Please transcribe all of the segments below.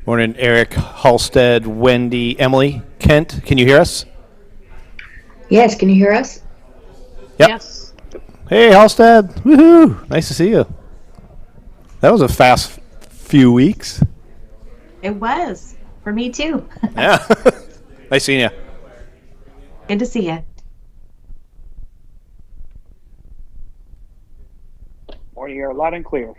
Morning, Eric, Halstead, Wendy, Emily, Kent. Can you hear us? Yes, can you hear us? Yep. Yes. Hey, Halstead. Woohoo! Nice to see you. That was a fast few weeks. It was. For me too. Yeah. Nice seeing you. Good to see you. Morning, you're loud and clear.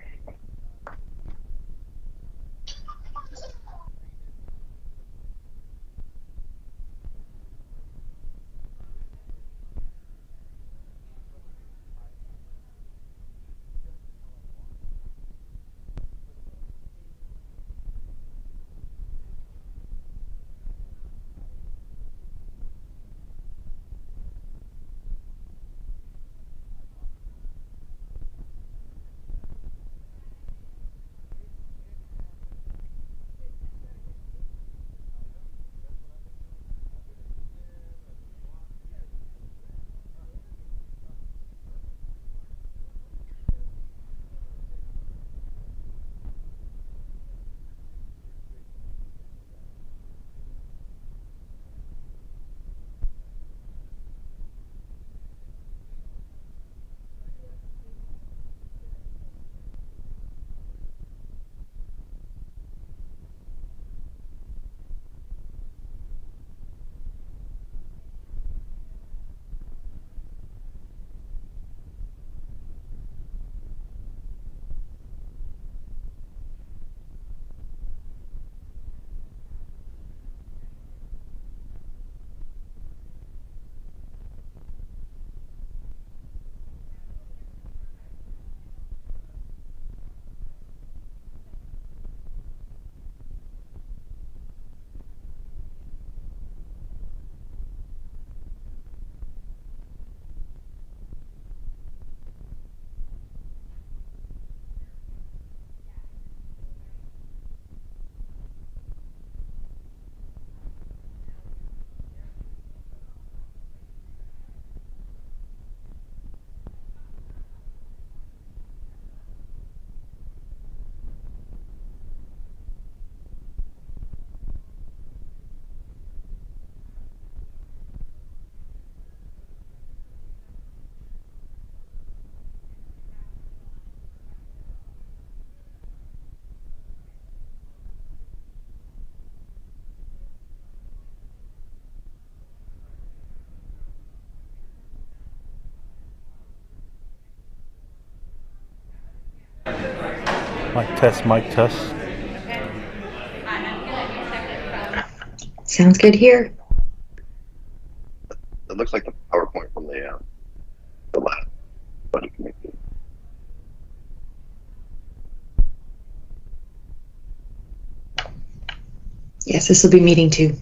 Mic test, mic test. Sounds good here. It looks like the PowerPoint from the last budget committee. Yes, this will be meeting two.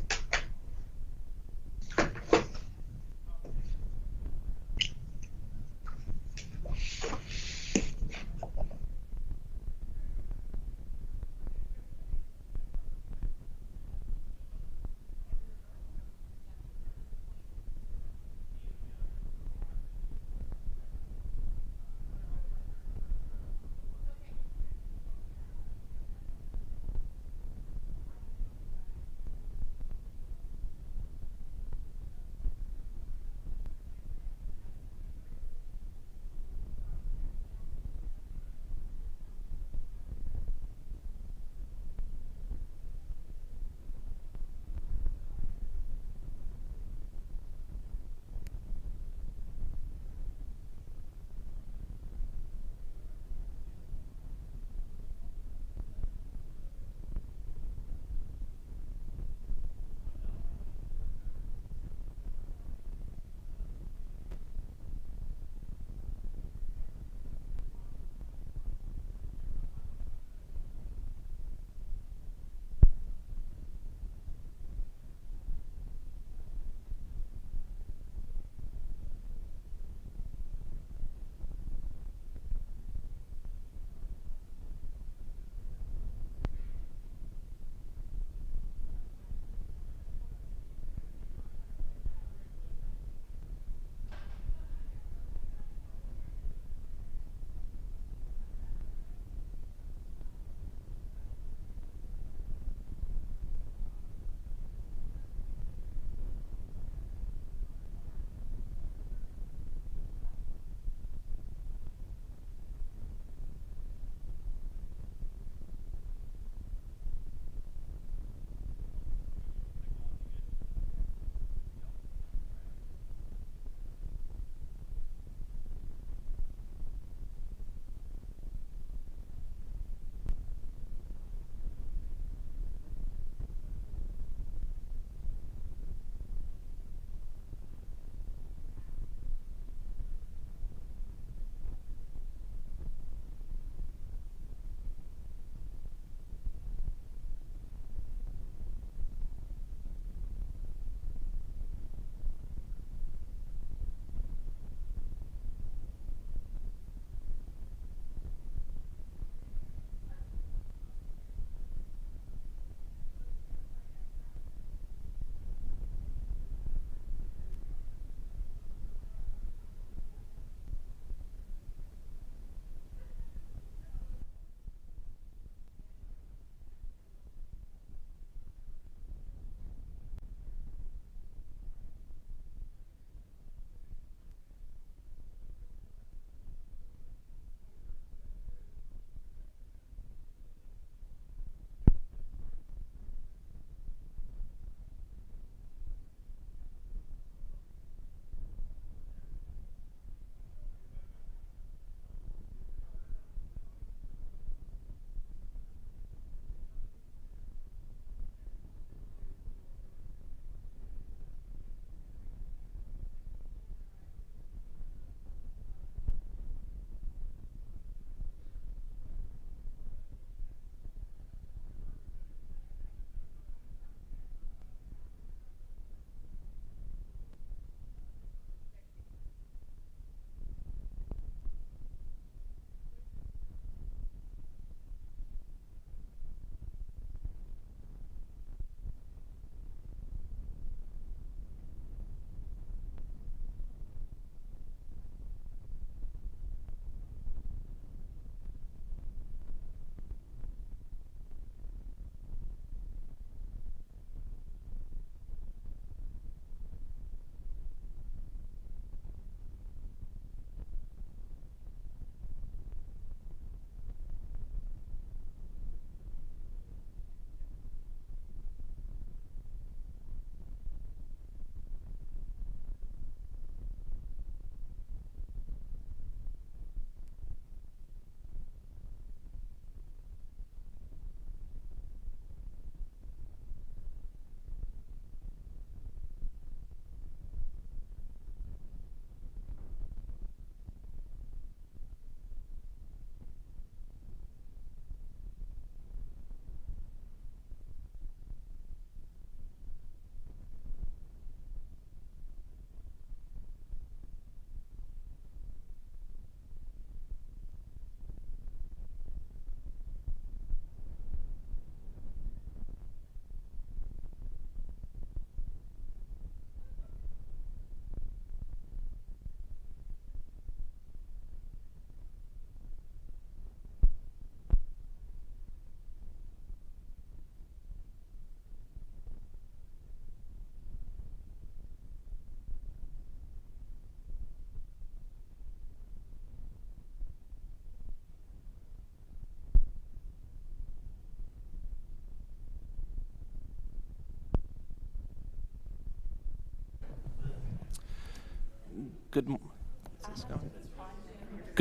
Good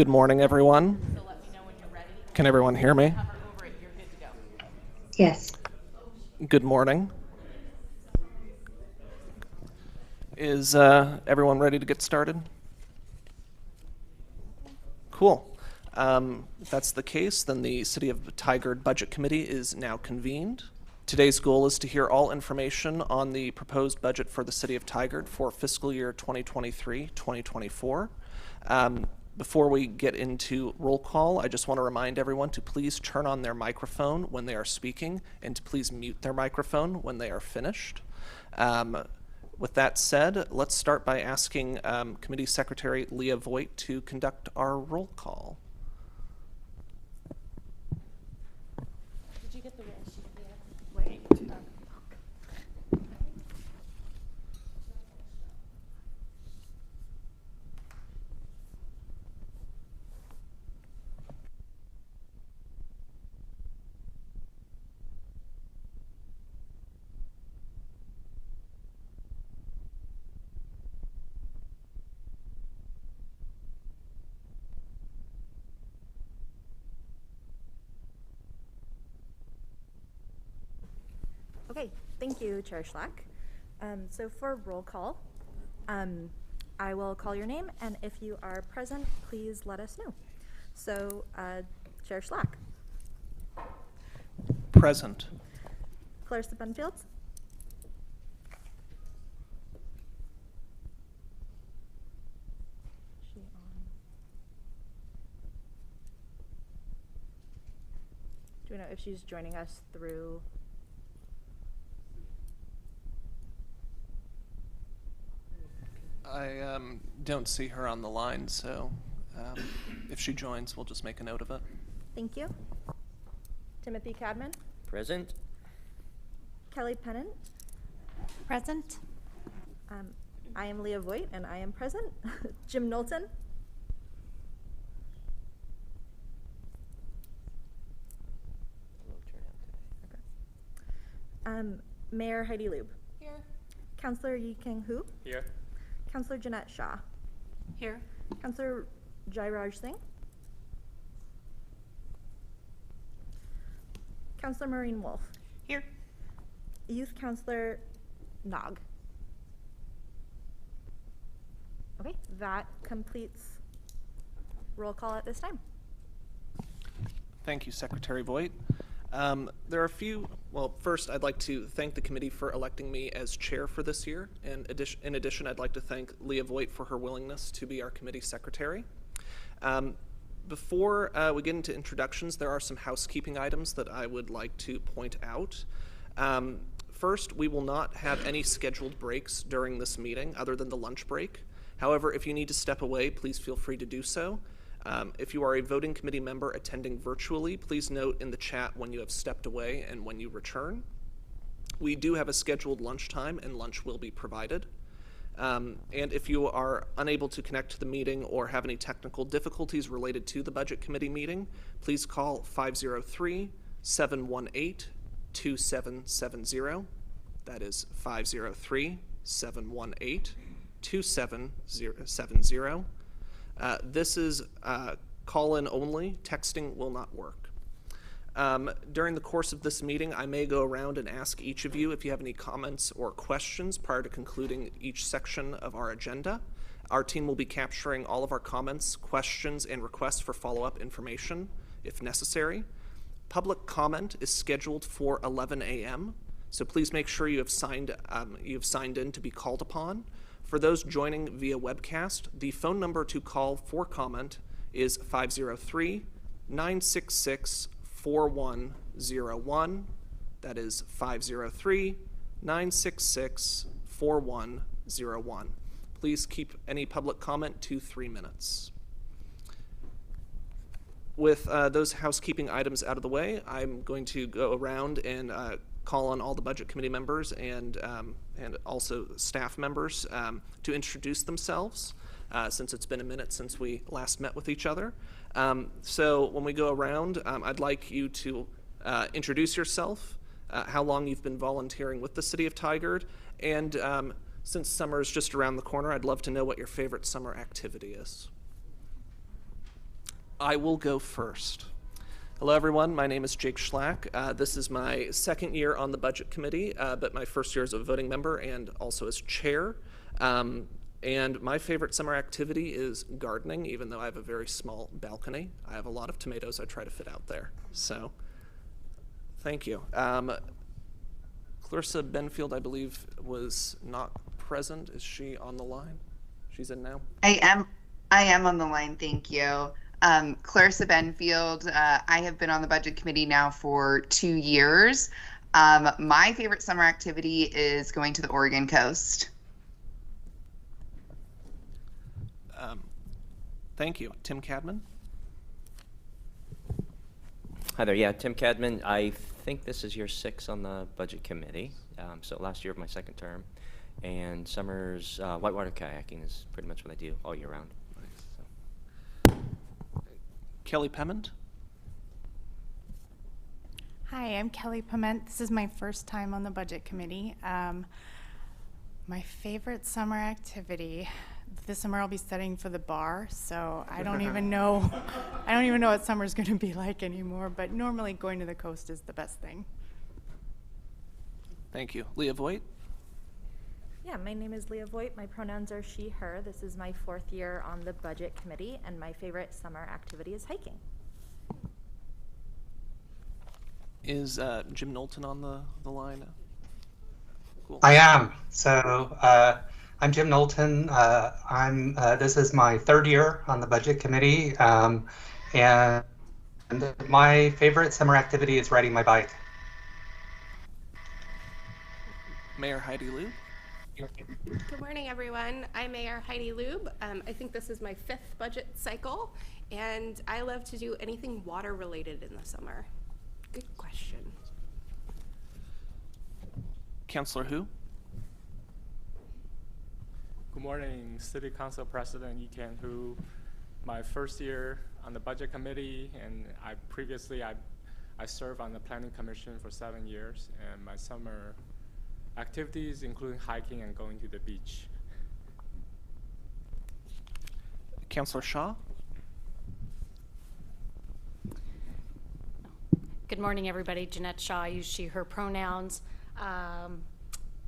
morning, everyone. Can everyone hear me? Yes. Good morning. Is everyone ready to get started? Cool. If that's the case, then the City of Tigard Budget Committee is now convened. Today's goal is to hear all information on the proposed budget for the City of Tigard for fiscal year 2023-2024. Before we get into roll call, I just want to remind everyone to please turn on their microphone when they are speaking and to please mute their microphone when they are finished. With that said, let's start by asking Committee Secretary Leah Voigt to conduct our roll call. Did you get the roll sheet? Wait. Okay, thank you, Chair Schlack. So for roll call, I will call your name, and if you are present, please let us know. So, Chair Schlack. Present. Clarissa Benfield. She on? Do we know if she's joining us through? I don't see her on the line, so if she joins, we'll just make a note of it. Thank you. Timothy Cadman. Present. Kelly Pennant. Present. I am Leah Voigt, and I am present. Jim Knowlton. Low turnout today. Mayor Heidi Lube. Here. Councillor Yi King Hu. Here. Councillor Jeanette Shaw. Here. Councillor Jairaj Singh. Councillor Maureen Wolf. Here. Youth Councillor Nog. Okay, that completes roll call at this time. Thank you, Secretary Voigt. There are a few, well, first I'd like to thank the committee for electing me as chair for this year. And in addition, I'd like to thank Leah Voigt for her willingness to be our committee secretary. Before we get into introductions, there are some housekeeping items that I would like to point out. First, we will not have any scheduled breaks during this meeting other than the lunch break. However, if you need to step away, please feel free to do so. If you are a voting committee member attending virtually, please note in the chat when you have stepped away and when you return. We do have a scheduled lunchtime, and lunch will be provided. And if you are unable to connect to the meeting or have any technical difficulties related to the Budget Committee meeting, please call 503-718-2770. That is 503-718-2770. This is call-in only. Texting will not work. During the course of this meeting, I may go around and ask each of you if you have any comments or questions prior to concluding each section of our agenda. Our team will be capturing all of our comments, questions, and requests for follow-up information if necessary. Public comment is scheduled for 11 a.m., so please make sure you have signed in to be called upon. For those joining via webcast, the phone number to call for comment is 503-966-4101. That is 503-966-4101. Please keep any public comment to 3 minutes. With those housekeeping items out of the way, I'm going to go around and call on all the Budget Committee members and also staff members to introduce themselves, since it's been a minute since we last met with each other. So when we go around, I'd like you to introduce yourself, how long you've been volunteering with the City of Tigard, and Since summer is just around the corner, I'd love to know what your favorite summer activity is. I will go first. Hello, everyone. My name is Jake Schlack. This is my second year on the Budget Committee, but my first year as a voting member and also as chair. And my favorite summer activity is gardening, even though I have a very small balcony. I have a lot of tomatoes I try to fit out there. So, thank you. Clarissa Benfield, I believe, was not present. Is she on the line? She's in now? I am on the line, thank you. Clarissa Benfield, I have been on the Budget Committee now for 2 years. My favorite summer activity is going to the Oregon coast. Thank you. Tim Cadman? Hi there. Yeah, Tim Cadman. I think this is year 6 on the Budget Committee. So last year of my second term. And summer's whitewater kayaking is pretty much what I do all year round. So. Kelly Pement? Hi, I'm Kelly Pement. This is my first time on the Budget Committee. My favorite summer activity. This summer I'll be studying for the bar, so I don't even know what summer's going to be like anymore, but normally going to the coast is the best thing. Thank you. Leah Voigt? Yeah, my name is Leah Voigt. My pronouns are she, her. This is my 4th year on the Budget Committee, and my favorite summer activity is hiking. Is Jim Knowlton on the line? Cool. I am. So I'm Jim Knowlton. This is my 3rd year on the Budget Committee, and my favorite summer activity is riding my bike. Mayor Heidi Lube? Good morning, everyone. I'm Mayor Heidi Lube. I think this is my 5th budget cycle, and I love to do anything water related in the summer. Good question. Councilor Hu? Good morning, City Council President Yikan Hu. My first year on the Budget Committee, and I served on the Planning Commission for 7 years, and my summer activities include hiking and going to the beach. Councilor Shaw? Good morning, everybody. Jeanette Shaw, I use she, her pronouns.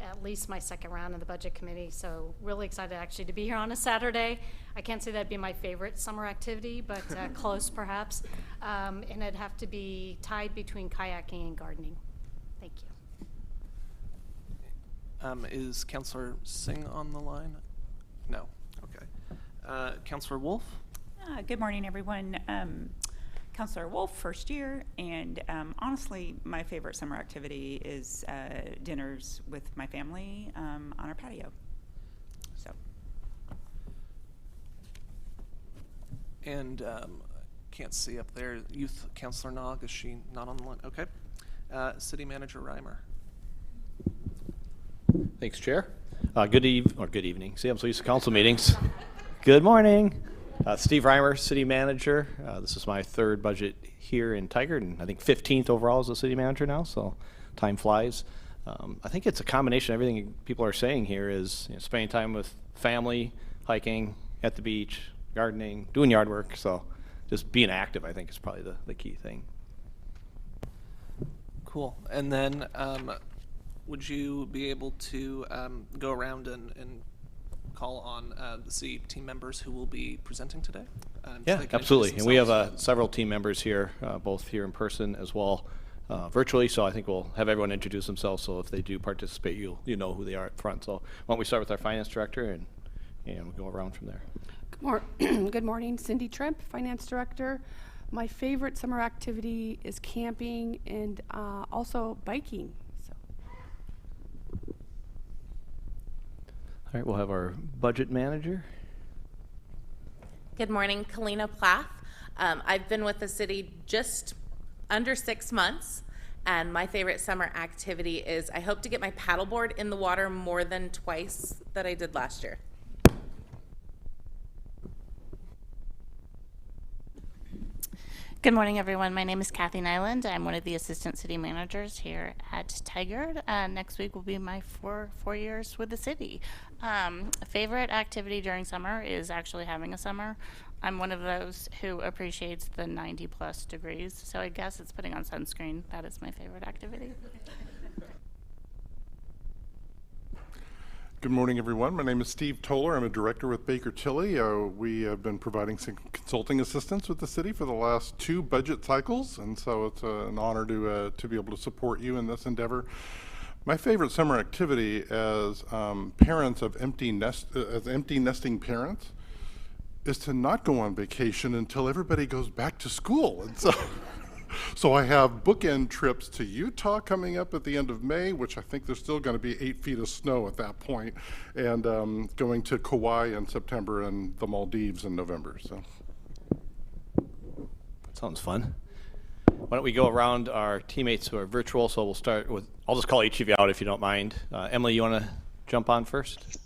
At least my second round of the Budget Committee, so really excited actually to be here on a Saturday. I can't say that'd be my favorite summer activity, but close perhaps. And it'd have to be tied between kayaking and gardening. Thank you. Is Councilor Singh on the line? No. Okay. Councilor Wolf? Good morning, everyone. Councilor Wolf, first year, and honestly, my favorite summer activity is dinners with my family on our patio. So. And can't see up there. Youth Councilor Nog, is she not on the line? Okay. City Manager Reimer. Thanks, Chair. Good evening. See, I'm so used to council meetings. Good morning. Steve Reimer, City Manager. This is my 3rd budget here in Tigard, and I think 15th overall as a City Manager now, so time flies. I think it's a combination of everything people are saying here is spending time with family, hiking, at the beach, gardening, doing yard work, so just being active I think is probably the key thing. Cool. And then would you be able to go around and call on the city team members who will be presenting today? Yeah, absolutely. And we have several team members here, both here in person as well virtually, so I think we'll have everyone introduce themselves, so if they do participate, you know who they are up front. So why don't we start with our finance director and we'll go around from there. Good morning, Cindy Trimp, finance director. My favorite summer activity is camping and also biking. All right, we'll have our budget manager. Good morning, Kalina Plath. I've been with the city just under 6 months, and my favorite summer activity is I hope to get my paddleboard in the water more than twice that I did last year. Good morning, everyone. My name is Kathy Nyland. I'm one of the assistant city managers here at Tigard. Next week will be my four years with the city. Favorite activity during summer is actually having a summer. I'm one of those who appreciates the 90+ degrees, so I guess it's putting on sunscreen. That is my favorite activity. Good morning, everyone. My name is Steve Toller. I'm a director with Baker Tilly. We have been providing some consulting assistance with the city for the last 2 budget cycles, and so it's an honor to be able to support you in this endeavor. My favorite summer activity as parents of empty nesting parents is to not go on vacation until everybody goes back to school. And so I have bookend trips to Utah coming up at the end of May, which I think there's still going to be 8 feet of snow at that point, and going to Kauai in September and the Maldives in November. So That sounds fun. Why don't we go around our teammates who are virtual? So we'll start with, I'll just call each of you out if you don't mind. Emily, you want to jump on first?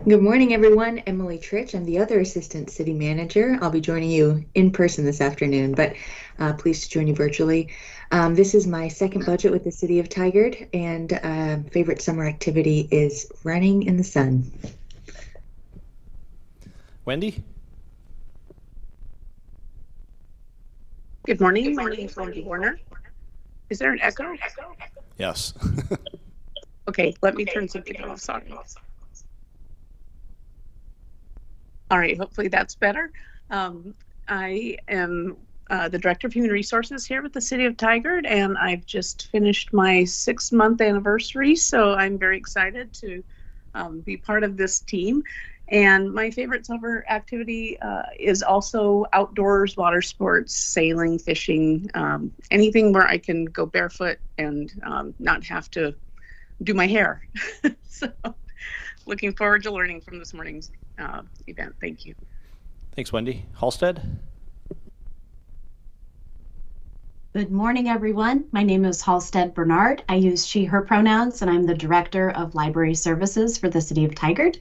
Good morning, everyone. Emily Trich. I'm the other assistant city manager. I'll be joining you in person this afternoon, but pleased to join you virtually. This is my second budget with the city of Tigard, and favorite summer activity is running in the sun. Wendy? Good morning. My name is Wendy Warner. Is there an echo? Yes. Okay, let me turn something off. Sorry. All right, hopefully that's better. I am the Director of Human Resources here with the City of Tigard, and I've just finished my 6-month anniversary, so I'm very excited to be part of this team. And my favorite summer activity is also outdoors, water sports, sailing, fishing, anything where I can go barefoot and not have to do my hair. So looking forward to learning from this morning's event. Thank you. Thanks, Wendy. Halstead? Good morning, everyone. My name is Halstead Bernard. I use she, her pronouns, and I'm the Director of Library Services for the City of Tigard.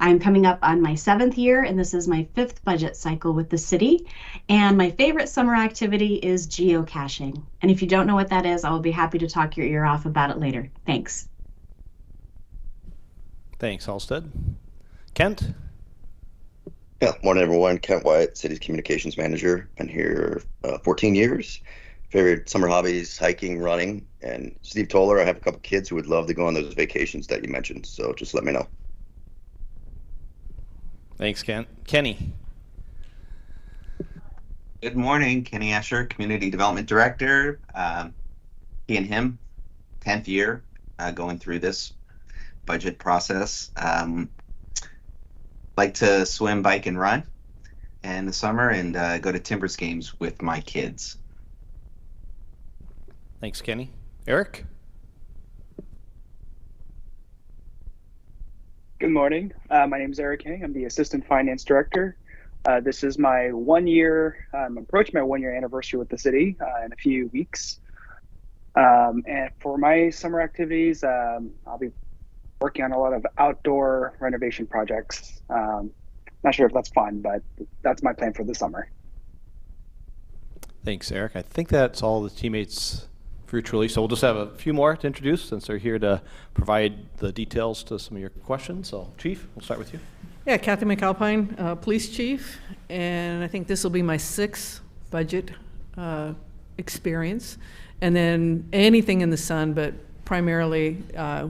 I'm coming up on my 7th year, and this is my 5th budget cycle with the city. And my favorite summer activity is geocaching. And if you don't know what that is, I will be happy to talk your ear off about it later. Thanks. Thanks, Halstead. Kent? Yeah, morning everyone. Kent White, City's Communications Manager. Been here 14 years. Favorite summer hobbies, hiking, running. And Steve Toller, I have a couple kids who would love to go on those vacations that you mentioned, so just let me know. Thanks, Kent. Kenny? Good morning, Kenny Escher, Community Development Director. He and him, 10th year going through this budget process. Like to swim, bike, and run in the summer, and go to Timbers games with my kids. Thanks, Kenny. Eric? Good morning. My name is Eric King. I'm the Assistant Finance Director. This is my 1 year, I'm approaching my 1 year anniversary with the city in a few weeks. And for my summer activities, I'll be working on a lot of outdoor renovation projects. Not sure if that's fun, but that's my plan for the summer. Thanks, Eric. I think that's all the teammates virtually, so we'll just have a few more to introduce since they're here to provide the details to some of your questions. So, Chief, we'll start with you. Yeah, Kathy McAlpine, Police Chief, and I think this will be my 6th budget experience. And then anything in the sun, but primarily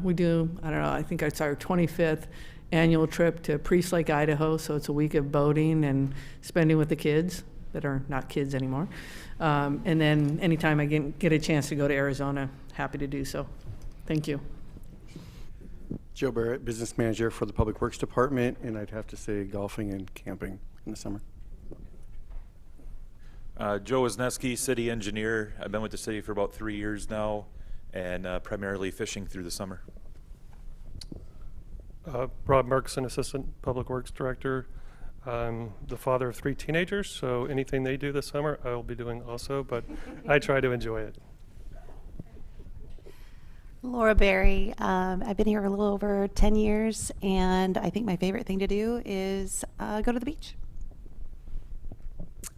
we do, I don't know, I think it's our 25th annual trip to Priest Lake, Idaho, so it's a week of boating and spending with the kids that are not kids anymore. And then anytime I get a chance to go to Arizona, happy to do so. Thank you. Joe Barrett, Business Manager for the Public Works Department, and I'd have to say golfing and camping in the summer. Joe Wisniewski, City Engineer. I've been with the city for about 3 years now, and primarily fishing through the summer. Rob Markson, Assistant Public Works Director. I'm the father of 3 teenagers, so anything they do this summer, I will be doing also, but I try to enjoy it. Laura Berry. I've been here a little over 10 years, and I think my favorite thing to do is go to the beach.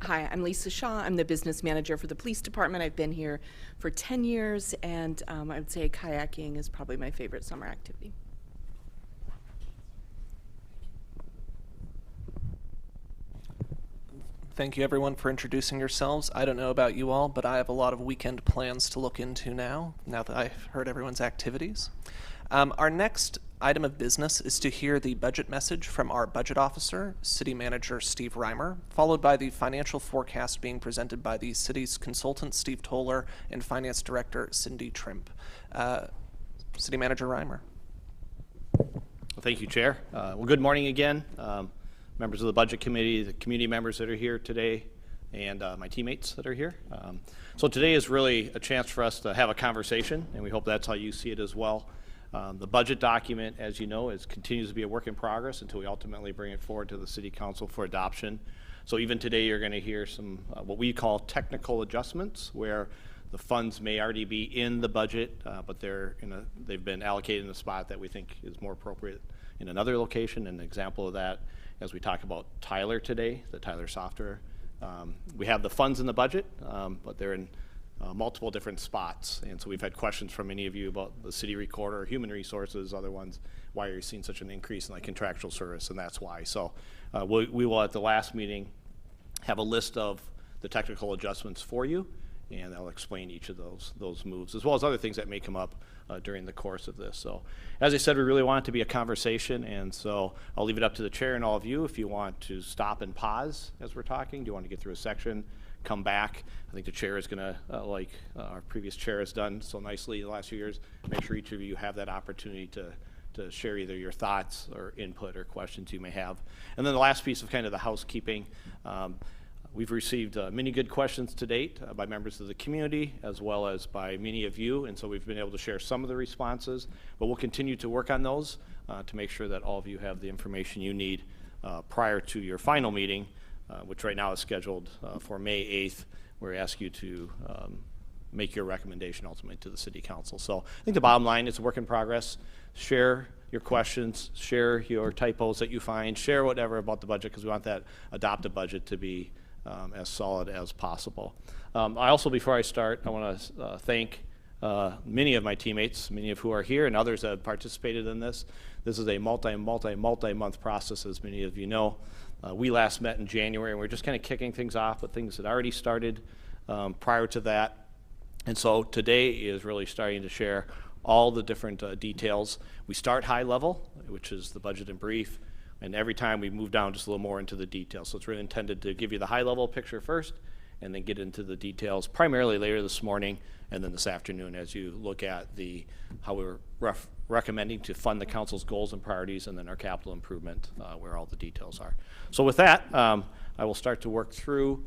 Hi, I'm Lisa Shaw. I'm the business manager for the police department. I've been here for 10 years, and I would say kayaking is probably my favorite summer activity. Thank you, everyone, for introducing yourselves. I don't know about you all, but I have a lot of weekend plans to look into now that I've heard everyone's activities. Our next item of business is to hear the budget message from our budget officer, City Manager Steve Reimer, followed by the financial forecast being presented by the city's consultant, Steve Toller, and Finance Director, Cindy Trimp. City Manager Reimer. Well, thank you, Chair. Well, good morning again. Members of the Budget Committee, the community members that are here today, and my teammates that are here. So today is really a chance for us to have a conversation, and we hope that's how you see it as well. The budget document, as you know, continues to be a work in progress until we ultimately bring it forward to the City Council for adoption. So even today you're going to hear some what we call technical adjustments, where the funds may already be in the budget, but they've been allocated in a spot that we think is more appropriate in another location. An example of that, as we talk about Tyler today, the Tyler software. We have the funds in the budget, but they're in multiple different spots. And so we've had questions from many of you about the city recorder, human resources, other ones. Why are you seeing such an increase in like contractual service? And that's why. So we will at the last meeting have a list of the technical adjustments for you, and I'll explain each of those moves, as well as other things that may come up during the course of this. So as I said, we really want it to be a conversation, and so I'll leave it up to the chair and all of you if you want to stop and pause as we're talking. Do you want to get through a section, come back? I think the chair is going to, like our previous chair has done so nicely the last few years, make sure each of you have that opportunity to share either your thoughts or input or questions you may have. And then the last piece of kind of the housekeeping, we've received many good questions to date by members of the community as well as by many of you, and so we've been able to share some of the responses, but we'll continue to work on those to make sure that all of you have the information you need prior to your final meeting, which right now is scheduled for May 8th, where we ask you to make your recommendation ultimately to the City Council. So I think the bottom line is a work in progress. Share your questions, share your typos that you find, share whatever about the budget, because we want that adopted budget to be as solid as possible. I also, before I start, I want to thank many of my teammates, many of who are here, and others that have participated in this. This is a multi-month process, as many of you know. We last met in January, and we're just kind of kicking things off, but things had already started prior to that. And so today is really starting to share all the different details. We start high level, which is the budget in brief, and every time we move down just a little more into the details. So it's really intended to give you the high level picture first, and then get into the details primarily later this morning and then this afternoon as you look at how we're recommending to fund the council's goals and priorities, and then our capital improvement where all the details are. So with that, I will start to work through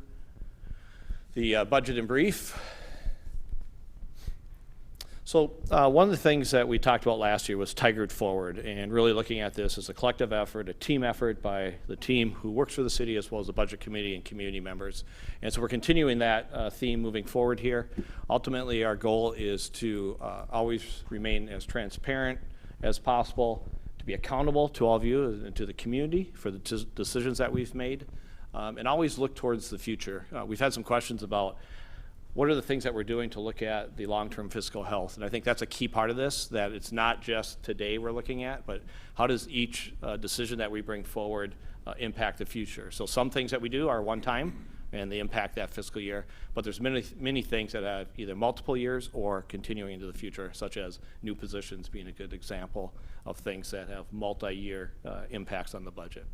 the budget in brief. So one of the things that we talked about last year was Tigard Forward, and really looking at this as a collective effort, a team effort by the team who works for the city as well as the budget committee and community members. And so we're continuing that theme moving forward here. Ultimately, our goal is to always remain as transparent as possible, to be accountable to all of you and to the community for the decisions that we've made, and always look towards the future. We've had some questions about what are the things that we're doing to look at the long-term fiscal health? And I think that's a key part of this, that it's not just today we're looking at, but how does each decision that we bring forward impact the future? So some things that we do are one time and they impact that fiscal year, but there's many things that have either multiple years or continuing into the future, such as new positions being a good example of things that have multi-year impacts on the budget.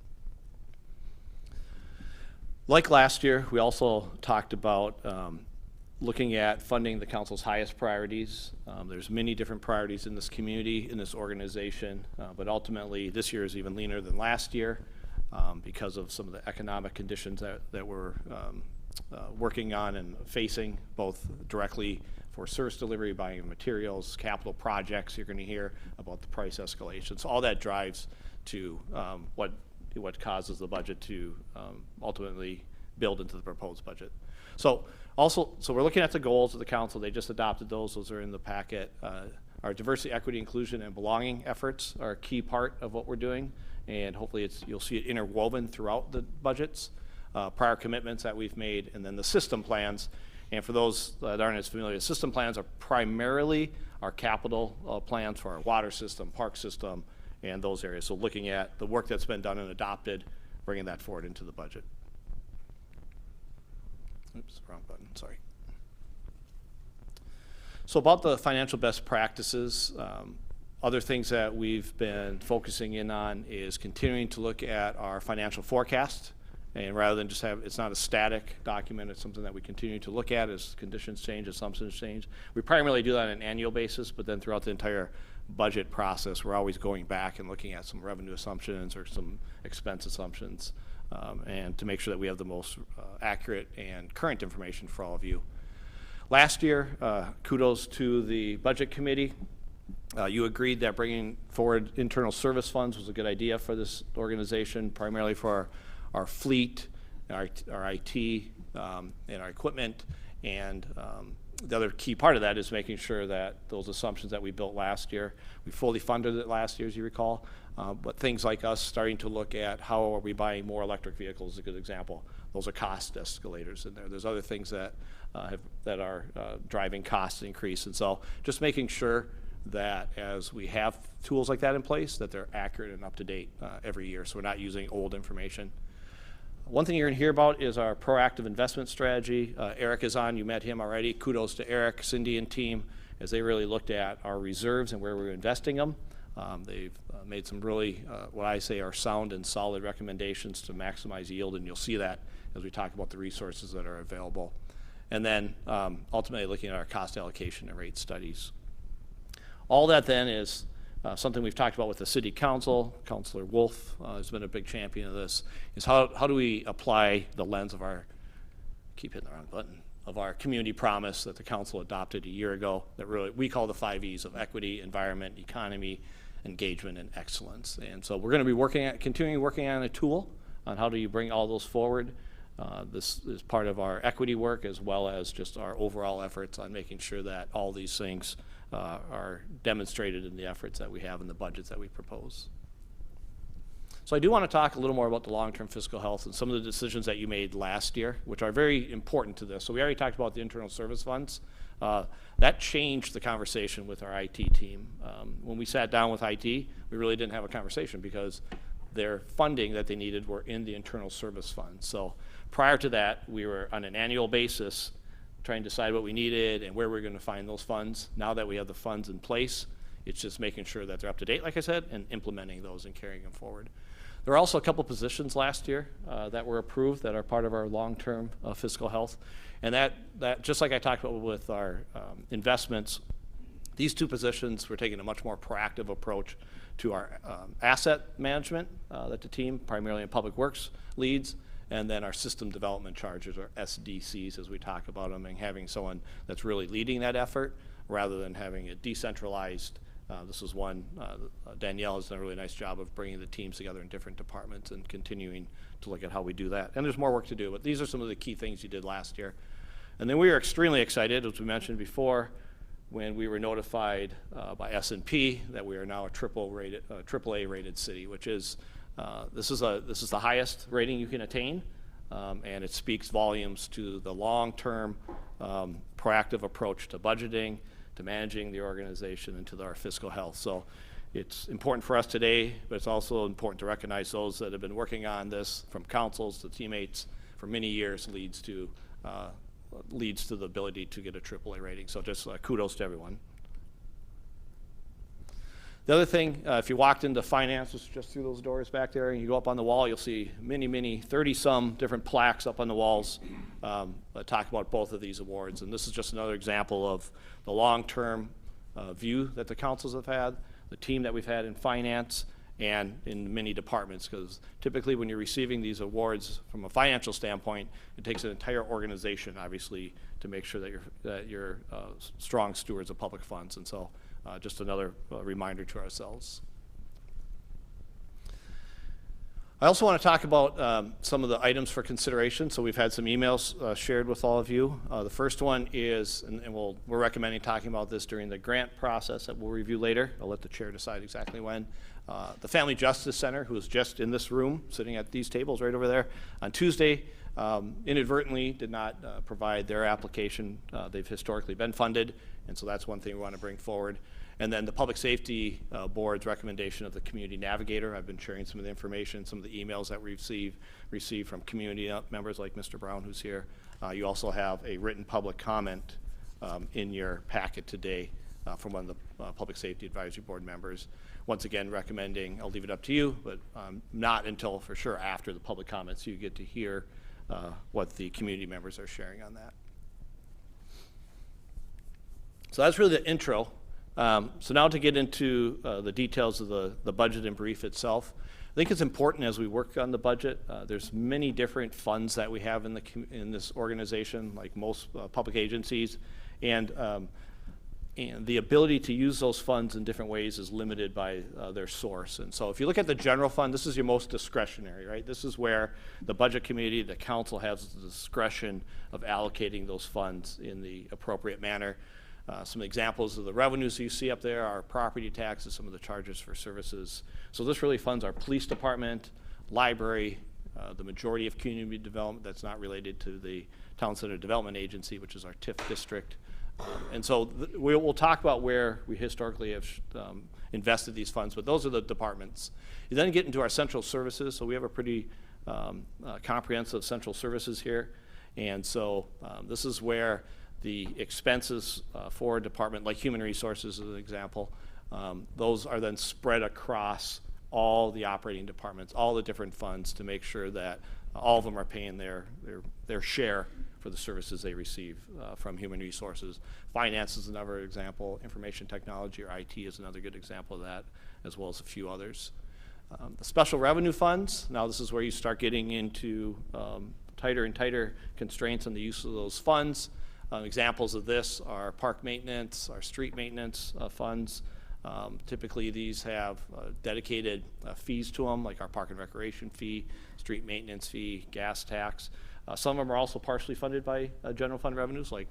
Like last year, we also talked about looking at funding the council's highest priorities. There's many different priorities in this community, in this organization, but ultimately this year is even leaner than last year because of some of the economic conditions that we're working on and facing, both directly for service delivery, buying of materials, capital projects. You're going to hear about the price escalation. So all that drives to what causes the budget to ultimately build into the proposed budget. So we're looking at the goals of the council. They just adopted those. Those are in the packet. Our diversity, equity, inclusion, and belonging efforts are a key part of what we're doing, and hopefully you'll see it interwoven throughout the budgets. prior commitments that we've made, and then the system plans. And for those that aren't as familiar, system plans are primarily our capital plans for our water system, park system, and those areas. So looking at the work that's been done and adopted, bringing that forward into the budget. Oops, wrong button, sorry. So about the financial best practices, other things that we've been focusing in on is continuing to look at our financial forecast. And rather than just have, it's not a static document, it's something that we continue to look at as conditions change, assumptions change. We primarily do that on an annual basis, but then throughout the entire budget process, we're always going back and looking at some revenue assumptions or some expense assumptions, and to make sure that we have the most accurate and current information for all of you. Last year, kudos to the budget committee. You agreed that bringing forward internal service funds was a good idea for this organization, primarily for our fleet, our IT, and our equipment. And the other key part of that is making sure that those assumptions that we built last year, we fully funded it last year, as you recall. But things like us starting to look at how are we buying more electric vehicles is a good example. Those are cost escalators in there. There's other things that are driving cost increase. And so just making sure that as we have tools like that in place, that they're accurate and up to date every year, so we're not using old information. One thing you're going to hear about is our proactive investment strategy. Eric is on, you met him already. Kudos to Eric, Cindy, and team as they really looked at our reserves and where we're investing them. They've made some really, what I say are sound and solid recommendations to maximize yield, and you'll see that as we talk about the resources that are available. And then ultimately looking at our cost allocation and rate studies. All that then is something we've talked about with the City Council. Councilor Wolf has been a big champion of this, is how do we apply the lens of our, keep hitting the wrong button, of our community promise that the council adopted a year ago that really we call the 5 E's of equity, environment, economy, engagement, and excellence. And so we're going to be continuing working on a tool on how do you bring all those forward. This is part of our equity work as well as just our overall efforts on making sure that all these things are demonstrated in the efforts that we have in the budgets that we propose. So I do want to talk a little more about the long-term fiscal health and some of the decisions that you made last year, which are very important to this. So we already talked about the internal service funds. That changed the conversation with our IT team. When we sat down with IT, we really didn't have a conversation because their funding that they needed were in the internal service fund. So prior to that, we were on an annual basis trying to decide what we needed and where we're going to find those funds. Now that we have the funds in place, it's just making sure that they're up to date, like I said, and implementing those and carrying them forward. There were also a couple positions last year that were approved that are part of our long-term fiscal health. And that just like I talked about with our investments, these two positions, we're taking a much more proactive approach to our asset management that the team, primarily in Public Works, leads, and then our system development charges, or SDCs as we talk about them, and having someone that's really leading that effort rather than having it decentralized. This is one, Danielle has done a really nice job of bringing the teams together in different departments and continuing to look at how we do that. And there's more work to do, but these are some of the key things you did last year. And then we were extremely excited, as we mentioned before, when we were notified by S&P that we are now a AAA rated city, which is this is the highest rating you can attain, and it speaks volumes to the long-term proactive approach to budgeting, to managing the organization, and to our fiscal health. So it's important for us today, but it's also important to recognize those that have been working on this, from councils to teammates for many years, leads to the ability to get a AAA rating. So just kudos to everyone. The other thing, if you walked into finance, just through those doors back there, and you go up on the wall, you'll see many, 30-some different plaques up on the walls that talk about both of these awards. And this is just another example of the long-term view that the councils have had, the team that we've had in finance, and in many departments, because typically when you're receiving these awards from a financial standpoint, it takes an entire organization, obviously, to make sure that you're strong stewards of public funds. And so just another reminder to ourselves. I also want to talk about some of the items for consideration. So we've had some emails shared with all of you. The first one is, and we're recommending talking about this during the grant process that we'll review later. I'll let the chair decide exactly when. The Family Justice Center, who is just in this room, sitting at these tables right over there, on Tuesday, inadvertently did not provide their application. They've historically been funded, and so that's one thing we want to bring forward. And then the Public Safety Board's recommendation of the Community Navigator. I've been sharing some of the information, some of the emails that we received from community members like Mr. Brown, who's here. You also have a written public comment in your packet today from one of the Public Safety Advisory Board members. Once again, recommending, I'll leave it up to you, but not until for sure after the public comments you get to hear what the community members are sharing on that. So that's really the intro. So now to get into the details of the budget in brief itself. I think it's important as we work on the budget. There's many different funds that we have in this organization, like most public agencies, and the ability to use those funds in different ways is limited by their source. And so if you look at the general fund, this is your most discretionary, right? This is where the budget committee, the council has the discretion of allocating those funds in the appropriate manner. Some examples of the revenues you see up there are property taxes, some of the charges for services. So this really funds our police department, library, the majority of community development that's not related to the Town Center Development Agency, which is our TIF district. And so we'll talk about where we historically have invested these funds, but those are the departments. You then get into our central services. So we have a pretty comprehensive central services here. And so this is where the expenses for a department like human resources as an example, those are then spread across all the operating departments, all the different funds to make sure that all of them are paying their share for the services they receive from human resources. Finance is another example. Information technology or IT is another good example of that, as well as a few others. The special revenue funds, now this is where you start getting into tighter and tighter constraints on the use of those funds. Examples of this are park maintenance, our street maintenance funds. Typically these have dedicated fees to them, like our park and recreation fee, street maintenance fee, gas tax. Some of them are also partially funded by general fund revenues, like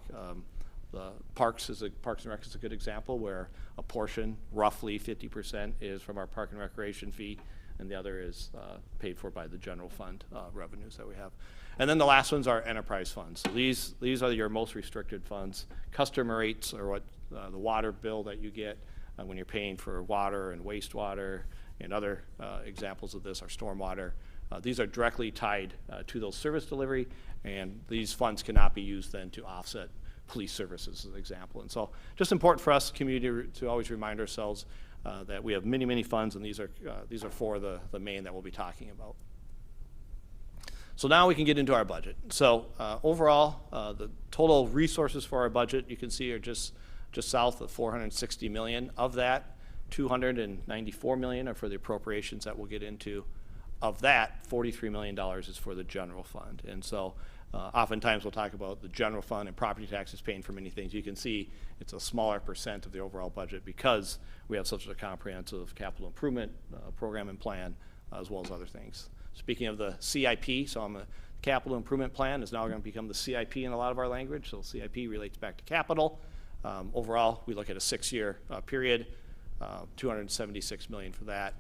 the Parks and Rec is a good example, where a portion, roughly 50%, is from our park and recreation fee, and the other is paid for by the general fund revenues that we have. And then the last ones are enterprise funds. So these are your most restricted funds. Customer rates are what the water bill that you get when you're paying for water and wastewater, and other examples of this are stormwater. These are directly tied to those service delivery, and these funds cannot be used then to offset police services as an example. And so just important for us, community, to always remind ourselves that we have many, many funds, and these are for the main that we'll be talking about. So now we can get into our budget. So overall, the total resources for our budget, you can see, are just south of $460 million. Of that, $294 million are for the appropriations that we'll get into. Of that, $43 million is for the general fund. And so oftentimes we'll talk about the general fund and property taxes paying for many things. You can see it's a smaller percent of the overall budget because we have such a comprehensive capital improvement program and plan, as well as other things. Speaking of the CIP, so the capital improvement plan is now going to become the CIP in a lot of our language. So CIP relates back to capital. Overall, we look at a 6-year period, $276 million for that.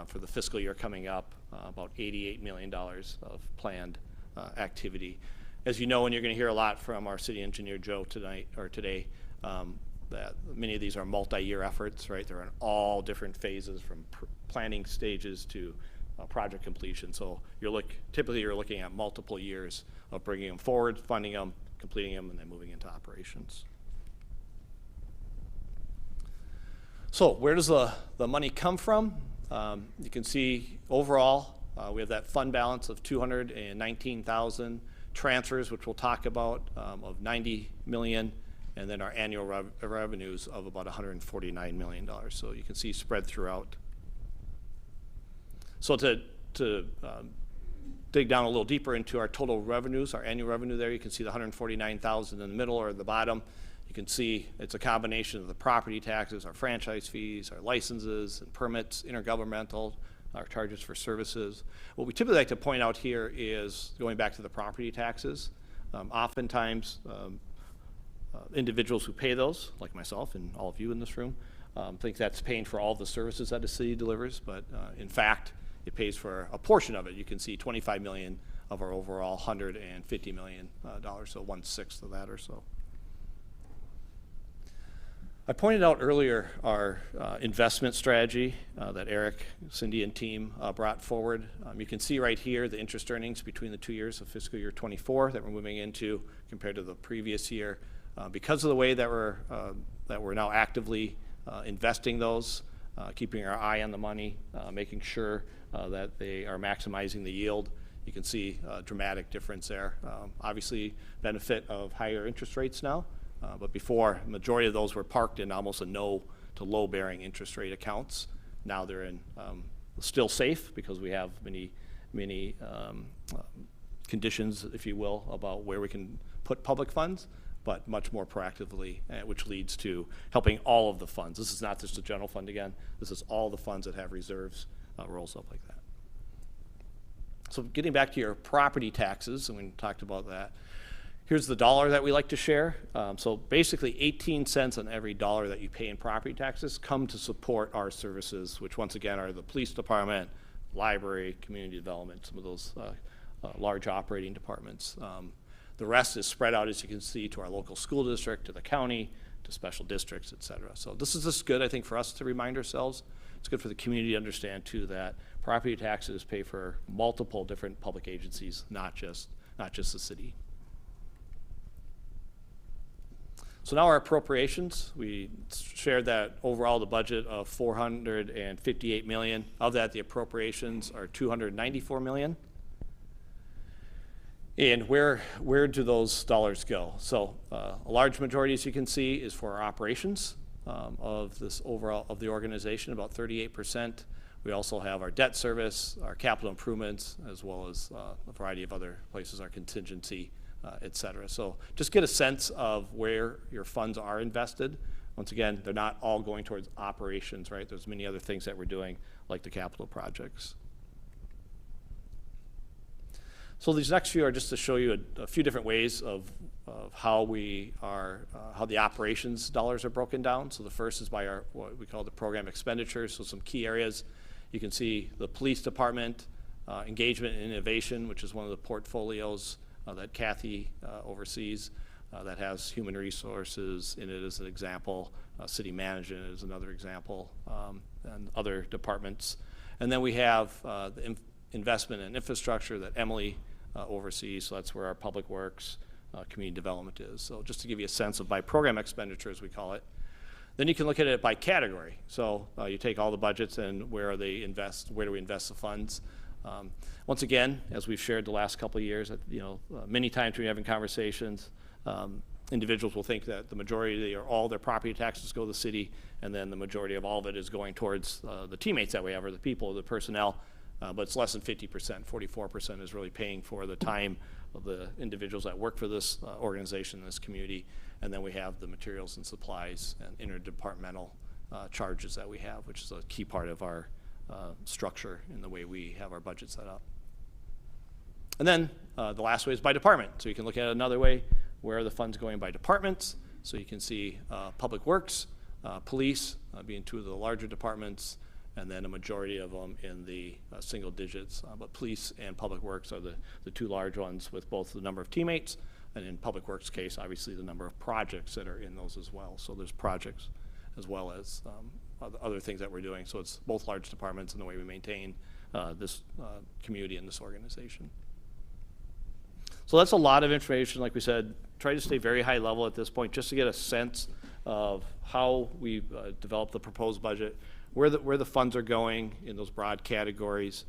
For the fiscal year coming up, about $88 million of planned activity. As you know, and you're going to hear a lot from our city engineer Joe today, that many of these are multi-year efforts, right? They're in all different phases, from planning stages to project completion. So typically you're looking at multiple years of bringing them forward, funding them, completing them, and then moving into operations. So where does the money come from? You can see overall we have that fund balance of $219,000, transfers, which we'll talk about, of $90 million, and then our annual revenues of about $149 million. So you can see spread throughout. So to dig down a little deeper into our total revenues, our annual revenue there, you can see the $149,000 in the middle or the bottom. You can see it's a combination of the property taxes, our franchise fees, our licenses and permits, intergovernmental, our charges for services. What we typically like to point out here is going back to the property taxes. Oftentimes, individuals who pay those, like myself and all of you in this room, think that's paying for all the services that a city delivers, but in fact, it pays for a portion of it. You can see $25 million of our overall $150 million, so 1/6 of that or so. I pointed out earlier our investment strategy that Eric, Cindy, and team brought forward. You can see right here the interest earnings between the 2 years of fiscal year 24 that we're moving into compared to the previous year. Because of the way that we're now actively investing those, keeping our eye on the money, making sure that they are maximizing the yield, you can see a dramatic difference there. Obviously, benefit of higher interest rates now. But before, the majority of those were parked in almost a no to low bearing interest rate accounts. Now they're in still safe because we have many conditions, if you will, about where we can put public funds, but much more proactively, which leads to helping all of the funds. This is not just the general fund again. This is all the funds that have reserves rolls up like that. So getting back to your property taxes, and we talked about that. Here's the dollar that we like to share. So basically 18 cents on every dollar that you pay in property taxes come to support our services, which once again are the police department, library, community development, some of those large operating departments. The rest is spread out, as you can see, to our local school district, to the county, to special districts, et cetera. So this is just good, I think, for us to remind ourselves. It's good for the community to understand, too, that property taxes pay for multiple different public agencies, not just the city. So now our appropriations, we shared that overall the budget of $458 million. Of that, the appropriations are $294 million. And where do those dollars go? So a large majority, as you can see, is for our operations of this overall of the organization, about 38%. We also have our debt service, our capital improvements, as well as a variety of other places, our contingency, et cetera. So just get a sense of where your funds are invested. Once again, they're not all going towards operations, right? There's many other things that we're doing, like the capital projects. So these next few are just to show you a few different ways of how how the operations dollars are broken down. So the first is by our, what we call the program expenditures. So some key areas, you can see the police department, engagement and innovation, which is one of the portfolios that Kathy oversees, that has human resources in it as an example, city management is another example, and other departments. And then we have the investment in infrastructure that Emily oversees, so that's where our public works, community development is. So just to give you a sense of by program expenditures, we call it. Then you can look at it by category. So you take all the budgets and where do we invest the funds. Once again, as we've shared the last couple of years, many times when you're having conversations, individuals will think that the majority or all their property taxes go to the city, and then the majority of all of it is going towards the teammates that we have, or the people, the personnel, but it's less than 50%. 44% is really paying for the time of the individuals that work for this organization, this community, and then we have the materials and supplies and interdepartmental charges that we have, which is a key part of our structure in the way we have our budget set up. And then the last way is by department. So you can look at it another way, where are the funds going by departments. So you can see public works, police being two of the larger departments, and then a majority of them in the single digits. But police and public works are the two large ones, with both the number of teammates, and in public works case, obviously the number of projects that are in those as well. So there's projects as well as other things that we're doing. So it's both large departments and the way we maintain this community and this organization. So that's a lot of information. Like we said, try to stay very high level at this point, just to get a sense of how we've developed the proposed budget, where the funds are going in those broad categories.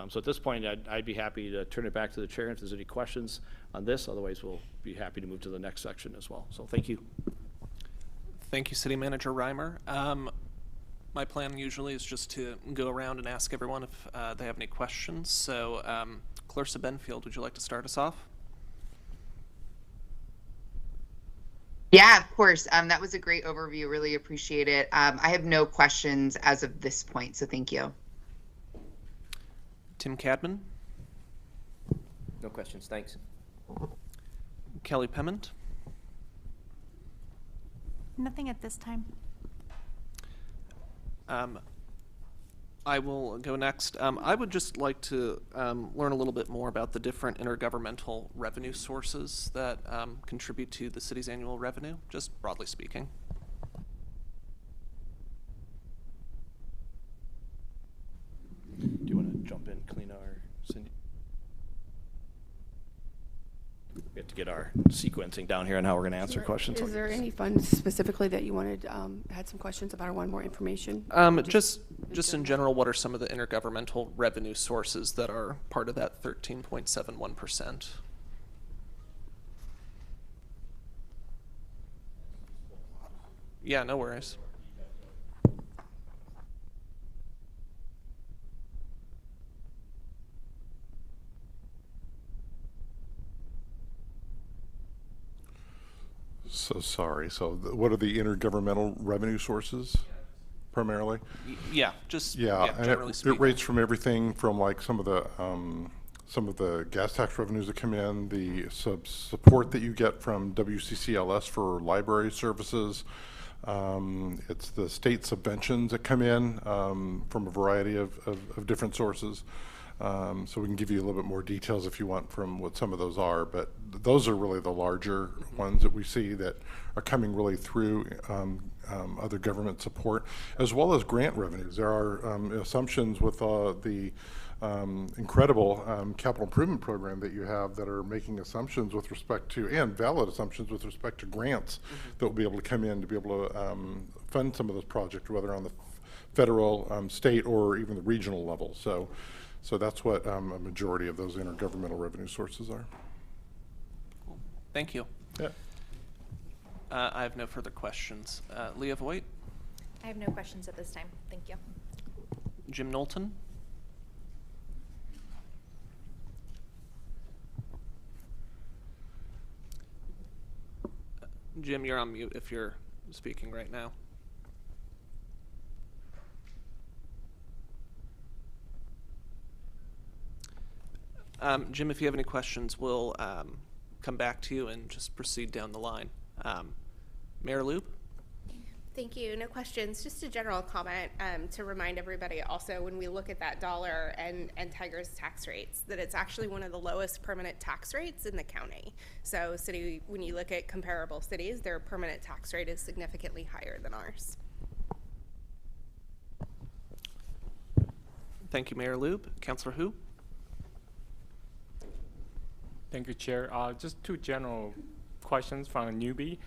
So at this point, I'd be happy to turn it back to the chair if there's any questions on this. Otherwise, we'll be happy to move to the next section as well. So thank you. Thank you, City Manager Reimer. My plan usually is just to go around and ask everyone if they have any questions. So Clarissa Benfield, would you like to start us off? Yeah, of course. That was a great overview. Really appreciate it. I have no questions as of this point, so thank you. Tim Cadman? No questions, thanks. Kelly Pement? Nothing at this time. I will go next. I would just like to learn a little bit more about the different intergovernmental revenue sources that contribute to the city's annual revenue, just broadly speaking. Do you want to jump in, Kalina or Cindy? We have to get our sequencing down here on how we're going to answer questions. Is there any funds specifically that you wanted, had some questions about or want more information? Just in general, what are some of the intergovernmental revenue sources that are part of that 13.71%? Yeah, no worries. So sorry. So what are the intergovernmental revenue sources primarily? Yeah, just yeah, and generally speaking. it rates from everything from like some of the gas tax revenues that come in, the support that you get from WCCLS for library services. It's the state subventions that come in from a variety of different sources. So we can give you a little bit more details if you want from what some of those are, but those are really the larger ones that we see that are coming really through other government support, as well as grant revenues. There are assumptions with the incredible capital improvement program that you have that are making assumptions with respect to, and valid assumptions with respect to grants that will be able to come in to be able to fund some of those projects, whether on the federal, state, or even the regional level. So that's what a majority of those intergovernmental revenue sources are. Cool. Thank you. Yeah. I have no further questions. Leah Voigt? I have no questions at this time. Thank you. Jim Knowlton? Jim, you're on mute if you're speaking right now. Jim, if you have any questions, we'll come back to you and just proceed down the line. Mayor Loop? Thank you. No questions. Just a general comment to remind everybody also when we look at that dollar and Tigard's tax rates, that it's actually one of the lowest permanent tax rates in the county. So when you look at comparable cities, their permanent tax rate is significantly higher than ours. Thank you, Mayor Loop. Councilor Hu? Thank you, Chair. Just two general questions from a newbie.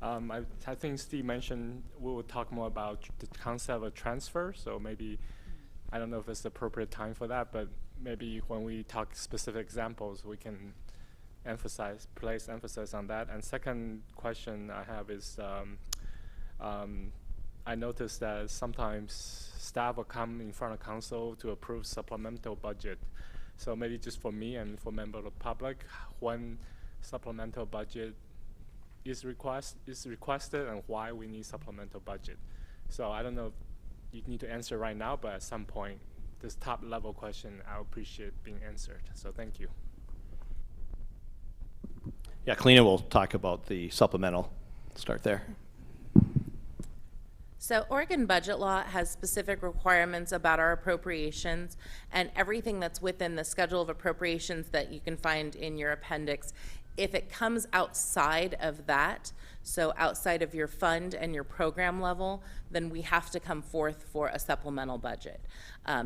I think Steve mentioned we will talk more about the concept of transfer, so maybe, I don't know if it's the appropriate time for that, but maybe when we talk specific examples, we can place emphasis on that. And second question I have is, I noticed that sometimes staff will come in front of council to approve supplemental budget. So maybe just for me and for members of the public, when supplemental budget is requested and why we need supplemental budget. So I don't know if you need to answer right now, but at some point, this top level question, I appreciate being answered. So thank you. Yeah, Kalina will talk about the supplemental. Start there. So Oregon budget law has specific requirements about our appropriations, and everything that's within the schedule of appropriations that you can find in your appendix. If it comes outside of that, so outside of your fund and your program level, then we have to come forth for a supplemental budget.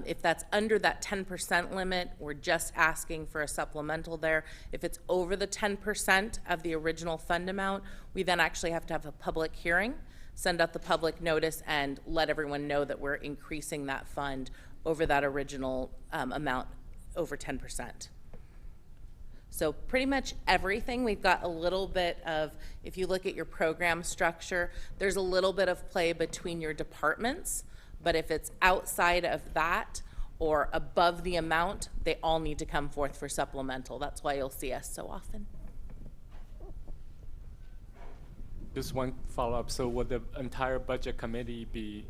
If that's under that 10% limit, we're just asking for a supplemental there. If it's over the 10% of the original fund amount, we then actually have to have a public hearing, send out the public notice, and let everyone know that we're increasing that fund over that original amount over 10%. So pretty much everything, we've got a little bit of, if you look at your program structure, there's a little bit of play between your departments, but if it's outside of that or above the amount, they all need to come forth for supplemental. That's why you'll see us so often. Just one follow-up. So would the entire budget committee be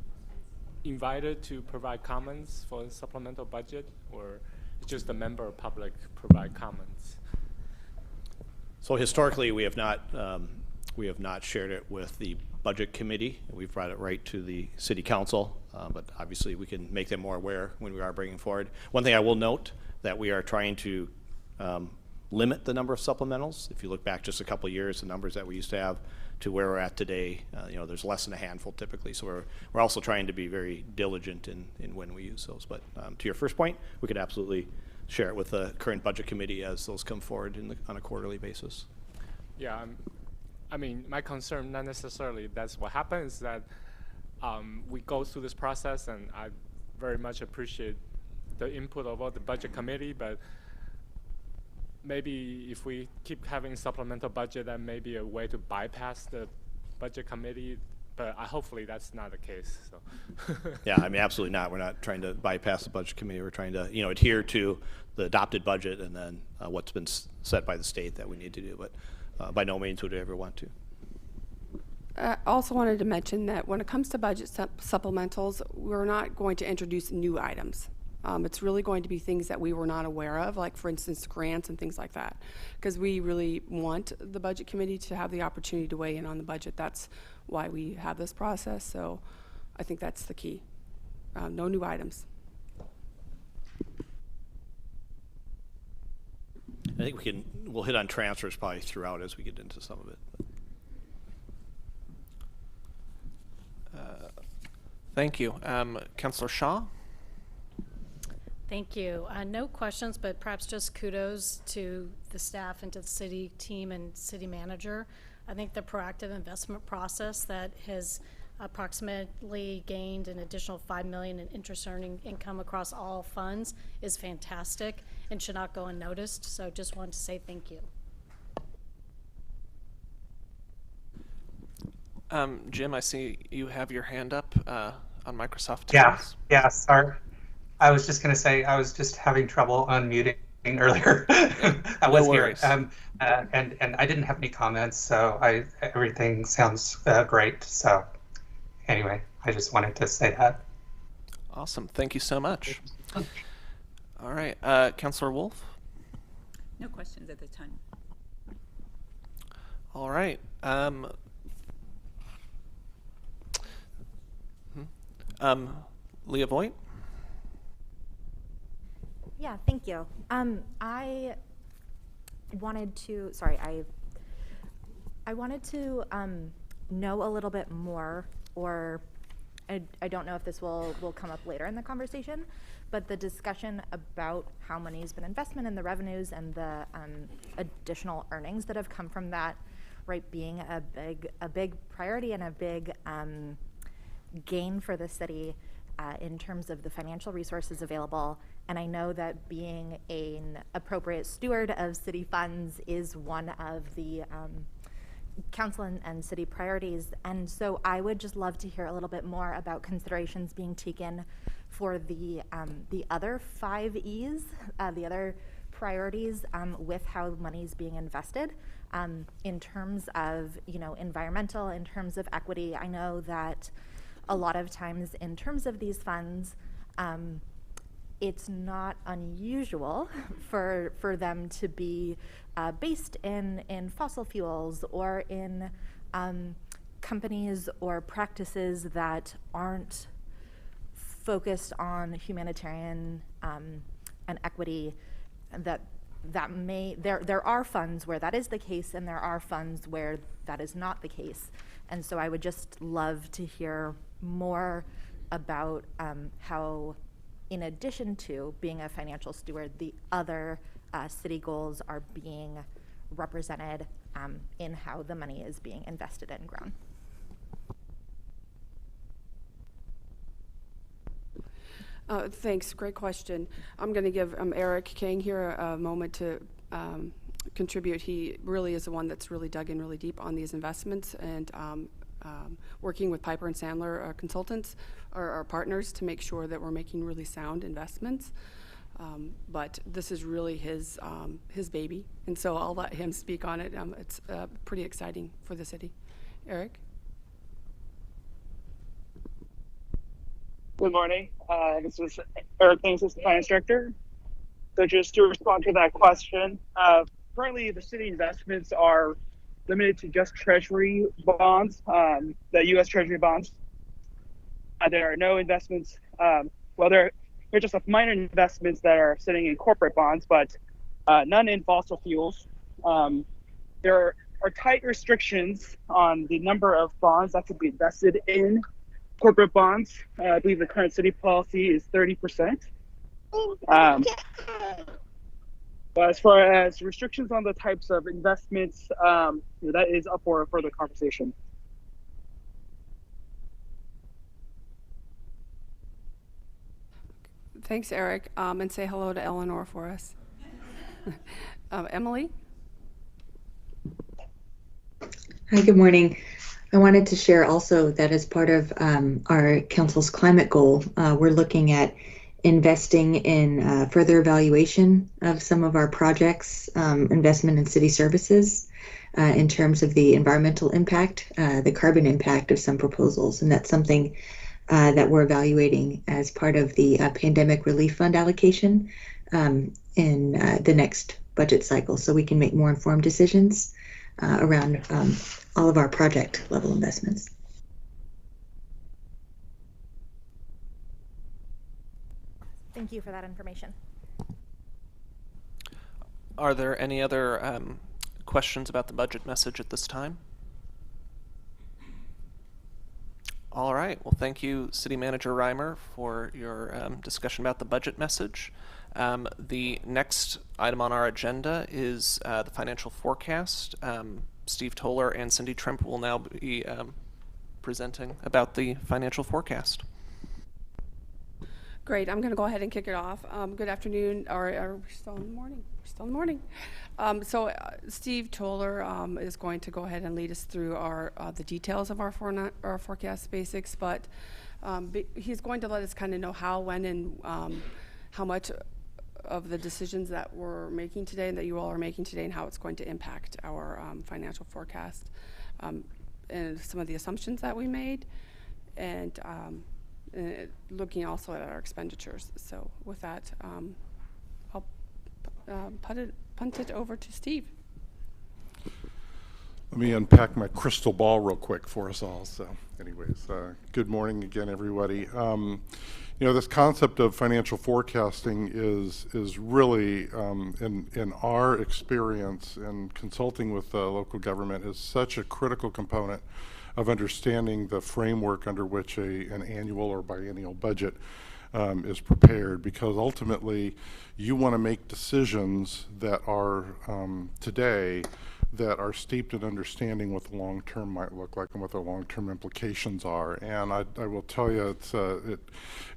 invited to provide comments for the supplemental budget, or just a member of public provide comments? So historically, we have not shared it with the budget committee. We've brought it right to the city council. but obviously we can make them more aware when we are bringing forward. One thing I will note that we are trying to limit the number of supplementals. If you look back just a couple of years, the numbers that we used to have to where we're at today, there's less than a handful typically. So we're also trying to be very diligent in when we use those. But to your first point, we could absolutely share it with the current budget committee as those come forward on a quarterly basis. Yeah, I mean, my concern, not necessarily that's what happens, is that we go through this process, and I very much appreciate the input of all the budget committee, but maybe if we keep having supplemental budget, that may be a way to bypass the budget committee, but hopefully that's not the case. So. Yeah, I mean, absolutely not. We're not trying to bypass the budget committee. We're trying to, adhere to the adopted budget and then what's been set by the state that we need to do. But by no means would we ever want to. I also wanted to mention that when it comes to budget supplementals, we're not going to introduce new items. It's really going to be things that we were not aware of, like, for instance, grants and things like that, because we really want the budget committee to have the opportunity to weigh in on the budget. That's why we have this process, so I think that's the key. No new items. I think we'll hit on transfers probably throughout as we get into some of it. Thank you. Councillor Shaw? Thank you. No questions, but perhaps just kudos to the staff and to the city team and city manager. I think the proactive investment process that has approximately gained an additional $5 million in interest earning income across all funds is fantastic and should not go unnoticed. So just wanted to say thank you. Jim, I see you have your hand up on Microsoft Teams. Yeah, sorry. I was just going to say I was just having trouble unmuting earlier. I was here, and I didn't have any comments, so everything sounds great. So anyway, I just wanted to say that. Awesome. Thank you so much. All right, Councillor Wolf? No questions at this time. All right. Leah Voigt? Yeah, thank you. I wanted to, I wanted to know a little bit more, or I don't know if this will come up later in the conversation, but the discussion about how money has been investment in the revenues and the additional earnings that have come from that, right, being a big priority and a big gain for the city in terms of the financial resources available. And I know that being an appropriate steward of city funds is one of the council and city priorities. And so I would just love to hear a little bit more about considerations being taken for the other 5 E's, the other priorities with how money is being invested in terms of, environmental, in terms of equity. I know that a lot of times in terms of these funds, it's not unusual for them to be based in fossil fuels or in companies or practices that aren't focused on humanitarian and equity. There are funds where that is the case, and there are funds where that is not the case. And so I would just love to hear more about how, in addition to being a financial steward, the other city goals are being represented in how the money is being invested and grown. Thanks, great question. I'm going to give Eric King here a moment to contribute. He really is the one that's really dug in really deep on these investments, and working with Piper and Sandler consultants, our partners, to make sure that we're making really sound investments. But this is really his baby, and so I'll let him speak on it. It's pretty exciting for the city. Eric? Good morning. This is Eric King, Assistant Finance Director. So just to respond to that question, currently the city investments are limited to just Treasury bonds, the U.S. Treasury bonds. There are no investments. Well, there are just minor investments that are sitting in corporate bonds, but none in fossil fuels. There are tight restrictions on the number of bonds that could be invested in corporate bonds. I believe the current city policy is 30%. But as far as restrictions on the types of investments, that is up for further conversation. Thanks, Eric. And say hello to Eleanor for us. Emily? Hi, good morning. I wanted to share also that as part of our council's climate goal, we're looking at investing in further evaluation of some of our projects, investment in city services in terms of the environmental impact, the carbon impact of some proposals. And that's something that we're evaluating as part of the pandemic relief fund allocation in the next budget cycle, so we can make more informed decisions around all of our project level investments. Thank you for that information. Are there any other questions about the budget message at this time? All right. Well, thank you, City Manager Reimer, for your discussion about the budget message. The next item on our agenda is the financial forecast. Steve Toller and Cindy Trimp will now be presenting about the financial forecast. Great. I'm going to go ahead and kick it off. Good afternoon, or are we still in the morning? We're still in the morning. Steve Toller is going to go ahead and lead us through the details of our forecast basics, but he's going to let us kind of know how, when, and how much of the decisions that we're making today and that you all are making today and how it's going to impact our financial forecast and some of the assumptions that we made, and looking also at our expenditures. So with that, I'll punt it over to Steve. Let me unpack my crystal ball real quick for us all. So anyways, good morning again, everybody. This concept of financial forecasting is really, in our experience in consulting with local government, is such a critical component of understanding the framework under which an annual or biennial budget is prepared, because ultimately you want to make decisions that are today that are steeped in understanding what the long term might look like and what the long term implications are. And I will tell you,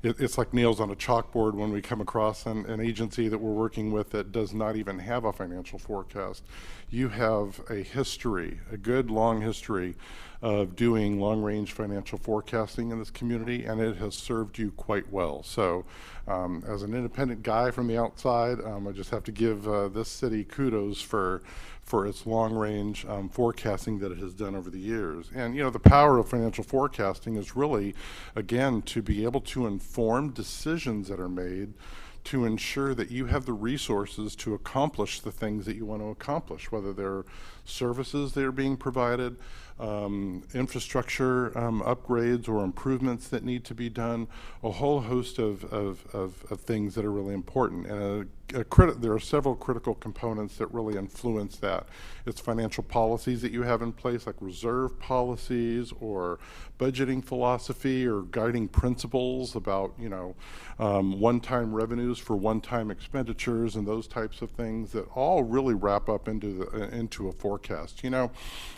it's like nails on a chalkboard when we come across an agency that we're working with that does not even have a financial forecast. You have a history, a good long history of doing long-range financial forecasting in this community, and it has served you quite well. So as an independent guy from the outside, I just have to give this city kudos for its long-range forecasting that it has done over the years. And the power of financial forecasting is really, again, to be able to inform decisions that are made to ensure that you have the resources to accomplish the things that you want to accomplish, whether they're services that are being provided, infrastructure upgrades or improvements that need to be done, a whole host of things that are really important. And there are several critical components that really influence that. It's financial policies that you have in place, like reserve policies or budgeting philosophy or guiding principles about, one-time revenues for one-time expenditures and those types of things that all really wrap up into a forecast.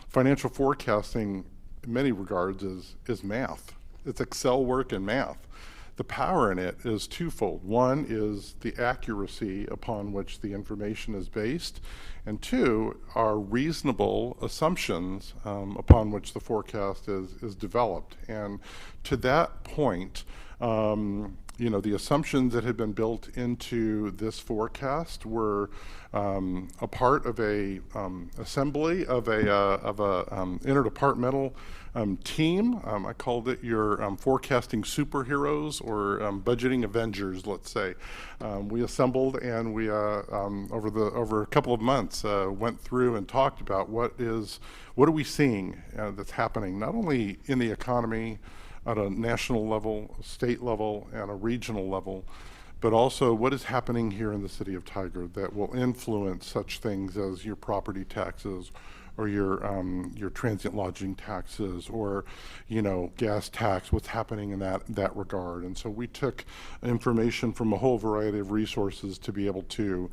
Financial forecasting in many regards is math. It's Excel work and math. The power in it is twofold. One is the accuracy upon which the information is based, and two are reasonable assumptions upon which the forecast is developed. And to that point, the assumptions that had been built into this forecast were a part of a assembly of a interdepartmental team. I called it your forecasting superheroes or budgeting Avengers, let's say. We assembled and we over a couple of months went through and talked about what are we seeing that's happening not only in the economy at a national level, a state level, and a regional level, but also what is happening here in the city of Tigard that will influence such things as your property taxes, or your transient lodging taxes, or gas tax, what's happening in that regard. And so we took information from a whole variety of resources to be able to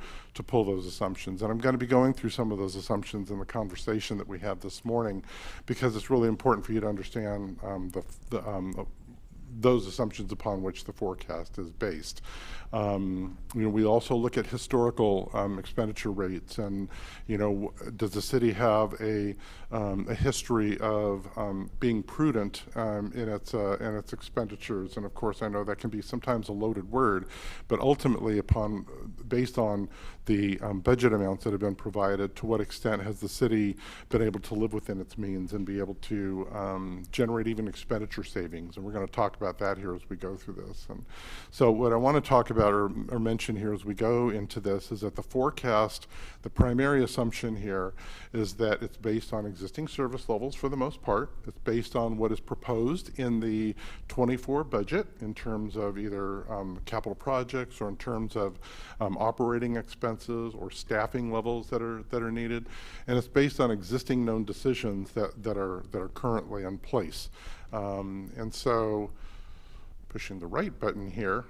pull those assumptions. And I'm going to be going through some of those assumptions in the conversation that we had this morning, because it's really important for you to understand those assumptions upon which the forecast is based. We also look at historical expenditure rates, and does the city have a history of being prudent in its expenditures? And of course, I know that can be sometimes a loaded word, but ultimately, based on the budget amounts that have been provided, to what extent has the city been able to live within its means and be able to generate even expenditure savings? And we're going to talk about that here as we go through this. And so what I want to talk about or mention here as we go into this is that the forecast, the primary assumption here is that it's based on existing service levels for the most part. It's based on what is proposed in the 24 budget in terms of either capital projects or in terms of operating expenses or staffing levels that are needed, and it's based on existing known decisions that are currently in place. And so, pushing the right button here,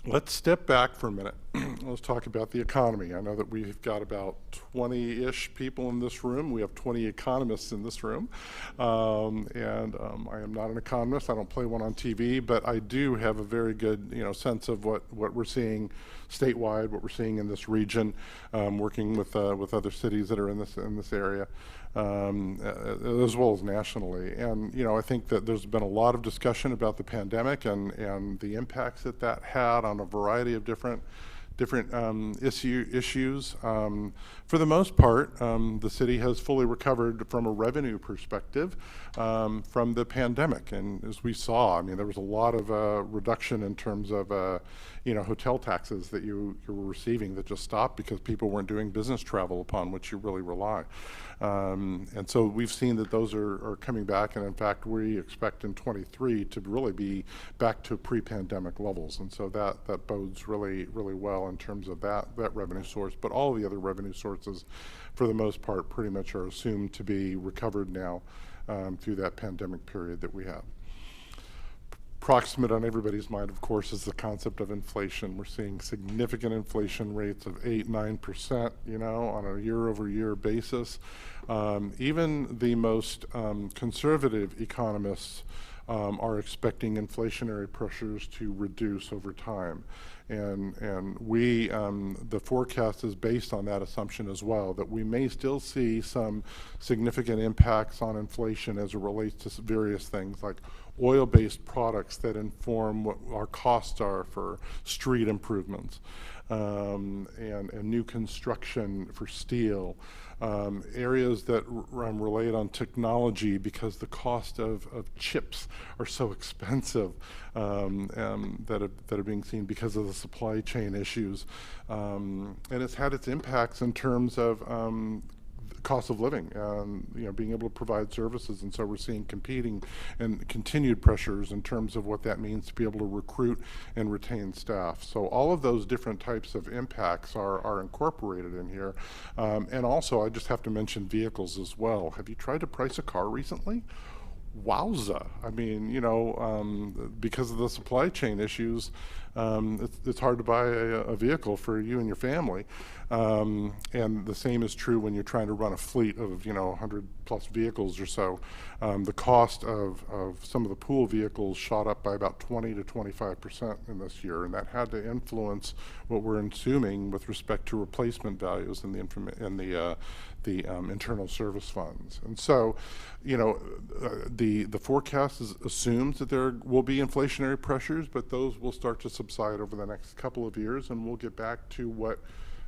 let's step back for a minute. Let's talk about the economy. I know that we've got about 20-ish people in this room. We have 20 economists in this room. I am not an economist. I don't play one on TV, but I do have a very good sense of what we're seeing statewide, what we're seeing in this region, working with other cities that are in this area. As well as nationally. And I think that there's been a lot of discussion about the pandemic and the impacts that had on a variety of different issues. For the most part, the city has fully recovered from a revenue perspective from the pandemic. And as we saw, there was a lot of reduction in terms of hotel taxes that you were receiving that just stopped because people weren't doing business travel upon which you really rely. And so we've seen that those are coming back, and in fact we expect in 23 to really be back to pre-pandemic levels. And so that bodes really, really well in terms of that revenue source. But all the other revenue sources, for the most part, pretty much are assumed to be recovered now through that pandemic period that we have. Proximate on everybody's mind, of course, is the concept of inflation. We're seeing significant inflation rates of 8-9%, on a year-over-year basis. Even the most conservative economists are expecting inflationary pressures to reduce over time. And we, the forecast is based on that assumption as well, that we may still see some significant impacts on inflation as it relates to various things like oil-based products that inform what our costs are for street improvements, and new construction for steel, areas that relate on technology because the cost of chips are so expensive, that are being seen because of the supply chain issues. And it's had its impacts in terms of cost of living, being able to provide services. And so we're seeing competing and continued pressures in terms of what that means to be able to recruit and retain staff. So all of those different types of impacts are incorporated in here. And also, I just have to mention vehicles as well. Have you tried to price a car recently? Wowza. Because of the supply chain issues, it's hard to buy a vehicle for you and your family. And the same is true when you're trying to run a fleet of 100 plus vehicles or so. The cost of some of the pool vehicles shot up by about 20 to 25% in this year, and that had to influence what we're assuming with respect to replacement values in the internal service funds. And so, the forecast assumes that there will be inflationary pressures, but those will start to subside over the next couple of years, and we'll get back to what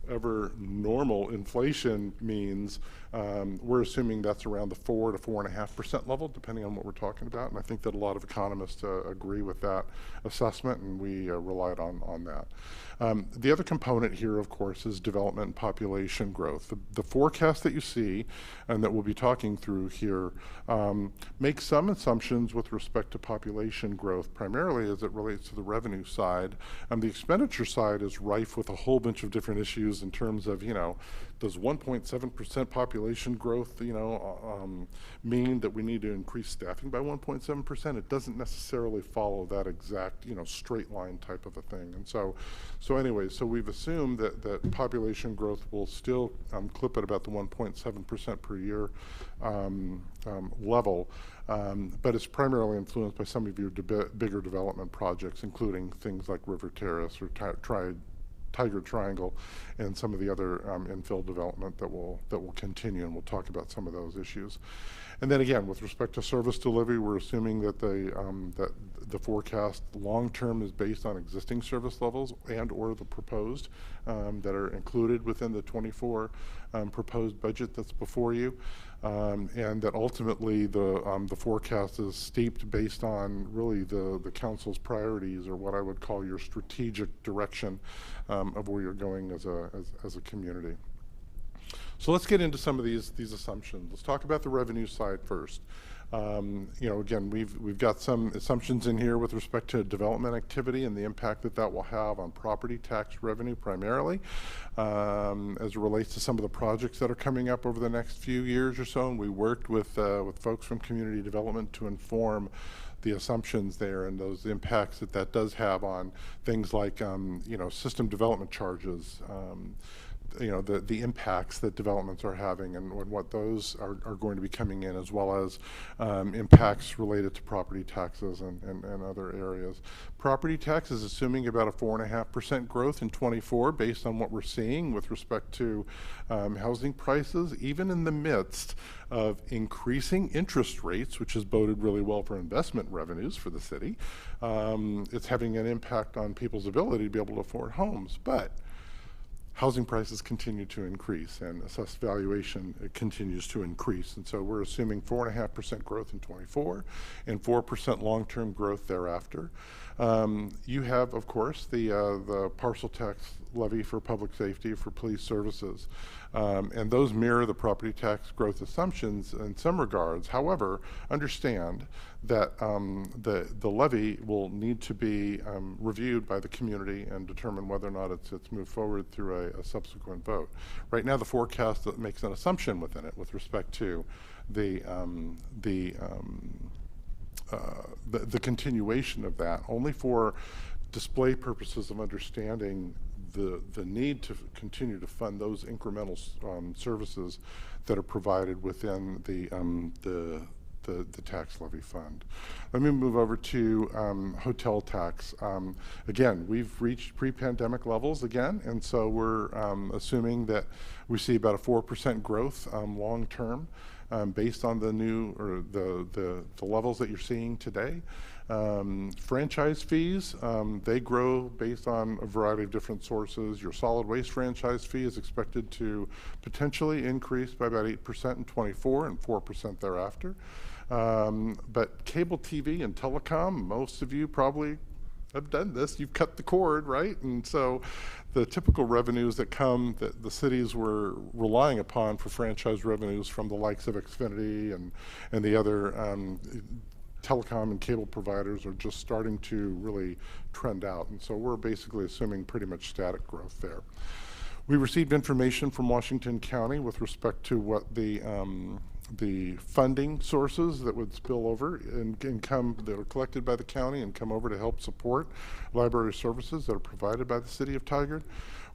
ever normal inflation means, we're assuming that's around the 4 to 4.5% level, depending on what we're talking about. And I think that a lot of economists agree with that assessment, and we relied on that. The other component here, of course, is development and population growth. The forecast that you see and that we'll be talking through here makes some assumptions with respect to population growth, primarily as it relates to the revenue side. The expenditure side is rife with a whole bunch of different issues in terms of, does 1.7% population growth, mean that we need to increase staffing by 1.7%? It doesn't necessarily follow that exact, straight line type of a thing. And so anyway, so we've assumed that population growth will still clip at about the 1.7% per year level, but it's primarily influenced by some of your bigger development projects, including things like River Terrace or Tigard Triangle, and some of the other infill development that will continue, and we'll talk about some of those issues. And then again, with respect to service delivery, we're assuming that the forecast long term is based on existing service levels and or the proposed that are included within the 24 proposed budget that's before you. And that ultimately the forecast is steeped based on really the council's priorities, or what I would call your strategic direction of where you're going as a community. So let's get into some of these assumptions. Let's talk about the revenue side first. Again, we've got some assumptions in here with respect to development activity and the impact that will have on property tax revenue primarily, as it relates to some of the projects that are coming up over the next few years or so. And we worked with folks from community development to inform the assumptions there and those impacts that does have on things like system development charges, the impacts that developments are having, and what those are going to be coming in, as well as impacts related to property taxes and other areas. Property tax is assuming about a 4.5% growth in 24 based on what we're seeing with respect to housing prices, even in the midst of increasing interest rates, which has boded really well for investment revenues for the city. It's having an impact on people's ability to be able to afford homes, but housing prices continue to increase and assessed valuation continues to increase. And so we're assuming 4.5% growth in 24 and 4% long-term growth thereafter. You have, of course, the parcel tax levy for public safety, for police services. And those mirror the property tax growth assumptions in some regards. However, understand that the levy will need to be reviewed by the community and determine whether or not it's moved forward through a subsequent vote. Right now, the forecast that makes an assumption within it with respect to the continuation of that, only for display purposes of understanding the need to continue to fund those incremental services that are provided within the tax levy fund. Let me move over to hotel tax. Again, we've reached pre-pandemic levels again, and so we're assuming that we see about a 4% growth long term based on the new or the levels that you're seeing today. Franchise fees, they grow based on a variety of different sources. Your solid waste franchise fee is expected to potentially increase by about 8% in 24 and 4% thereafter. But cable TV and telecom, most of you probably have done this. You've cut the cord, right? And so the typical revenues that come that the cities were relying upon for franchise revenues from the likes of Xfinity and the other telecom and cable providers are just starting to really trend out. And so we're basically assuming pretty much static growth there. We received information from Washington County with respect to what the funding sources that would spill over and come that are collected by the county and come over to help support library services that are provided by the city of Tigard.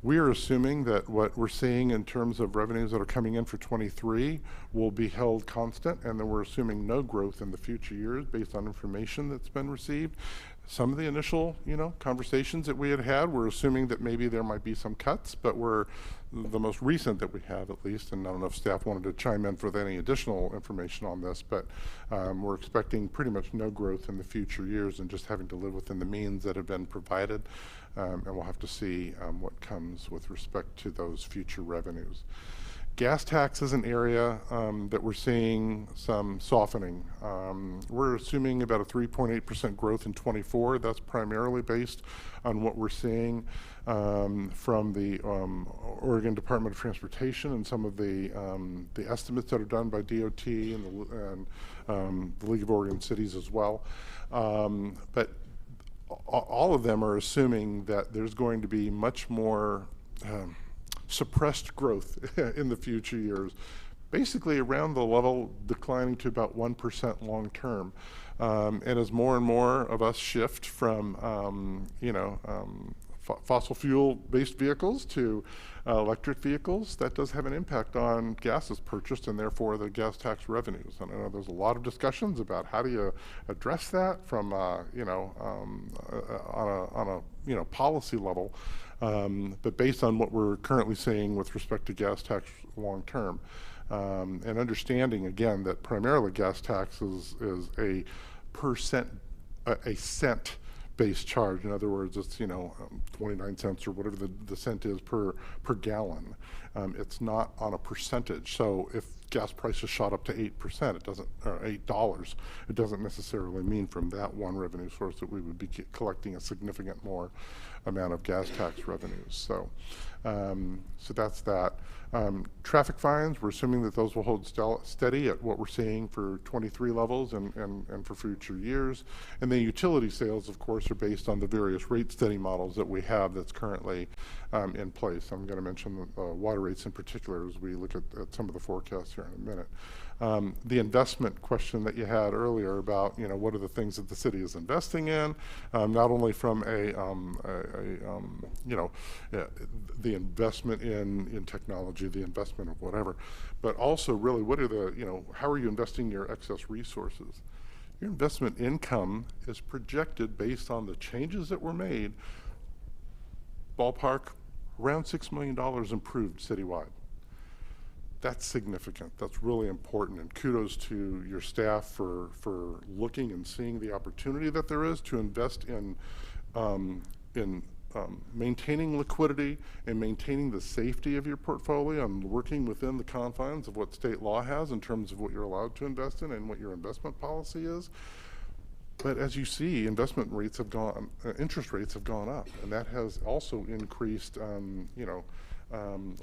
We are assuming that what we're seeing in terms of revenues that are coming in for 23 will be held constant, and then we're assuming no growth in the future years based on information that's been received. some of the initial, conversations that we had, we're assuming that maybe there might be some cuts, but the most recent that we have at least, and I don't know if staff wanted to chime in with any additional information on this, but we're expecting pretty much no growth in the future years and just having to live within the means that have been provided. And we'll have to see what comes with respect to those future revenues. Gas tax is an area that we're seeing some softening. We're assuming about a 3.8% growth in '24. That's primarily based on what we're seeing from the Oregon Department of Transportation and some of the estimates that are done by DOT and the League of Oregon Cities as well. But all of them are assuming that there's going to be much more suppressed growth in the future years, basically around the level declining to about 1% long term. And as more and more of us shift from, fossil fuel-based vehicles to electric vehicles, that does have an impact on gases purchased and therefore the gas tax revenues. And I know there's a lot of discussions about how do you address that from, on a policy level. But based on what we're currently seeing with respect to gas tax long term, and understanding again that primarily gas tax is a cent based charge. In other words, it's 29 cents or whatever the cent is per gallon. It's not on a percentage. So if gas prices shot up to 8%, it doesn't, or $8, it doesn't necessarily mean from that one revenue source that we would be collecting a significant more amount of gas tax revenues. So, so that's that. Traffic fines, we're assuming that those will hold steady at what we're seeing for '23 levels and for future years. And then utility sales, of course, are based on the various rate study models that we have that's currently in place. I'm going to mention the water rates in particular as we look at some of the forecasts here in a minute. The investment question that you had earlier about, what are the things that the city is investing in, not only from the investment in technology, the investment of whatever, but also really what are the, how are you investing your excess resources? Your investment income is projected based on the changes that were made, ballpark, around $6 million improved citywide. That's significant. That's really important, and kudos to your staff for looking and seeing the opportunity that there is to invest in maintaining liquidity and maintaining the safety of your portfolio and working within the confines of what state law has in terms of what you're allowed to invest in and what your investment policy is. But as you see, investment rates have gone, interest rates have gone up, and that has also increased,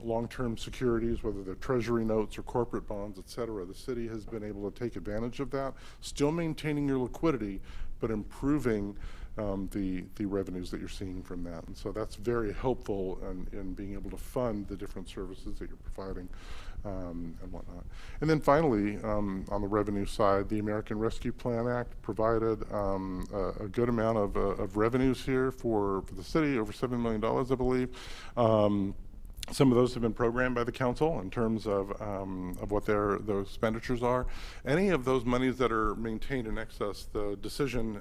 long-term securities, whether they're treasury notes or corporate bonds, et cetera. The city has been able to take advantage of that, still maintaining your liquidity, but improving the revenues that you're seeing from that. And so that's very helpful in being able to fund the different services that you're providing and whatnot. And then finally, on the revenue side, the American Rescue Plan Act provided a good amount of revenues here for the city, over $7 million, I believe. Some of those have been programmed by the council in terms of what those expenditures are. Any of those monies that are maintained in excess, the decision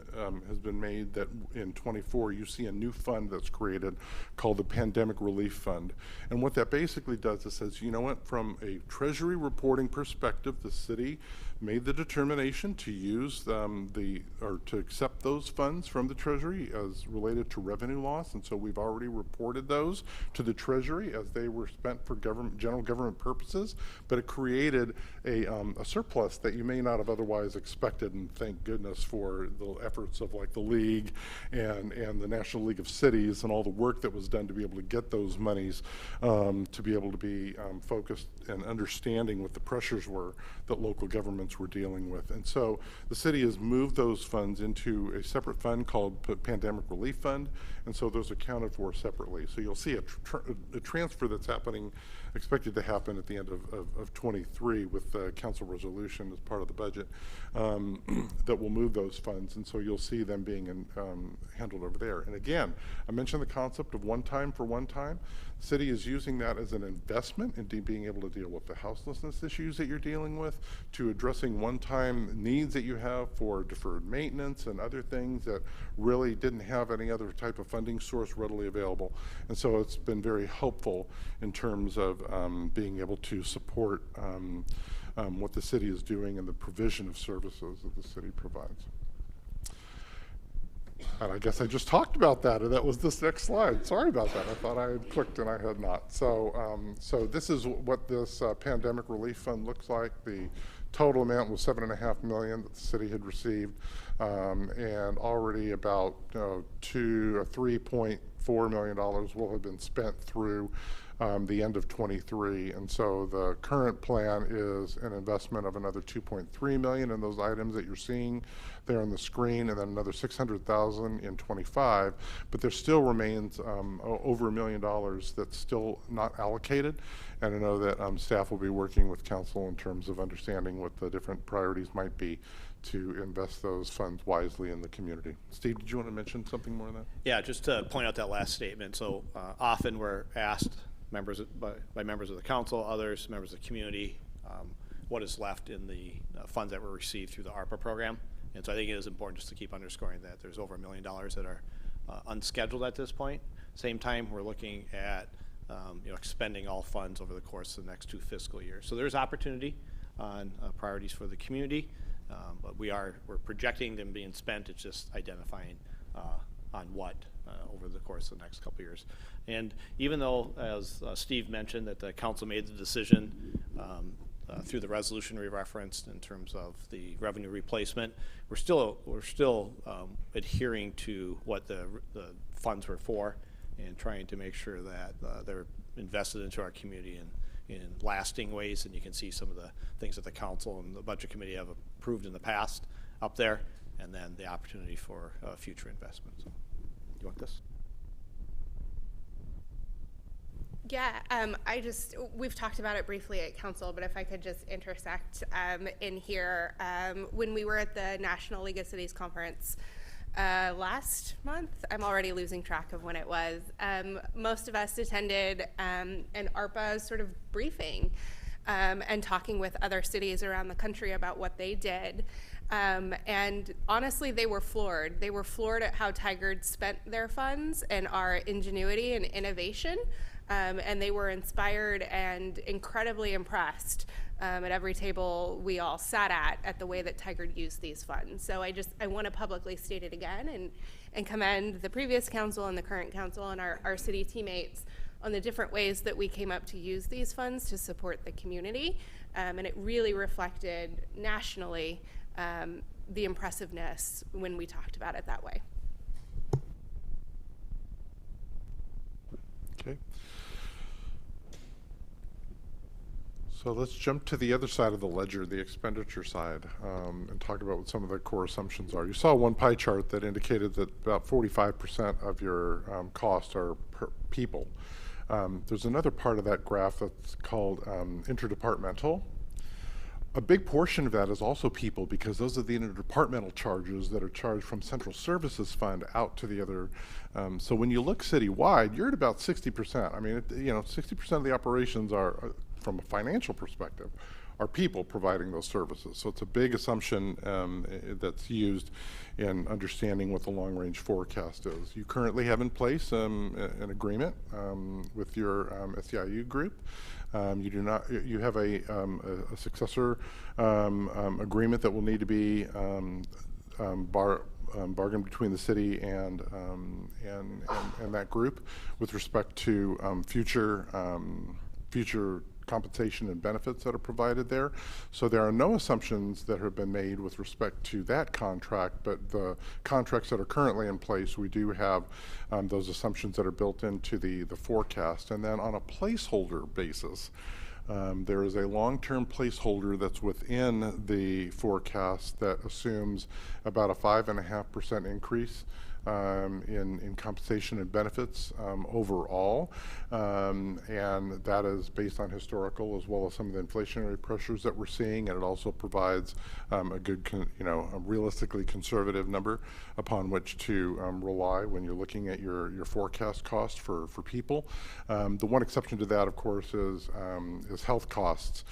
has been made that in '24 you see a new fund that's created called the Pandemic Relief Fund. And what that basically does is says, you know what, from a treasury reporting perspective, the city made the determination to use or to accept those funds from the treasury as related to revenue loss, and so we've already reported those to the treasury as they were spent for general government purposes, but it created a surplus that you may not have otherwise expected, and thank goodness for the efforts of like the League and the National League of Cities and all the work that was done to be able to get those monies to be able to be focused and understanding what the pressures were that local governments were dealing with. And so the city has moved those funds into a separate fund called Pandemic Relief Fund, and so those are accounted for separately. So you'll see a transfer transfer that's happening, expected to happen at the end of 23 with the council resolution as part of the budget that will move those funds. And so you'll see them being handled over there. And again, I mentioned the concept of one time for one time. The city is using that as an investment in being able to deal with the houselessness issues that you're dealing with, to addressing one-time needs that you have for deferred maintenance and other things that really didn't have any other type of funding source readily available. And so it's been very helpful in terms of being able to support what the city is doing and the provision of services that the city provides. And I guess I just talked about that, and that was this next slide. Sorry about that. I thought I had clicked and I had not. So, so this is what this pandemic relief fund looks like. The total amount was $7.5 million that the city had received, and already about $3.4 million will have been spent through the end of 23. And so the current plan is an investment of another $2.3 million in those items that you're seeing there on the screen, and then another $600,000 in 25. But there still remains over $1 million that's still not allocated. And I know that staff will be working with council in terms of understanding what the different priorities might be to invest those funds wisely in the community. Steve, did you want to mention something more on that? Yeah, just to point out that last statement. So often we're asked by members of the council, others, members of the community, what is left in the funds that were received through the ARPA program. And so I think it is important just to keep underscoring that there's over $1 million that are unscheduled at this point. Same time, we're looking at expending all funds over the course of the next 2 fiscal years. So there's opportunity on priorities for the community, but we're projecting them being spent. It's just identifying on what over the course of the next couple of years. And even though, as Steve mentioned, that the council made the decision through the resolution we referenced in terms of the revenue replacement, we're still adhering to what the funds were for, and trying to make sure that they're invested into our community in lasting ways. And you can see some of the things that the council and the budget committee have approved in the past up there, and then the opportunity for future investments. So, you want this? Yeah, we've talked about it briefly at council, but if I could just intersect in here. When we were at the National League of Cities conference last month, I'm already losing track of when it was, most of us attended an ARPA sort of briefing and talking with other cities around the country about what they did. And honestly, they were floored. They were floored at how Tigard spent their funds and our ingenuity and innovation. And they were inspired and incredibly impressed at every table we all sat at the way that Tigard used these funds. So I want to publicly state it again and commend the previous council and the current council and our city teammates on the different ways that we came up to use these funds to support the community. And it really reflected nationally the impressiveness when we talked about it that way. Okay. So let's jump to the other side of the ledger, the expenditure side, and talk about what some of the core assumptions are. You saw one pie chart that indicated that about 45% of your costs are per people. There's another part of that graph that's called interdepartmental. A big portion of that is also people, because those are the interdepartmental charges that are charged from Central Services Fund out to the other. So when you look citywide, you're at about 60%. I mean, 60% of the operations are, from a financial perspective, are people providing those services. So it's a big assumption that's used in understanding what the long-range forecast is. You currently have in place an agreement with your SEIU group. You do not. You have a successor agreement that will need to be bargained between the city and that group with respect to future compensation and benefits that are provided there. So there are no assumptions that have been made with respect to that contract, but the contracts that are currently in place, we do have those assumptions that are built into the forecast. And then on a placeholder basis, there is a long-term placeholder that's within the forecast that assumes about a 5.5% increase in compensation and benefits overall, and that is based on historical as well as some of the inflationary pressures that we're seeing, and it also provides a good, a realistically conservative number upon which to rely when you're looking at your forecast cost for people. The one exception to that, of course, is health costs,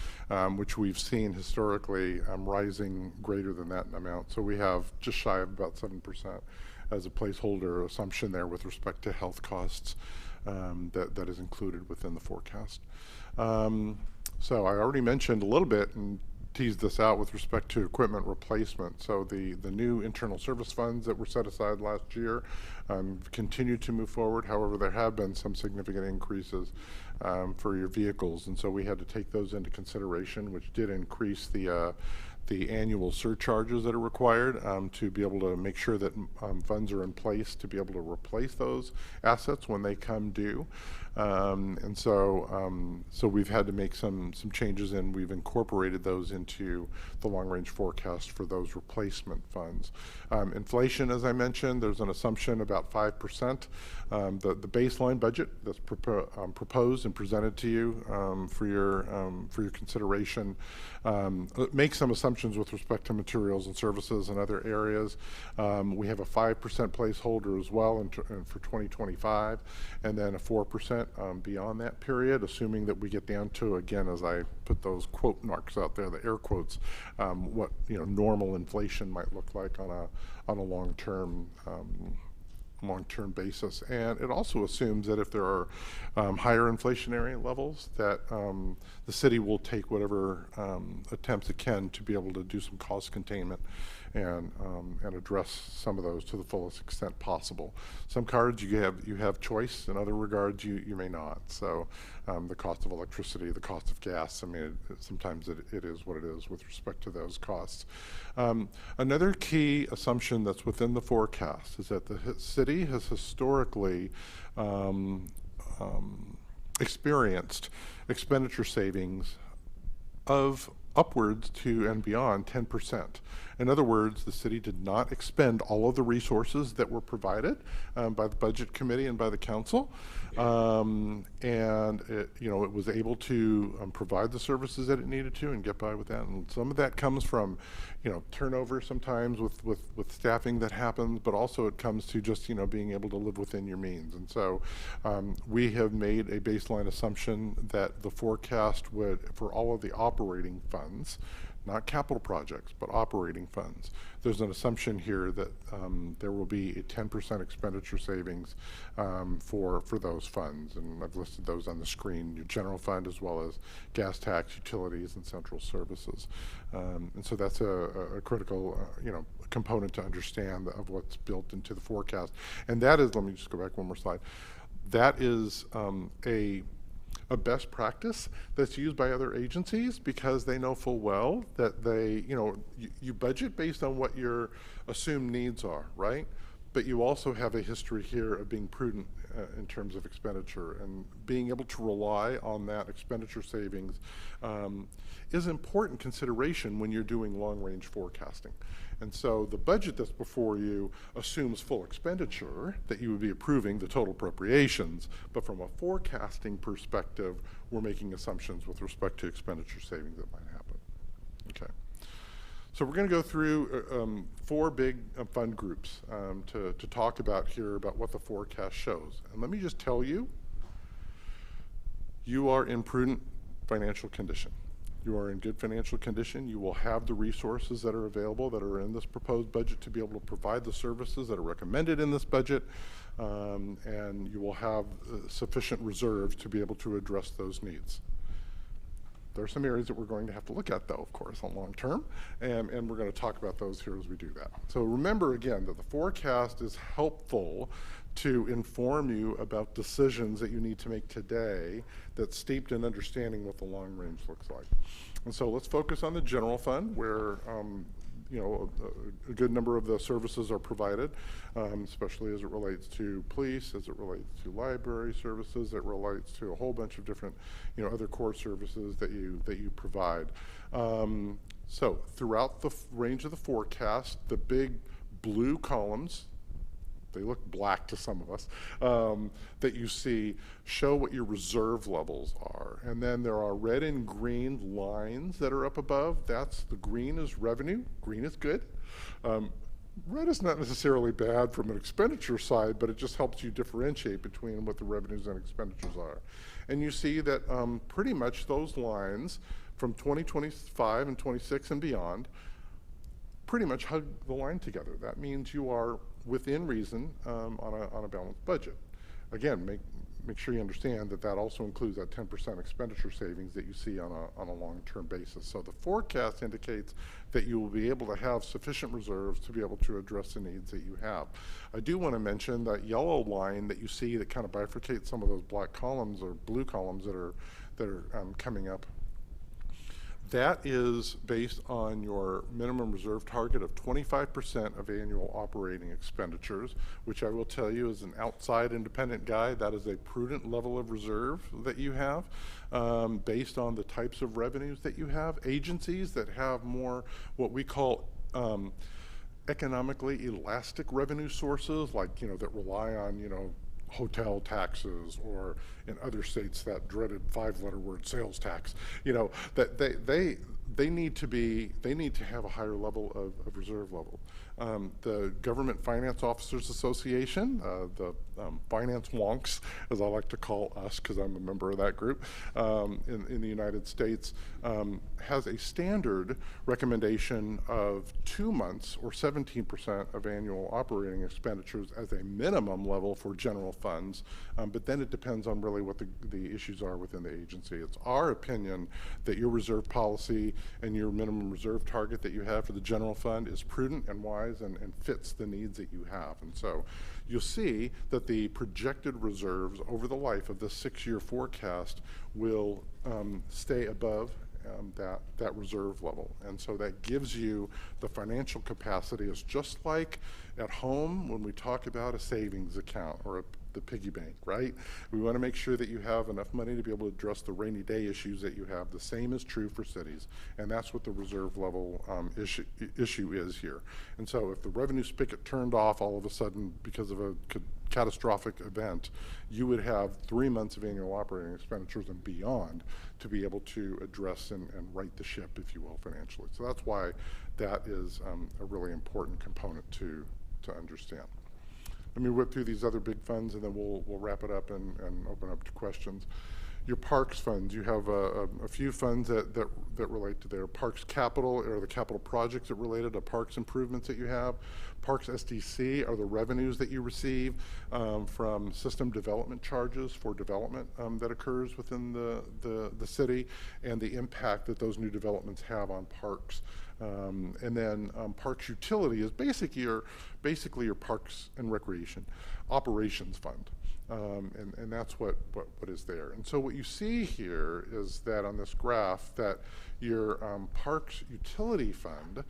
which we've seen historically rising greater than that amount. So we have just shy of about 7% as a placeholder assumption there with respect to health costs that is included within the forecast. So I already mentioned a little bit and teased this out with respect to equipment replacement. So the new internal service funds that were set aside last year continue to move forward. However, there have been some significant increases for your vehicles, and so we had to take those into consideration, which did increase the annual surcharges that are required to be able to make sure that funds are in place to be able to replace those assets when they come due. And so we've had to make some changes, and we've incorporated those into the long-range forecast for those replacement funds. Inflation, as I mentioned, there's an assumption about 5%. The baseline budget that's proposed and presented to you for your consideration makes some assumptions with respect to materials and services and other areas. We have a 5% placeholder as well for 2025, and then a 4% beyond that period, assuming that we get down to, again, as I put those quote marks out there, the air quotes, what normal inflation might look like on a long-term basis. And it also assumes that if there are higher inflationary levels, that the city will take whatever attempts it can to be able to do some cost containment and address some of those to the fullest extent possible. Some cards you have choice, in other regards you may not. So the cost of electricity, the cost of gas, I mean, sometimes it is what it is with respect to those costs. Another key assumption that's within the forecast is that the city has historically experienced expenditure savings of upwards to and beyond 10%. In other words, the city did not expend all of the resources that were provided by the budget committee and by the council, and it was able to provide the services that it needed to and get by with that. And some of that comes from turnover sometimes with staffing that happens, but also it comes to just being able to live within your means. And so we have made a baseline assumption that the forecast would, for all of the operating funds, not capital projects, but operating funds, there's an assumption here that there will be a 10% expenditure savings for those funds. And I've listed those on the screen, your general fund as well as gas tax, utilities, and central services. And so that's a critical component to understand of what's built into the forecast. And that is, let me just go back one more slide, that is a best practice that's used by other agencies, because they know full well that you budget based on what your assumed needs are, right? But you also have a history here of being prudent in terms of expenditure, and being able to rely on that expenditure savings is important consideration when you're doing long-range forecasting. And so the budget that's before you assumes full expenditure, that you would be approving the total appropriations, but from a forecasting perspective, we're making assumptions with respect to expenditure savings that might happen. Okay. So we're going to go through 4 big fund groups to talk about here about what the forecast shows. And let me just tell you, you are in prudent financial condition. You are in good financial condition. You will have the resources that are available that are in this proposed budget to be able to provide the services that are recommended in this budget, and you will have sufficient reserves to be able to address those needs. There are some areas that we're going to have to look at, though, of course, on long term, and we're going to talk about those here as we do that. So remember, again, that the forecast is helpful to inform you about decisions that you need to make today that's steeped in understanding what the long range looks like. And so let's focus on the general fund, where a good number of the services are provided, especially as it relates to police, as it relates to library services, it relates to a whole bunch of different, other core services that you provide. So throughout the range of the forecast, the big blue columns they look black to some of us, that you see show what your reserve levels are. And then there are red and green lines that are up above. That's the green is revenue. Green is good. Red is not necessarily bad from an expenditure side, but it just helps you differentiate between what the revenues and expenditures are. And you see that pretty much those lines from 2025 and 26 and beyond pretty much hug the line together. That means you are within reason on a balanced budget. Again, make sure you understand that that also includes that 10% expenditure savings that you see on a long-term basis. So the forecast indicates that you will be able to have sufficient reserves to be able to address the needs that you have. I do want to mention that yellow line that you see that kind of bifurcates some of those black columns or blue columns that are coming up. That is based on your minimum reserve target of 25% of annual operating expenditures, which I will tell you as an outside independent guy, that is a prudent level of reserve that you have based on the types of revenues that you have. Agencies that have more what we call economically elastic revenue sources, like, that rely on, hotel taxes, or in other states that dreaded 5-letter word sales tax, that they need to have a higher level of reserve level. The Government Finance Officers Association, the finance wonks, as I like to call us because I'm a member of that group in the United States, has a standard recommendation of 2 months or 17% of annual operating expenditures as a minimum level for general funds, but then it depends on really what the issues are within the agency. It's our opinion that your reserve policy and your minimum reserve target that you have for the general fund is prudent and wise and fits the needs that you have. And so you'll see that the projected reserves over the life of this 6-year forecast will stay above that reserve level. And so that gives you the financial capacity. It's just like at home when we talk about a savings account or the piggy bank, right? We want to make sure that you have enough money to be able to address the rainy day issues that you have. The same is true for cities, and that's what the reserve level issue is here. And so if the revenue spigot turned off all of a sudden because of a catastrophic event, you would have 3 months of annual operating expenditures and beyond to be able to address and right the ship, if you will, financially. So that's why that is a really important component to understand. Let me whip through these other big funds, and then we'll wrap it up and open up to questions. Your parks funds, you have a few funds that relate to there. Parks capital are the capital projects that related to parks improvements that you have. Parks SDC are the revenues that you receive from system development charges for development that occurs within the city, and the impact that those new developments have on parks. And then Parks Utility is basically your Parks and Recreation Operations Fund. And that's what is there. And so what you see here is that on this graph that your Parks Utility Fund,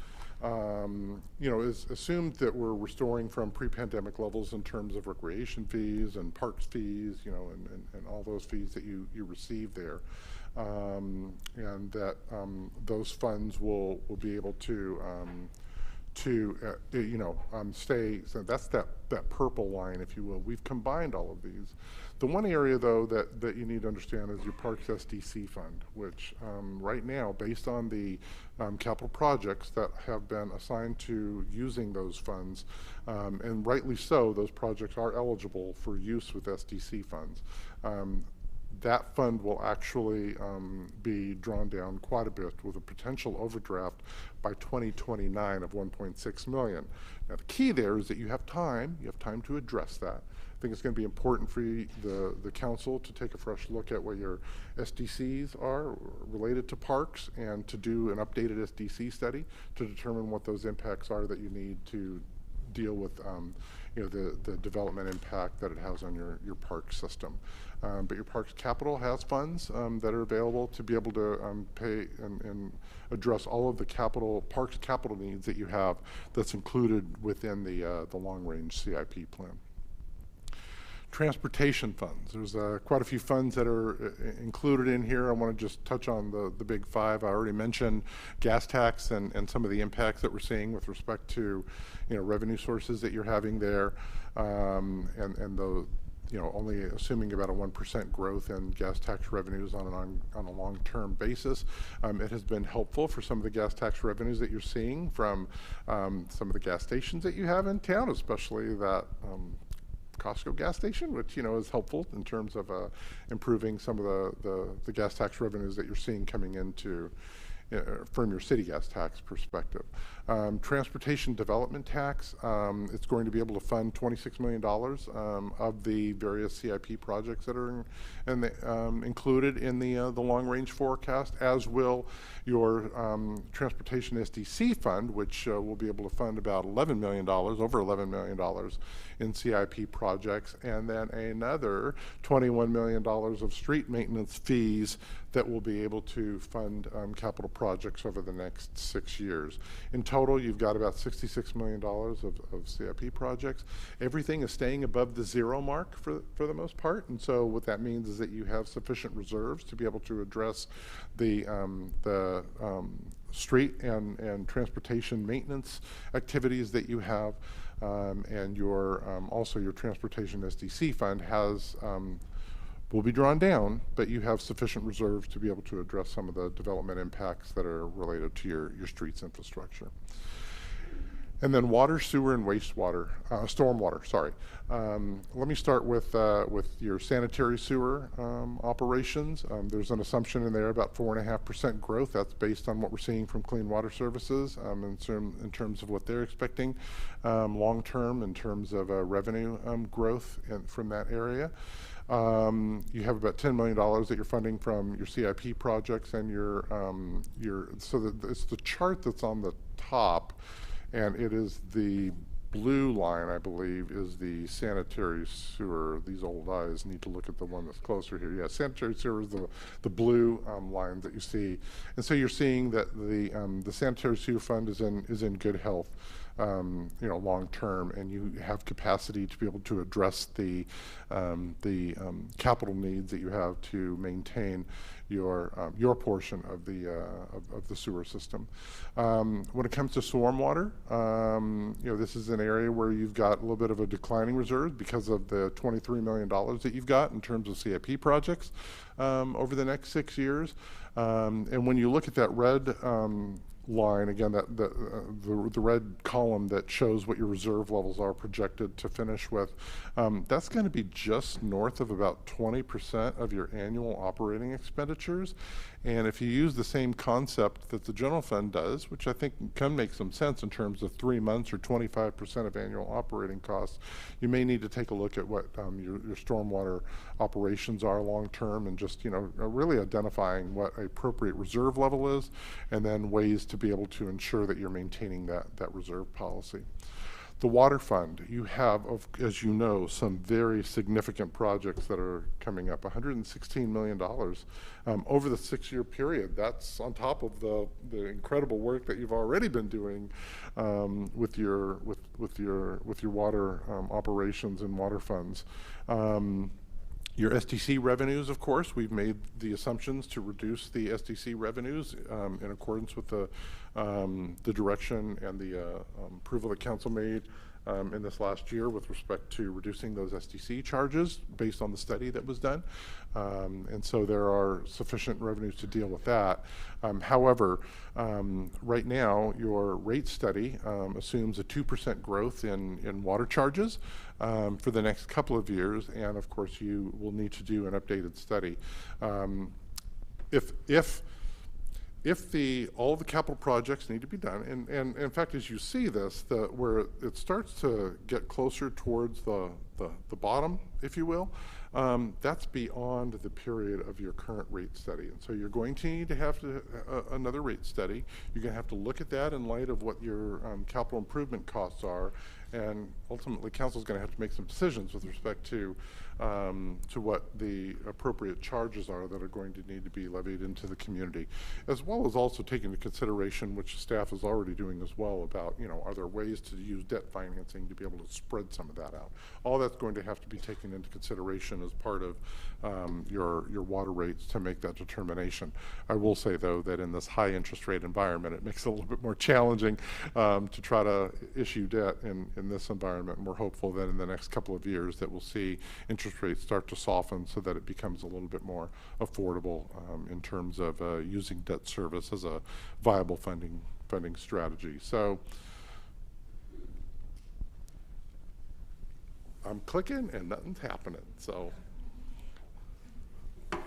is assumed that we're restoring from pre-pandemic levels in terms of recreation fees and parks fees, and all those fees that you receive there. And that those funds will be able to stay. So that's that purple line, if you will. We've combined all of these. The one area, though, that you need to understand is your Parks SDC fund, which right now, based on the capital projects that have been assigned to using those funds, and rightly so, those projects are eligible for use with SDC funds. That fund will actually be drawn down quite a bit with a potential overdraft by 2029 of 1.6 million. Now the key there is that you have time to address that. I think it's going to be important for the council to take a fresh look at what your SDCs are related to parks and to do an updated SDC study to determine what those impacts are that you need to deal with the development impact that it has on your park system. But your parks capital has funds that are available to be able to pay and address all of the parks capital needs that you have that's included within the long-range CIP plan. Transportation funds. There's quite a few funds that are included in here. I want to just touch on the big five. I already mentioned gas tax and some of the impacts that we're seeing with respect to, revenue sources that you're having there, and the, only assuming about a 1% growth in gas tax revenues on a long-term basis. It has been helpful for some of the gas tax revenues that you're seeing from some of the gas stations that you have in town, especially that Costco gas station, which is helpful in terms of improving some of the gas tax revenues that you're seeing coming into from your city gas tax perspective. Transportation development tax, it's going to be able to fund $26 million of the various CIP projects that are included in the long-range forecast, as will your transportation SDC fund, which will be able to fund about $11 million, over $11 million in CIP projects, and then another $21 million of street maintenance fees that will be able to fund capital projects over the next 6 years. In total, you've got about $66 million of CIP projects. Everything is staying above the zero mark for the most part, and so what that means is that you have sufficient reserves to be able to address the street and transportation maintenance activities that you have, and your also your transportation SDC fund has will be drawn down, but you have sufficient reserves to be able to address some of the development impacts that are related to your streets infrastructure. And then water, sewer, and wastewater, stormwater, sorry. Let me start with your sanitary sewer operations. There's an assumption in there about 4.5% growth. That's based on what we're seeing from Clean Water Services in terms of what they're expecting long-term in terms of revenue growth from that area. You have about $10 million that you're funding from your CIP projects and it's the chart that's on the top, and it is the blue line, I believe, is the sanitary sewer. These old eyes need to look at the one that's closer here. Yeah, sanitary sewer is the blue line that you see, and so you're seeing that the sanitary sewer fund is in good health, long term, and you have capacity to be able to address the capital needs that you have to maintain your portion of the sewer system. When it comes to stormwater, this is an area where you've got a little bit of a declining reserve because of the $23 million that you've got in terms of CIP projects over the next 6 years. And when you look at that red line, again, the red column that shows what your reserve levels are projected to finish with, that's going to be just north of about 20% of your annual operating expenditures. And if you use the same concept that the general fund does, which I think can make some sense in terms of 3 months or 25% of annual operating costs, you may need to take a look at what your stormwater operations are long term, and just really identifying what an appropriate reserve level is, and then ways to be able to ensure that you're maintaining that reserve policy. The water fund, you have, as you know, some very significant projects that are coming up. $116 million over the 6-year period. That's on top of the incredible work that you've already been doing with your water operations and water funds. Your SDC revenues, of course, we've made the assumptions to reduce the SDC revenues in accordance with the direction and the approval that council made in this last year with respect to reducing those SDC charges based on the study that was done. And so there are sufficient revenues to deal with that. However, right now, your rate study assumes a 2% growth in water charges for the next couple of years, and of course you will need to do an updated study. If all the capital projects need to be done, and in fact, as you see this, where it starts to get closer towards the bottom, if you will, that's beyond the period of your current rate study. And so you're going to need to have another rate study. You're going to have to look at that in light of what your capital improvement costs are, And ultimately, council's going to have to make some decisions with respect to what the appropriate charges are that are going to need to be levied into the community, as well as also take into consideration, which staff is already doing as well, about, are there ways to use debt financing to be able to spread some of that out. All that's going to have to be taken into consideration as part of your water rates to make that determination. I will say, though, that in this high interest rate environment, it makes it a little bit more challenging to try to issue debt in this environment. And we're hopeful that in the next couple of years that we'll see interest rates start to soften so that it becomes a little bit more affordable in terms of using debt service as a viable funding strategy. So I'm clicking and nothing's happening. So I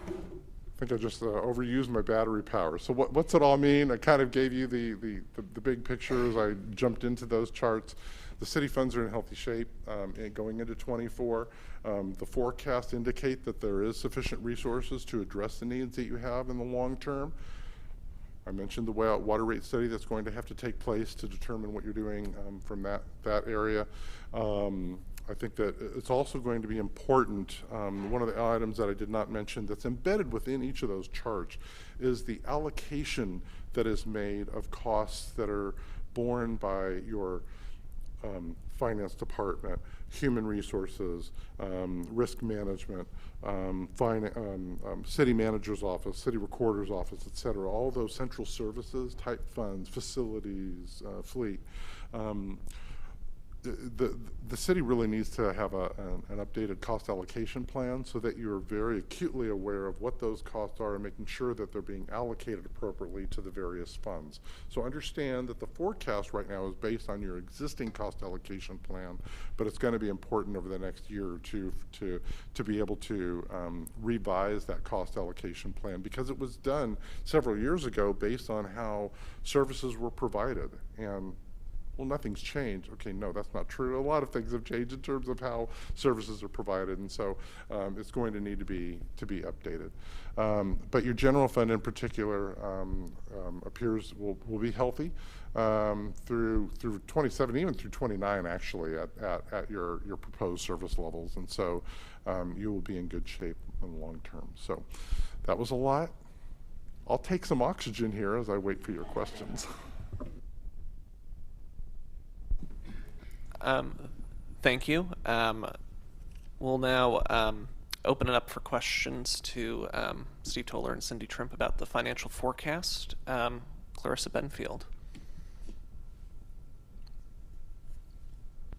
think I just overused my battery power. So what's it all mean? I kind of gave you the big picture as I jumped into those charts. The city funds are in healthy shape going into 24. The forecasts indicate that there is sufficient resources to address the needs that you have in the long term. I mentioned the water rate study that's going to have to take place to determine what you're doing from that area. I think that it's also going to be important, one of the items that I did not mention that's embedded within each of those charts is the allocation that is made of costs that are borne by your finance department, human resources, risk management, city manager's office, city recorder's office, et cetera, all those central services type funds, facilities, fleet. The city really needs to have an updated cost allocation plan so that you're very acutely aware of what those costs are and making sure that they're being allocated appropriately to the various funds. So understand that the forecast right now is based on your existing cost allocation plan, but it's going to be important over the next year or two to be able to revise that cost allocation plan, because it was done several years ago based on how services were provided. And well, nothing's changed. Okay, no, that's not true. A lot of things have changed in terms of how services are provided, and so it's going to need to be updated. But your general fund in particular appears will be healthy through 27, even through 29, actually, at your proposed service levels, and so you will be in good shape in the long term. So that was a lot. I'll take some oxygen here as I wait for your questions. Thank you. We'll now open it up for questions to Steve Toller and Cindy Trimp about the financial forecast. Clarissa Benfield.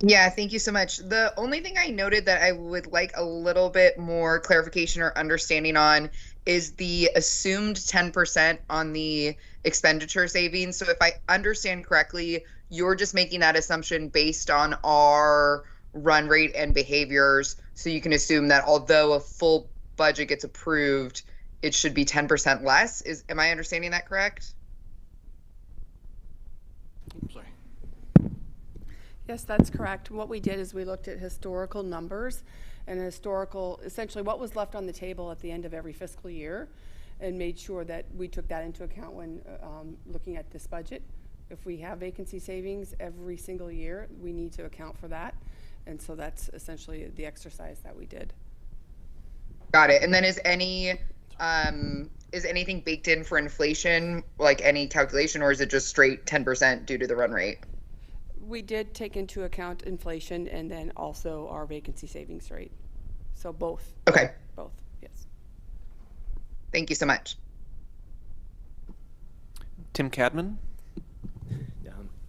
Yeah, thank you so much. The only thing I noted that I would like a little bit more clarification or understanding on is the assumed 10% on the expenditure savings. So if I understand correctly, you're just making that assumption based on our run rate and behaviors. So you can assume that although a full budget gets approved, it should be 10% less. Am I understanding that correct? Sorry. Yes, that's correct. What we did is we looked at historical numbers and essentially what was left on the table at the end of every fiscal year, and made sure that we took that into account when looking at this budget. If we have vacancy savings every single year, we need to account for that. And so that's essentially the exercise that we did. Got it. And then is anything baked in for inflation, like any calculation, or is it just straight 10% due to the run rate? We did take into account inflation and then also our vacancy savings rate. So both. Okay. Both, yes. Thank you so much. Tim Cadman.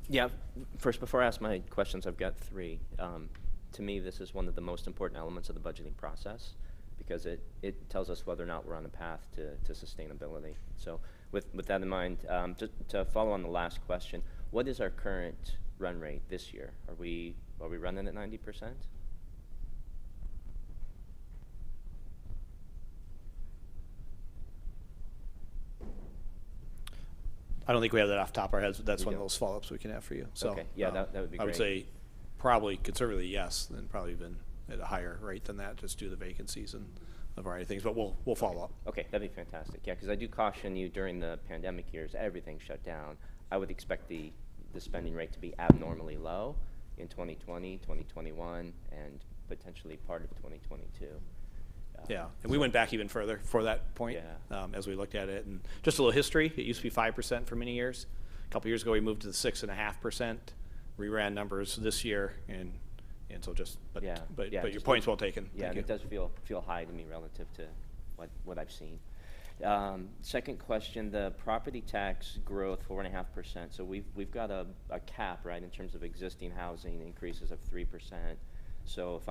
Yeah, first, before I ask my questions, I've got three. To me, this is one of the most important elements of the budgeting process because it tells us whether or not we're on the path to sustainability. So with that in mind, to follow on the last question, what is our current run rate this year? Are we running at 90%? I don't think we have that off the top of our heads, but that's one of those follow-ups we can have for you. So, okay, yeah, that would be great. I would say probably conservatively yes, and probably been at a higher rate than that just due to the vacancies and a variety of things, but we'll follow up. Okay, that'd be fantastic. Yeah, because I do caution you during the pandemic years, everything shut down. I would expect the spending rate to be abnormally low, in 2020, 2021, and potentially part of 2022. Yeah, and we went back even further for that point as we looked at it. And just a little history, it used to be 5% for many years. A couple years ago, we moved to the 6.5%. Reran numbers this year, and so just, but your point's well taken. Yeah, Thank and you. it does feel high to me relative to what I've seen. Second question, the property tax growth 4.5%. So we've got a cap, right, in terms of existing housing increases of 3%. So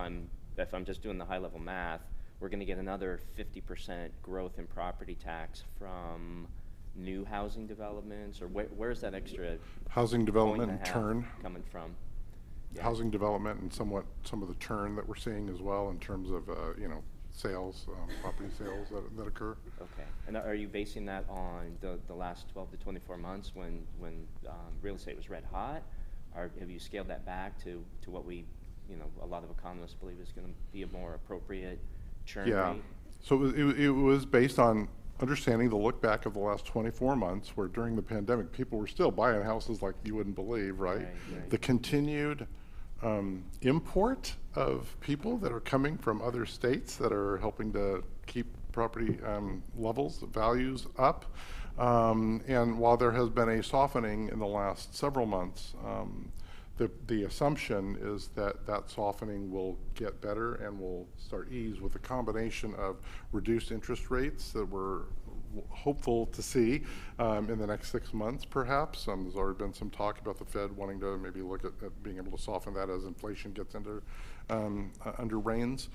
if I'm just doing the high level math, we're going to get another 50% growth in property tax from new housing developments, or where's that extra housing development and turn coming from? Yeah. Housing development and some of the turn that we're seeing as well in terms of sales, property sales that occur. Okay, and are you basing that on the last 12 to 24 months when real estate was red hot, or have you scaled that back to what we, a lot of economists believe is going to be a more appropriate churn rate? So it was based on understanding the look back of the last 24 months, where during the pandemic people were still buying houses like you wouldn't believe, right? The continued import of people that are coming from other states that are helping to keep property values up. And while there has been a softening in the last several months, the assumption is that softening will get better and will start ease with a combination of reduced interest rates that we're hopeful to see in the next 6 months, perhaps. There's already been some talk about the Fed wanting to maybe look at being able to soften that as inflation gets under reins,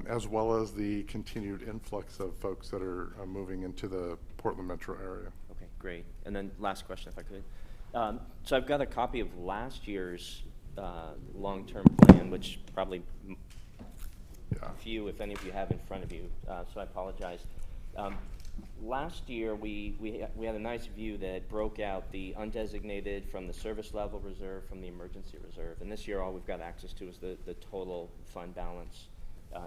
as well as the continued influx of folks that are moving into the Portland metro area. Okay, great. And then last question, if I could. So I've got a copy of last year's long-term plan, which probably few, if any of you have in front of you, so I apologize. Last year, we had a nice view that broke out the undesignated from the service level reserve from the emergency reserve. And this year, all we've got access to is the total fund balance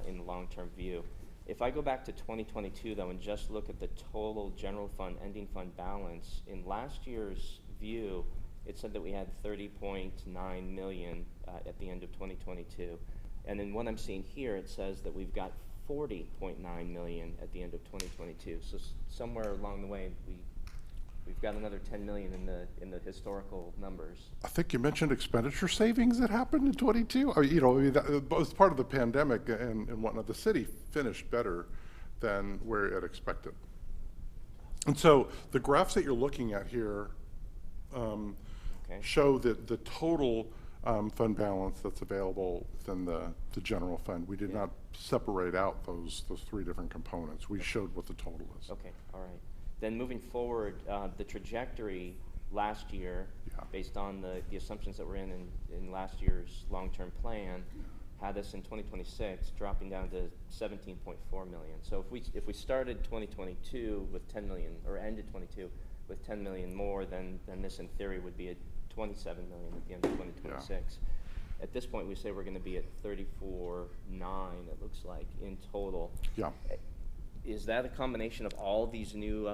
in the long-term view. If I go back to 2022, though, and just look at the total general fund ending fund balance, in last year's view, it said that we had 30.9 million at the end of 2022. And then what I'm seeing here, it says that we've got 40.9 million at the end of 2022. So somewhere along the way, we've got another 10 million in the historical numbers. I think you mentioned expenditure savings that happened in 22. That was part of the pandemic and whatnot. The city finished better than where it expected. And so the graphs that you're looking at here show that the total fund balance that's available within the general fund. We did not separate out those three different components. We showed what the total is. Okay, all right. Then moving forward, the trajectory last year, based on the assumptions that were in last year's long-term plan, had us in 2026 dropping down to 17.4 million. So if we started 2022 with 10 million, or ended 22 with 10 million more, then this in theory would be at 27 million at the end of 2026. At this point, we say we're going to be at 34.9, it looks like, in total. Yeah. Is that a combination of all these new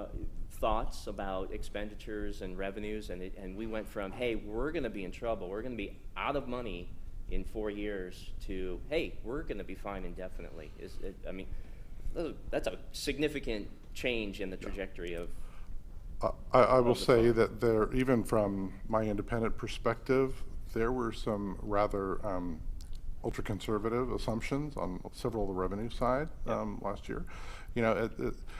thoughts about expenditures and revenues? And we went from, hey, we're going to be in trouble, we're going to be out of money in 4 years, to, hey, we're going to be fine indefinitely. That's a significant change in the trajectory of. I will say that there, even from my independent perspective, there were some rather ultra-conservative assumptions on several of the revenue side last year.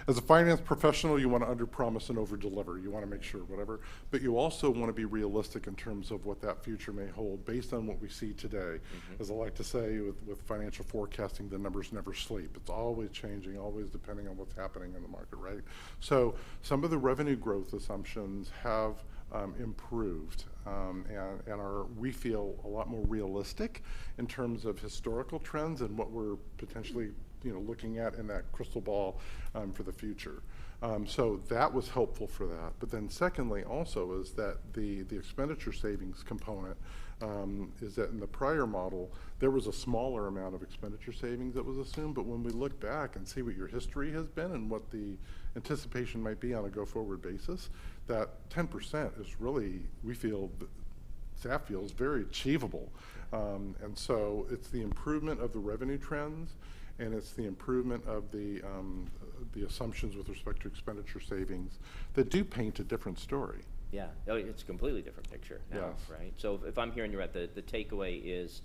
As a finance professional, you want to under-promise and over-deliver. You want to make sure, whatever. But you also want to be realistic in terms of what that future may hold based on what we see today. As I like to say with financial forecasting, the numbers never sleep. It's always changing, always depending on what's happening in the market, right? So some of the revenue growth assumptions have improved and are, we feel, a lot more realistic in terms of historical trends and what we're potentially looking at in that crystal ball for the future. So that was helpful for that. But then secondly also is that the expenditure savings component is that in the prior model, there was a smaller amount of expenditure savings that was assumed, but when we look back and see what your history has been and what the anticipation might be on a go-forward basis, that 10% is really, we feel, staff feels very achievable And so it's the improvement of the revenue trends, and it's the improvement of the assumptions with respect to expenditure savings that do paint a different story. Yeah, oh, it's a completely different picture now, Yes. right? So if I'm hearing you right, the takeaway is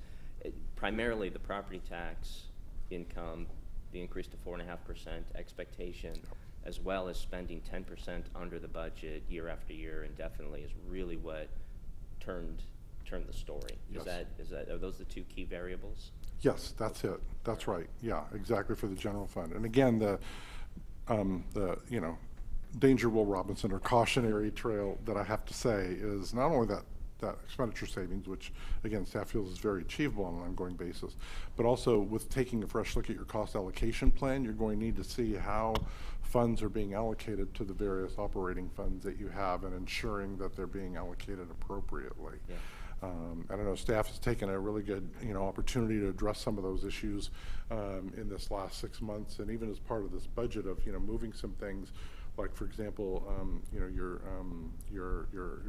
primarily the property tax income, the increase to 4.5% expectation, as well as spending 10% under the budget year after year indefinitely is really what turned the story. Yes. Are those the two key variables? Yes, that's it. That's right. Yeah, exactly, for the general fund. And again, the danger Will Robinson or cautionary trail that I have to say is not only that expenditure savings, which again staff feels is very achievable on an ongoing basis, but also with taking a fresh look at your cost allocation plan, you're going to need to see how funds are being allocated to the various operating funds that you have and ensuring that they're being allocated appropriately. Yeah. I don't know, staff has taken a really good opportunity to address some of those issues in this last 6 months, and even as part of this budget of moving some things, like for example, your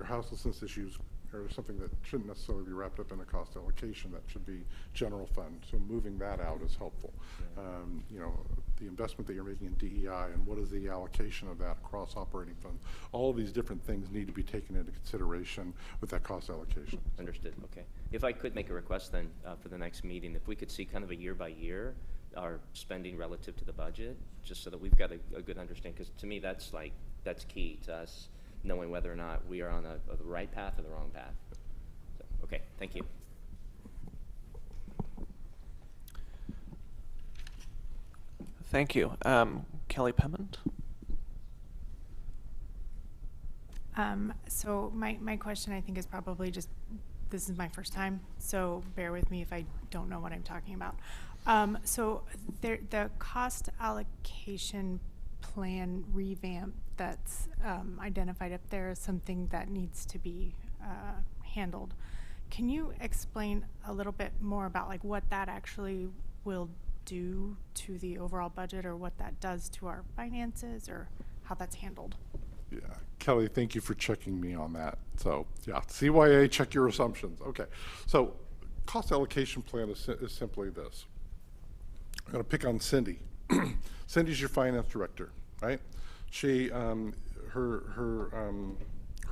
houselessness issues are something that shouldn't necessarily be wrapped up in a cost allocation. That should be general fund. So moving that out is helpful. The investment that you're making in DEI and what is the allocation of that across operating funds. All of these different things need to be taken into consideration with that cost allocation. Understood. Okay. If I could make a request then for the next meeting, if we could see kind of a year by year our spending relative to the budget, just so that we've got a good understanding, because to me that's key to us knowing whether or not we are on the right path or the wrong path. So, okay, thank you. Thank you. Kelly Pemmond. So my question, I think, is probably just, this is my first time, so bear with me if I don't know what I'm talking about. So the cost allocation plan revamp that's identified up there is something that needs to be handled. Can you explain a little bit more about like what that actually will do to the overall budget, or what that does to our finances, or how that's handled? Yeah, Kelly, thank you for checking me on that. So yeah, CYA, check your assumptions. Okay, so cost allocation plan is simply this. I'm going to pick on Cindy. Cindy's your finance director, right? She, her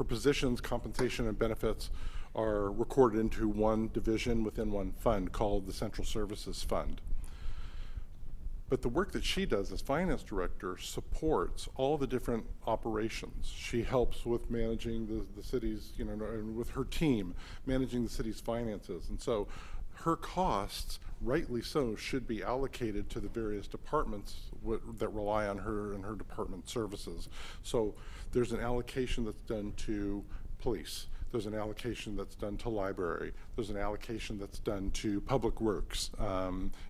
positions, compensation, and benefits are recorded into one division within one fund called the Central Services Fund. But the work that she does as finance director supports all the different operations. She helps with managing the city's, and with her team, managing the city's finances. And so her costs, rightly so, should be allocated to the various departments that rely on her and her department services. So there's an allocation that's done to police. There's an allocation that's done to library. There's an allocation that's done to public works,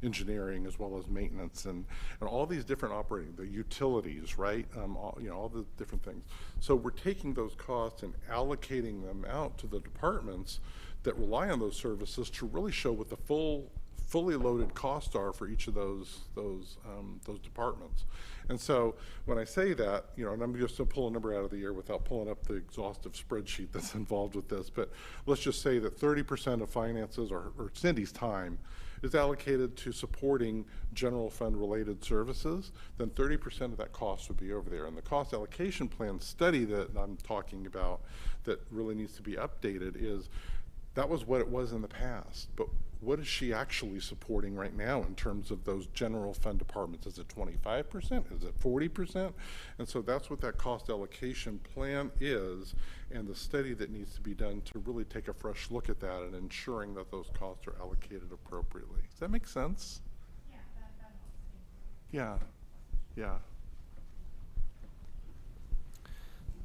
engineering, as well as maintenance, and all these different operating, the utilities, right? All the different things. So we're taking those costs and allocating them out to the departments that rely on those services to really show what the fully loaded costs are for each of those departments. And so when I say that, and I'm just going to pull a number out of the air without pulling up the exhaustive spreadsheet that's involved with this, but let's just say that 30% of finances, or Cindy's time, is allocated to supporting general fund related services, then 30% of that cost would be over there. And the cost allocation plan study that I'm talking about that really needs to be updated is, that was what it was in the past, but what is she actually supporting right now in terms of those general fund departments? Is it 25%? Is it 40%? And so that's what that cost allocation plan is, and the study that needs to be done to really take a fresh look at that and ensuring that those costs are allocated appropriately. Does that make sense? Yeah, that helps. Yeah, yeah.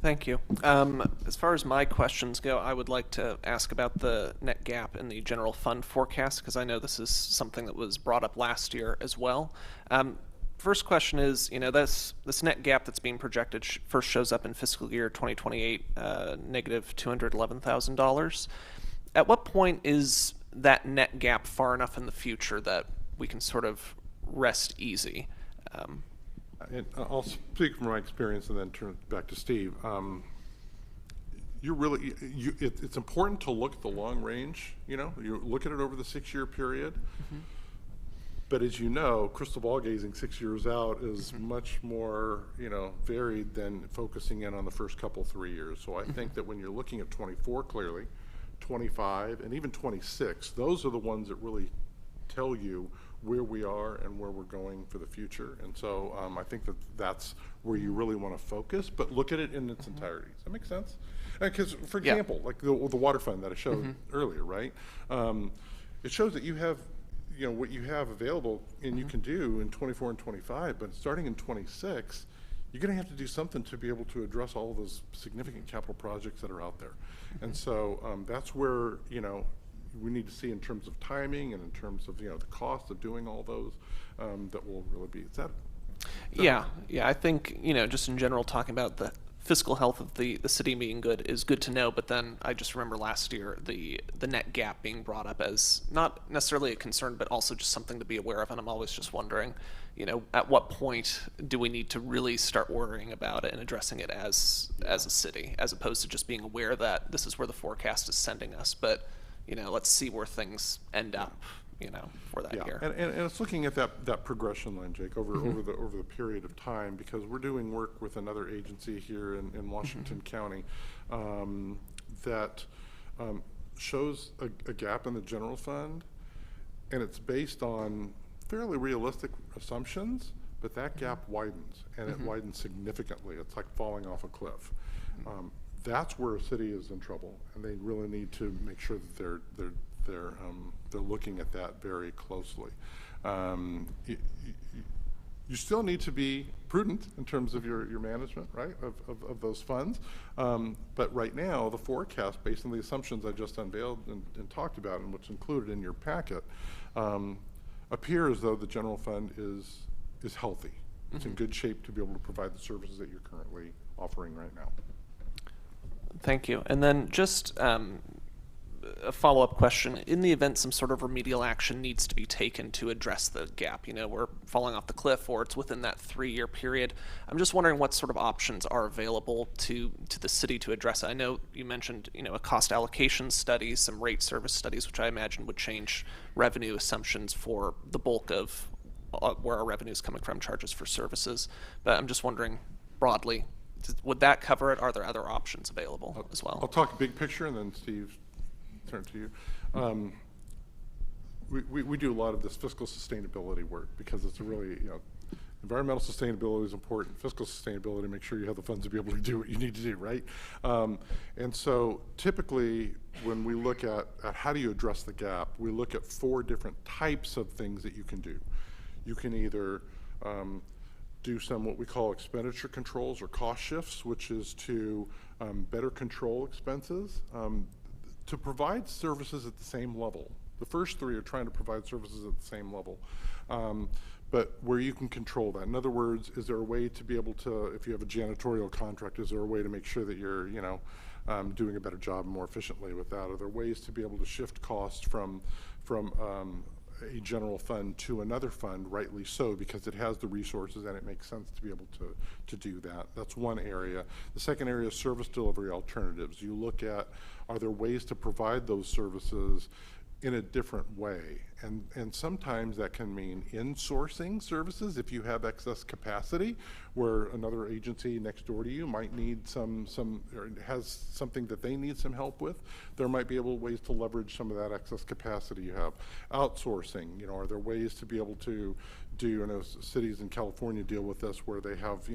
Thank you. As far as my questions go, I would like to ask about the net gap in the general fund forecast, because I know this is something that was brought up last year as well. First question is, this net gap that's being projected first shows up in fiscal year 2028, negative $211,000. At what point is that net gap far enough in the future that we can sort of rest easy? And I'll speak from my experience and then turn it back to Steve. you're really, it's important to look at the long range, you look at it over the 6-year period. But as you know, crystal ball gazing 6 years out is much more, varied than focusing in on the first couple 3 years. So I think that when you're looking at 24 clearly, 25, and even 26, those are the ones that really tell you where we are and where we're going for the future. And so I think that that's where you really want to focus, but look at it in its entirety. Does that make sense? Because, for example, like the water fund that I showed earlier, right? It shows that you have, what you have available and you can do in 24 and 25, but starting in 26, you're going to have to do something to be able to address all of those significant capital projects that are out there. And so that's where, we need to see in terms of timing and in terms of, the cost of doing all those, that will really be, Yeah, I think, just in general, talking about the fiscal health of the city being good is good to know, but then I just remember last year the net gap being brought up as not necessarily a concern, but also just something to be aware of, and I'm always just wondering, at what point do we need to really start worrying about it and addressing it as a city, as opposed to just being aware that this is where the forecast is sending us, but, let's see where things end up. For that year. And it's looking at that progression line, Jake, over the period of time, because we're doing work with another agency here in Washington County that shows a gap in the general fund, and it's based on fairly realistic assumptions, but that gap widens, and it widens significantly. It's like falling off a cliff. That's where a city is in trouble, and they really need to make sure that they're looking at that very closely. You still need to be prudent in terms of your management, right, of those funds. But right now, the forecast, based on the assumptions I just unveiled and talked about, and what's included in your packet, appear as though the general fund is healthy. It's in good shape to be able to provide the services that you're currently offering right now. Thank you. And then just a follow-up question. In the event some sort of remedial action needs to be taken to address the gap, we're falling off the cliff or it's within that 3-year period, I'm just wondering what sort of options are available to the city to address it. I know you mentioned, a cost allocation study, some rate service studies, which I imagine would change revenue assumptions for the bulk of where our revenue is coming from, charges for services. But I'm just wondering broadly, would that cover it? Are there other options available as well? I'll talk big picture, and then Steve, turn to you. We do a lot of this fiscal sustainability work because it's a really, environmental sustainability is important. Fiscal sustainability, make sure you have the funds to be able to do what you need to do, right? And so typically when we look at how do you address the gap, we look at 4 different types of things that you can do. You can either do some what we call expenditure controls or cost shifts, which is to better control expenses, to provide services at the same level. The first 3 are trying to provide services at the same level, but where you can control that. In other words, is there a way to be able to, if you have a janitorial contract, is there a way to make sure that you're, doing a better job more efficiently with that? Are there ways to be able to shift costs from a general fund to another fund, rightly so, because it has the resources and it makes sense to be able to do that. That's one area. The second area is service delivery alternatives. You look at, are there ways to provide those services in a different way? And sometimes that can mean insourcing services if you have excess capacity, where another agency next door to you might need or has something that they need some help with. There might be ways to leverage some of that excess capacity you have. Outsourcing, are there ways to be able to do, I know cities in California deal with this, where they have,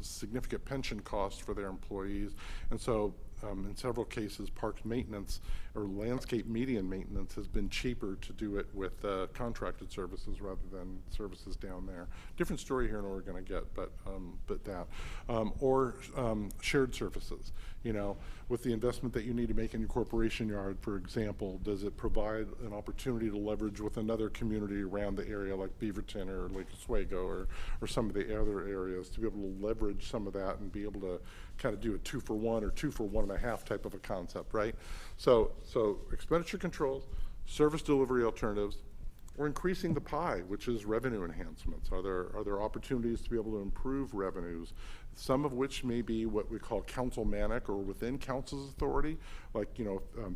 significant pension costs for their employees. And so in several cases, parks maintenance or landscape median maintenance has been cheaper to do it with contracted services rather than services down there. Different story here in Oregon, I get, but that. Or shared services. With the investment that you need to make in your corporation yard, for example, does it provide an opportunity to leverage with another community around the area like Beaverton or Lake Oswego or some of the other areas, to be able to leverage some of that and be able to kind of do a 2-for-1 or 2-for-1.5 type of a concept, right? So expenditure controls, service delivery alternatives, or increasing the pie, which is revenue enhancements. Are there opportunities to be able to improve revenues, some of which may be what we call councilmanic or within council's authority, like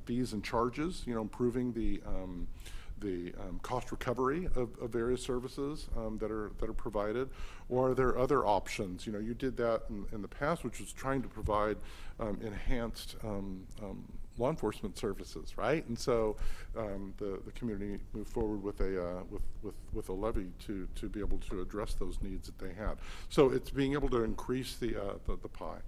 fees and charges, improving the cost recovery of various services that are provided, or are there other options? You did that in the past, which was trying to provide enhanced law enforcement services, right? And so the community moved forward with a levy to be able to address those needs that they had. So it's being able to increase the pie.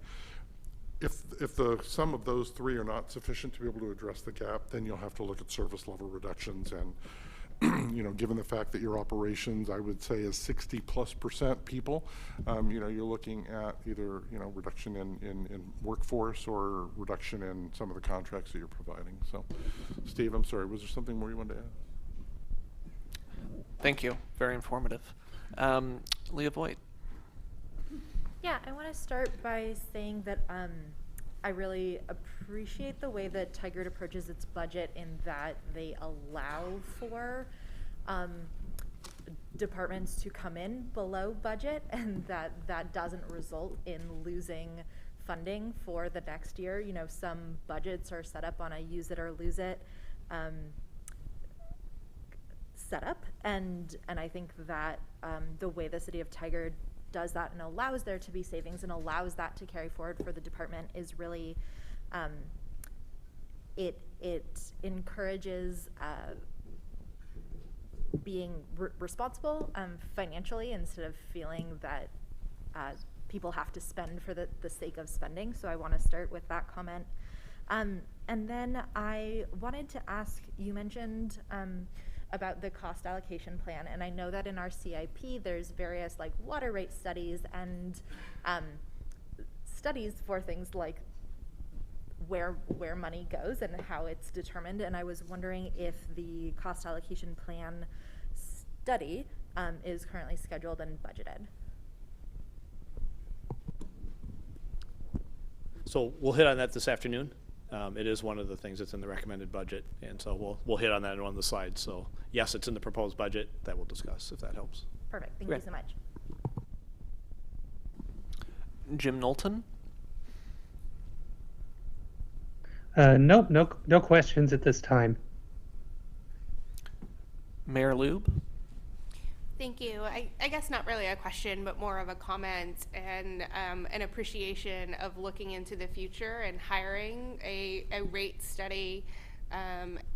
If the sum of those three are not sufficient to be able to address the gap, then you'll have to look at service level reductions. And given the fact that your operations, I would say, is 60+% people, you're looking at either reduction in workforce or reduction in some of the contracts that you're providing. So, Steve, I'm sorry, was there something more you wanted to add? Thank you. Very informative. Leah Voigt. Yeah, I want to start by saying that I really appreciate the way that Tigard approaches its budget in that they allow for departments to come in below budget, and that doesn't result in losing funding for the next year. Some budgets are set up on a use it or lose it setup, and I think that the way the city of Tigard does that and allows there to be savings and allows that to carry forward for the department is really, it encourages being responsible financially instead of feeling that people have to spend for the sake of spending. So I want to start with that comment. And then I wanted to ask, you mentioned about the cost allocation plan, and I know that in our CIP there's various water rate studies and studies for things like where money goes and how it's determined, and I was wondering if the cost allocation plan study is currently scheduled and budgeted. So we'll hit on that this afternoon. It is one of the things that's in the recommended budget, and so we'll hit on that in one of the slides. So yes, it's in the proposed budget that we'll discuss, if that helps. Perfect. Thank you so much. Jim Knowlton. No questions at this time. Mayor Lube. Thank you. I guess not really a question, but more of a comment and an appreciation of looking into the future and hiring a rate study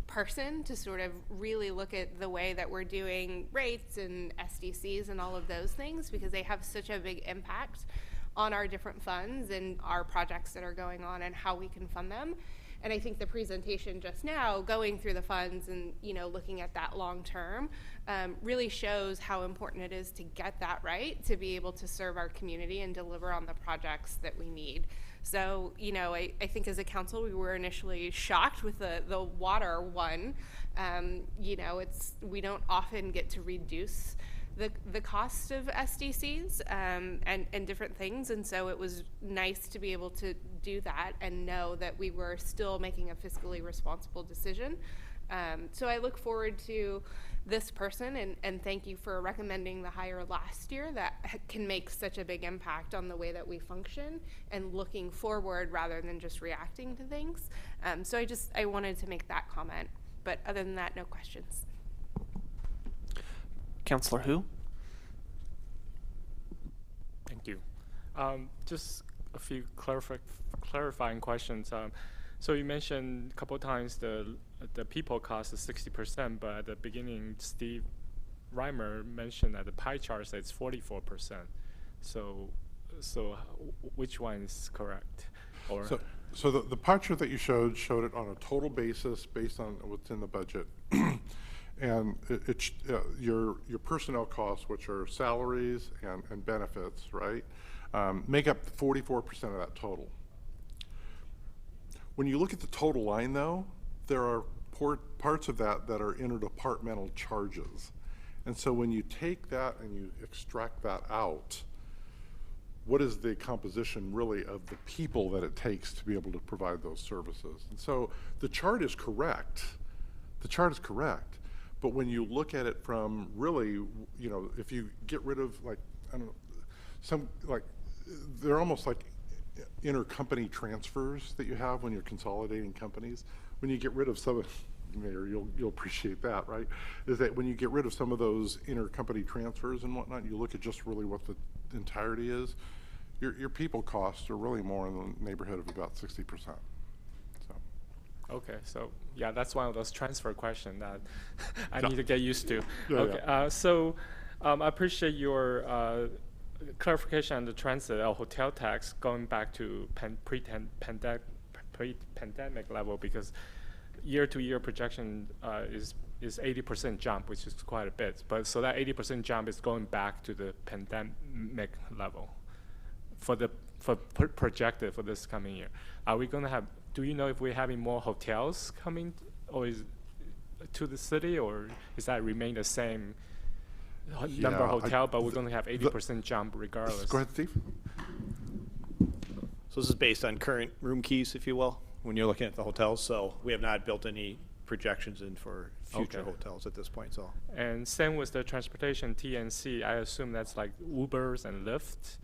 person to sort of really look at the way that we're doing rates and SDCs and all of those things, because they have such a big impact on our different funds and our projects that are going on and how we can fund them. And I think the presentation just now, going through the funds and looking at that long term, really shows how important it is to get that right, to be able to serve our community and deliver on the projects that we need. So I think as a council we were initially shocked with the water one. We don't often get to reduce the cost of SDCs and different things, and so it was nice to be able to do that and know that we were still making a fiscally responsible decision. So I look forward to this person, and thank you for recommending the hire last year. That can make such a big impact on the way that we function and looking forward rather than just reacting to things. So I wanted to make that comment, but other than that, no questions. Councillor Hu. Thank you. Just a few clarifying questions. So you mentioned a couple of times the people cost is 60%, but at the beginning, Steve Reimer mentioned that the pie chart says 44%. So which one is correct? Or so the pie chart that you showed it on a total basis based on what's in the budget. And your personnel costs, which are salaries and benefits, right, make up 44% of that total. When you look at the total line, though, there are parts of that that are interdepartmental charges. And so when you take that and you extract that out, what is the composition really of the people that it takes to be able to provide those services? And so the chart is correct. The chart is correct. But when you look at it from really, you know, if you get rid of, like, I don't know, some, like, they're almost like intercompany transfers that you have when you're consolidating companies. When you get rid of some of, Mayor, you'll appreciate that, right? Is that when you get rid of some of those intercompany transfers and whatnot, you look at just really what the entirety is, your people costs are really more in the neighborhood of about 60%. So. Okay, so yeah, that's one of those transfer questions that I Yeah. need to get used to. Yeah, Okay, yeah. I appreciate your clarification on the transit or hotel tax going back to pre-pandemic level, because year-to-year projection is 80% jump, which is quite a bit. But so that 80% jump is going back to the pandemic level projected for this coming year. Are we going to have? Do you know if we're having more hotels coming, or is to the city, or is that remain the same number of hotel, but we're going to have 80% jump regardless? Go ahead, Steve. So this is based on current room keys, if you will, when you're looking at the hotels. So we have not built any projections in for future Okay. hotels at this point. So. And same with the transportation TNC. I assume that's like Ubers and Lyft.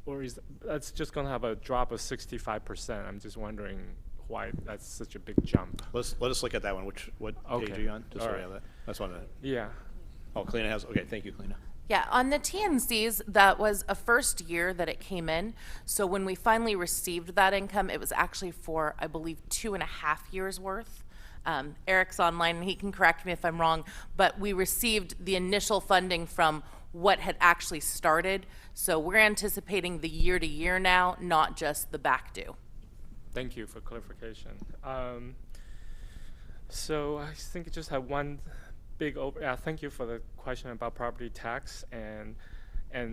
Or is that's just going to have a drop of 65%? I'm just wondering why that's such a big jump. Let us look at that one. What page are you on? Just All so we right. have that. That's one of the. Yeah. Oh, Kalina has. Okay, thank you, Kalina. Yeah, on the TNCs, that was a first year that it came in. So when we finally received that income, it was actually for, I believe, 2.5 years worth. Eric's online, and he can correct me if I'm wrong, but we received the initial funding from what had actually started. So we're anticipating the year to year now, not just the back due. Thank you for clarification. So I think I just have one big thank you for the question about property tax, and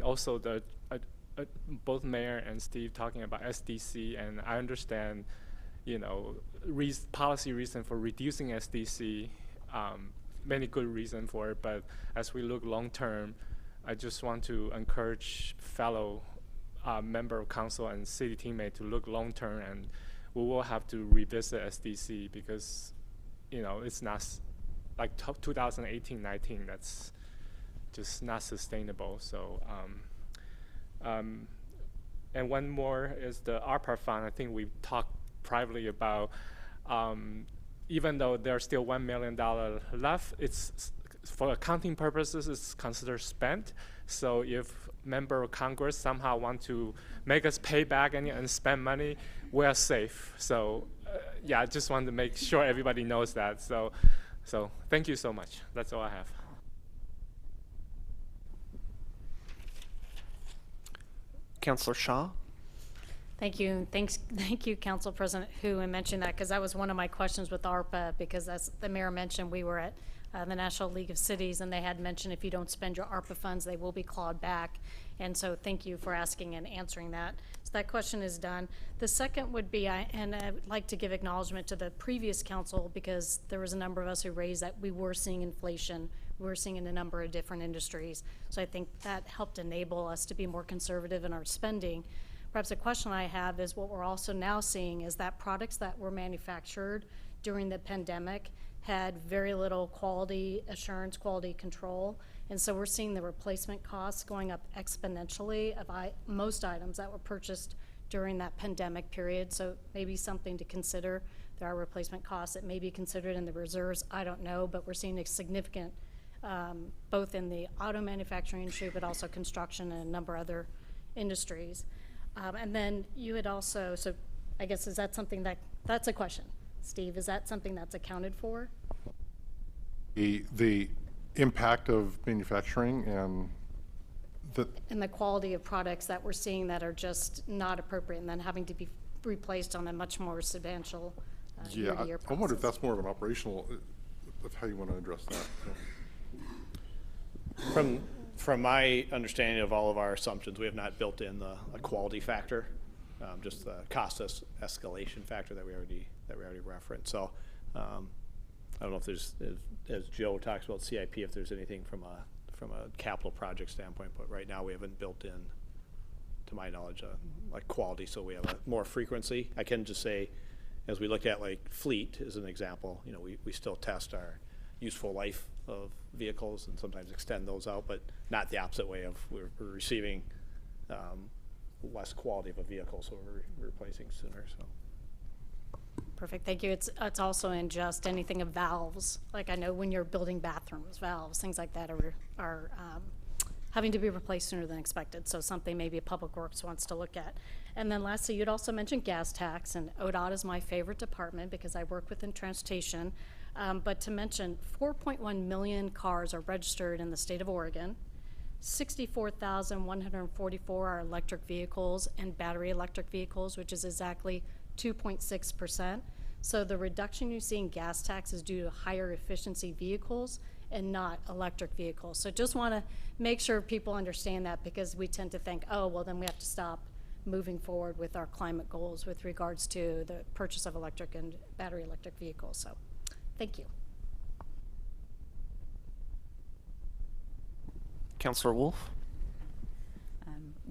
also the both Mayor and Steve talking about SDC, and I understand, you know, policy reason for reducing SDC, many good reason for it, but as we look long term, I just want to encourage fellow member of council and city teammate to look long term, and we will have to revisit SDC because, you know, it's not like 2018-19. That's just not sustainable. So, and one more is the ARPA fund. I think we've talked privately about, even though there's still $1 million left, it's for accounting purposes, it's considered spent. So if member of Congress somehow want to make us pay back any unspent money, we're safe. So yeah, I just want to make sure everybody knows that. So thank you so much. That's all I have. Councillor Shaw. Thank you. Thank you, Council President Hu, and mentioning that because that was one of my questions with ARPA, because as the mayor mentioned, we were at the National League of Cities, and they had mentioned if you don't spend your ARPA funds, they will be clawed back. And so thank you for asking and answering that. So that question is done. The second would be, and I would like to give acknowledgement to the previous council, because there was a number of us who raised that we were seeing inflation. We were seeing in a number of different industries. So I think that helped enable us to be more conservative in our spending. Perhaps a question I have is what we're also now seeing is that products that were manufactured during the pandemic had very little quality assurance, quality control. And so we're seeing the replacement costs going up exponentially of most items that were purchased during that pandemic period. So maybe something to consider. There are replacement costs that may be considered in the reserves. I don't know, but we're seeing a significant, both in the auto manufacturing industry, but also construction and a number of other industries. And then you had also, so I guess, is that something that's a question. Steve, is that something that's accounted for? The impact of manufacturing and the quality of products that we're seeing that are just not appropriate and then having to be replaced on a much more substantial year-to-year process. I wonder if that's more of an operational, of how you want to address that. Yeah. From my understanding of all of our assumptions, we have not built in a quality factor, just the cost escalation factor that we already referenced. So I don't know if there's, as Joe talks about CIP, if there's anything from a capital project standpoint, but right now we haven't built in, to my knowledge, like quality, so we have more frequency. I can just say, as we look at like fleet as an example, you know, we still test our useful life of vehicles and sometimes extend those out, but not the opposite way of we're receiving less quality of a vehicle, so we're replacing sooner. So. Perfect, thank you. It's also in just anything of valves. Like I know when you're building bathrooms, valves, things like that are having to be replaced sooner than expected. So something maybe Public Works wants to look at. And then lastly, you'd also mentioned gas tax, and ODOT is my favorite department because I work within transportation. But to mention, 4.1 million cars are registered in the state of Oregon. 64,144 are electric vehicles and battery electric vehicles, which is exactly 2.6%. So the reduction you see in gas tax is due to higher efficiency vehicles and not electric vehicles. So just want to make sure people understand that, because we tend to think, oh, well, then we have to stop moving forward with our climate goals with regards to the purchase of electric and battery electric vehicles. So thank you. Councilor Wolf.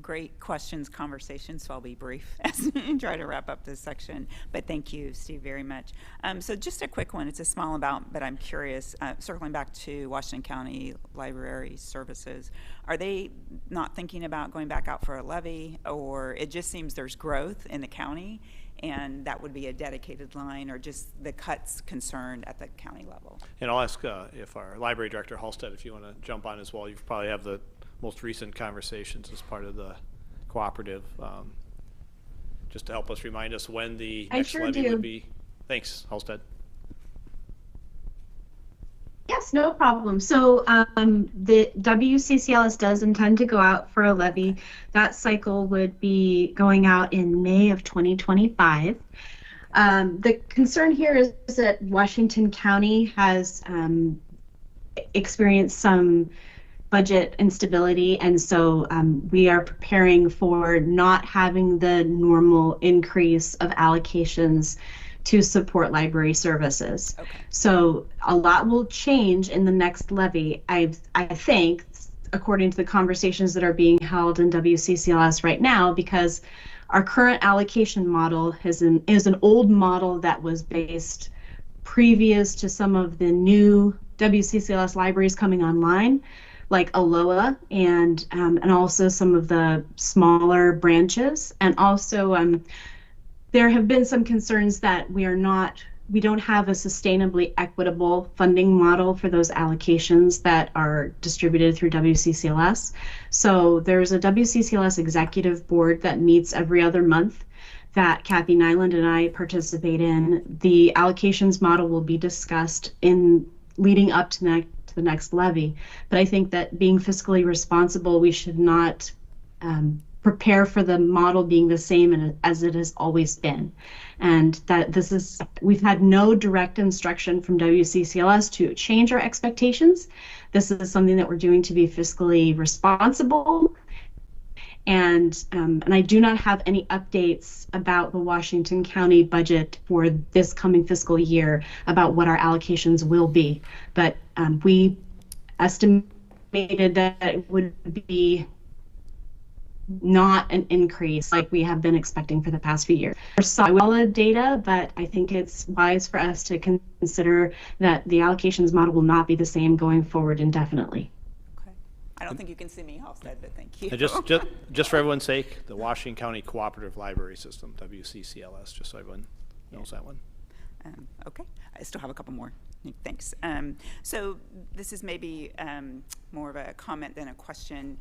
Great questions, conversation, so I'll be brief as I try to wrap up this section. But thank you, Steve, very much. So just a quick one. It's a small amount, but I'm curious, circling back to Washington County Library Services, are they not thinking about going back out for a levy, or it just seems there's growth in the county and that would be a dedicated line, or just the cuts concerned at the county level? And I'll ask if our library director, Halstead, if you want to jump on as well. You probably have the most recent conversations as part of the cooperative, just to help us remind us when the next levy would be. Thanks, Halstead. Yes, no problem. So the WCCLS does intend to go out for a levy. That cycle would be going out in May of 2025. The concern here is that Washington County has experienced some budget instability, and so we are preparing for not having the normal increase of allocations to support library services. Okay. So a lot will change in the next levy. I think, according to the conversations that are being held in WCCLS right now, because our current allocation model is an old model that was based previous to some of the new WCCLS libraries coming online, like Aloha and also some of the smaller branches. And also there have been some concerns that we don't have a sustainably equitable funding model for those allocations that are distributed through WCCLS. So there's a WCCLS executive board that meets every other month that Kathy Nyland and I participate in. The allocations model will be discussed in leading up to the next levy. But I think that being fiscally responsible, we should not prepare for the model being the same as it has always been. And that we've had no direct instruction from WCCLS to change our expectations. This is something that we're doing to be fiscally responsible. And I do not have any updates about the Washington County budget for this coming fiscal year about what our allocations will be. But we estimated that it would be not an increase like we have been expecting for the past few years. There's solid data, but I think it's wise for us to consider that the allocations model will not be the same going forward indefinitely. I don't think you can see me, Halstead, but thank you. And just for everyone's sake, the Washington County Cooperative Library System, WCCLS, just so everyone knows that one. Okay, I still have a couple more. Thanks. So this is maybe more of a comment than a question.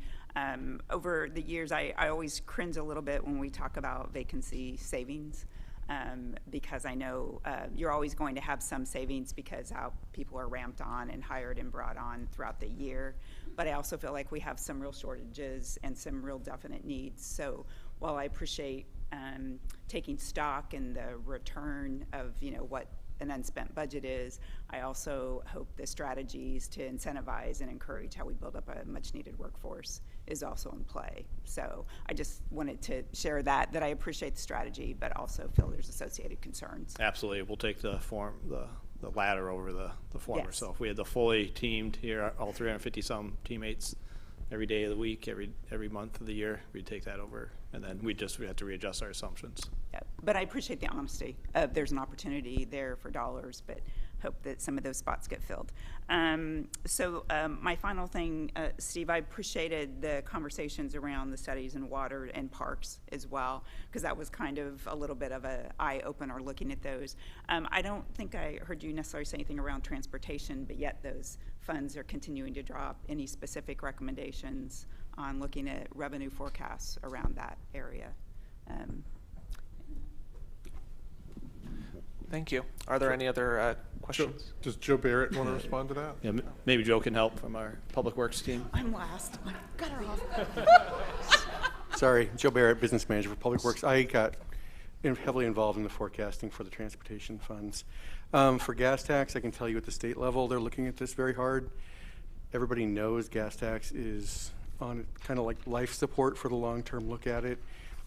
Over the years, I always cringe a little bit when we talk about vacancy savings. Because I know you're always going to have some savings because how people are ramped on and hired and brought on throughout the year. But I also feel like we have some real shortages and some real definite needs. So while I appreciate taking stock in the return of what an unspent budget is, I also hope the strategies to incentivize and encourage how we build up a much needed workforce is also in play. So I just wanted to share that I appreciate the strategy, but also feel there's associated concerns. Absolutely, we'll take the latter over the former. Yes. So if we had the fully teamed here, all 350 some teammates, every day of the week, every month of the year, we'd take that over, and then we have to readjust our assumptions. Yeah, but I appreciate the honesty. There's an opportunity there for dollars, but hope that some of those spots get filled. My final thing, Steve, I appreciated the conversations around the studies in water and parks as well, because that was kind of a little bit of an eye-opener looking at those. I don't think I heard you necessarily say anything around transportation, but yet those funds are continuing to drop. Any specific recommendations on looking at revenue forecasts around that area? Thank you. Are there any other questions? Does Joe Barrett want to respond to that? Yeah, maybe Joe can help from our Public Works team. I'm last. Cut her off. Sorry, Joe Barrett, Business Manager for Public Works. I got heavily involved in the forecasting for the transportation funds. For gas tax, I can tell you at the state level, they're looking at this very hard. Everybody knows gas tax is on kind of like life support for the long-term look at it.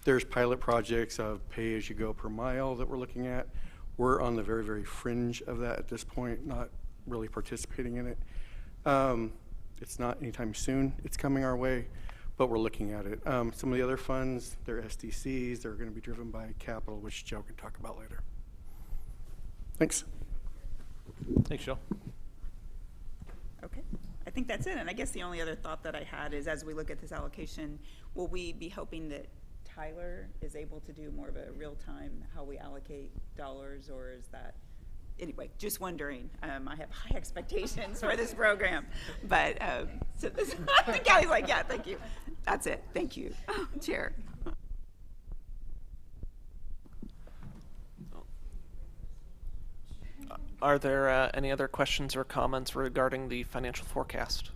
There's pilot projects of pay-as-you-go per mile that we're looking at. We're on the very, very fringe of that at this point, not really participating in it. It's not anytime soon. It's coming our way, but we're looking at it. Some of the other funds, they're SDCs. They're going to be driven by capital, which Joe can talk about later. Thanks. Thanks, Joe. Okay. I think that's it. And I guess the only other thought that I had is as we look at this allocation, will we be hoping that Tyler is able to do more of a real-time how we allocate dollars, or is that, anyway, just wondering. I have high expectations for this program, but so this, Kelly's like, yeah, thank you. That's it. Thank you, Chair. Are there any other questions or comments regarding the financial forecast?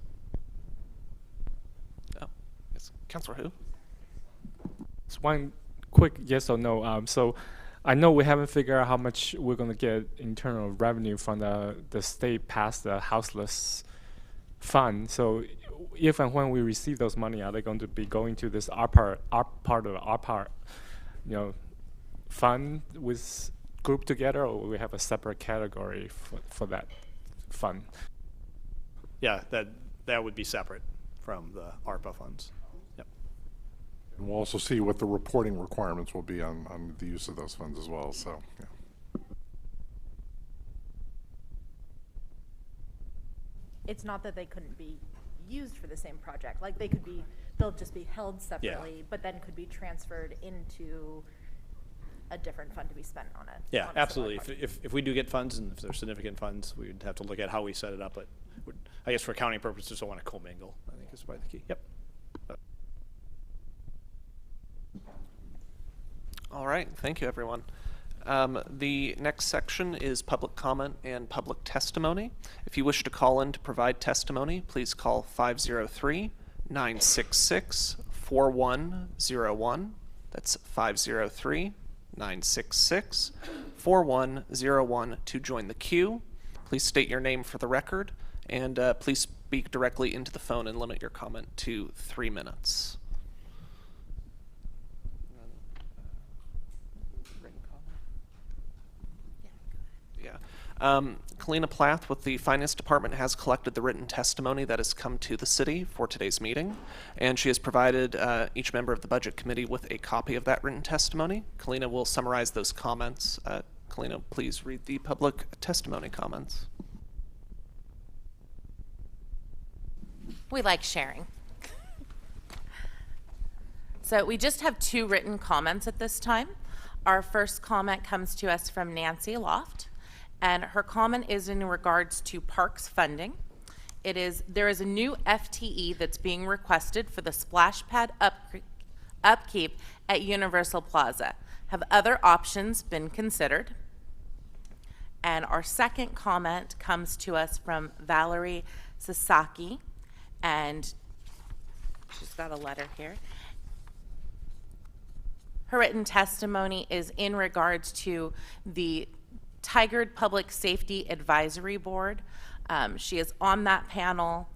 Oh, yes. Councilor Hu? It's one quick yes or no. So I know we haven't figured out how much we're going to get in terms of revenue from the state past the houseless fund. So if and when we receive those money, are they going to be going to this our part fund with grouped together, or will we have a separate category for that fund? Yeah, that would be separate from the ARPA funds. Yep. And we'll also see what the reporting requirements will be on the use of those funds as well. So, yeah. It's not that they couldn't be used for the same project. Like they'll just be held separately, but then could be transferred into a different fund to be spent on it. Yeah, absolutely. If we do get funds, and if there's significant funds, we would have to look at how we set it up. But I guess for accounting purposes, don't want to commingle, I think is probably the key. Yep. All right, thank you, everyone. The next section is public comment and public testimony. If you wish to call in to provide testimony, please call 503-966-4101. That's 503-966-4101 to join the queue. Please state your name for the record, and please speak directly into the phone and limit your comment to 3 minutes. Kalina Plath with the Finance Department has collected the written testimony that has come to the city for today's meeting, and she has provided each member of the Budget Committee with a copy of that written testimony. Kalina will summarize those comments. Kalina, please read the public testimony comments. We like sharing. So we just have 2 written comments at this time. Our first comment comes to us from Nancy Loft. And her comment is in regards to parks funding. There is a new FTE that's being requested for the splash pad upkeep at Universal Plaza. Have other options been considered? And our second comment comes to us from Valerie Sasaki, and she's got a letter here. Her written testimony is in regards to the Tigard Public Safety Advisory Board. She is on that panel,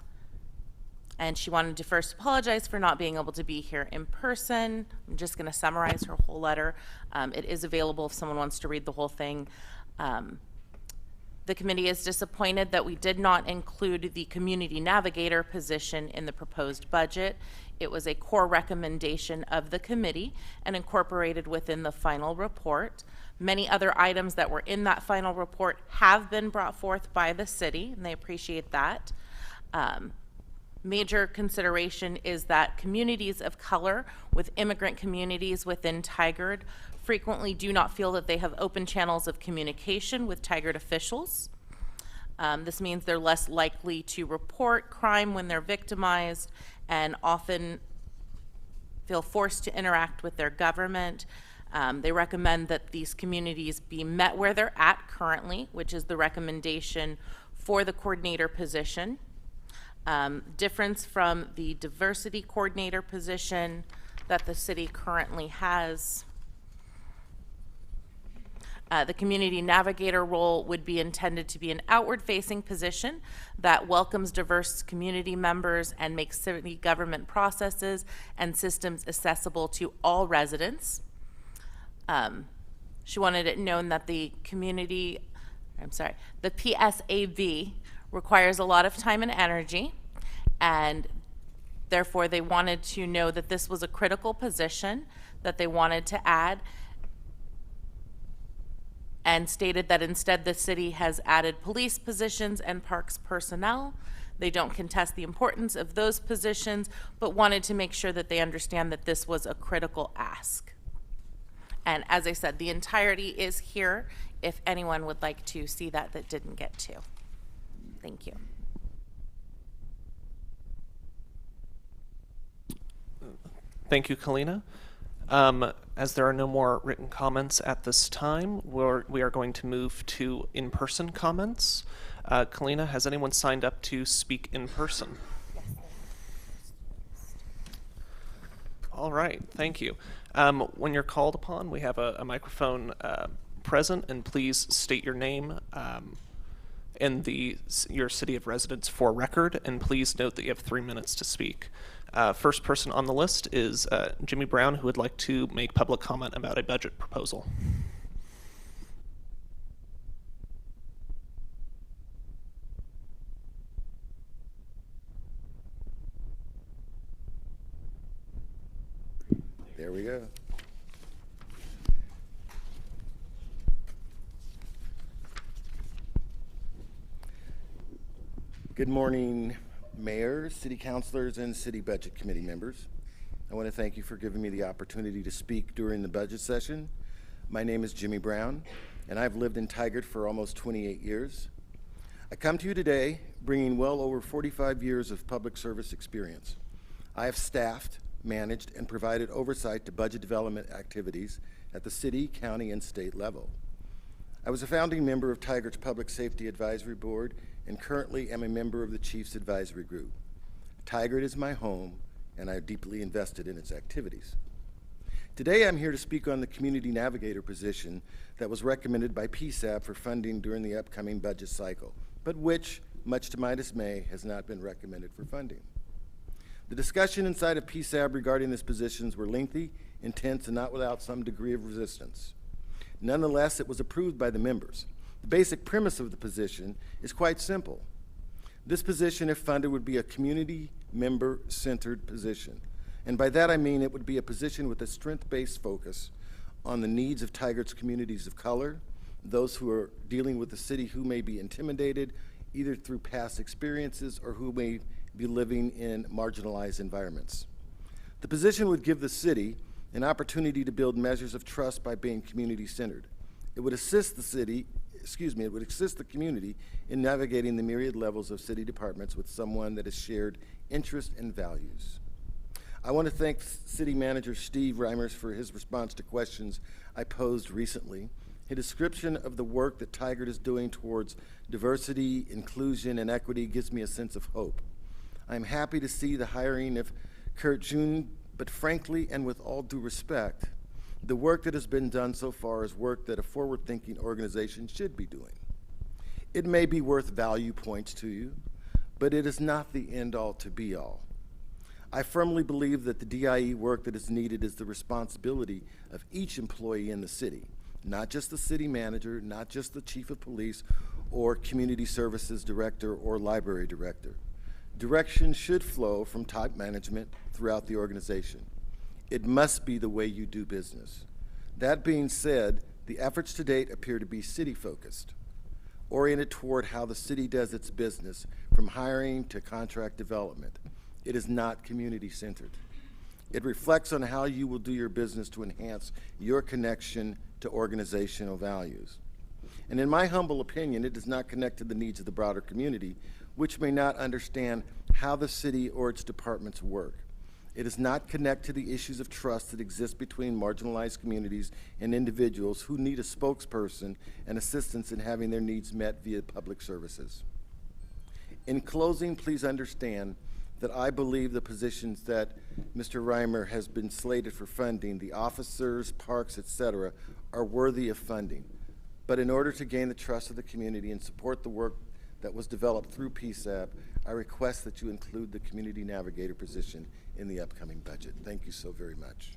and she wanted to first apologize for not being able to be here in person. I'm just going to summarize her whole letter. It is available if someone wants to read the whole thing. The committee is disappointed that we did not include the community navigator position in the proposed budget. It was a core recommendation of the committee and incorporated within the final report. Many other items that were in that final report have been brought forth by the city, and they appreciate that. Major consideration is that communities of color with immigrant communities within Tigard frequently do not feel that they have open channels of communication with Tigard officials. This means they're less likely to report crime when they're victimized and often feel forced to interact with their government. They recommend that these communities be met where they're at currently, which is the recommendation for the coordinator position. Difference from the diversity coordinator position that the city currently has. The community navigator role would be intended to be an outward-facing position that welcomes diverse community members and makes city government processes and systems accessible to all residents. She wanted it known that the PSAV requires a lot of time and energy, and therefore they wanted to know that this was a critical position that they wanted to add, and stated that instead the city has added police positions and parks personnel. They don't contest the importance of those positions, but wanted to make sure that they understand that this was a critical ask. And as I said, the entirety is here if anyone would like to see that didn't get to. Thank you. Thank you, Kalina. As there are no more written comments at this time, we are going to move to in-person comments. Kalina, has anyone signed up to speak in person? All right, thank you. When you're called upon, we have a microphone present, and please state your name and your city of residence for record, and please note that you have 3 minutes to speak. First person on the list is Jimmy Brown, who would like to make public comment about a budget proposal. There we go. Good morning, Mayor, City Councilors, and City Budget Committee members. I want to thank you for giving me the opportunity to speak during the budget session. My name is Jimmy Brown, and I've lived in Tigard for almost 28 years. I come to you today bringing well over 45 years of public service experience. I have staffed, managed, and provided oversight to budget development activities at the city, county, and state level. I was a founding member of Tigard's Public Safety Advisory Board and currently am a member of the Chiefs Advisory Group. Tigard is my home, and I am deeply invested in its activities. Today I'm here to speak on the Community Navigator position that was recommended by PSAB for funding during the upcoming budget cycle, but which, much to my dismay, has not been recommended for funding. The discussion inside of PSAB regarding these positions were lengthy, intense, and not without some degree of resistance. Nonetheless, it was approved by the members. The basic premise of the position is quite simple. This position, if funded, would be a community member-centered position. And by that I mean it would be a position with a strength-based focus on the needs of Tigard's communities of color, those who are dealing with the city who may be intimidated either through past experiences or who may be living in marginalized environments. The position would give the city an opportunity to build measures of trust by being community-centered. It would assist it would assist the community in navigating the myriad levels of city departments with someone that has shared interests and values. I want to thank City Manager Steve Reimers for his response to questions I posed recently. His description of the work that Tigard is doing towards diversity, inclusion, and equity gives me a sense of hope. I'm happy to see the hiring of Kurt June, but frankly, and with all due respect, the work that has been done so far is work that a forward-thinking organization should be doing. It may be worth value points to you, but it is not the end-all to be-all. I firmly believe that the DIE work that is needed is the responsibility of each employee in the city, not just the city manager, not just the chief of police, or community services director or library director. Direction should flow from top management throughout the organization. It must be the way you do business. That being said, the efforts to date appear to be city-focused, oriented toward how the city does its business, from hiring to contract development. It is not community-centered. It reflects on how you will do your business to enhance your connection to organizational values. And in my humble opinion, it does not connect to the needs of the broader community, which may not understand how the city or its departments work. It does not connect to the issues of trust that exist between marginalized communities and individuals who need a spokesperson and assistance in having their needs met via public services. In closing, please understand that I believe the positions that Mr. Reimer has been slated for funding, the officers, parks, etc., are worthy of funding. But in order to gain the trust of the community and support the work that was developed through PSAP, I request that you include the community navigator position in the upcoming budget. Thank you so very much.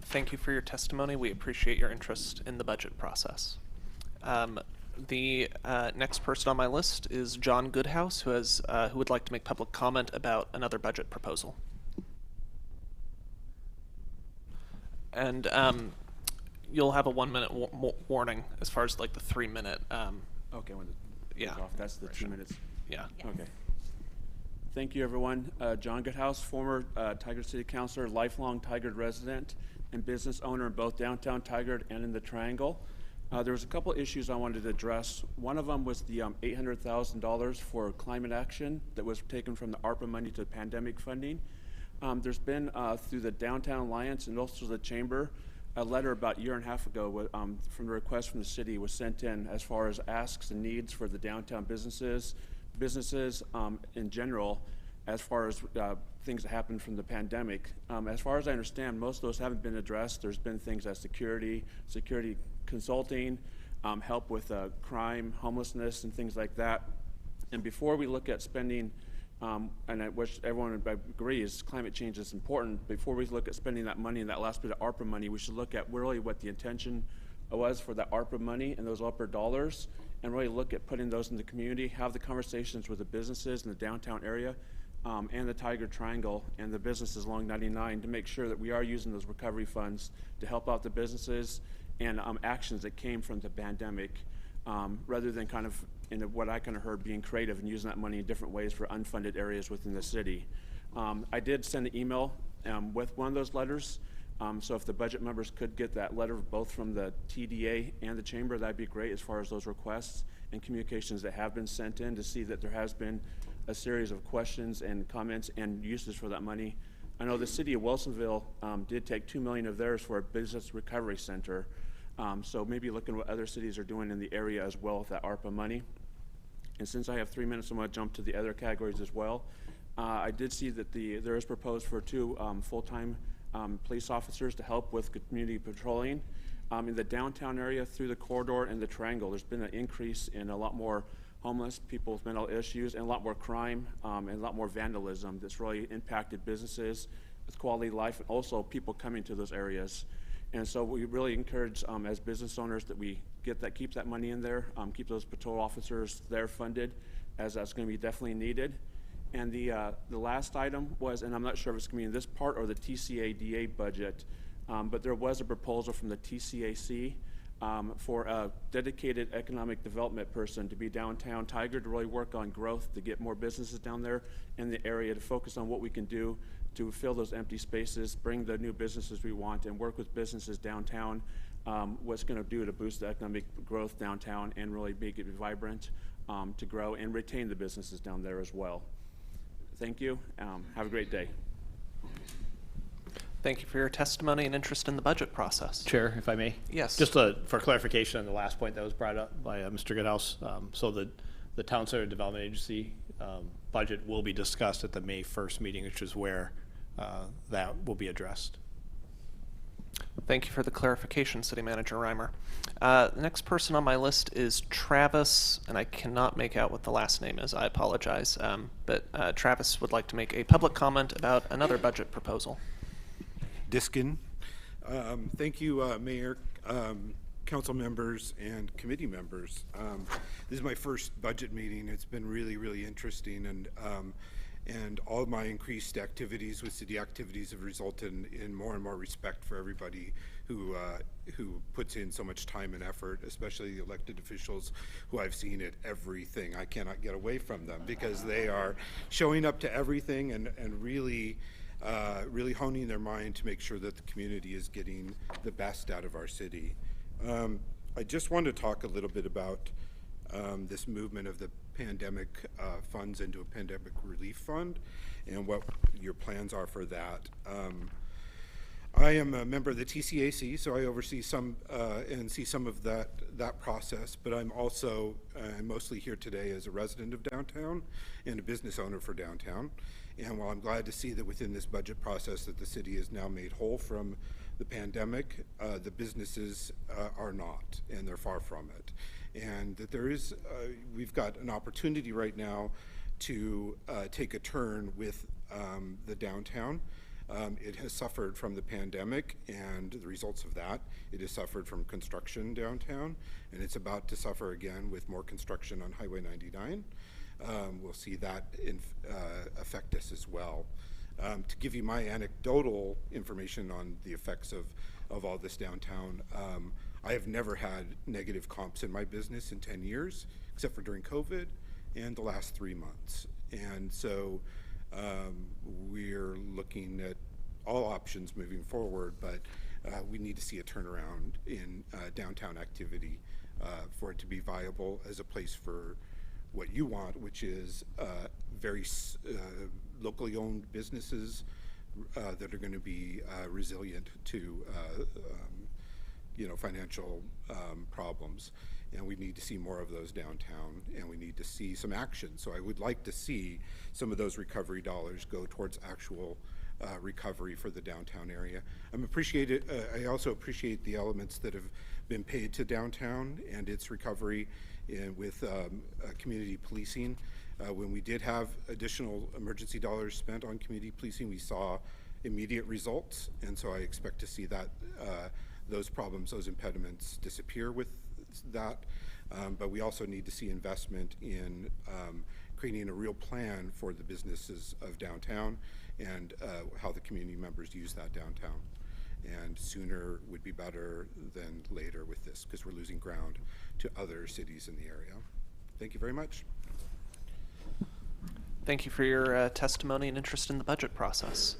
Thank you for your testimony. We appreciate your interest in the budget process. The next person on my list is John Goodhouse, who would like to make public comment about another budget proposal. And you'll have a 1 minute warning as far as like the 3 minute. Okay, when it yeah. goes off, that's the 2 minutes. Yeah. Yes. Okay. Thank you, everyone. John Goodhouse, former Tigard City Councilor, lifelong Tigard resident, and business owner in both downtown Tigard and in the Triangle. There was a couple issues I wanted to address. One of them was the $800,000 for climate action that was taken from the ARPA money to pandemic funding. There's been, through the Downtown Alliance and also the Chamber, a letter about a year and a half ago from the request from the city was sent in as far as asks and needs for the downtown businesses in general, as far as things that happened from the pandemic. As far as I understand, most of those haven't been addressed. There's been things as security consulting, help with crime, homelessness, and things like that. And before we look at spending, and I wish everyone agrees, climate change is important. Before we look at spending that money and that last bit of ARPA money, we should look at really what the intention was for that ARPA money and those ARPA dollars, and really look at putting those in the community, have the conversations with the businesses in the downtown area and the Tigard Triangle and the businesses along 99 to make sure that we are using those recovery funds to help out the businesses and actions that came from the pandemic, rather than kind of, in what I kind of heard, being creative and using that money in different ways for unfunded areas within the city. I did send an email with one of those letters, so if the budget members could get that letter both from the TDA and the Chamber, that'd be great as far as those requests and communications that have been sent in to see that there has been a series of questions and comments and uses for that money. I know the city of Wilsonville did take $2 million of theirs for a business recovery center. So maybe looking at what other cities are doing in the area as well with that ARPA money. And since I have 3 minutes, I'm going to jump to the other categories as well. I did see that there is proposed for 2 full-time police officers to help with community patrolling. In the downtown area, through the corridor and the Triangle, there's been an increase in a lot more homeless people with mental issues and a lot more crime and a lot more vandalism that's really impacted businesses with quality of life and also people coming to those areas. And so we really encourage as business owners that we keep that money in there, keep those patrol officers there funded, as that's going to be definitely needed. And the last item was, and I'm not sure if it's going to be in this part or the TCADA budget, but there was a proposal from the TCAC for a dedicated economic development person to be downtown Tigard to really work on growth, to get more businesses down there in the area, to focus on what we can do to fill those empty spaces, bring the new businesses we want, and work with businesses downtown, what's going to do to boost the economic growth downtown and really make it vibrant to grow and retain the businesses down there as well. Thank you. Have a great day. Thank you for your testimony and interest in the budget process. Chair, if I may? Yes. Just for clarification on the last point that was brought up by Mr. Goodhouse, so the Town Center Development Agency budget will be discussed at the May 1st meeting, which is where that will be addressed. Thank you for the clarification, City Manager Reimer. The next person on my list is Travis, and I cannot make out what the last name is. I apologize. But Travis would like to make a public comment about another budget proposal. Diskin. Thank you, Mayor, council members and committee members. This is my first budget meeting. It's been really, really interesting, and all of my increased activities with city activities have resulted in more and more respect for everybody who puts in so much time and effort, especially the elected officials who I've seen at everything. I cannot get away from them because they are showing up to everything and really really honing their mind to make sure that the community is getting the best out of our city. I just want to talk a little bit about this movement of the pandemic funds into a pandemic relief fund and what your plans are for that. I am a member of the TCAC, so I oversee some and see some of that process, but I'm also mostly here today as a resident of downtown and a business owner for downtown. And while I'm glad to see that within this budget process that the city is now made whole from the pandemic, the businesses are not, and they're far from it. And that there is, we've got an opportunity right now to take a turn with the downtown. It has suffered from the pandemic and the results of that. It has suffered from construction downtown, and it's about to suffer again with more construction on Highway 99. We'll see that affect us as well. To give you my anecdotal information on the effects of all this downtown, I have never had negative comps in my business in 10 years, except for during COVID and the last 3 months. And so we're looking at all options moving forward, but we need to see a turnaround in downtown activity for it to be viable as a place for what you want, which is very locally owned businesses that are going to be resilient to financial problems. And we need to see more of those downtown, and we need to see some action. So I would like to see some of those recovery dollars go towards actual recovery for the downtown area. I also appreciate the elements that have been paid to downtown and its recovery with community policing. When we did have additional emergency dollars spent on community policing, we saw immediate results, and so I expect to see that those problems, those impediments disappear with that. But we also need to see investment in creating a real plan for the businesses of downtown and how the community members use that downtown. And sooner would be better than later with this, because we're losing ground to other cities in the area. Thank you very much. Thank you for your testimony and interest in the budget process.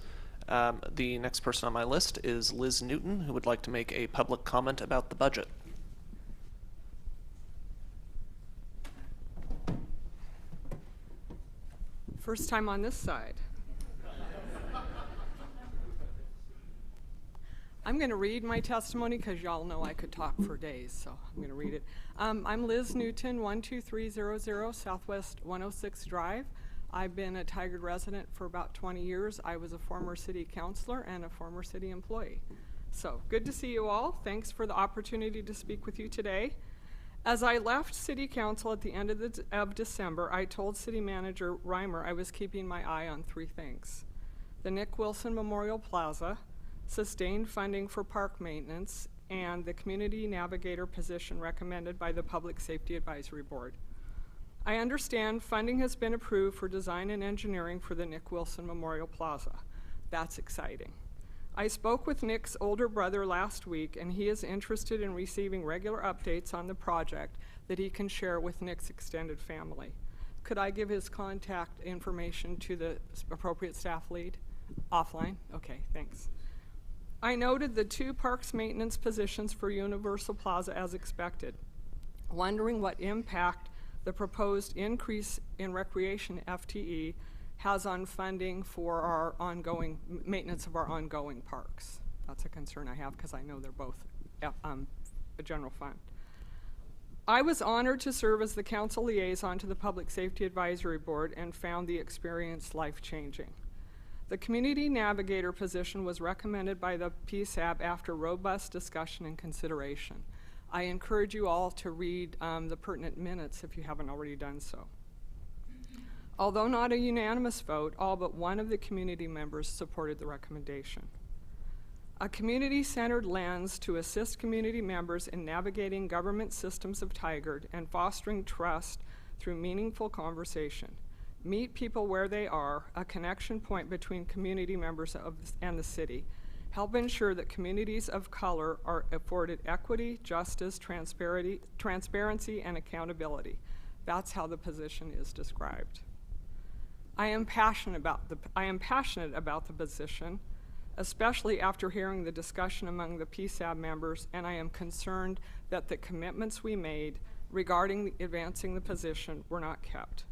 The next person on my list is Liz Newton, who would like to make a public comment about the budget. First time on this side. I'm going to read my testimony because y'all know I could talk for days, so I'm going to read it. I'm Liz Newton, 12300 Southwest 106 Drive. I've been a Tigard resident for about 20 years. I was a former city councilor and a former city employee. So good to see you all. Thanks for the opportunity to speak with you today. As I left City Council at the end of December, I told City Manager Reimer I was keeping my eye on 3 things: the Nick Wilson Memorial Plaza, sustained funding for park maintenance, and the Community Navigator position recommended by the Public Safety Advisory Board. I understand funding has been approved for design and engineering for the Nick Wilson Memorial Plaza. That's exciting. I spoke with Nick's older brother last week, and he is interested in receiving regular updates on the project that he can share with Nick's extended family. Could I give his contact information to the appropriate staff lead? Offline? Okay, thanks. I noted the 2 parks maintenance positions for Universal Plaza as expected, wondering what impact the proposed increase in recreation FTE has on funding for our ongoing maintenance of our ongoing parks. That's a concern I have because I know they're both a general fund. I was honored to serve as the council liaison to the Public Safety Advisory Board and found the experience life-changing. The Community Navigator position was recommended by the PSAB after robust discussion and consideration. I encourage you all to read the pertinent minutes if you haven't already done so. Although not a unanimous vote, all but one of the community members supported the recommendation. A community-centered lens to assist community members in navigating government systems of Tigard and fostering trust through meaningful conversation. Meet people where they are, a connection point between community members and the city. Help ensure that communities of color are afforded equity, justice, transparency, and accountability. That's how the position is described. I am passionate about the position, especially after hearing the discussion among the PSAB members, and I am concerned that the commitments we made regarding advancing the position were not kept.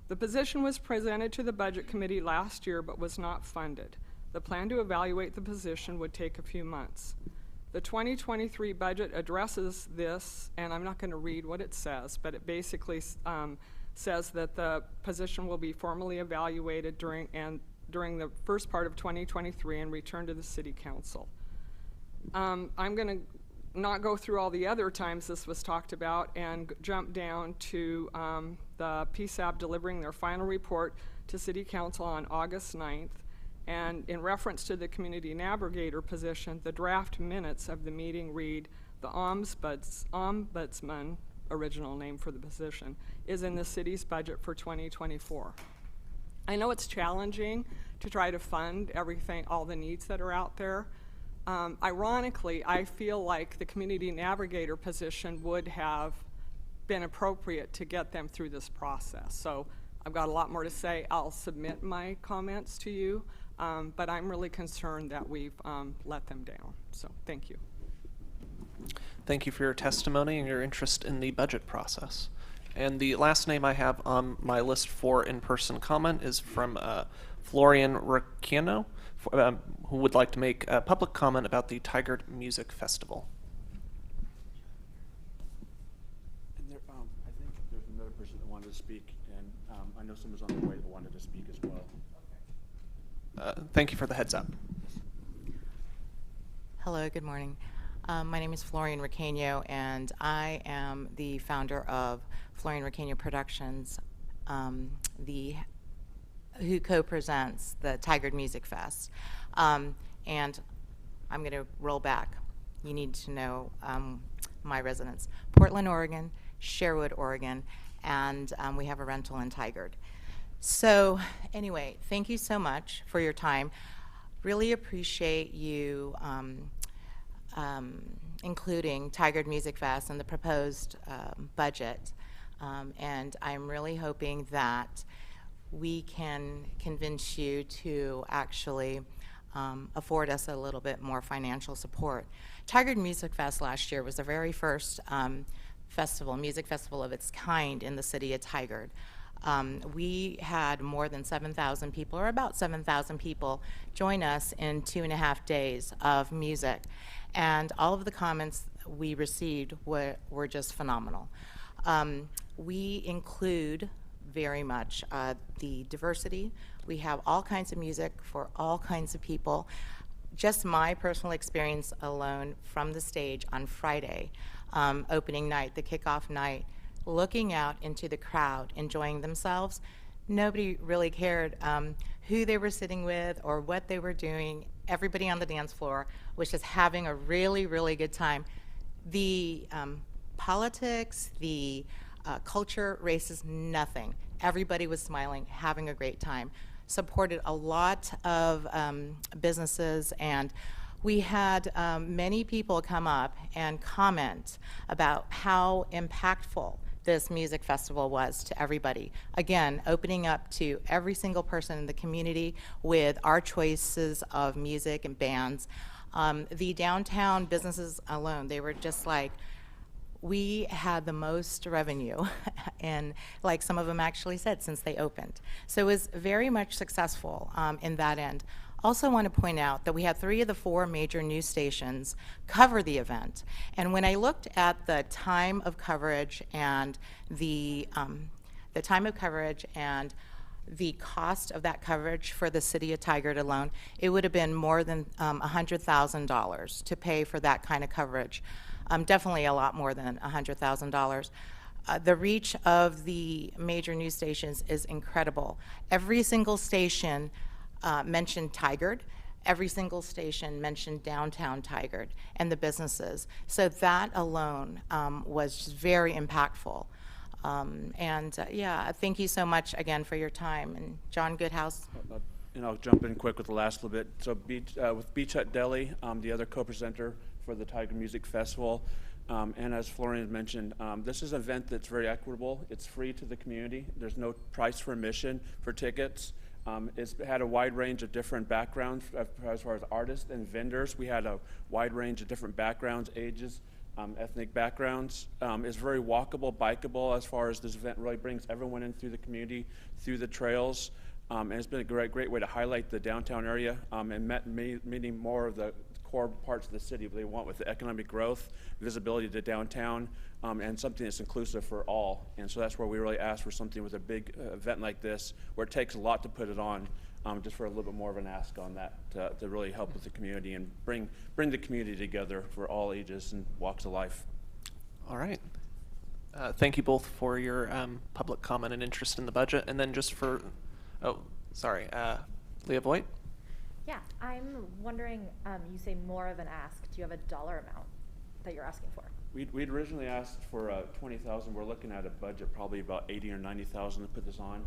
The position was presented to the Budget Committee last year but was not funded. The plan to evaluate the position would take a few months. The 2023 budget addresses this, and I'm not going to read what it says, but it basically says that the position will be formally evaluated during the first part of 2023 and returned to the City Council. I'm going to not go through all the other times this was talked about and jump down to the PSAB delivering their final report to City Council on August 9th. And in reference to the Community Navigator position, the draft minutes of the meeting read, the Ombudsman, original name for the position, is in the city's budget for 2024. I know it's challenging to try to fund everything, all the needs that are out there. Ironically, I feel like the Community Navigator position would have been appropriate to get them through this process. So I've got a lot more to say. I'll submit my comments to you, but I'm really concerned that we've let them down. So thank you. Thank you for your testimony and your interest in the budget process. And the last name I have on my list for in-person comment is from Florian Ricciano, who would like to make a public comment about the Tigard Music Festival. And there, I think there's another person that wanted to speak, and I know someone's on the way that wanted to speak as well. Thank you for the heads up. Hello, good morning. My name is Florian Ricciano, and I am the founder of Florian Ricciano Productions, who co-presents the Tigard Music Fest. And I'm going to roll back. You need to know my residence. Portland, Oregon, Sherwood, Oregon, and we have a rental in Tigard. So anyway, thank you so much for your time. Really appreciate you including Tigard Music Fest and the proposed budget. And I'm really hoping that we can convince you to actually afford us a little bit more financial support. Tigard Music Fest last year was the very first music festival of its kind in the city of Tigard. We had more than 7,000 people, or about 7,000 people, join us in 2.5 days of music. And all of the comments we received were just phenomenal. We include very much the diversity. We have all kinds of music for all kinds of people. Just my personal experience alone from the stage on Friday, opening night, the kickoff night, looking out into the crowd, enjoying themselves. Nobody really cared who they were sitting with or what they were doing. Everybody on the dance floor was just having a really, really good time. The politics, the culture, races, nothing. Everybody was smiling, having a great time. Supported a lot of businesses, and we had many people come up and comment about how impactful this music festival was to everybody. Again, opening up to every single person in the community with our choices of music and bands. The downtown businesses alone, they were just like, we had the most revenue, and like some of them actually said, since they opened. So it was very much successful in that end. Also want to point out that we had 3 of the 4 major news stations cover the event. And when I looked at the time of coverage and the cost of that coverage for the city of Tigard alone, it would have been more than $100,000 to pay for that kind of coverage. Definitely a lot more than $100,000. The reach of the major news stations is incredible. Every single station mentioned Tigard. every single station mentioned downtown Tigard and the businesses. So that alone was just very impactful. Yeah, thank you so much again for your time. And John Goodhouse. And I'll jump in quick with the last little bit. So with Beach Hut Deli, the other co-presenter for the Tigard Music Festival, and as Florian mentioned, this is an event that's very equitable. It's free to the community. There's no price for admission for tickets. It's had a wide range of different backgrounds as far as artists and vendors. We had a wide range of different backgrounds, ages, ethnic backgrounds. It's very walkable, bikeable as far as this event really brings everyone in through the community, through the trails. And it's been a great way to highlight the downtown area and meeting more of the core parts of the city they want with the economic growth, visibility to downtown, and something that's inclusive for all. And so that's where we really ask for something with a big event like this, where it takes a lot to put it on, just for a little bit more of an ask on that to really help with the community and bring the community together for all ages and walks of life. All right. Thank you both for your public comment and interest in the budget. And then just for, oh, sorry, Leah Voigt? Yeah, I'm wondering, you say more of an ask. Do you have a dollar amount that you're asking for? We'd originally asked for 20,000. We're looking at a budget probably about 80 or 90,000 to put this on.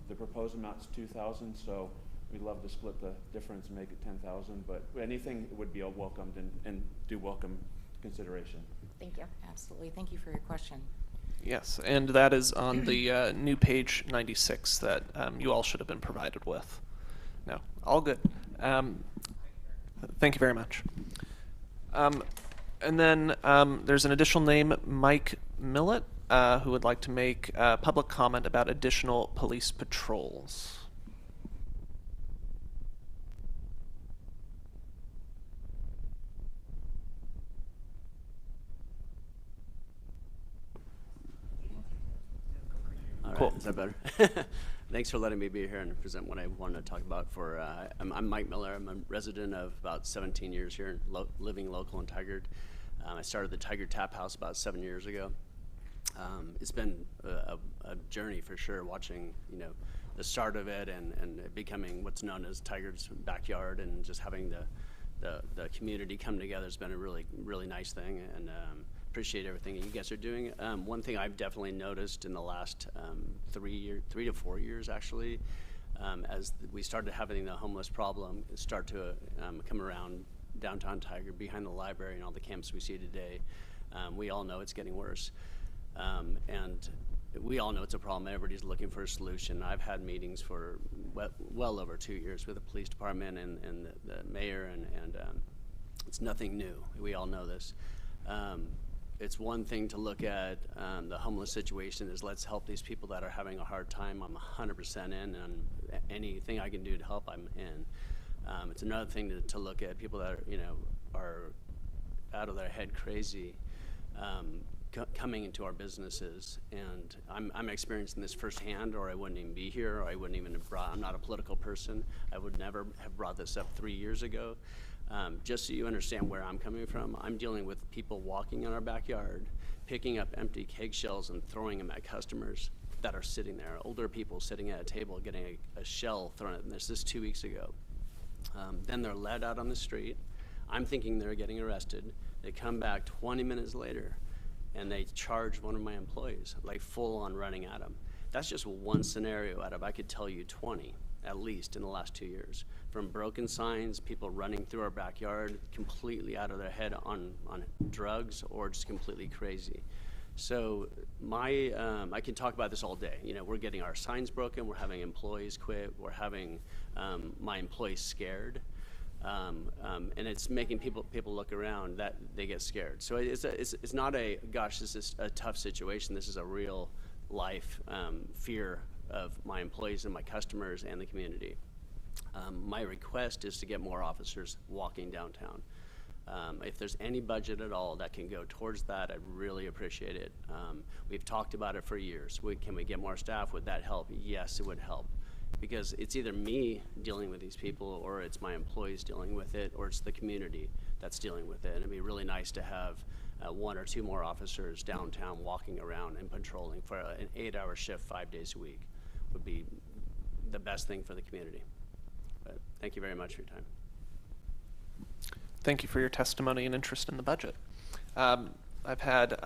The proposed amount's 2,000, so we'd love to split the difference and make it 10,000. But anything would be welcomed and do welcome consideration. Thank you. Absolutely. Thank you for your question. Yes, and that is on the new page 96 that you all should have been provided with. No, all good. Thank you very much. And then there's an additional name, Mike Millett, who would like to make public comment about additional police patrols. All right, Cool. is that better? Thanks for letting me be here and present what I wanted to talk about. I'm Mike Miller. I'm a resident of about 17 years here, living local in Tigard. I started the Tigard Tap House about 7 years ago. It's been a journey for sure, watching the start of it and it becoming what's known as Tigard's backyard, and just having the community come together has been a really nice thing, and appreciate everything you guys are doing. One thing I've definitely noticed in the last 3 to 4 years actually, as we started having the homeless problem start to come around downtown Tigard, behind the library and all the camps we see today, we all know it's getting worse. And we all know it's a problem. Everybody's looking for a solution. I've had meetings for well over 2 years with the police department and the mayor, and it's nothing new. We all know this. It's one thing to look at the homeless situation is let's help these people that are having a hard time. I'm 100% in, and anything I can do to help, I'm in. It's another thing to look at people that are out of their head crazy, coming into our businesses, and I'm experiencing this firsthand, or I wouldn't even be here, or I wouldn't even have brought. I'm not a political person. I would never have brought this up 3 years ago. Just so you understand where I'm coming from, I'm dealing with people walking in our backyard, picking up empty keg shells and throwing them at customers that are sitting there. Older people sitting at a table getting a shell thrown at them. This is 2 weeks ago. Then they're led out on the street. I'm thinking they're getting arrested. They come back 20 minutes later and they charge one of my employees, like full on running at him. That's just one scenario out of, I could tell you 20, at least in the last 2 years. From broken signs, people running through our backyard, completely out of their head on drugs, or just completely crazy. So I can talk about this all day. We're getting our signs broken, we're having employees quit, we're having my employees scared. And it's making people look around, that they get scared. So it's not a, gosh, this is a tough situation. This is a real life fear of my employees and my customers and the community. My request is to get more officers walking downtown. If there's any budget at all that can go towards that, I'd really appreciate it. We've talked about it for years. Can we get more staff? Would that help? Yes, it would help. Because it's either me dealing with these people, or it's my employees dealing with it, or it's the community that's dealing with it. And it'd be really nice to have 1 or 2 more officers downtown walking around and patrolling for an 8-hour shift 5 days a week. Would be the best thing for the community. But thank you very much for your time. Thank you for your testimony and interest in the budget. I've had,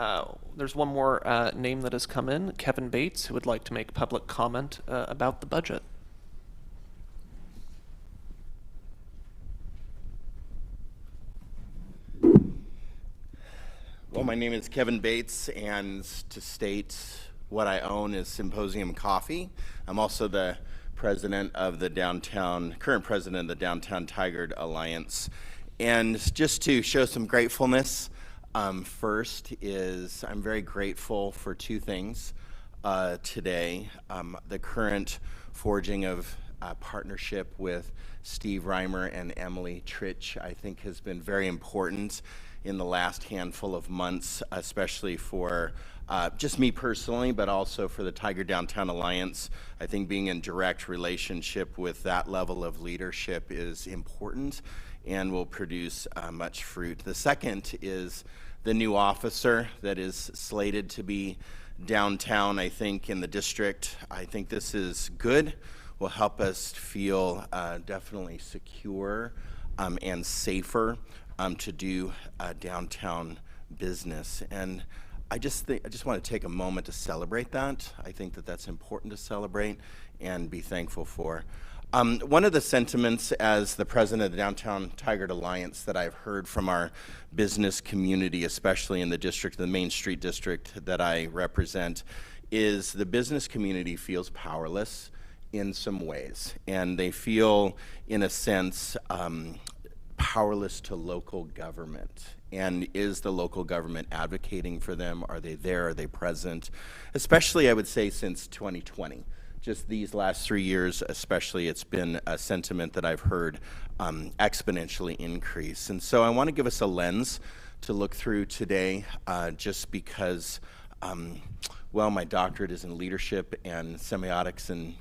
there's one more name that has come in, Kevin Bates, who would like to make public comment about the budget. Well, my name is Kevin Bates, and to state what I own is Symposium Coffee. I'm also the president of the current president of the Downtown Tigard Alliance. And just to show some gratefulness, first is I'm very grateful for two things today. The current forging of partnership with Steve Reimer and Emily Tritch, I think, has been very important in the last handful of months, especially for just me personally, but also for the Tigard Downtown Alliance. I think being in direct relationship with that level of leadership is important and will produce much fruit. The second is the new officer that is slated to be downtown, I think, in the district. I think this is good, will help us feel definitely secure and safer to do downtown business. And I just want to take a moment to celebrate that. I think that that's important to celebrate and be thankful for. One of the sentiments as the president of the Downtown Tigard Alliance that I've heard from our business community, especially in the district, the Main Street district that I represent, is the business community feels powerless in some ways. And they feel, in a sense, powerless to local government. And is the local government advocating for them? Are they there? Are they present? Especially, I would say, since 2020. Just these last 3 years, especially, it's been a sentiment that I've heard exponentially increase. And so I want to give us a lens to look through today, just because, well, my doctorate is in leadership and semiotics and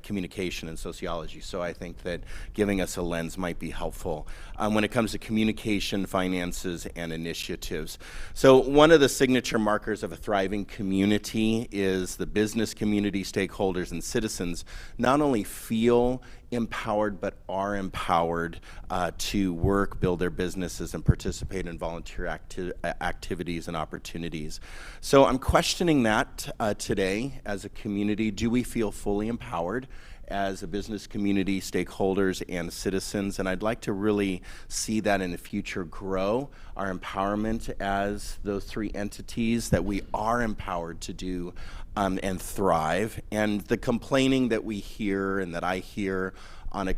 communication and sociology. So I think that giving us a lens might be helpful when it comes to communication, finances, and initiatives. So one of the signature markers of a thriving community is the business community, stakeholders, and citizens not only feel empowered, but are empowered to work, build their businesses, and participate in volunteer activities and opportunities. So I'm questioning that today as a community. Do we feel fully empowered as a business community, stakeholders, and citizens? And I'd like to really see that in the future grow our empowerment as those three entities, that we are empowered to do and thrive. And the complaining that we hear and that I hear on a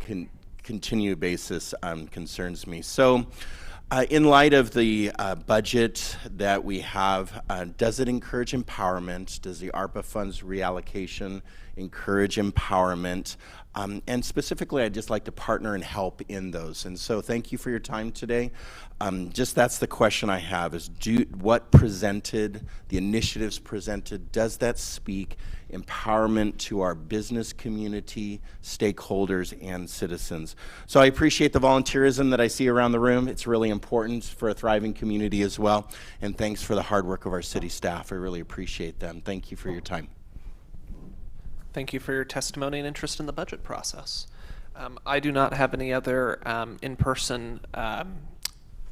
continued basis concerns me. So in light of the budget that we have, does it encourage empowerment? Does the ARPA funds reallocation encourage empowerment? And specifically, I'd just like to partner and help in those. And so thank you for your time today. Just that's the question I have, is what presented, the initiatives presented, does that speak empowerment to our business community, stakeholders, and citizens? So I appreciate the volunteerism that I see around the room. It's really important for a thriving community as well. And thanks for the hard work of our city staff. I really appreciate them. Thank you for your time. Thank you for your testimony and interest in the budget process. I do not have any other in-person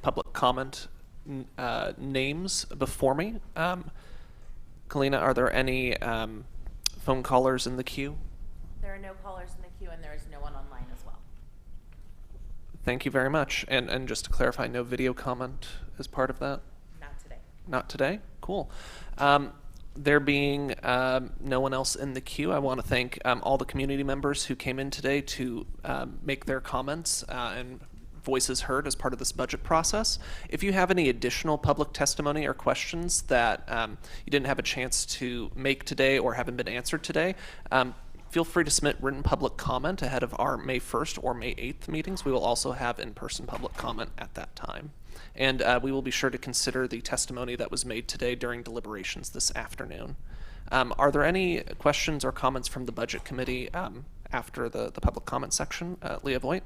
public comment names before me. Kalina, are there any phone callers in the queue? There are no callers in the queue, and there is no one online as well. Thank you very much. And just to clarify, no video comment as part of that? Not today. Not today? Cool. There being no one else in the queue, I want to thank all the community members who came in today to make their comments and voices heard as part of this budget process. If you have any additional public testimony or questions that you didn't have a chance to make today or haven't been answered today, feel free to submit written public comment ahead of our May 1st or May 8th meetings. We will also have in-person public comment at that time. And we will be sure to consider the testimony that was made today during deliberations this afternoon. Are there any questions or comments from the Budget Committee after the public comment section? Leah Voigt?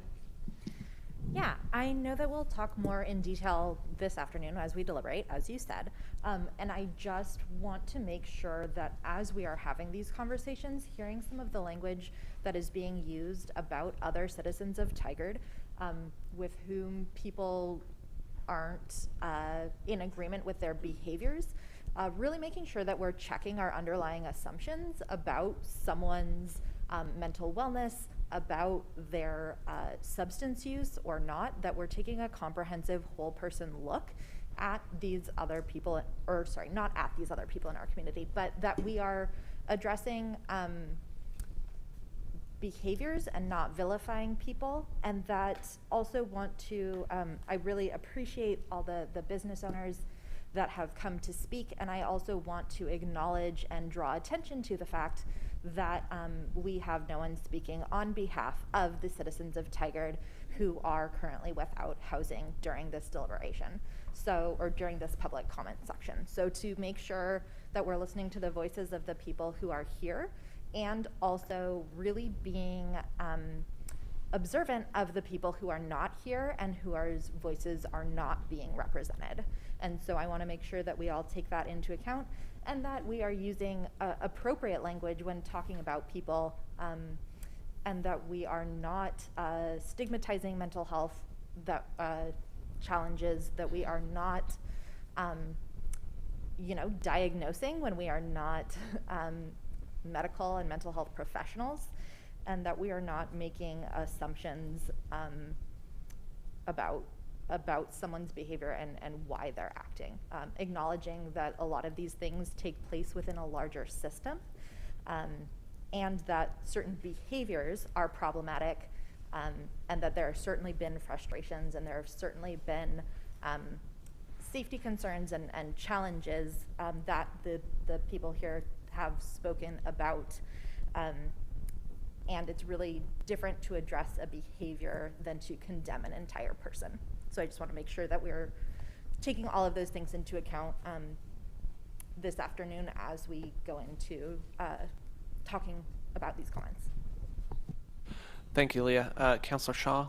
Yeah, I know that we'll talk more in detail this afternoon as we deliberate, as you said. And I just want to make sure that as we are having these conversations, hearing some of the language that is being used about other citizens of Tigard, with whom people aren't in agreement with their behaviors, really making sure that we're checking our underlying assumptions about someone's mental wellness, about their substance use or not, that we're taking a comprehensive whole person look at these other people, or sorry, not at these other people in our community, but that we are addressing behaviors and not vilifying people. And that also want to, I really appreciate all the business owners that have come to speak, and I also want to acknowledge and draw attention to the fact that we have no one speaking on behalf of the citizens of Tigard who are currently without housing during this deliberation, so, or during this public comment section. So to make sure that we're listening to the voices of the people who are here, and also really being observant of the people who are not here and whose voices are not being represented. And so I want to make sure that we all take that into account, and that we are using appropriate language when talking about people, and that we are not stigmatizing mental health challenges, that we are not diagnosing when we are not medical and mental health professionals, and that we are not making assumptions about someone's behavior and why they're acting. Acknowledging that a lot of these things take place within a larger system, and that certain behaviors are problematic, and that there have certainly been frustrations, and there have certainly been safety concerns and challenges that the people here have spoken about. And it's really different to address a behavior than to condemn an entire person. So I just want to make sure that we're taking all of those things into account this afternoon as we go into talking about these comments. Thank you, Leah. Councillor Shaw.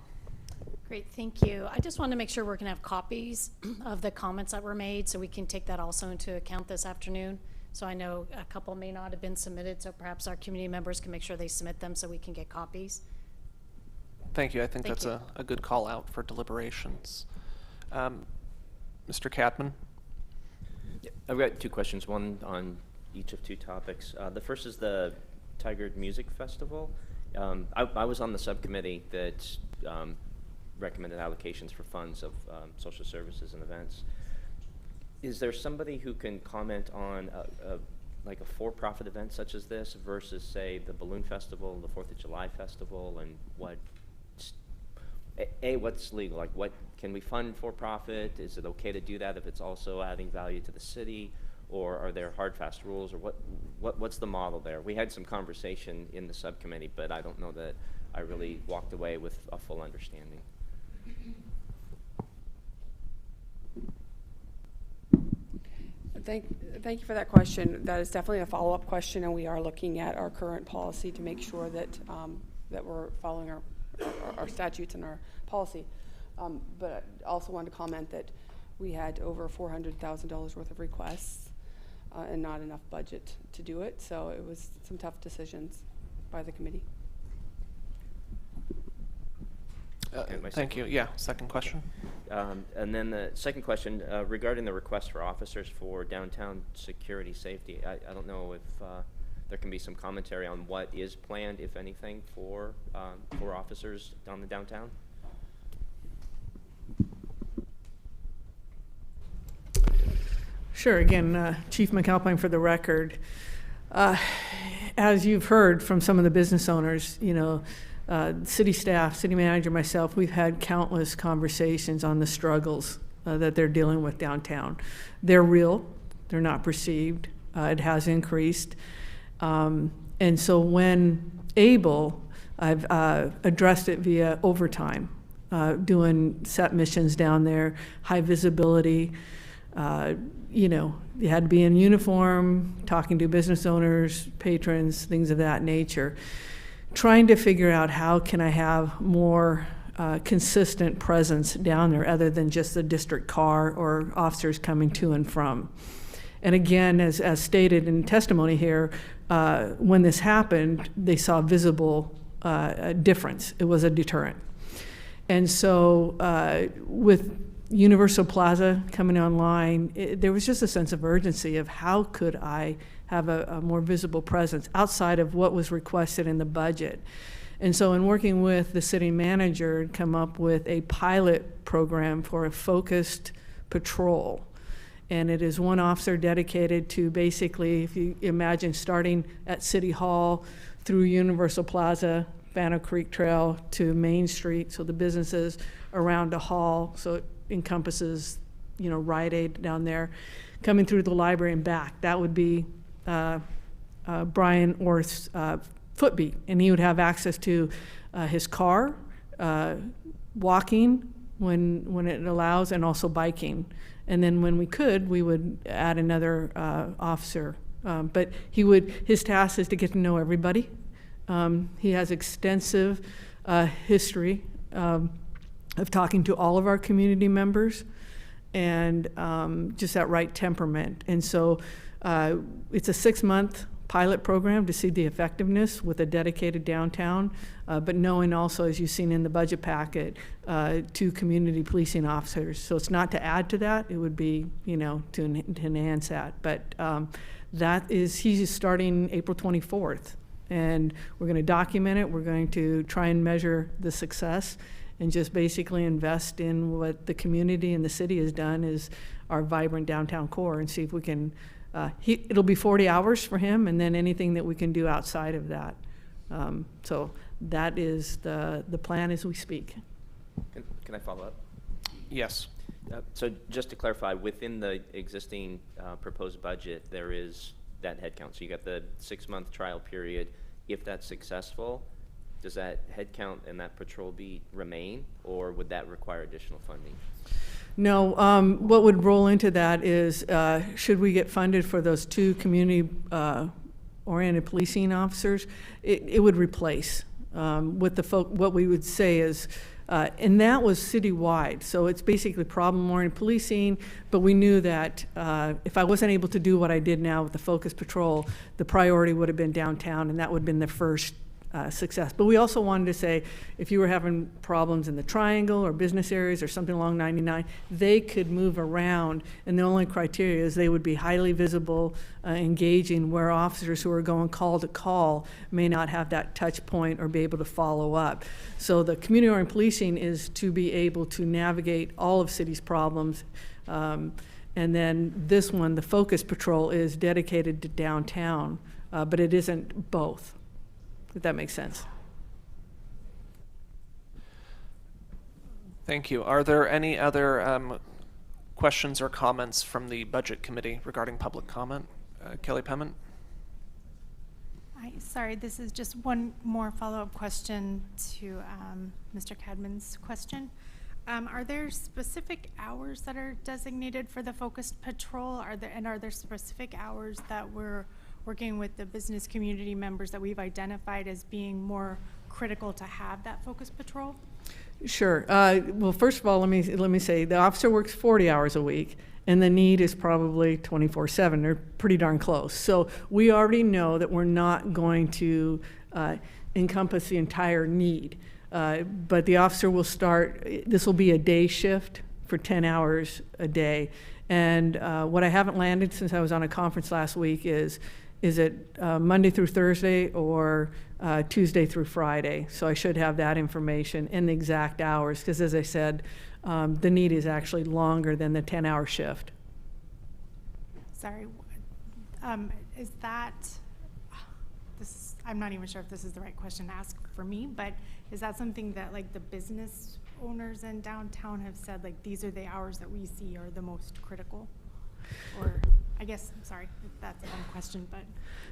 Great, thank you. I just want to make sure we're going to have copies of the comments that were made, so we can take that also into account this afternoon. So I know a couple may not have been submitted, so perhaps our community members can make sure they submit them so we can get copies. Thank you. I think that's a good call out for deliberations. Mr. Cadman? Yeah, I've got two questions, one on each of two topics. The first is the Tigard Music Festival. I was on the subcommittee that recommended allocations for funds of social services and events. Is there somebody who can comment on like a for-profit event such as this versus, say, the Balloon Festival, the 4th of July Festival, and what's legal? Like, what can we fund for-profit? Is it okay to do that if it's also adding value to the city? Or are there hard, fast rules? Or what's the model there? We had some conversation in the subcommittee, but I don't know that I really walked away with a full understanding. Thank you for that question. That is definitely a follow-up question, and we are looking at our current policy to make sure that that we're following our statutes and our policy. But I also wanted to comment that we had over $400,000 worth of requests and not enough budget to do it. So it was some tough decisions by the committee. Thank you. Yeah, second question. And then the second question regarding the request for officers for downtown security safety. I don't know if there can be some commentary on what is planned, if anything, for officers on the downtown. Sure. Again, Chief McAlpine for the record. As you've heard from some of the business owners, city staff, city manager, myself, we've had countless conversations on the struggles that they're dealing with downtown. They're real. They're not perceived. It has increased. And so when able, I've addressed it via overtime, doing set missions down there, high visibility. You had to be in uniform, talking to business owners, patrons, things of that nature. Trying to figure out how can I have more consistent presence down there other than just the district car or officers coming to and from. And again, as stated in testimony here, when this happened, they saw visible difference. It was a deterrent. And so with Universal Plaza coming online, there was just a sense of urgency of how could I have a more visible presence outside of what was requested in the budget. And so in working with the city manager, come up with a pilot program for a focused patrol. And it is one officer dedicated to basically, if you imagine starting at City Hall through Universal Plaza, Banner Creek Trail to Main Street, so the businesses around the hall, so it encompasses, Rite Aid down there, coming through the library and back. That would be Brian Orth's footbeat, and he would have access to his car, walking when it allows, and also biking. And then when we could, we would add another officer. But his task is to get to know everybody. He has extensive history of talking to all of our community members, and just that right temperament. And so it's a 6-month pilot program to see the effectiveness with a dedicated downtown, but knowing also, as you've seen in the budget packet, 2 community policing officers. So it's not to add to that, it would be, to enhance that. But he's starting April 24th, and we're going to document it. We're going to try and measure the success and just basically invest in what the community and the city has done is our vibrant downtown core, and see if we can it'll be 40 hours for him, and then anything that we can do outside of that. So that is the plan as we speak. Can I follow up? Yes. So just to clarify, within the existing proposed budget, there is that headcount. So you got the 6-month trial period. If that's successful, does that headcount and that patrol beat remain, or would that require additional funding? No, what would roll into that is, should we get funded for those 2 community-oriented policing officers, it would replace with what we would say is, and that was citywide. So it's basically problem-oriented policing, but we knew that if I wasn't able to do what I did now with the focus patrol, the priority would have been downtown, and that would have been the first success. But we also wanted to say, if you were having problems in the Triangle or business areas or something along 99, they could move around, and the only criteria is they would be highly visible, engaging, where officers who are going call to call may not have that touch point or be able to follow up. So the community-oriented policing is to be able to navigate all of city's problems. And then this one, the focus patrol, is dedicated to downtown, but it isn't both, if that makes sense. Thank you. Are there any other questions or comments from the Budget Committee regarding public comment? Kelly Pement? Sorry, this is just one more follow-up question to Mr. Cadman's question. Are there specific hours that are designated for the focused patrol? Are there specific hours that we're working with the business community members that we've identified as being more critical to have that focused patrol? Sure. Well, first of all, let me say the officer works 40 hours a week, and the need is probably 24/7. They're pretty darn close. So we already know that we're not going to encompass the entire need. But the officer will start, this will be a day shift for 10 hours a day. And what I haven't landed since I was on a conference last week is it Monday through Thursday or Tuesday through Friday? So I should have that information and the exact hours, because as I said, the need is actually longer than the 10-hour shift. Sorry, is that, I'm not even sure if this is the right question to ask for me, but is that something that like the business owners in downtown have said, like these are the hours that we see are the most critical? Or I guess, I'm sorry if that's a dumb question, but.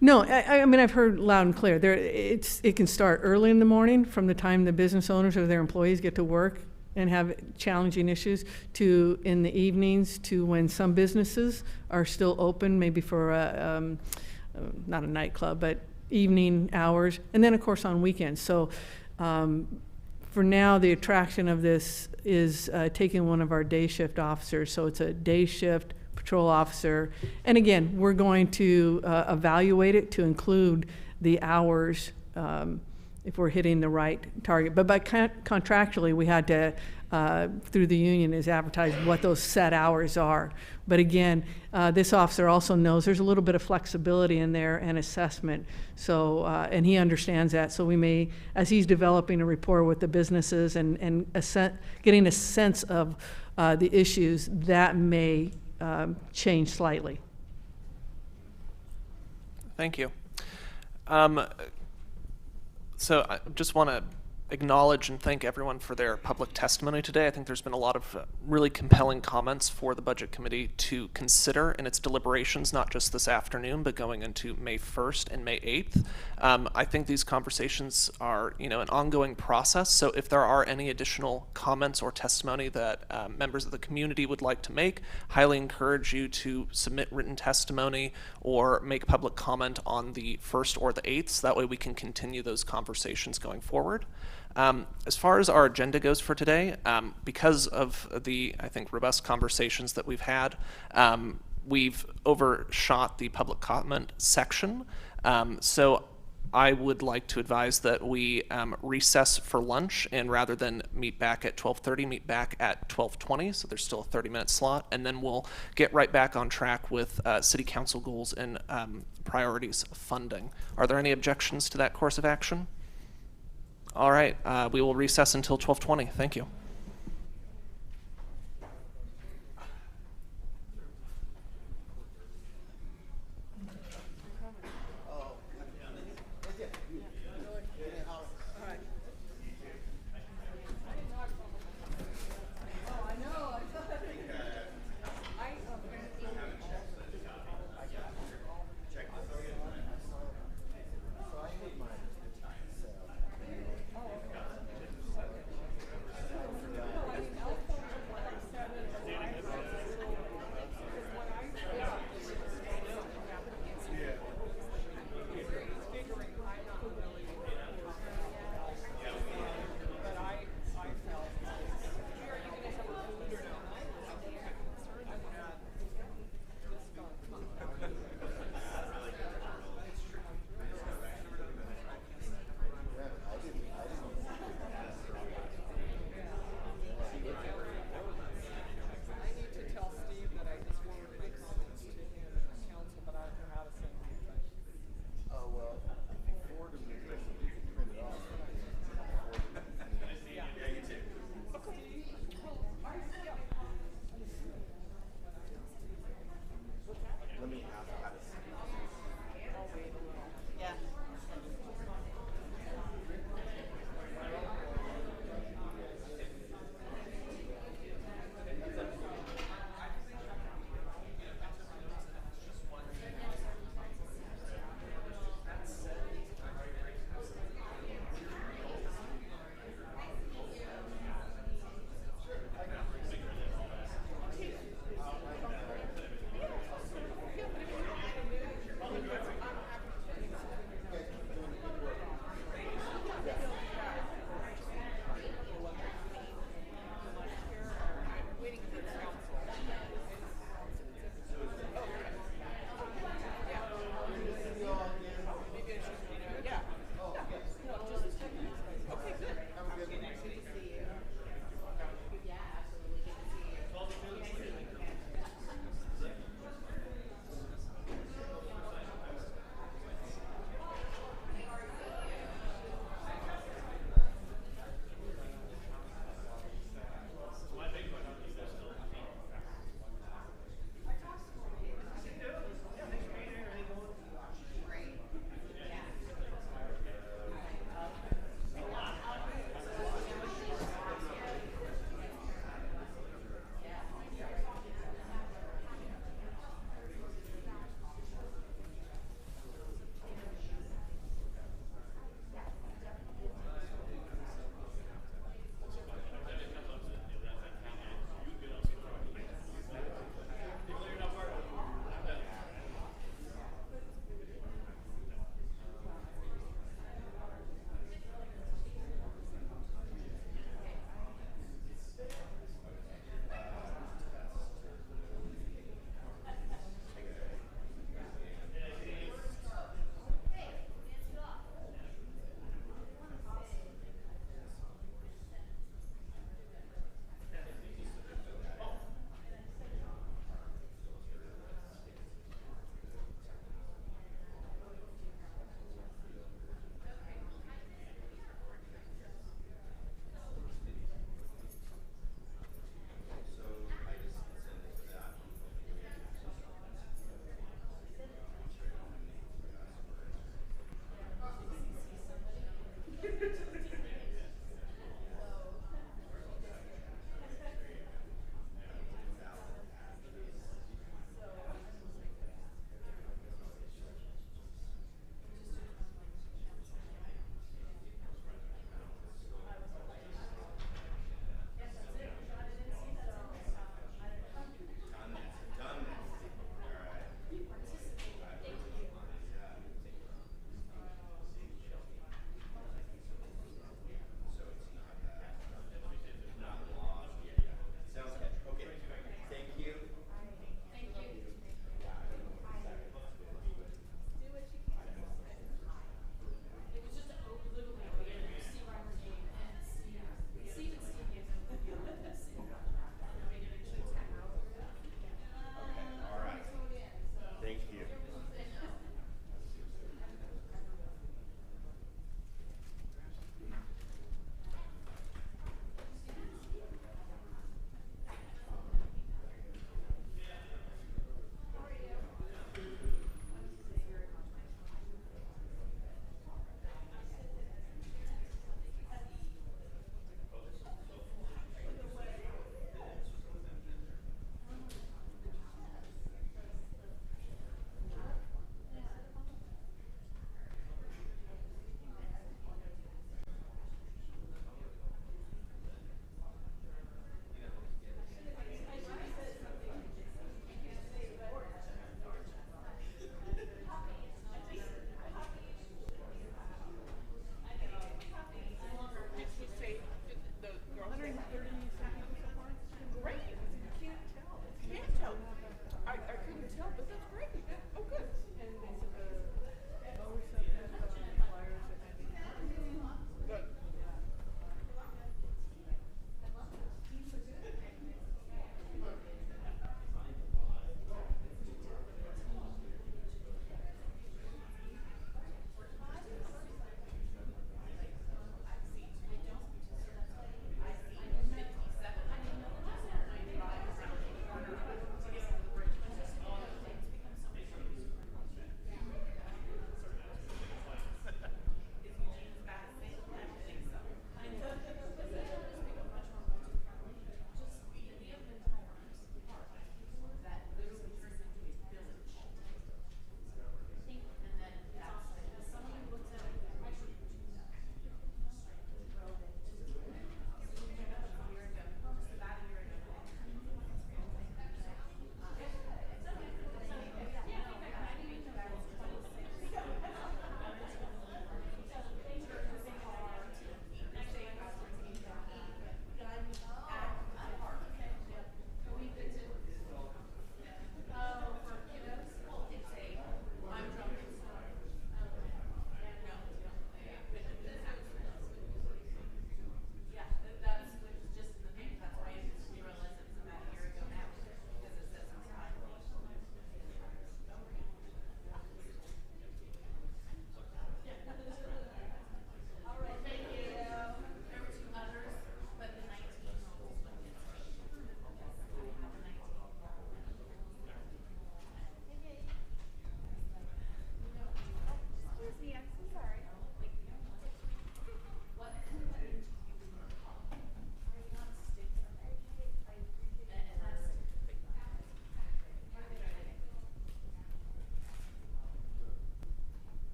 No, I mean, I've heard loud and clear. It can start early in the morning from the time the business owners or their employees get to work and have challenging issues, to in the evenings, to when some businesses are still open, maybe for not a nightclub, but evening hours, and then of course on weekends. So for now, the attraction of this is taking one of our day shift officers. So it's a day shift patrol officer. And again, we're going to evaluate it to include the hours if we're hitting the right target. But by contractually, we had to, through the union, is advertise what those set hours are. But again, this officer also knows there's a little bit of flexibility in there and assessment. So, and he understands that. So we may, as he's developing a rapport with the businesses and getting a sense of the issues, that may change slightly. Thank you. So I just want to acknowledge and thank everyone for their public testimony today. I think there's been a lot of really compelling comments for the Budget Committee to consider in its deliberations, not just this afternoon, but going into May 1st and May 8th. I think these conversations are, an ongoing process. So if there are any additional comments or testimony that members of the community would like to make, highly encourage you to submit written testimony or make public comment on the 1st or the 8th. So that way we can continue those conversations going forward. As far as our agenda goes for today, because of the, I think, robust conversations that we've had, we've overshot the public comment section. So I would like to advise that we recess for lunch, and rather than meet back at 12:30, meet back at 12:20. So there's still a 30-minute slot, and then we'll get right back on track with City Council goals and priorities of funding. Are there any objections to that course of action? All right, we will recess until 12:20. Thank you.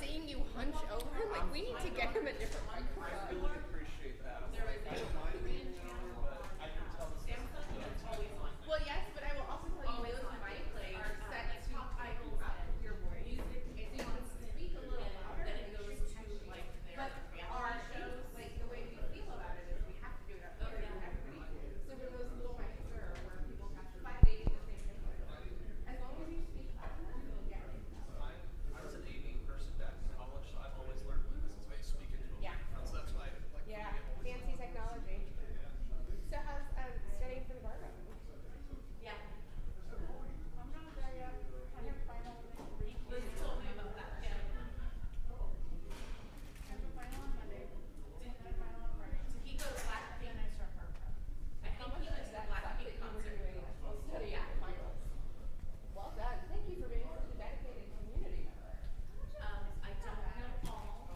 seeing you hunch over him. Like, we need to get him a different microphone. Appreciate that. Well, yes, but I will also tell you, those mics are set to pick up your voice. If you want to speak a little louder, then it goes to like their. But our shows, like the way we feel about it is we have to do it up there for everybody. So when those little mics are where people testify, they do the same thing. As long as you speak up enough, you'll get it. I was an AV person back in college, so I've always learned this is way speaking to Yeah. So that's why I like. Yeah, fancy technology. So how's studying for the bar going? Yeah. I'm not there yet. I have final week. Liz told me about that. Yeah. I have a final on Monday. And then a final on Friday. So he goes Blackpink. Then I start bar prep. I think he went to the Blackpink concert. Study for finals. Well done. Thank you for being such a dedicated community member. I don't know Paul.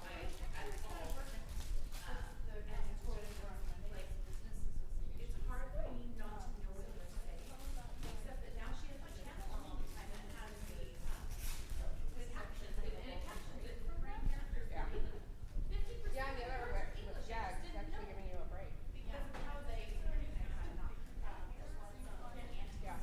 It's hard for me not to know what to say, except that now she has a channel all the time that has the captions, and it captions it for brown characters. Yeah. 50% Yeah, the other way. Yeah, it's actually giving you a break. because of how they. Yeah.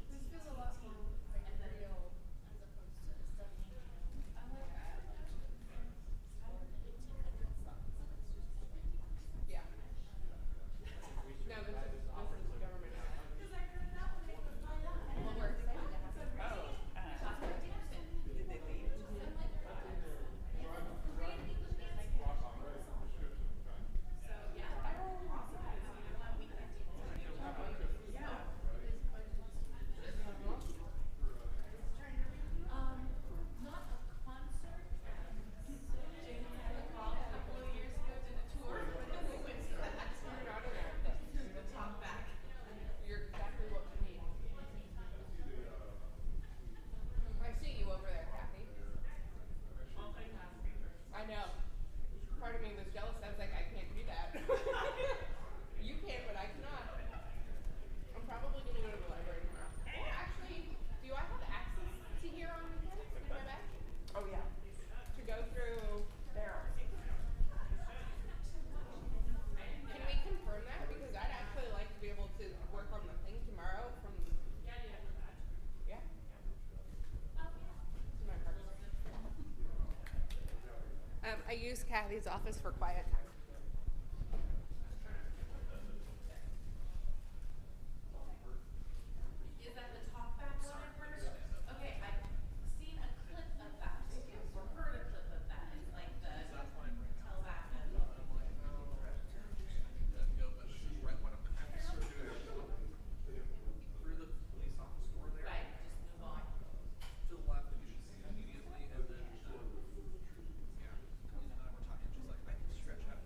This feels a lot more like real as opposed to studying. Yeah. No, this is government. Well, we're excited to have you. Did they leave? Not a concert. Jamie had a call a couple of years ago, did a tour, but then we went to the top back. You're exactly what we need. I see you over there, Kathy. I know. Part of me was jealous. I was like, I can't do that. You can, but I cannot. I'm probably gonna go to the library tomorrow. Or actually, do I have access to here on weekends with my bag? Oh yeah. To go through there. Can we confirm that? Because I'd actually like to be able to work on the thing tomorrow from. Yeah. It's in my purse. I use Kathy's office for quiet time. Is that the top back one at first? Okay, I've seen a clip of that, or heard a clip of that, it's like the tell back. Through the police office door there. Right, just move on. To the left, and you should see immediately, and then, yeah. Colleen and I were talking, she's like, I can stretch out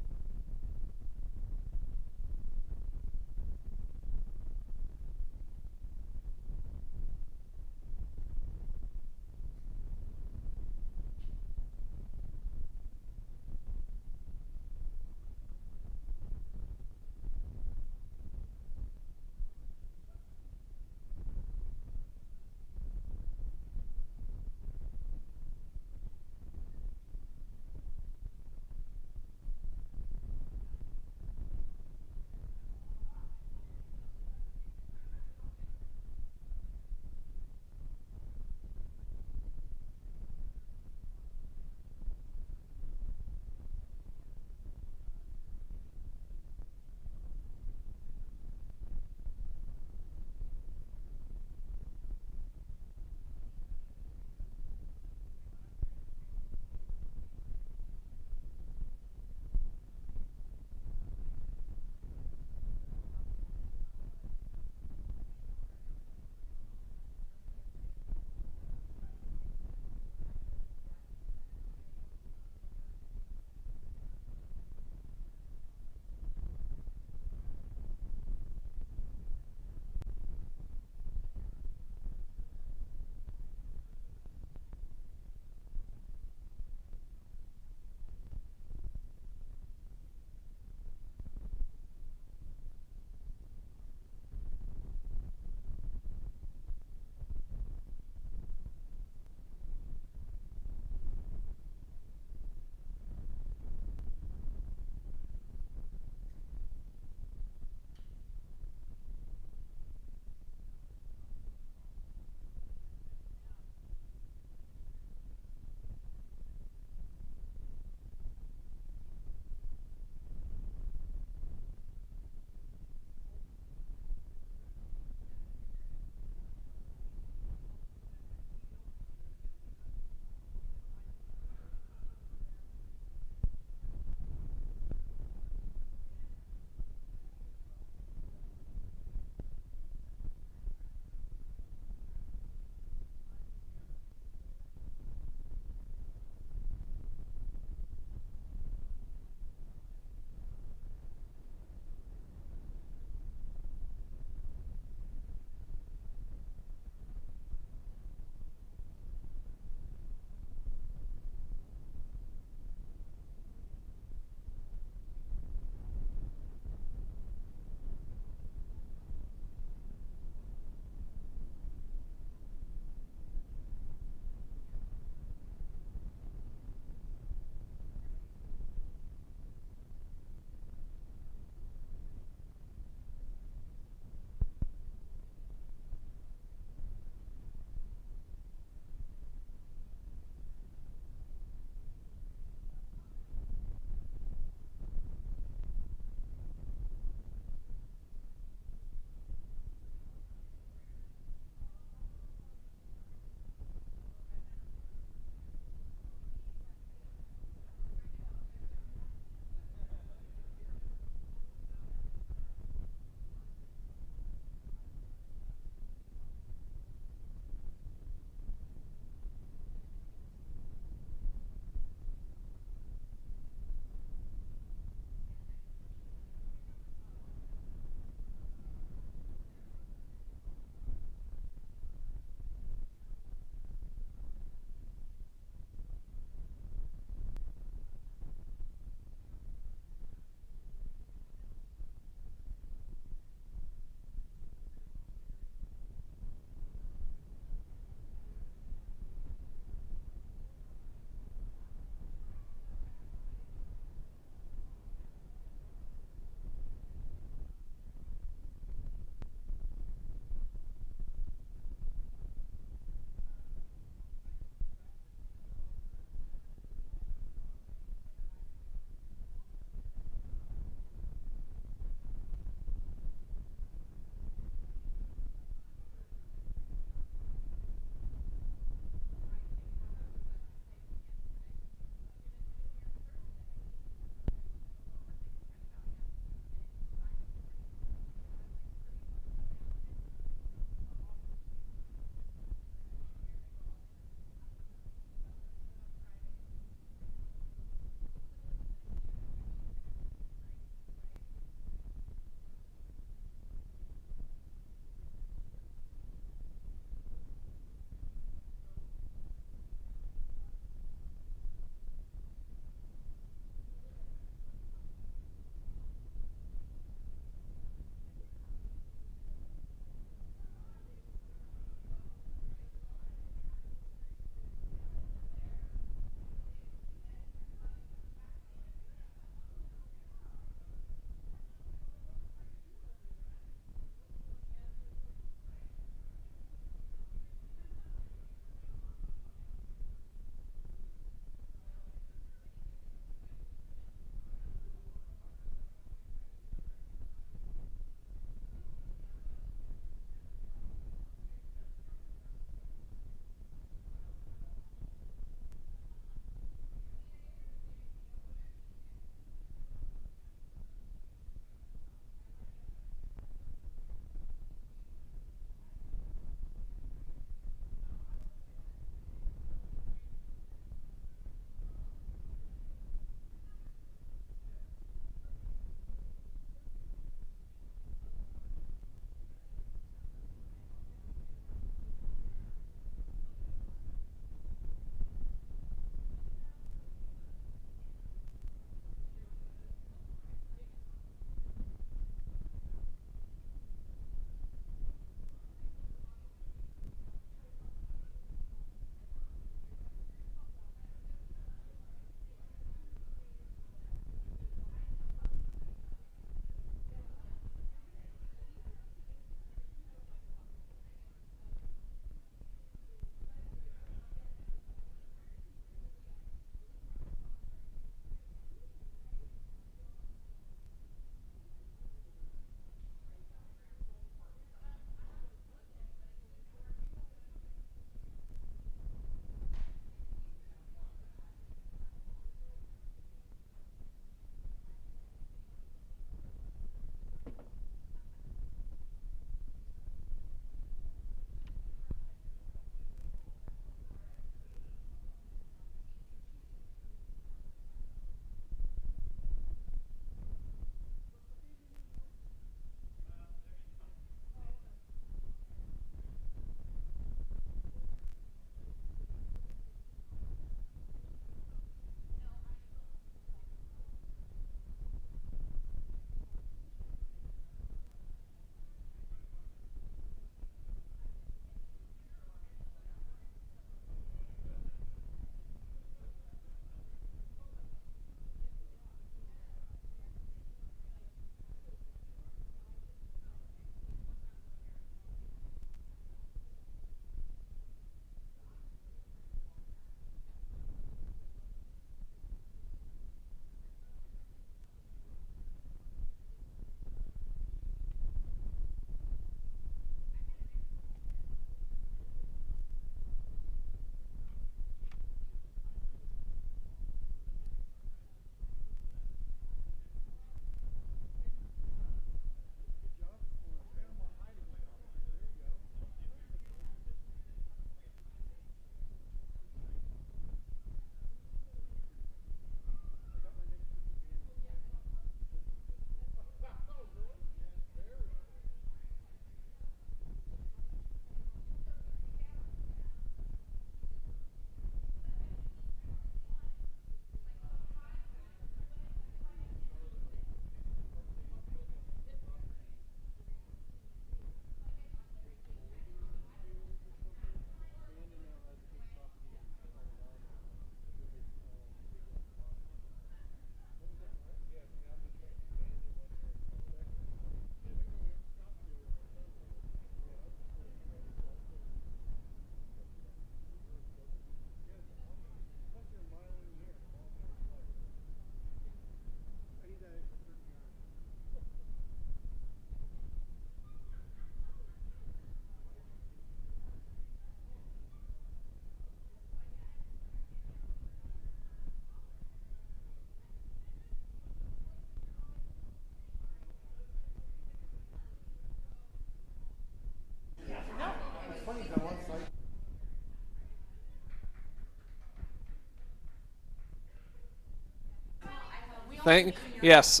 Yes.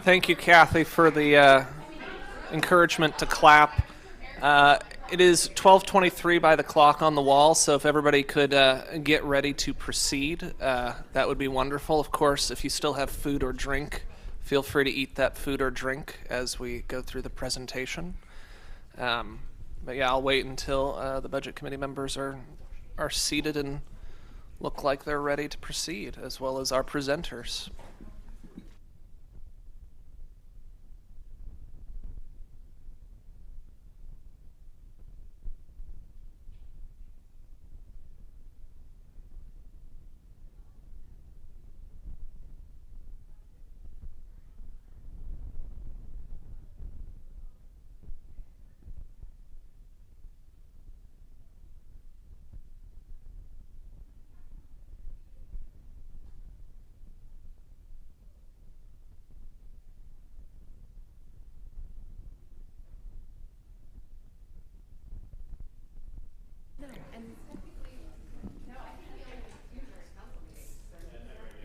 Thank you, Kathy, for the encouragement to clap. It is 12:23 by the clock on the wall, so if everybody could get ready to proceed, that would be wonderful. Of course, if you still have food or drink, feel free to eat that food or drink as we go through the presentation. But yeah, I'll wait until the Budget Committee members are seated and look like they're ready to proceed, as well as our presenters.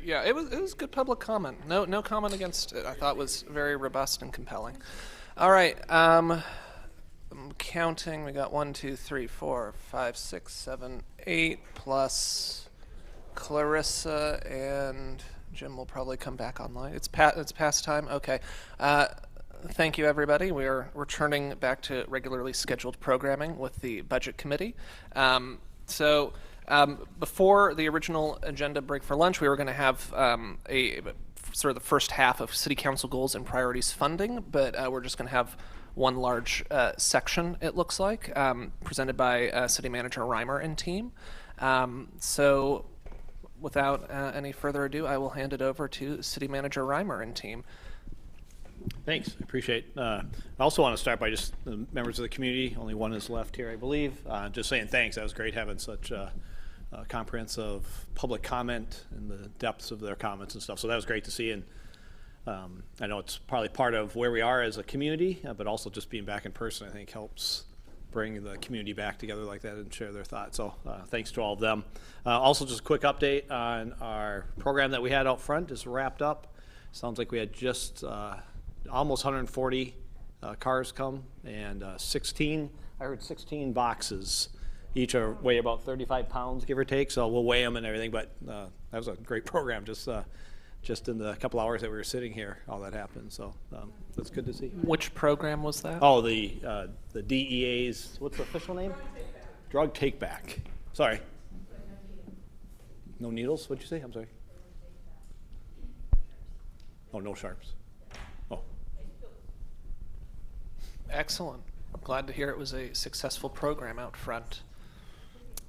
Yeah, it was good public comment. No comment against it. I thought it was very robust and compelling. All right, I'm counting. We got 1, 2, 3, 4, 5, 6, 7, 8 plus Clarissa and Jim will probably come back online. It's past time. Okay. Thank you, everybody. We are returning back to regularly scheduled programming with the Budget Committee. Before the original agenda break for lunch, we were going to have a sort of the first half of City Council goals and priorities funding, but we're just going to have one large section, it looks like, presented by City Manager Reimer and team. So without any further ado, I will hand it over to City Manager Reimer and team. Thanks, I appreciate it. I also want to start by just the members of the community, only one is left here, I believe, just saying thanks. That was great having such comprehensive public comment and the depths of their comments and stuff. So that was great to see, and I know it's probably part of where we are as a community, but also just being back in person, I think, helps bring the community back together like that and share their thoughts. So thanks to all of them. Also, just a quick update on our program that we had out front is wrapped up. Sounds like we had just almost 140 cars come, and 16 boxes. Each weigh about 35 pounds, give or take, so we'll weigh them and everything, but that was a great program. Just in the couple hours that we were sitting here, all that happened, so that's good to see. Which program was that? Oh, the DEA's, what's the official name? Drug Take Back. Sorry. No needles, what'd you say? I'm sorry. Oh, no sharps. Oh. Excellent. I'm glad to hear it was a successful program out front.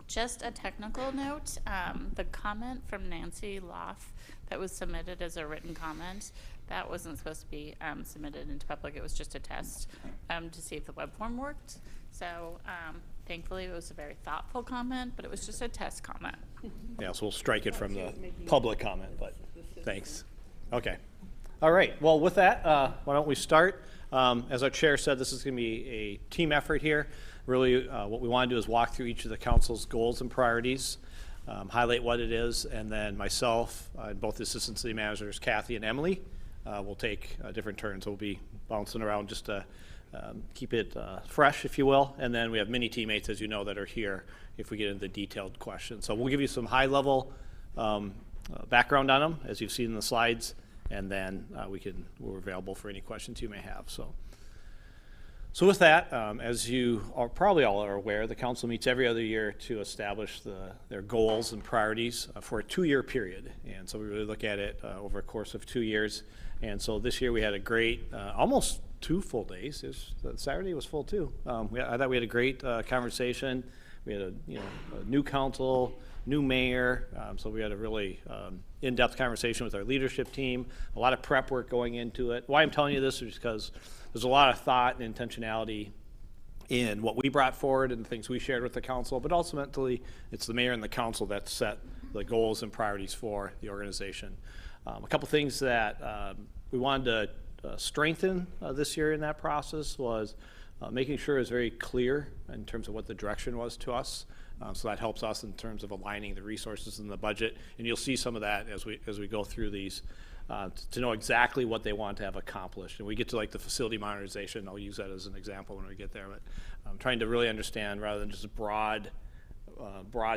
Just a technical note, the comment from Nancy Loff that was submitted as a written comment, that wasn't supposed to be submitted into public. It was just a test to see if the web form worked. So thankfully it was a very thoughtful comment, but it was just a test comment. Yeah, so we'll strike it from the public comment, but thanks. Okay. All right, well, with that, why don't we start? As our chair said, this is going to be a team effort here. Really, what we want to do is walk through each of the council's goals and priorities, highlight what it is, and then myself, both the assistant city managers, Kathy and Emily, will take different turns. We'll be bouncing around just to keep it fresh, if you will. And then we have many teammates, as you know, that are here if we get into detailed questions. So we'll give you some high-level background on them, as you've seen in the slides, and then we're available for any questions you may have. So with that, as you are probably all are aware, the council meets every other year to establish their goals and priorities for a 2-year period. And so we really look at it over a course of 2 years. And so this year we had a great, almost 2 full days. Saturday was full too. I thought we had a great conversation. We had a new council, new mayor. So we had a really in-depth conversation with our leadership team. A lot of prep work going into it. Why I'm telling you this is because there's a lot of thought and intentionality in what we brought forward and the things we shared with the council, but ultimately it's the mayor and the council that set the goals and priorities for the organization. A couple things that we wanted to strengthen this year in that process was making sure it was very clear in terms of what the direction was to us. So that helps us in terms of aligning the resources in the budget. And you'll see some of that as we go through these to know exactly what they want to have accomplished. And we get to like the facility modernization. I'll use that as an example when we get there. But I'm trying to really understand rather than just broad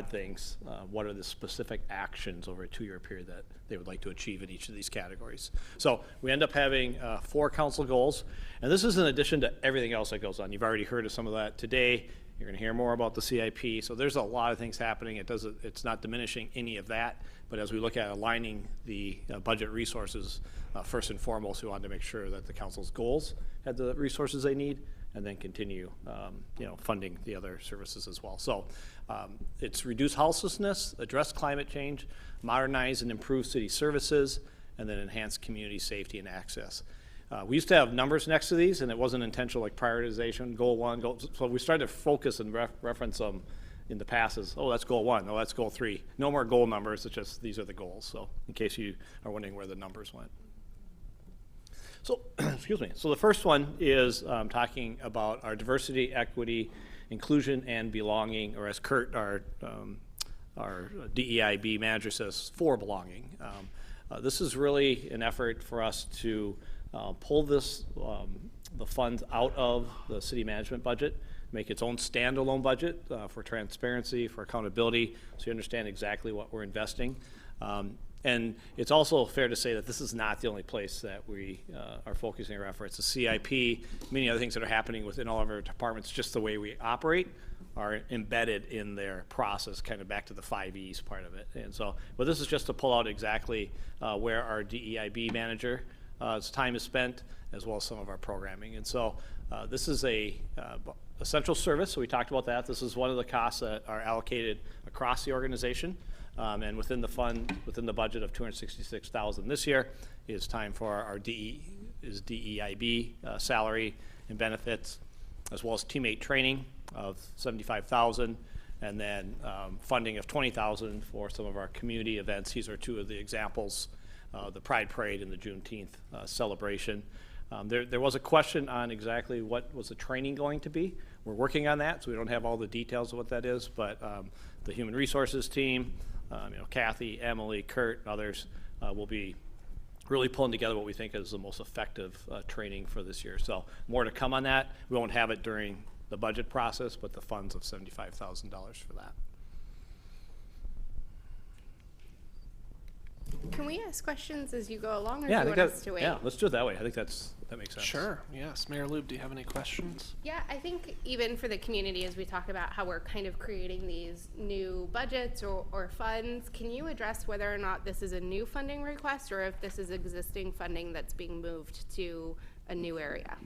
things, what are the specific actions over a 2-year period that they would like to achieve in each of these categories. So we end up having 4 council goals, and this is in addition to everything else that goes on. You've already heard of some of that today. You're going to hear more about the CIP. So there's a lot of things happening. It's not diminishing any of that, but as we look at aligning the budget resources, first and foremost, we wanted to make sure that the council's goals had the resources they need, and then continue, funding the other services as well. So it's reduce houselessness, address climate change, modernize and improve city services, and then enhance community safety and access. We used to have numbers next to these, and it wasn't intentional, like prioritization, goal 1, so we started to focus and reference them in the past as, oh, that's goal 1, oh, that's goal 3. No more goal numbers, it's just these are the goals. So in case you are wondering where the numbers went. So, excuse me. So the first one is talking about our diversity, equity, inclusion, and belonging, or as Kurt, our DEIB manager says, for belonging. This is really an effort for us to pull this, the funds out of the city management budget, make its own standalone budget for transparency, for accountability, so you understand exactly what we're investing. And it's also fair to say that this is not the only place that we are focusing our efforts. The CIP, many other things that are happening within all of our departments, just the way we operate, are embedded in their process, kind of back to the 5 E's part of it. And so, but this is just to pull out exactly where our DEIB manager time is spent, as well as some of our programming. And so this is a essential service, so we talked about that. This is one of the costs that are allocated across the organization. And within the fund, within the budget of $266,000 this year, is time for our DEIB salary and benefits, as well as teammate training of $75,000, and then funding of $20,000 for some of our community events. These are 2 of the examples, the Pride Parade and the Juneteenth celebration. There was a question on exactly what was the training going to be. We're working on that, so we don't have all the details of what that is, but the human resources team, Kathy, Emily, Kurt, and others will be really pulling together what we think is the most effective training for this year. So more to come on that. We won't have it during the budget process, but the funds of $75,000 for that. Can we ask questions as you go along, or Yeah, do you want us to wait? Yeah, let's do it that way. I think that makes sense. Sure, yes. Mayor Lube, do you have any questions? Yeah, I think even for the community, as we talk about how we're kind of creating these new budgets or funds, can you address whether or not this is a new funding request, or if this is existing funding that's being moved to a new area?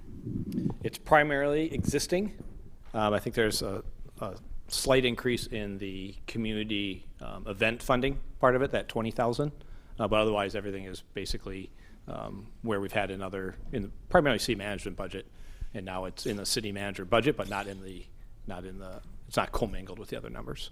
It's primarily existing. I think there's a slight increase in the community event funding part of it, that $20,000. But otherwise, everything is basically where we've had in the primarily city management budget, and now it's in the city manager budget, but it's not commingled with the other numbers.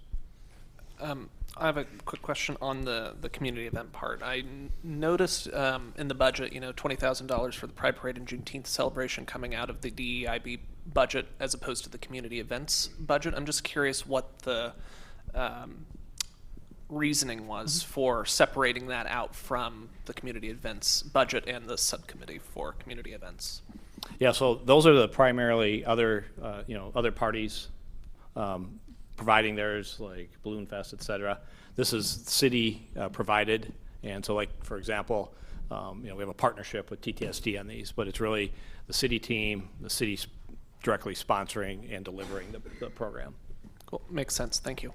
I have a quick question on the community event part. I noticed in the budget, $20,000 for the Pride Parade and Juneteenth celebration coming out of the DEIB budget as opposed to the community events budget. I'm just curious what the reasoning was for separating that out from the community events budget and the subcommittee for community events. Yeah, so those are the primarily other parties providing theirs, like Balloon Fest, et cetera. This is city provided, and so, like, for example, we have a partnership with TTSD on these, but it's really the city team, the city's directly sponsoring and delivering the program. Cool, makes sense, thank you.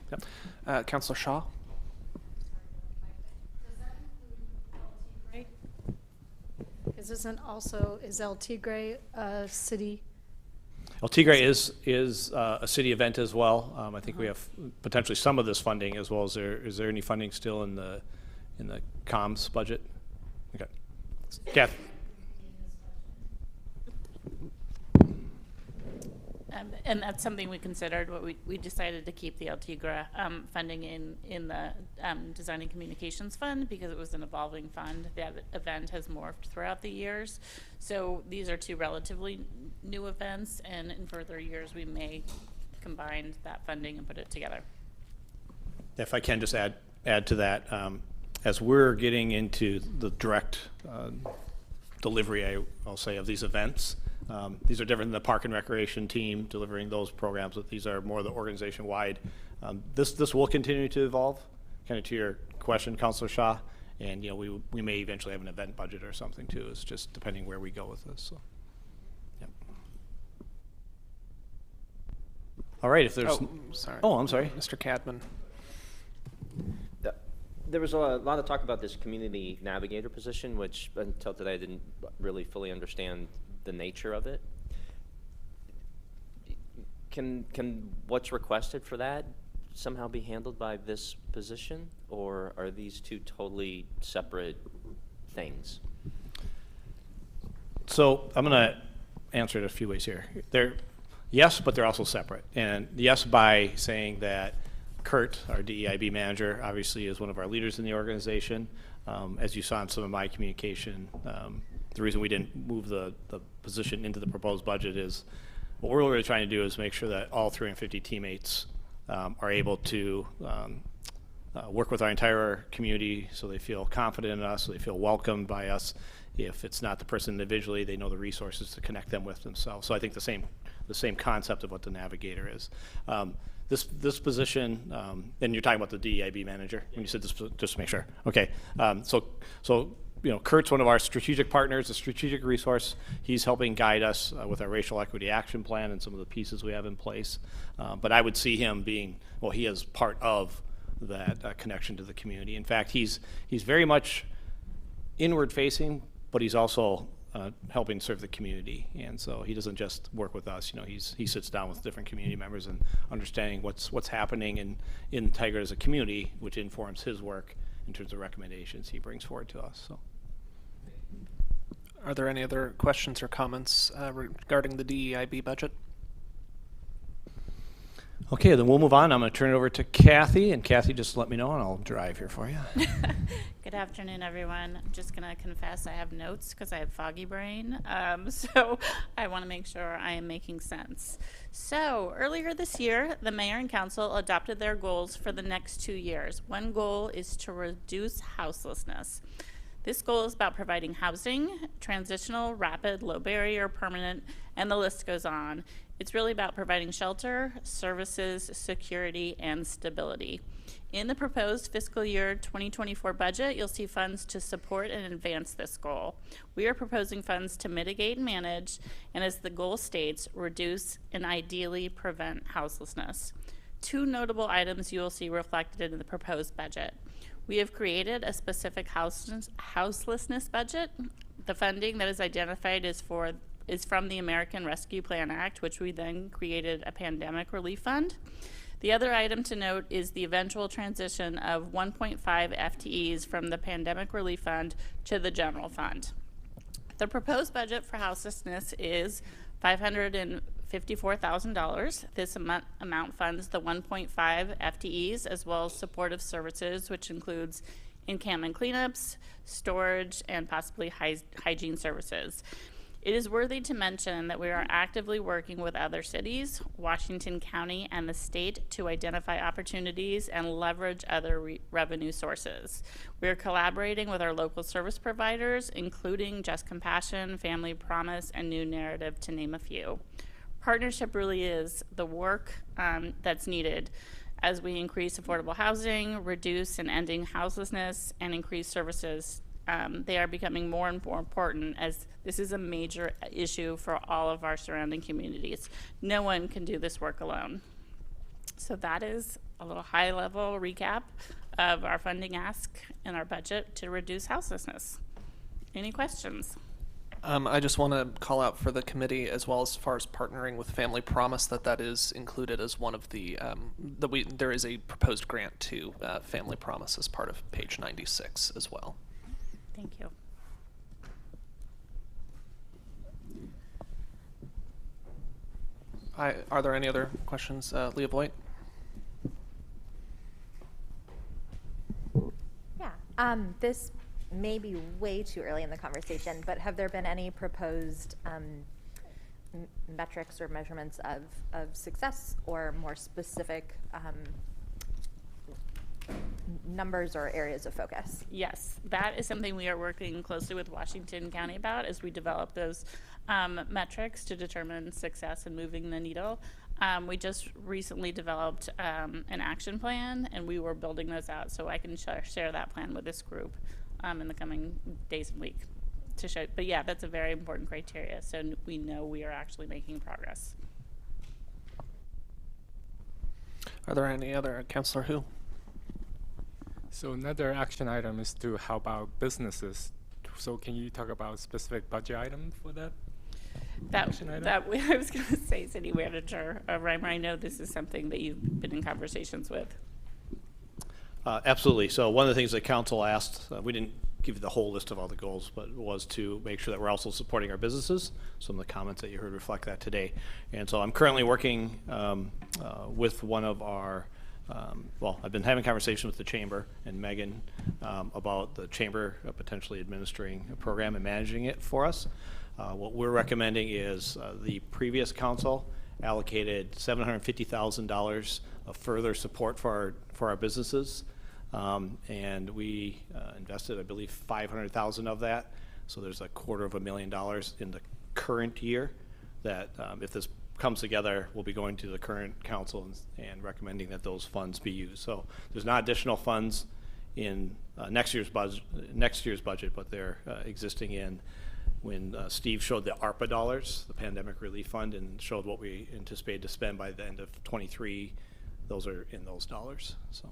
Yep. Councilor Shaw? Is El Tigre a city? El Tigre is a city event as well. I think we have potentially some of this funding as well. Is there any funding still in the comms budget? Okay. Kath. And that's something we considered. What we decided to keep the El Tigre funding in the Design and Communications Fund because it was an evolving fund. The event has morphed throughout the years. So these are 2 relatively new events, and in further years we may combine that funding and put it together. If I can just add to that, as we're getting into the direct delivery, I'll say, of these events, these are different than the Park and Recreation team delivering those programs, but these are more the organization-wide. This will continue to evolve, kind of to your question, Councilor Shaw, and we may eventually have an event budget or something too. It's just depending where we go with this. So, yep. All right, if there's sorry. Oh, I'm sorry, Mr. Cadman. There was a lot of talk about this community navigator position, which until today I didn't really fully understand the nature of it. Can what's requested for that somehow be handled by this position, or are these two totally separate things? So I'm going to answer it a few ways here. They're yes, but they're also separate. And yes, by saying that Kurt, our DEIB manager, obviously is one of our leaders in the organization. As you saw in some of my communication, the reason we didn't move the position into the proposed budget is what we're really trying to do is make sure that all 350 teammates are able to work with our entire community so they feel confident in us, so they feel welcomed by us. If it's not the person individually, they know the resources to connect them with themselves. So I think the same concept of what the navigator is. This position, and you're talking about the DEIB manager when you said this, just to make sure. Okay, so Kurt's one of our strategic partners, a strategic resource. He's helping guide us with our racial equity action plan and some of the pieces we have in place. But I would see him being, well, he is part of that connection to the community. In fact, he's very much inward facing, but he's also helping serve the community, and so he doesn't just work with us. He sits down with different community members and understanding what's happening in Tigard as a community, which informs his work in terms of recommendations he brings forward to us. So, Are there any other questions or comments regarding the DEIB budget? Okay, then we'll move on. I'm going to turn it over to Kathy, and Kathy, just let me know, and I'll drive here for you. Good afternoon, everyone. I'm just going to confess I have notes because I have foggy brain, so I want to make sure I am making sense. So earlier this year, the mayor and council adopted their goals for the next 2 years. One goal is to reduce houselessness. This goal is about providing housing, transitional, rapid, low barrier, permanent, and the list goes on. It's really about providing shelter, services, security, and stability. In the proposed fiscal year 2024 budget, you'll see funds to support and advance this goal. We are proposing funds to mitigate and manage, and as the goal states, reduce and ideally prevent houselessness. Two notable items you will see reflected in the proposed budget. We have created a specific houselessness budget. The funding that is identified is from the American Rescue Plan Act, which we then created a pandemic relief fund. The other item to note is the eventual transition of 1.5 FTEs from the pandemic relief fund to the general fund. The proposed budget for houselessness is $554,000. This amount funds the 1.5 FTEs as well as supportive services, which includes encampment cleanups, storage, and possibly hygiene services. It is worthy to mention that we are actively working with other cities, Washington County, and the state to identify opportunities and leverage other revenue sources. We are collaborating with our local service providers, including Just Compassion, Family Promise, and New Narrative, to name a few. Partnership really is the work that's needed as we increase affordable housing, reduce and ending houselessness, and increase services. They are becoming more and more important as this is a major issue for all of our surrounding communities. No one can do this work alone. So that is a little high-level recap of our funding ask in our budget to reduce houselessness. Any questions? I just want to call out for the committee, as well as far as partnering with Family Promise, that is included as one of the, there is a proposed grant to Family Promise as part of page 96 as well. Thank you. Are there any other questions? Leah Voigt? Yeah, this may be way too early in the conversation, but have there been any proposed metrics or measurements of success or more specific numbers or areas of focus? Yes, that is something we are working closely with Washington County about as we develop those metrics to determine success in moving the needle. We just recently developed an action plan, and we were building those out, so I can share that plan with this group in the coming days and week to show. But yeah, that's a very important criteria, so we know we are actually making progress. Are there any other, Councillor Hu? So another action item is to help out businesses. So can you talk about specific budget item for that? I was going to say, City Manager Reimer, I know this is something that you've been in conversations with. Absolutely. So one of the things that council asked, we didn't give you the whole list of all the goals, but was to make sure that we're also supporting our businesses. Some of the comments that you heard reflect that today. And so I'm currently working with one of our well, I've been having conversations with the Chamber and Megan about the Chamber potentially administering a program and managing it for us. What we're recommending is the previous council allocated $750,000 of further support for our businesses, and we invested, I believe, $500,000 of that. So there's $250,000 in the current year that if this comes together, we'll be going to the current council and recommending that those funds be used. So there's not additional funds in next year's budget, but they're existing in when Steve showed the ARPA dollars, the Pandemic Relief Fund, and showed what we anticipated to spend by the end of 23. Those are in those dollars. So,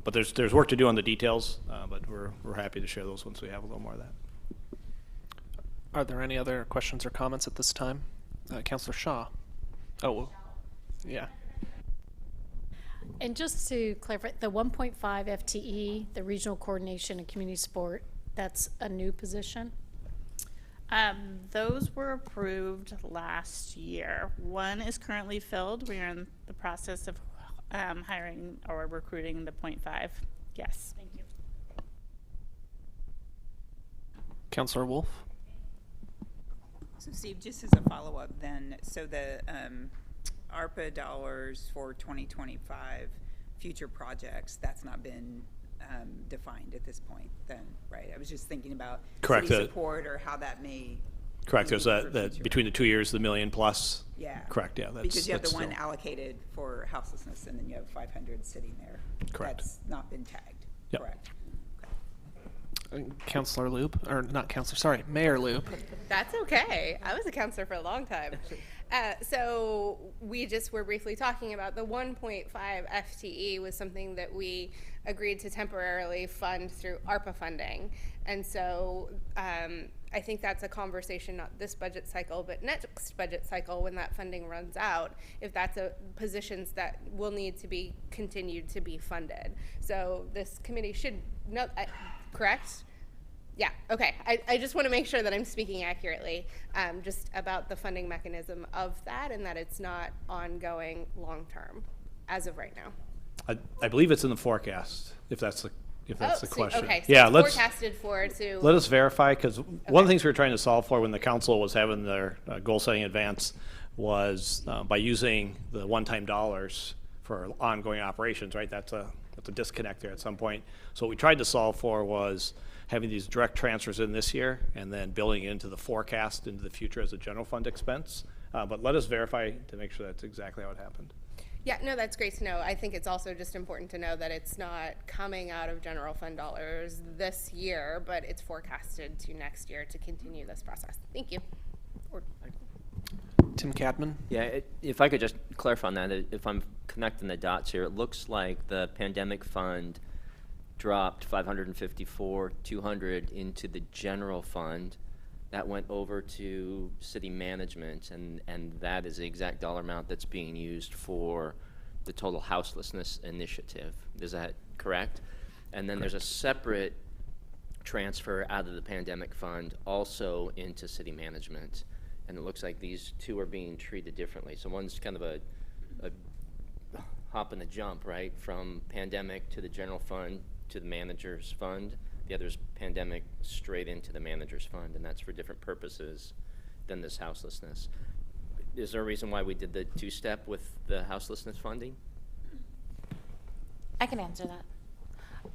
but there's work to do on the details, but we're happy to share those once we have a little more of that. Are there any other questions or comments at this time? Councillor Shaw. Oh, yeah. And just to clarify, the 1.5 FTE, the regional coordination and community support, that's a new position? Those were approved last year. One is currently filled. We are in the process of hiring or recruiting the 0.5. Yes. Thank you. Councillor Wolf. So Steve, just as a follow-up then, so the ARPA dollars for 2025 future projects, that's not been defined at this point then, right? I was just thinking about Correct. City support or how that may. Correct. There's that between the 2 years, the $1 million plus. Yeah. Correct. Yeah. That's, because you have the one still allocated for houselessness, and then you have 500 sitting there. Correct. That's not been tagged. Yep. Correct. Councillor Loop, or not Councillor, sorry, Mayor Loop. That's okay. I was a counselor for a long time. So we just were briefly talking about the 1.5 FTE was something that we agreed to temporarily fund through ARPA funding. And so I think that's a conversation, not this budget cycle, but next budget cycle when that funding runs out, if that's positions that will need to be continued to be funded. So this committee should know, correct? Yeah, okay. I just want to make sure that I'm speaking accurately just about the funding mechanism of that and that it's not ongoing long-term as of right now. I believe it's in the forecast, if that's the question. Okay, so yeah, it's forecasted for to. Let us verify, because one of the things we were trying to solve for when the council was having their goal-setting advance was by using the one-time dollars for ongoing operations, right? That's a disconnect there at some point. So what we tried to solve for was having these direct transfers in this year and then building it into the forecast into the future as a general fund expense. But let us verify to make sure that's exactly how it happened. Yeah, no, that's great to know. I think it's also just important to know that it's not coming out of general fund dollars this year, but it's forecasted to next year to continue this process. Thank you. Tim Cadman. Yeah, if I could just clarify on that, if I'm connecting the dots here, it looks like the pandemic fund dropped $554,200 into the general fund. That went over to city management, and that is the exact dollar amount that's being used for the total houselessness initiative. Is that correct? And then there's a separate transfer out of the pandemic fund also into city management. And it looks like these two are being treated differently. So one's kind of a hop and a jump, right, from pandemic to the general fund to the manager's fund. The other's pandemic straight into the manager's fund, and that's for different purposes than this houselessness. Is there a reason why we did the two-step with the houselessness funding? I can answer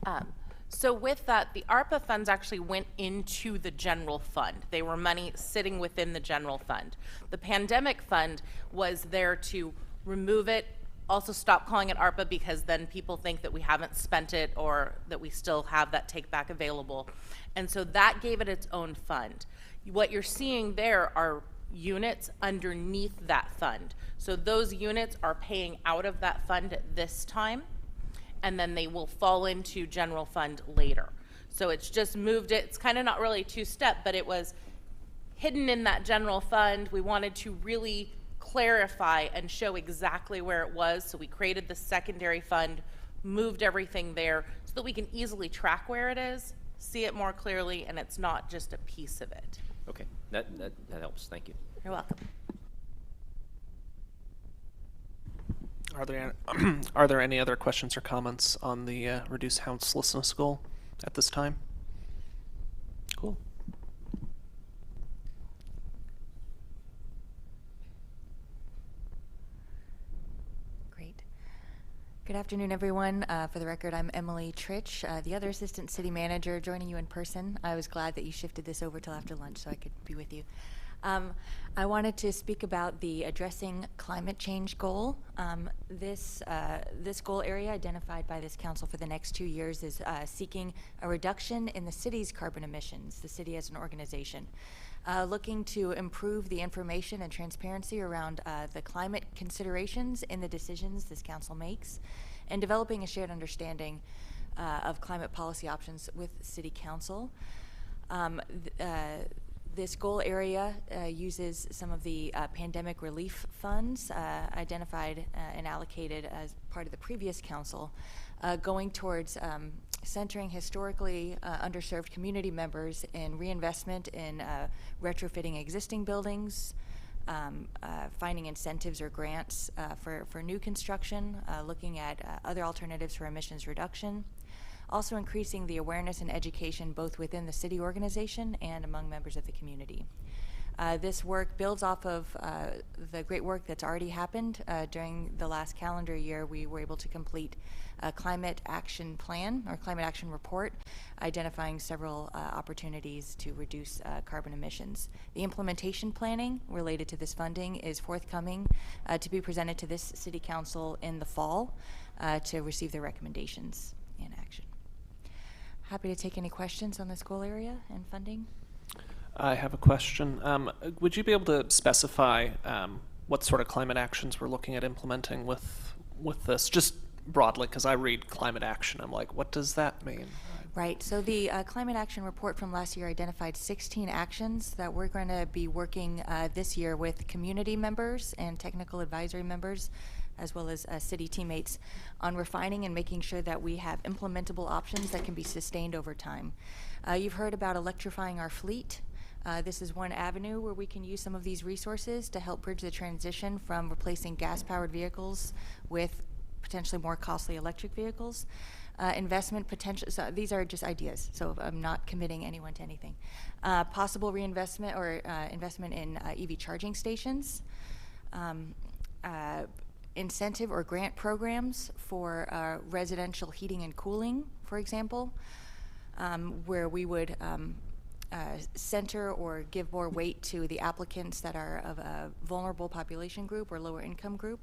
that. So with that, the ARPA funds actually went into the general fund. They were money sitting within the general fund. The pandemic fund was there to remove it, also stop calling it ARPA because then people think that we haven't spent it or that we still have that take back available. And so that gave it its own fund. What you're seeing there are units underneath that fund. So those units are paying out of that fund at this time, and then they will fall into general fund later. So it's just moved it. It's kind of not really two-step, but it was hidden in that general fund. We wanted to really clarify and show exactly where it was. So we created the secondary fund, moved everything there so that we can easily track where it is, see it more clearly, and it's not just a piece of it. Okay, that helps. Thank you. You're welcome. Are there any other questions or comments on the reduced houselessness goal at this time? Cool. Great. Good afternoon, everyone. For the record, I'm Emily Tritch, the other assistant city manager, joining you in person. I was glad that you shifted this over till after lunch so I could be with you. I wanted to speak about the addressing climate change goal. This goal area identified by this council for the next 2 years is seeking a reduction in the city's carbon emissions, the city as an organization, looking to improve the information and transparency around the climate considerations in the decisions this council makes, and developing a shared understanding of climate policy options with city council. This goal area uses some of the pandemic relief funds identified and allocated as part of the previous council, going towards centering historically underserved community members in reinvestment in retrofitting existing buildings, finding incentives or grants for new construction, looking at other alternatives for emissions reduction. Also increasing the awareness and education both within the city organization and among members of the community. This work builds off of the great work that's already happened. During the last calendar year, we were able to complete a climate action plan or climate action report identifying several opportunities to reduce carbon emissions. The implementation planning related to this funding is forthcoming to be presented to this city council in the fall to receive their recommendations and action. Happy to take any questions on this goal area and funding. I have a question. Would you be able to specify what sort of climate actions we're looking at implementing with this, just broadly? Because I read climate action, I'm like, what does that mean? Right. So the climate action report from last year identified 16 actions that we're going to be working this year with community members and technical advisory members, as well as city teammates, on refining and making sure that we have implementable options that can be sustained over time. You've heard about electrifying our fleet. This is one avenue where we can use some of these resources to help bridge the transition from replacing gas-powered vehicles with potentially more costly electric vehicles. Investment potential, so these are just ideas, so I'm not committing anyone to anything. Possible reinvestment or investment in EV charging stations. Incentive or grant programs for residential heating and cooling, for example, where we would center or give more weight to the applicants that are of a vulnerable population group or lower income group.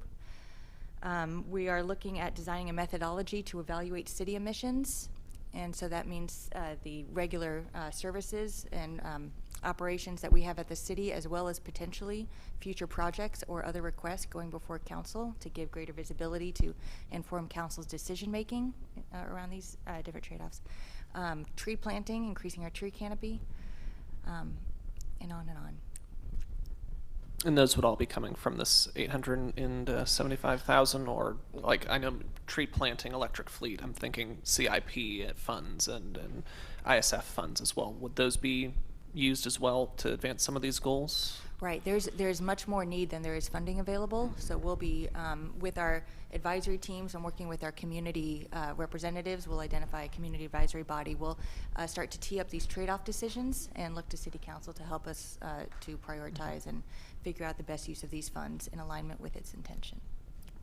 We are looking at designing a methodology to evaluate city emissions, and so that means the regular services and operations that we have at the city, as well as potentially future projects or other requests going before council to give greater visibility to inform council's decision making around these different trade-offs. Tree planting, increasing our tree canopy, and on and on. And those would all be coming from this 875,000, or like, I know tree planting, electric fleet, I'm thinking CIP funds and ISF funds as well. Would those be used as well to advance some of these goals? Right. There's much more need than there is funding available. So we'll be with our advisory teams and working with our community representatives. We'll identify a community advisory body. We'll start to tee up these trade-off decisions and look to City Council to help us to prioritize and figure out the best use of these funds in alignment with its intention.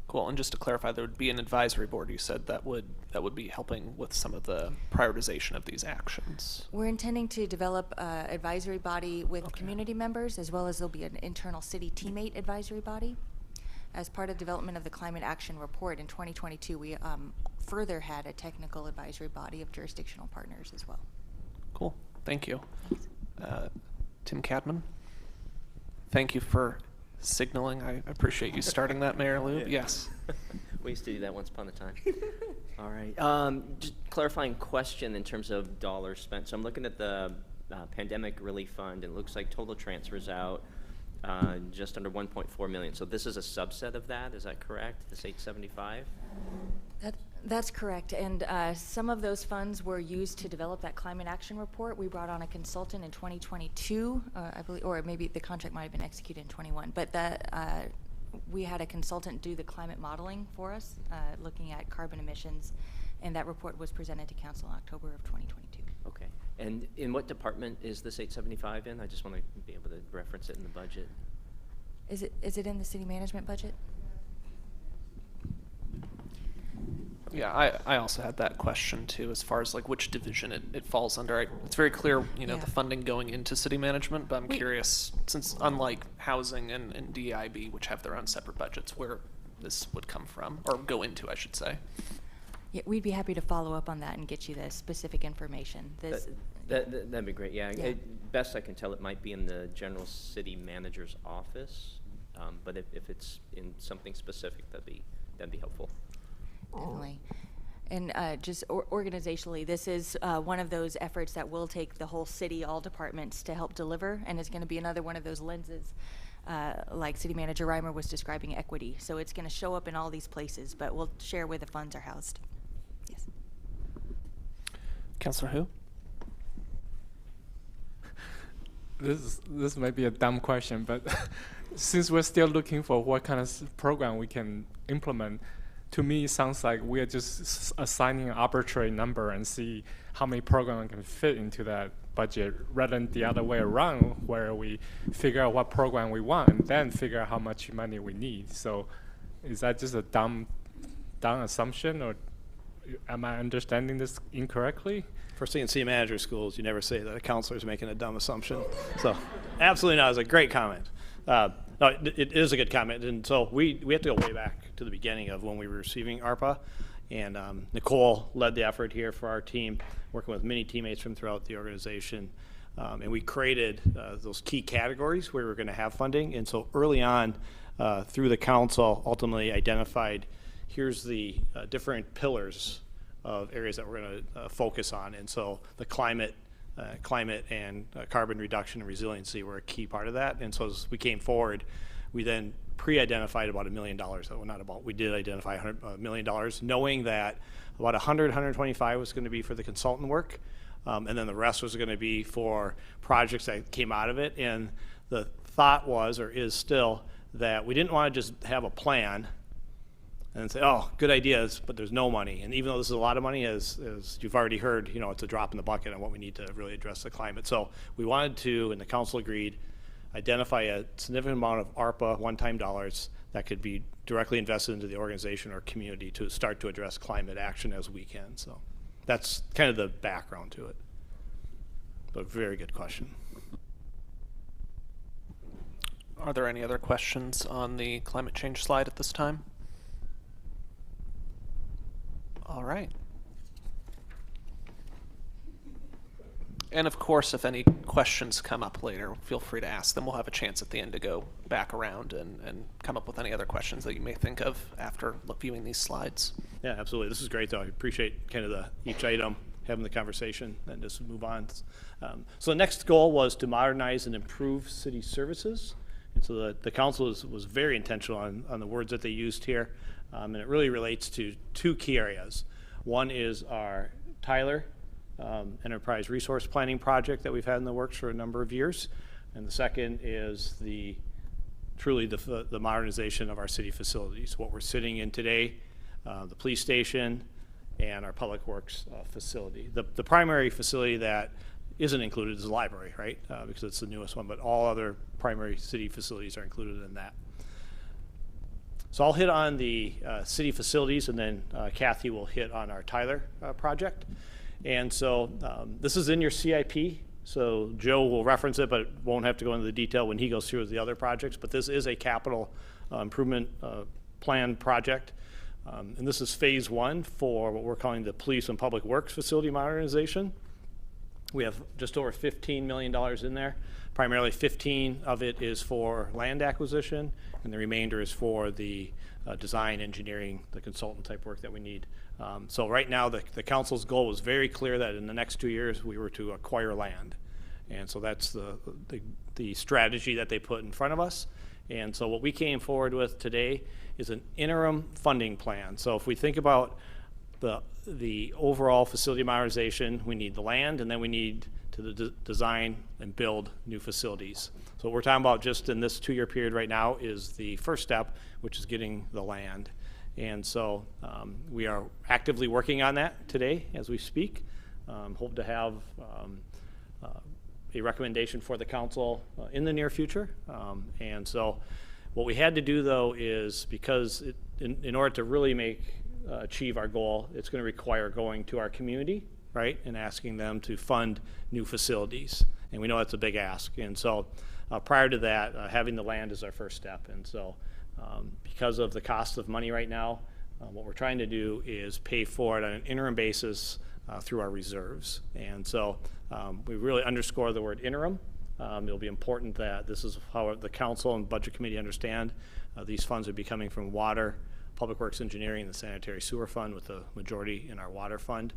Cool. And just to clarify, there would be an advisory board, you said, that would be helping with some of the prioritization of these actions. We're intending to develop an advisory body with community members, as well as there'll be an internal city teammate advisory body. As part of development of the climate action report in 2022, we further had a technical advisory body of jurisdictional partners as well. Cool. Thank you. Tim Cadman, thank you for signaling. I appreciate you starting that, Mayor Lou. Yeah. Yes. We used to do that once upon a time. All right. Just clarifying question in terms of dollars spent. So I'm looking at the pandemic relief fund, and it looks like total transfers out just under 1.4 million. So this is a subset of that. Is that correct? This 875? That's correct, and some of those funds were used to develop that climate action report. We brought on a consultant in 2022, I believe, or maybe the contract might have been executed in 21, but that we had a consultant do the climate modeling for us, looking at carbon emissions, and that report was presented to council in October of 2022. Okay. And in what department is this 875 in? I just want to be able to reference it in the budget. Is it in the city management budget? Yeah, I also had that question too, as far as like which division it falls under. It's very clear, the funding going into city management, but I'm curious, since unlike housing and DIB, which have their own separate budgets, where this would come from, or go into, I should say. Yeah, we'd be happy to follow up on that and get you the specific information. That'd be great. Yeah. Best I can tell, it might be in the general city manager's office, but if it's in something specific, that'd be helpful. Definitely. And just organizationally, this is one of those efforts that will take the whole city, all departments, to help deliver, and it's going to be another one of those lenses, like City Manager Reimer was describing equity. So it's going to show up in all these places, but we'll share where the funds are housed. Yes. Councilor Hu? This might be a dumb question, but since we're still looking for what kind of program we can implement, to me, it sounds like we are just assigning an arbitrary number and see how many programs can fit into that budget, rather than the other way around, where we figure out what program we want and then figure out how much money we need. So is that just a dumb assumption, or am I understanding this incorrectly? First thing in city manager schools, you never say that a counselor is making a dumb assumption. So absolutely not. It's a great comment. No, it is a good comment. And so we have to go way back to the beginning of when we were receiving ARPA. And Nicole led the effort here for our team, working with many teammates from throughout the organization. And we created those key categories where we were going to have funding. And so early on, through the council, ultimately identified, here's the different pillars of areas that we're going to focus on. And so the climate and carbon reduction and resiliency were a key part of that. And so as we came forward, we then pre-identified about $1 million. We did identify $100 million, knowing that about 125 was going to be for the consultant work, and then the rest was going to be for projects that came out of it. And the thought was, or is still, that we didn't want to just have a plan and say, oh, good ideas, but there's no money. And even though this is a lot of money, as you've already heard, it's a drop in the bucket on what we need to really address the climate. So we wanted to, and the council agreed, identify a significant amount of ARPA one-time dollars that could be directly invested into the organization or community to start to address climate action as we can. So that's kind of the background to it. But very good question. Are there any other questions on the climate change slide at this time? All right. And of course, if any questions come up later, feel free to ask them. We'll have a chance at the end to go back around and come up with any other questions that you may think of after viewing these slides. Yeah, absolutely. This is great, though. I appreciate kind of each item, having the conversation, and just move on. So the next goal was to modernize and improve city services. And so the council was very intentional on the words that they used here. And it really relates to two key areas. One is our Tyler Enterprise Resource Planning project that we've had in the works for a number of years. And the second is truly the modernization of our city facilities, what we're sitting in today, the police station, and our public works facility. The primary facility that isn't included is the library, right? Because it's the newest one, but all other primary city facilities are included in that. So I'll hit on the city facilities, and then Kathy will hit on our Tyler project. And so this is in your CIP. So Joe will reference it, but won't have to go into the detail when he goes through the other projects. But this is a capital improvement plan project. And this is phase 1 for what we're calling the Police and Public Works Facility Modernization. We have just over $15 million in there. Primarily 15 of it is for land acquisition, and the remainder is for the design, engineering, the consultant type work that we need. So right now the council's goal was very clear that in the next 2 years we were to acquire land. And so that's the strategy that they put in front of us. And so what we came forward with today is an interim funding plan. So if we think about the overall facility modernization, we need the land, and then we need to design and build new facilities. So what we're talking about just in this 2-year period right now is the first step, which is getting the land. And so we are actively working on that today as we speak. Hope to have a recommendation for the council in the near future. And so what we had to do, though, is because in order to really achieve our goal, it's going to require going to our community, right, and asking them to fund new facilities. And we know that's a big ask. And so prior to that, having the land is our first step. And so because of the cost of money right now, what we're trying to do is pay for it on an interim basis through our reserves. And so we really underscore the word interim. It'll be important that this is how the council and budget committee understand these funds would be coming from water, public works engineering, and the sanitary sewer fund, with the majority in our water fund.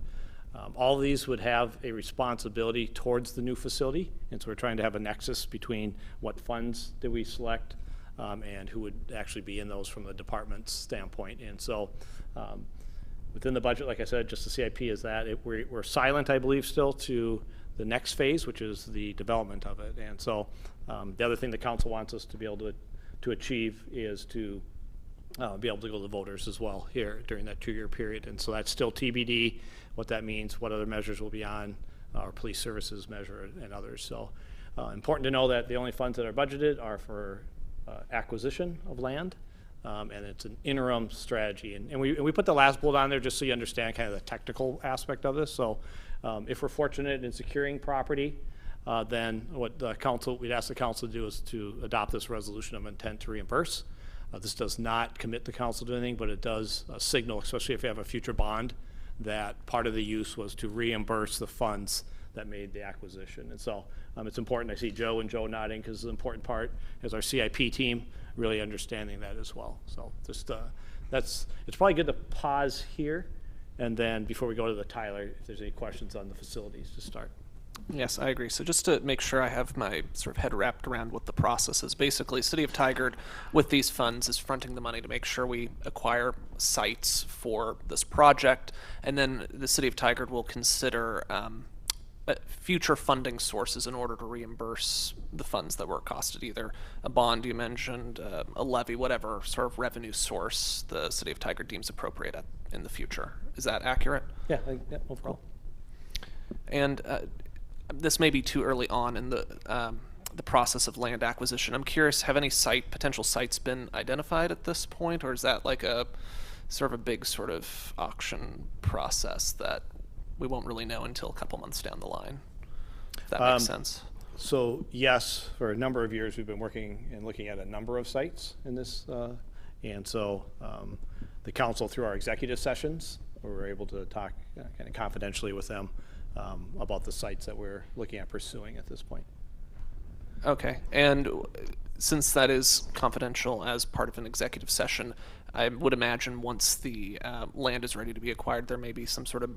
All of these would have a responsibility towards the new facility, and so we're trying to have a nexus between what funds do we select and who would actually be in those from the department's standpoint. And so within the budget, like I said, just the CIP is that. We're silent, I believe, still to the next phase, which is the development of it. And so the other thing the council wants us to be able to achieve is to be able to go to the voters as well here during that 2-year period. And so that's still TBD, what that means, what other measures will be on our police services measure and others. So important to know that the only funds that are budgeted are for acquisition of land, and it's an interim strategy. And we put the last bullet on there just so you understand kind of the technical aspect of this. So if we're fortunate in securing property, then what we'd ask the council to do is to adopt this resolution of intent to reimburse. This does not commit the council to anything, but it does signal, especially if you have a future bond, that part of the use was to reimburse the funds that made the acquisition. And so it's important. I see Joe and Joe nodding because it's an important part as our CIP team really understanding that as well. So just it's probably good to pause here, and then before we go to the Tyler, if there's any questions on the facilities to start. Yes, I agree. So just to make sure I have my sort of head wrapped around what the process is, basically City of Tigard with these funds is fronting the money to make sure we acquire sites for this project, and then the City of Tigard will consider future funding sources in order to reimburse the funds that were costed, either a bond you mentioned, a levy, whatever sort of revenue source the City of Tigard deems appropriate in the future. Is that accurate? Yeah, no problem. And this may be too early on in the process of land acquisition. I'm curious, have any potential sites been identified at this point, or is that like a sort of a big sort of auction process that we won't really know until a couple months down the line? If that makes sense. So yes, for a number of years we've been working and looking at a number of sites in this, and so the council, through our executive sessions, we were able to talk kind of confidentially with them about the sites that we're looking at pursuing at this point. Okay, and since that is confidential as part of an executive session, I would imagine once the land is ready to be acquired, there may be some sort of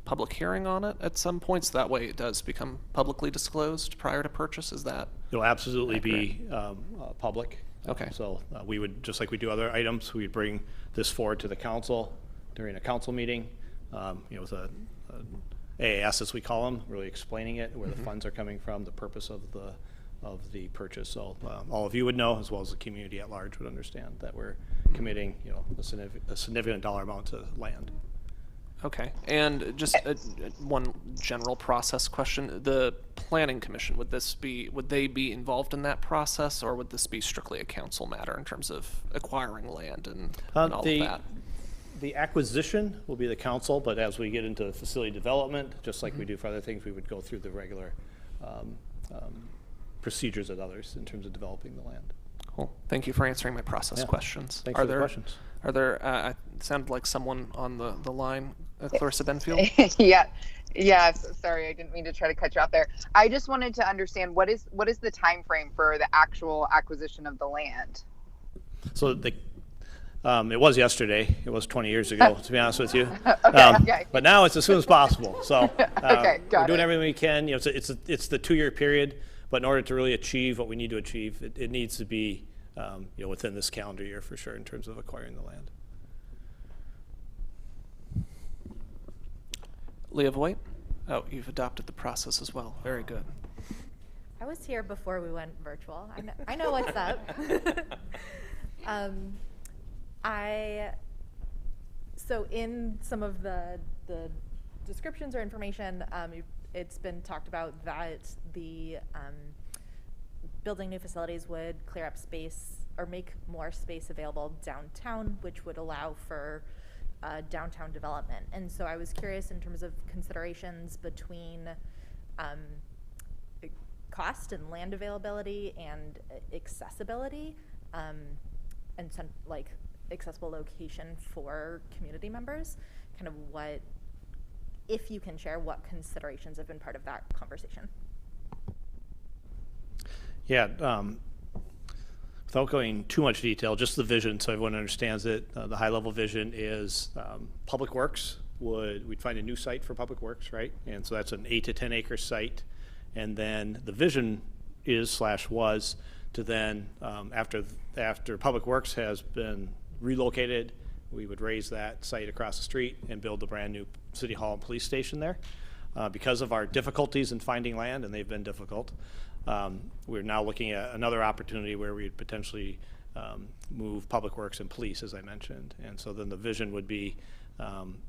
public hearing on it at some point, so that way it does become publicly disclosed prior to purchase. Is that It'll absolutely be public. Okay. So we would, just like we do other items, we'd bring this forward to the council during a council meeting, with a AAS, as we call them, really explaining it, where the funds are coming from, the purpose of the purchase. So all of you would know, as well as the community at large would understand that we're committing, a significant dollar amount to land. Okay, and just one general process question: the planning commission, would they be involved in that process, or would this be strictly a council matter in terms of acquiring land and all of that? The acquisition will be the council, but as we get into facility development, just like we do for other things, we would go through the regular procedures of others in terms of developing the land. Cool. Thank you for answering my process questions. Thanks for the questions. Are there? It sounded like someone on the line, Clarissa Benfield. Yeah. Sorry, I didn't mean to try to cut you off there. I just wanted to understand what is the time frame for the actual acquisition of the land? So it was yesterday. It was 20 years ago, to be honest with you. Okay. But now it's as soon as possible. So Okay, we're doing everything we can. You know, it's the 2-year period, but in order to really achieve what we need to achieve, it needs to be within this calendar year for sure in terms of acquiring the land. Leah Voigt? Oh, you've adopted the process as well. Very good. I was here before we went virtual. I know what's up. So in some of the descriptions or information, it's been talked about that the building new facilities would clear up space or make more space available downtown, which would allow for downtown development. And so I was curious in terms of considerations between cost and land availability and accessibility, and some like accessible location for community members, kind of what, if you can share, what considerations have been part of that conversation. Yeah, without going too much detail, just the vision so everyone understands it. The high level vision is Public Works we'd find a new site for Public Works, right? And so that's an 8 to 10 acre site. And then the vision was to then, after Public Works has been relocated, we would raise that site across the street and build a brand new city hall and police station there. Because of our difficulties in finding land, and they've been difficult, we're now looking at another opportunity where we'd potentially move Public Works and police, as I mentioned. And so then the vision would be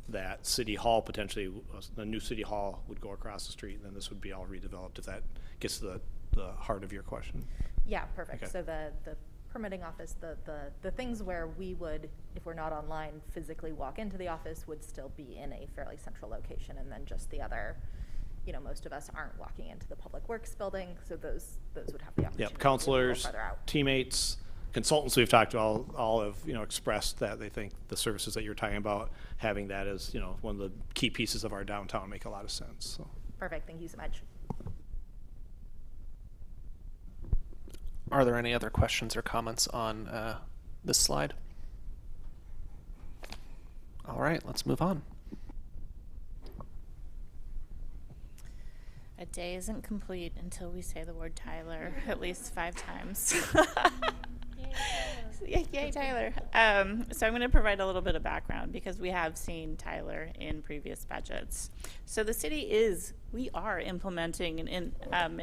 that City Hall, potentially, the new City Hall would go across the street, and then this would be all redeveloped, if that gets to the heart of your question. Yeah, perfect. Okay. So the permitting office, the things where we would, if we're not online, physically walk into the office would still be in a fairly central location, and then just the other, most of us aren't walking into the Public Works building, so those would have the opportunity. Yep, counselors, to be a little further out. teammates, consultants we've talked to all have expressed that they think the services that you're talking about, having that as one of the key pieces of our downtown, make a lot of sense. So. Perfect. Thank you so much. Are there any other questions or comments on this slide? All right, let's move on. A day isn't complete until we say the word Tyler at least 5 times. Yay, Tyler. So I'm going to provide a little bit of background because we have seen Tyler in previous budgets. So the city we are implementing an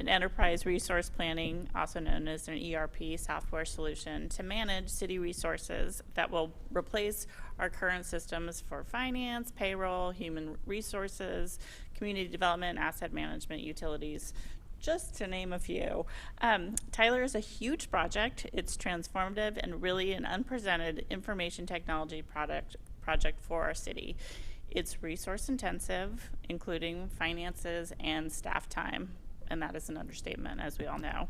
enterprise resource planning, also known as an ERP software solution, to manage city resources that will replace our current systems for finance, payroll, human resources, community development, asset management, utilities, just to name a few. Tyler is a huge project. It's transformative and really an unprecedented information technology project for our city. It's resource intensive, including finances and staff time, and that is an understatement, as we all know.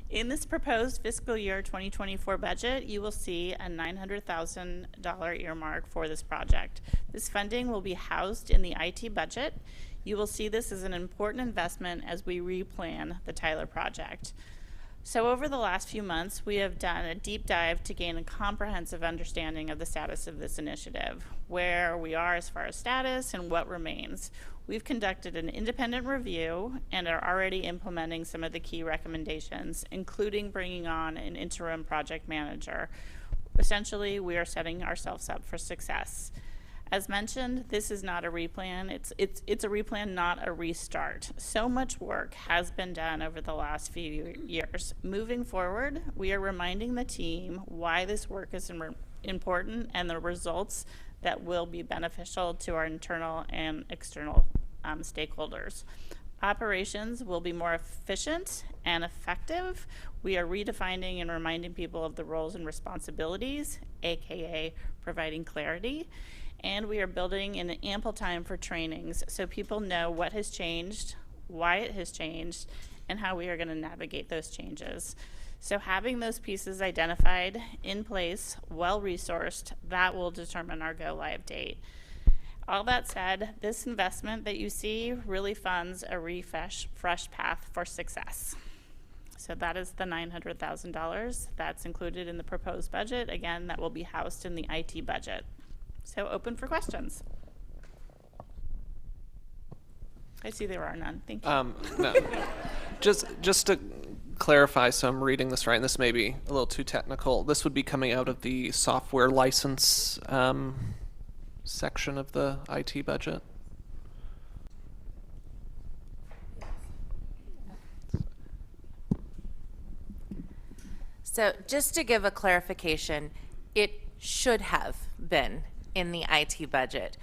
In this proposed fiscal year 2024 budget, you will see a $900,000 earmark for this project. This funding will be housed in the IT budget. You will see this as an important investment as we replan the Tyler project. So over the last few months, we have done a deep dive to gain a comprehensive understanding of the status of this initiative, where we are as far as status and what remains. We've conducted an independent review and are already implementing some of the key recommendations, including bringing on an interim project manager. Essentially, we are setting ourselves up for success. As mentioned, this is not a replan. It's a replan, not a restart. So much work has been done over the last few years. Moving forward, we are reminding the team why this work is important and the results that will be beneficial to our internal and external stakeholders. Operations will be more efficient and effective. We are redefining and reminding people of the roles and responsibilities, aka providing clarity. And we are building in ample time for trainings so people know what has changed, why it has changed, and how we are going to navigate those changes. So having those pieces identified, in place, well-resourced, that will determine our go-live date. All that said, this investment that you see really funds a fresh path for success. So that is the $900,000 that's included in the proposed budget. Again, that will be housed in the IT budget. So open for questions. I see there are none. Thank you. No. Just to clarify, so I'm reading this right, and this may be a little too technical. This would be coming out of the software license section of the IT budget? So just to give a clarification, it should have been in the IT budget.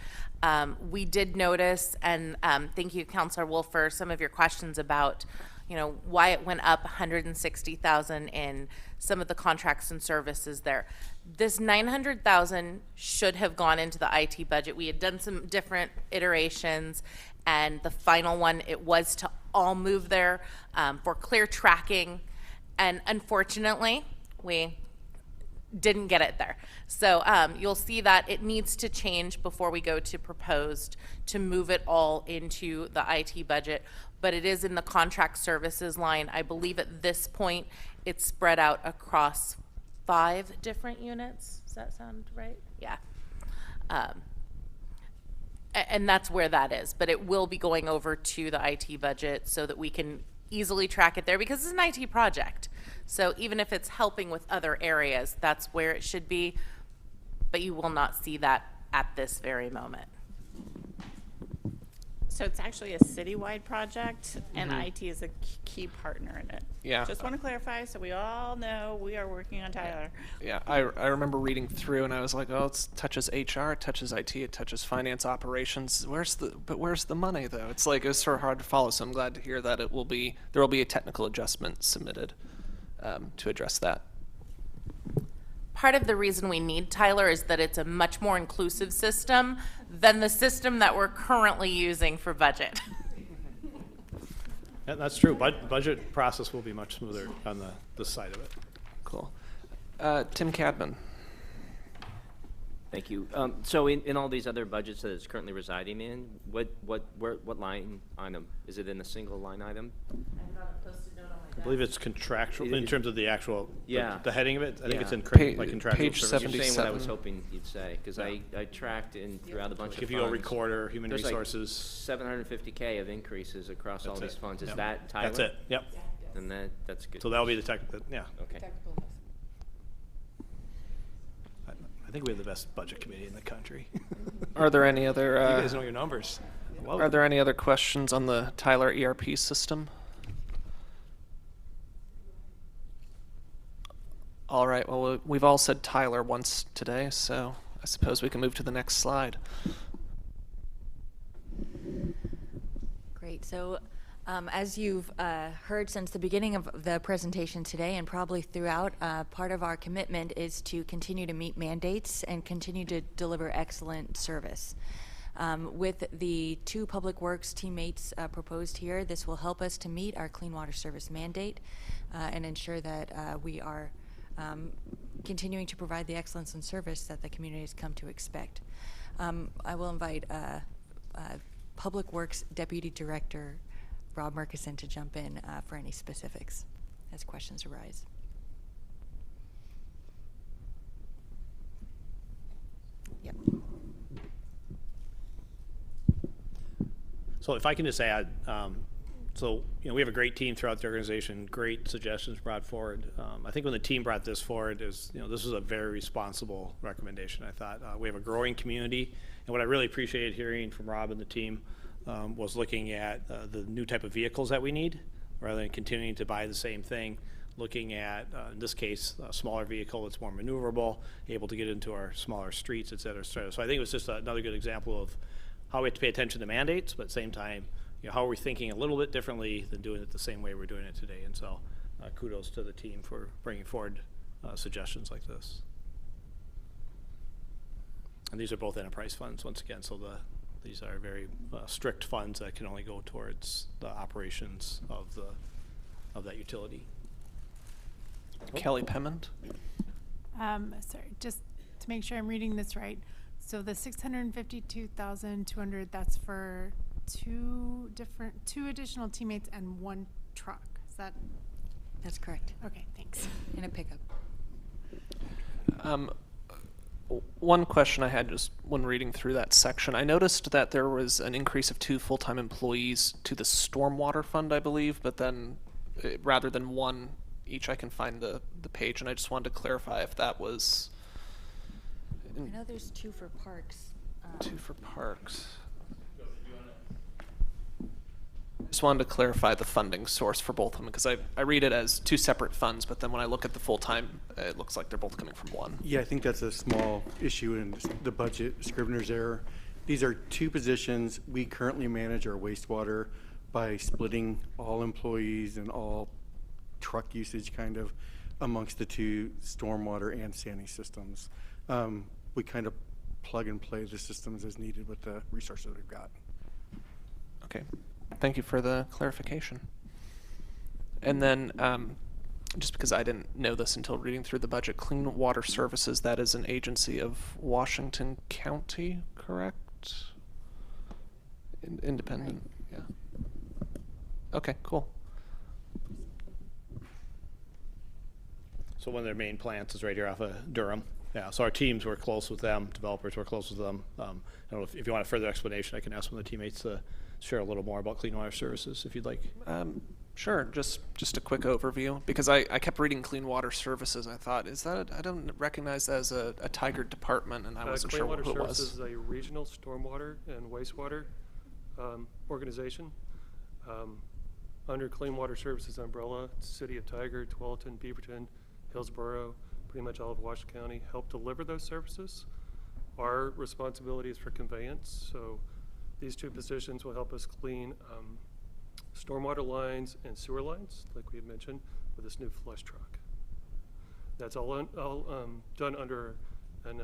We did notice, and thank you, Councilor Wolf, for some of your questions about, why it went up $160,000 in some of the contracts and services there. This $900,000 should have gone into the IT budget. We had done some different iterations, and the final one, it was to all move there for clear tracking, and unfortunately, we didn't get it there. So you'll see that it needs to change before we go to proposed to move it all into the IT budget, but it is in the contract services line. I believe at this point it's spread out across 5 different units. Does that sound right? Yeah. And that's where that is, but it will be going over to the IT budget so that we can easily track it there, because it's an IT project. So even if it's helping with other areas, that's where it should be, but you will not see that at this very moment. So it's actually a citywide project, and IT is a key partner in it. Yeah. Just want to clarify so we all know we are working on Tyler. Yeah, I remember reading through and I was like, oh, it touches HR, it touches IT, it touches finance operations. Where's the money though? It's like, it's sort of hard to follow, so I'm glad to hear that there will be a technical adjustment submitted to address that. Part of the reason we need Tyler is that it's a much more inclusive system than the system that we're currently using for budget. And that's true. Budget process will be much smoother on this side of it. Cool. Tim Cadman. Thank you. So in all these other budgets that it's currently residing in, what line item? Is it in a single line item? I believe it's contractual in terms of the actual, yeah, the heading of it. I think it's in like contractual page services. You're saying what I was hoping you'd say, because I tracked throughout a bunch of If funds. you go recorder, human There's resources. Like $750K of increases across all these funds. Is that Tyler? That's it. Yep. And that's good. So that'll be the tech. Yeah. Okay. I think we have the best budget committee in the country. Are there any other? You guys know your numbers. Whoa. Are there any other questions on the Tyler ERP system? All right, well, we've all said Tyler once today, so I suppose we can move to the next slide. Great. So as you've heard since the beginning of the presentation today, and probably throughout, part of our commitment is to continue to meet mandates and continue to deliver excellent service. With the 2 Public Works teammates proposed here, this will help us to meet our clean water service mandate and ensure that we are continuing to provide the excellence and service that the community has come to expect. I will invite Public Works Deputy Director Rob Murkison to jump in for any specifics as questions arise. Yep. So if I can just add, so we have a great team throughout the organization, great suggestions brought forward. I think when the team brought this forward, this was a very responsible recommendation. I thought we have a growing community, and what I really appreciated hearing from Rob and the team was looking at the new type of vehicles that we need, rather than continuing to buy the same thing. looking at, in this case, a smaller vehicle that's more maneuverable, able to get into our smaller streets, et cetera, et cetera. So I think it was just another good example of how we have to pay attention to mandates, but at the same time, how are we thinking a little bit differently than doing it the same way we're doing it today. And so kudos to the team for bringing forward suggestions like this. And these are both enterprise funds, once again, so these are very strict funds that can only go towards the operations of that utility. Kelly Pemmond. Sorry, just to make sure I'm reading this right. So the 652,200, that's for two additional teammates and one truck. Is that? That's correct. Okay, thanks. In a pickup. One question I had just when reading through that section, I noticed that there was an increase of 2 full-time employees to the stormwater fund, I believe, but then rather than one each, I can find the page, and I just wanted to clarify if that was. I know there's 2 for parks. 2 for parks. Just wanted to clarify the funding source for both of them, because I read it as 2 separate funds, but then when I look at the full-time, it looks like they're both coming from one. Yeah, I think that's a small issue in the budget, Scrivener's error. These are 2 positions. We currently manage our wastewater by splitting all employees and all truck usage kind of amongst the 2 stormwater and sanding systems. We kind of plug and play the systems as needed with the resources we've got. Okay. Thank you for the clarification. And then, just because I didn't know this until reading through the budget, Clean Water Services, that is an agency of Washington County, correct? Independent, right. Yeah. Okay, cool. So one of their main plants is right here off of Durham. Yeah, so our teams work close with them, developers work close with them. I don't know if you want a further explanation, I can ask one of the teammates to share a little more about Clean Water Services if you'd like. Sure, just a quick overview, because I kept reading Clean Water Services. I thought, is that I don't recognize that as a Tigard department, and I wasn't sure what it was. Clean Water Services is a regional stormwater and wastewater organization. Under Clean Water Services umbrella, City of Tigard, Tualatin, Beaverton, Hillsborough, pretty much all of Washington County help deliver those services. Our responsibility is for conveyance, so these 2 positions will help us clean stormwater lines and sewer lines, like we had mentioned, with this new flush truck. That's all done under an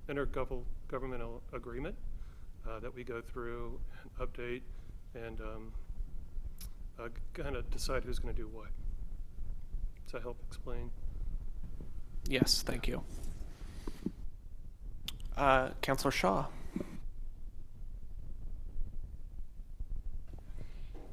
intergovernmental agreement that we go through and update and kind of decide who's going to do what. Does that help explain? Yes, thank you. Councilor Shaw.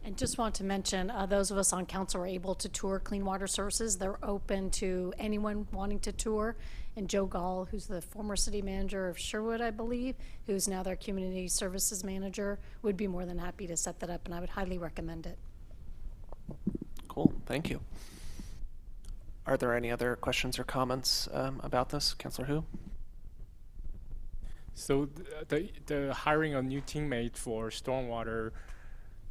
And just want to mention, those of us on council are able to tour Clean Water Services. They're open to anyone wanting to tour. And Joe Gall, who's the former city manager of Sherwood, I believe, who's now their community services manager, would be more than happy to set that up, and I would highly recommend it. Cool, thank you. Are there any other questions or comments about this? Councilor Hu? So the hiring a new teammate for stormwater,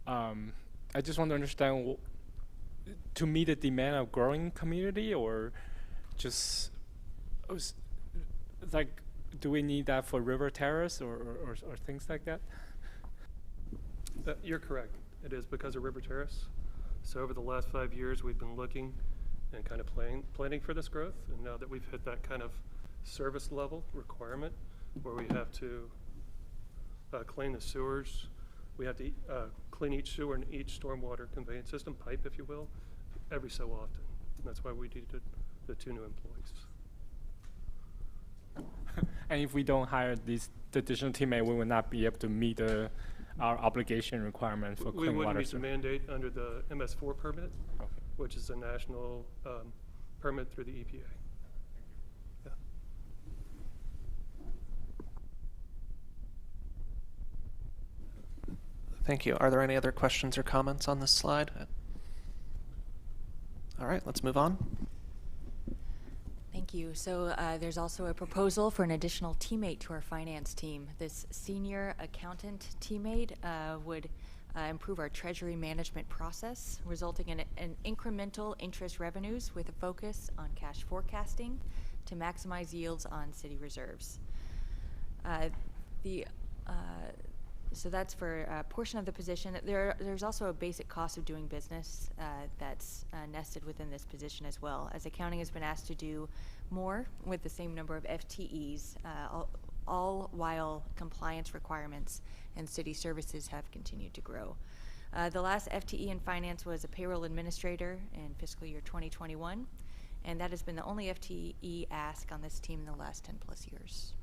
I just want to understand, to meet the demand of growing community, or just like, do we need that for River Terrace or things like that? You're correct. It is because of River Terrace. So over the last 5 years, we've been looking and kind of planning for this growth. And now that we've hit that kind of service level requirement where we have to clean the sewers, we have to clean each sewer and each stormwater conveyance system, pipe, if you will, every so often. And that's why we needed the 2 new employees. And if we don't hire this additional teammate, we will not be able to meet our obligation requirement for clean water. We wouldn't meet the mandate under the MS4 permit, okay, which is a national permit through the EPA. Yeah. Thank you. Are there any other questions or comments on this slide? All right, let's move on. Thank you. So there's also a proposal for an additional teammate to our finance team. This senior accountant teammate would improve our treasury management process, resulting in an incremental interest revenues with a focus on cash forecasting to maximize yields on city reserves. So that's for a portion of the position. There's also a basic cost of doing business that's nested within this position as well, as accounting has been asked to do more with the same number of FTEs, all while compliance requirements and city services have continued to grow. The last FTE in finance was a payroll administrator in fiscal year 2021, and that has been the only FTE ask on this team in the last 10+ years.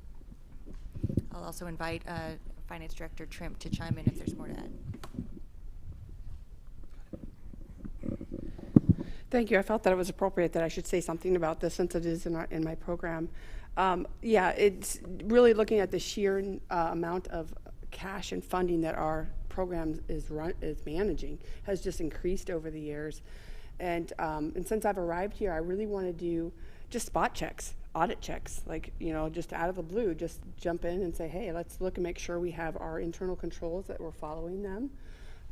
I'll also invite Finance Director Trimp to chime in if there's more to add. Thank you. I felt that it was appropriate that I should say something about this since it is in my program. Yeah, it's really looking at the sheer amount of cash and funding that our program is managing has just increased over the years. And since I've arrived here, I really want to do just spot checks, audit checks, like, just out of the blue, just jump in and say, hey, let's look and make sure we have our internal controls, that we're following them.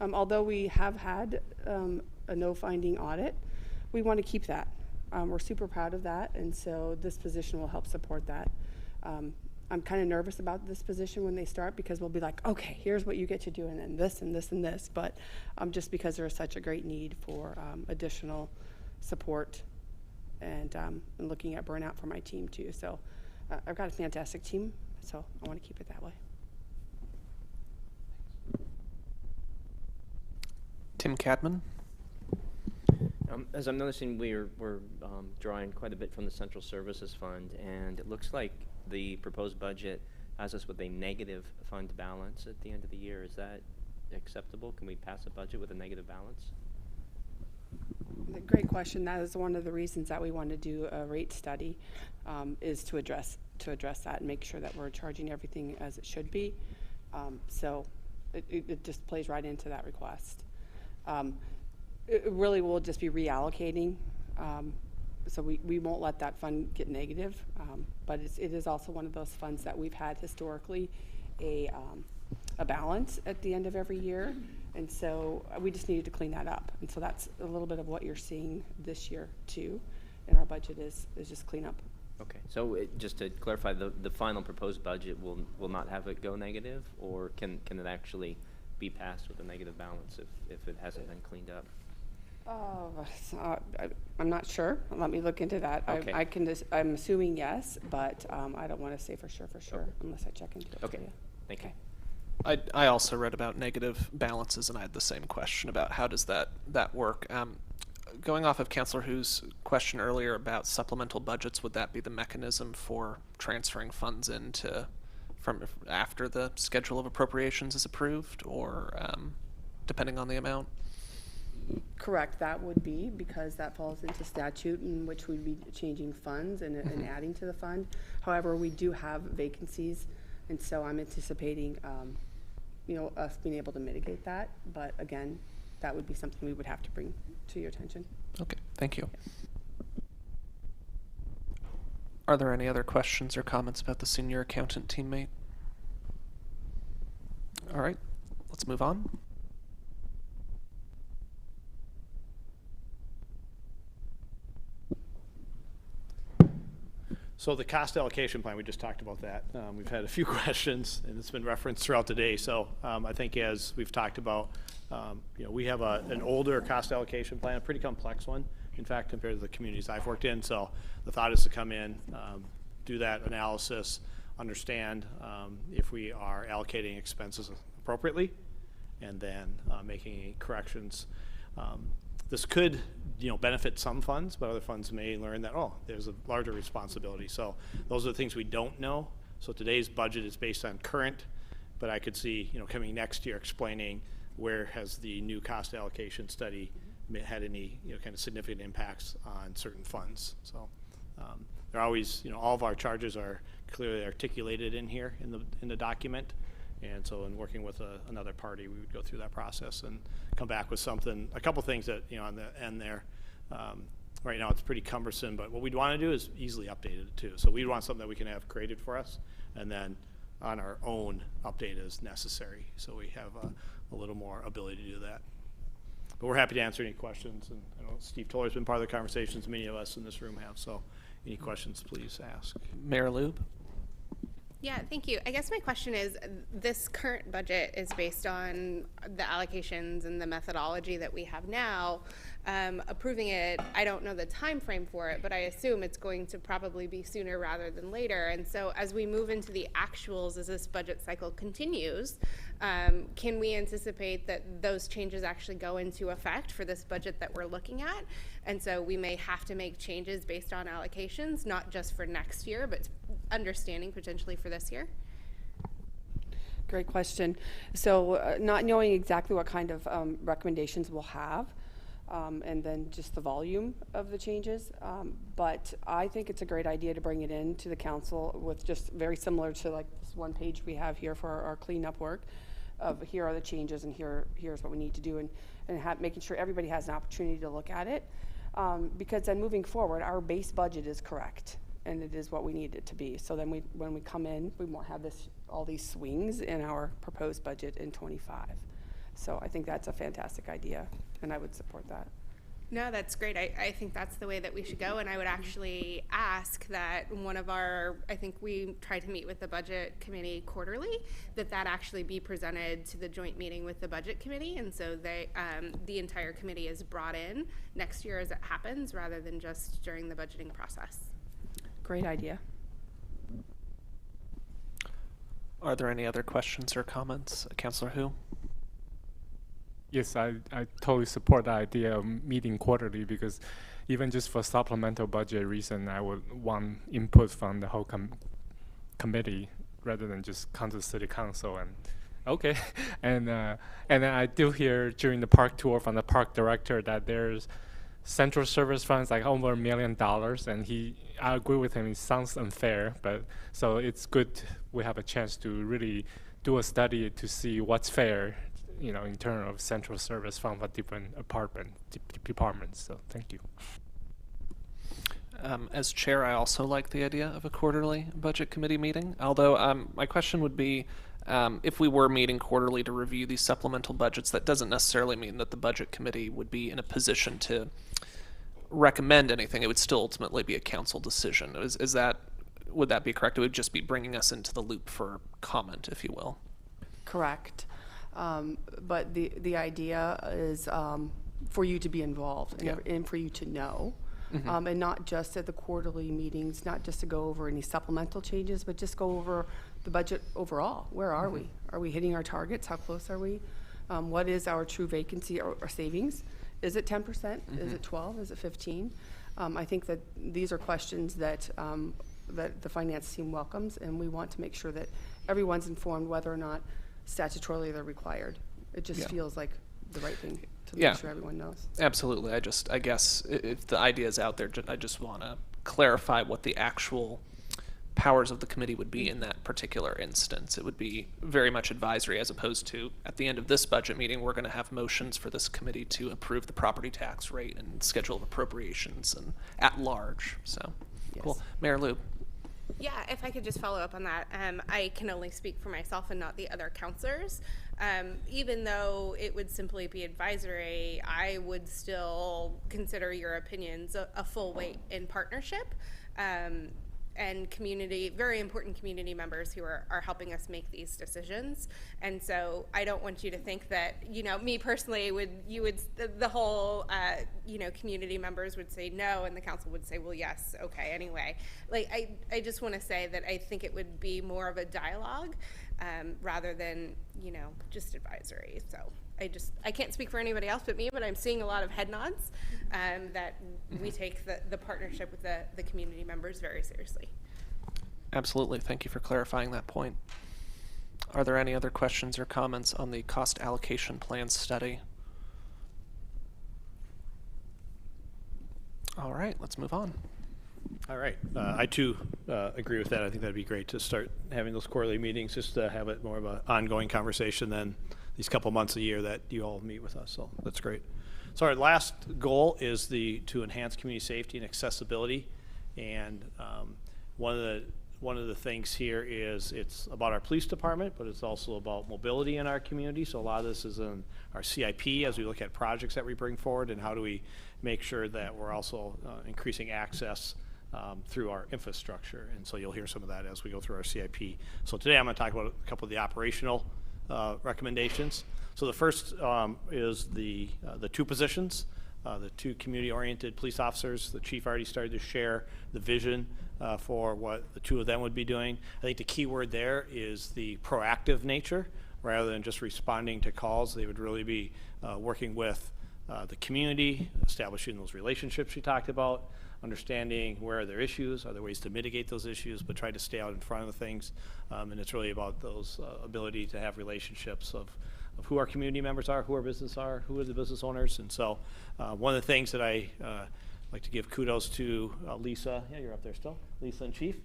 Although we have had a no-finding audit, we want to keep that. We're super proud of that, and so this position will help support that. I'm kind of nervous about this position when they start, because we'll be like, okay, here's what you get to do, and then this and this and this, but just because there is such a great need for additional support and looking at burnout for my team too. So I've got a fantastic team, so I want to keep it that way. Tim Cadman. As I'm noticing, we're drawing quite a bit from the Central Services Fund, and it looks like the proposed budget has us with a negative fund balance at the end of the year. Is that acceptable? Can we pass a budget with a negative balance? Great question. That is one of the reasons that we want to do a rate study, is to address that and make sure that we're charging everything as it should be. So it just plays right into that request. It really will just be reallocating. So we won't let that fund get negative, but it is also one of those funds that we've had historically a balance at the end of every year, and so we just needed to clean that up. And so that's a little bit of what you're seeing this year too, in our budget is just clean up. Okay, so just to clarify, the final proposed budget will not have it go negative, or can it actually be passed with a negative balance if it hasn't been cleaned up? I'm not sure. Let me look into that. Okay. I'm assuming yes, but I don't want to say for sure unless I check into it. Okay, for you. thank you. I also read about negative balances, and I had the same question about how does that work. Going off of Councilor Hu's question earlier about supplemental budgets, would that be the mechanism for transferring funds from after the schedule of appropriations is approved, or depending on the amount? Correct, that would be, because that falls into statute in which we'd be changing funds and adding to the fund. However, we do have vacancies, and so I'm anticipating us being able to mitigate that. But again, that would be something we would have to bring to your attention. Okay, thank you. Are there any other questions or comments about the senior accountant teammate? All right, let's move on. So the cost allocation plan, we just talked about that. We've had a few questions, and it's been referenced throughout the day. So I think as we've talked about, we have an older cost allocation plan, a pretty complex one, in fact, compared to the communities I've worked in. So the thought is to come in, do that analysis, understand if we are allocating expenses appropriately, and then making any corrections. This could benefit some funds, but other funds may learn that, there's a larger responsibility. So those are the things we don't know. So today's budget is based on current, but I could see, coming next year explaining where has the new cost allocation study had any, kind of significant impacts on certain funds. So they're always, all of our charges are clearly articulated in here in the document. And so in working with another party, we would go through that process and come back with something, a couple things that, on the end there. Right now it's pretty cumbersome, but what we'd want to do is easily update it too. So we'd want something that we can have created for us, and then on our own update as necessary. So we have a little more ability to do that. But we're happy to answer any questions, and I know Steve Toller's been part of the conversations many of us in this room have, so any questions, please ask. Mayor Lube? Yeah, thank you. I guess my question is, this current budget is based on the allocations and the methodology that we have now. Approving it, I don't know the time frame for it, but I assume it's going to probably be sooner rather than later. And so as we move into the actuals, as this budget cycle continues, can we anticipate that those changes actually go into effect for this budget that we're looking at? And so we may have to make changes based on allocations, not just for next year, but understanding potentially for this year? Great question. So not knowing exactly what kind of recommendations we'll have, and then just the volume of the changes. But I think it's a great idea to bring it in to the council with just very similar to like this one page we have here for our cleanup work of here are the changes and here's what we need to do, and making sure everybody has an opportunity to look at it. Because then moving forward, our base budget is correct and it is what we need it to be. So then when we come in, we won't have all these swings in our proposed budget in 25. So I think that's a fantastic idea, and I would support that. No, that's great. I think that's the way that we should go. And I would actually ask that I think we try to meet with the budget committee quarterly, that actually be presented to the joint meeting with the budget committee. And so the entire committee is brought in next year as it happens, rather than just during the budgeting process. Great idea. Are there any other questions or comments? Councilor Hu? Yes, I totally support the idea of meeting quarterly, because even just for supplemental budget reason, I would want input from the whole committee rather than just come to the city council and okay. And then I do hear during the park tour from the park director that there's central service funds like over $1 million, and I agree with him, it sounds unfair, but so it's good we have a chance to really do a study to see what's fair, in terms of central service fund for different departments. So thank you. As chair, I also like the idea of a quarterly budget committee meeting, although my question would be, if we were meeting quarterly to review these supplemental budgets, that doesn't necessarily mean that the budget committee would be in a position to recommend anything. It would still ultimately be a council decision. Would that be correct? It would just be bringing us into the loop for comment, if you will. Correct. But the idea is for you to be involved and for you to know. Mm-hmm. And not just at the quarterly meetings, not just to go over any supplemental changes, but just go over the budget overall. Where are we? Are we hitting our targets? How close are we? What is our true vacancy or savings? Is it 10%? Mm-hmm. Is it 12? Is it 15? I think that these are questions that the finance team welcomes, and we want to make sure that everyone's informed whether or not statutorily they're required. It just feels like the right thing to make sure everyone knows. Absolutely. I guess if the idea is out there, I just want to clarify what the actual powers of the committee would be in that particular instance. It would be very much advisory, as opposed to at the end of this budget meeting, we're going to have motions for this committee to approve the property tax rate and schedule of appropriations and at large. So, cool. Mayor Lube. Yeah, if I could just follow up on that. I can only speak for myself and not the other counselors. Even though it would simply be advisory, I would still consider your opinions a full weight in partnership. And very important community members who are helping us make these decisions. And so I don't want you to think that, me personally the whole, community members would say no and the council would say, well, yes, okay, anyway. I just want to say that I think it would be more of a dialogue rather than, just advisory. So I can't speak for anybody else but me, but I'm seeing a lot of head nods that we take the partnership with the community members very seriously. Absolutely. Thank you for clarifying that point. Are there any other questions or comments on the cost allocation plan study? All right, let's move on. All right. I too agree with that. I think that'd be great to start having those quarterly meetings, just to have it more of an ongoing conversation than these couple months a year that you all meet with us. So that's great. So our last goal is to enhance community safety and accessibility. And one of the one of the things here is it's about our police department, but it's also about mobility in our community. So a lot of this is in our CIP as we look at projects that we bring forward, and how do we make sure that we're also increasing access through our infrastructure. And so you'll hear some of that as we go through our CIP. So today I'm going to talk about a couple of the operational recommendations. So the first is the two positions, the two community-oriented police officers. The chief already started to share the vision for what the two of them would be doing. I think the key word there is the proactive nature. Rather than just responding to calls, they would really be working with the community, establishing those relationships you talked about, understanding where are their issues, are there ways to mitigate those issues, but try to stay out in front of things. And it's really about those ability to have relationships of who our community members are, who our business are, who are the business owners. And so one of the things that I like to give kudos to Lisa, yeah, you're up there still, Lisa and Chief.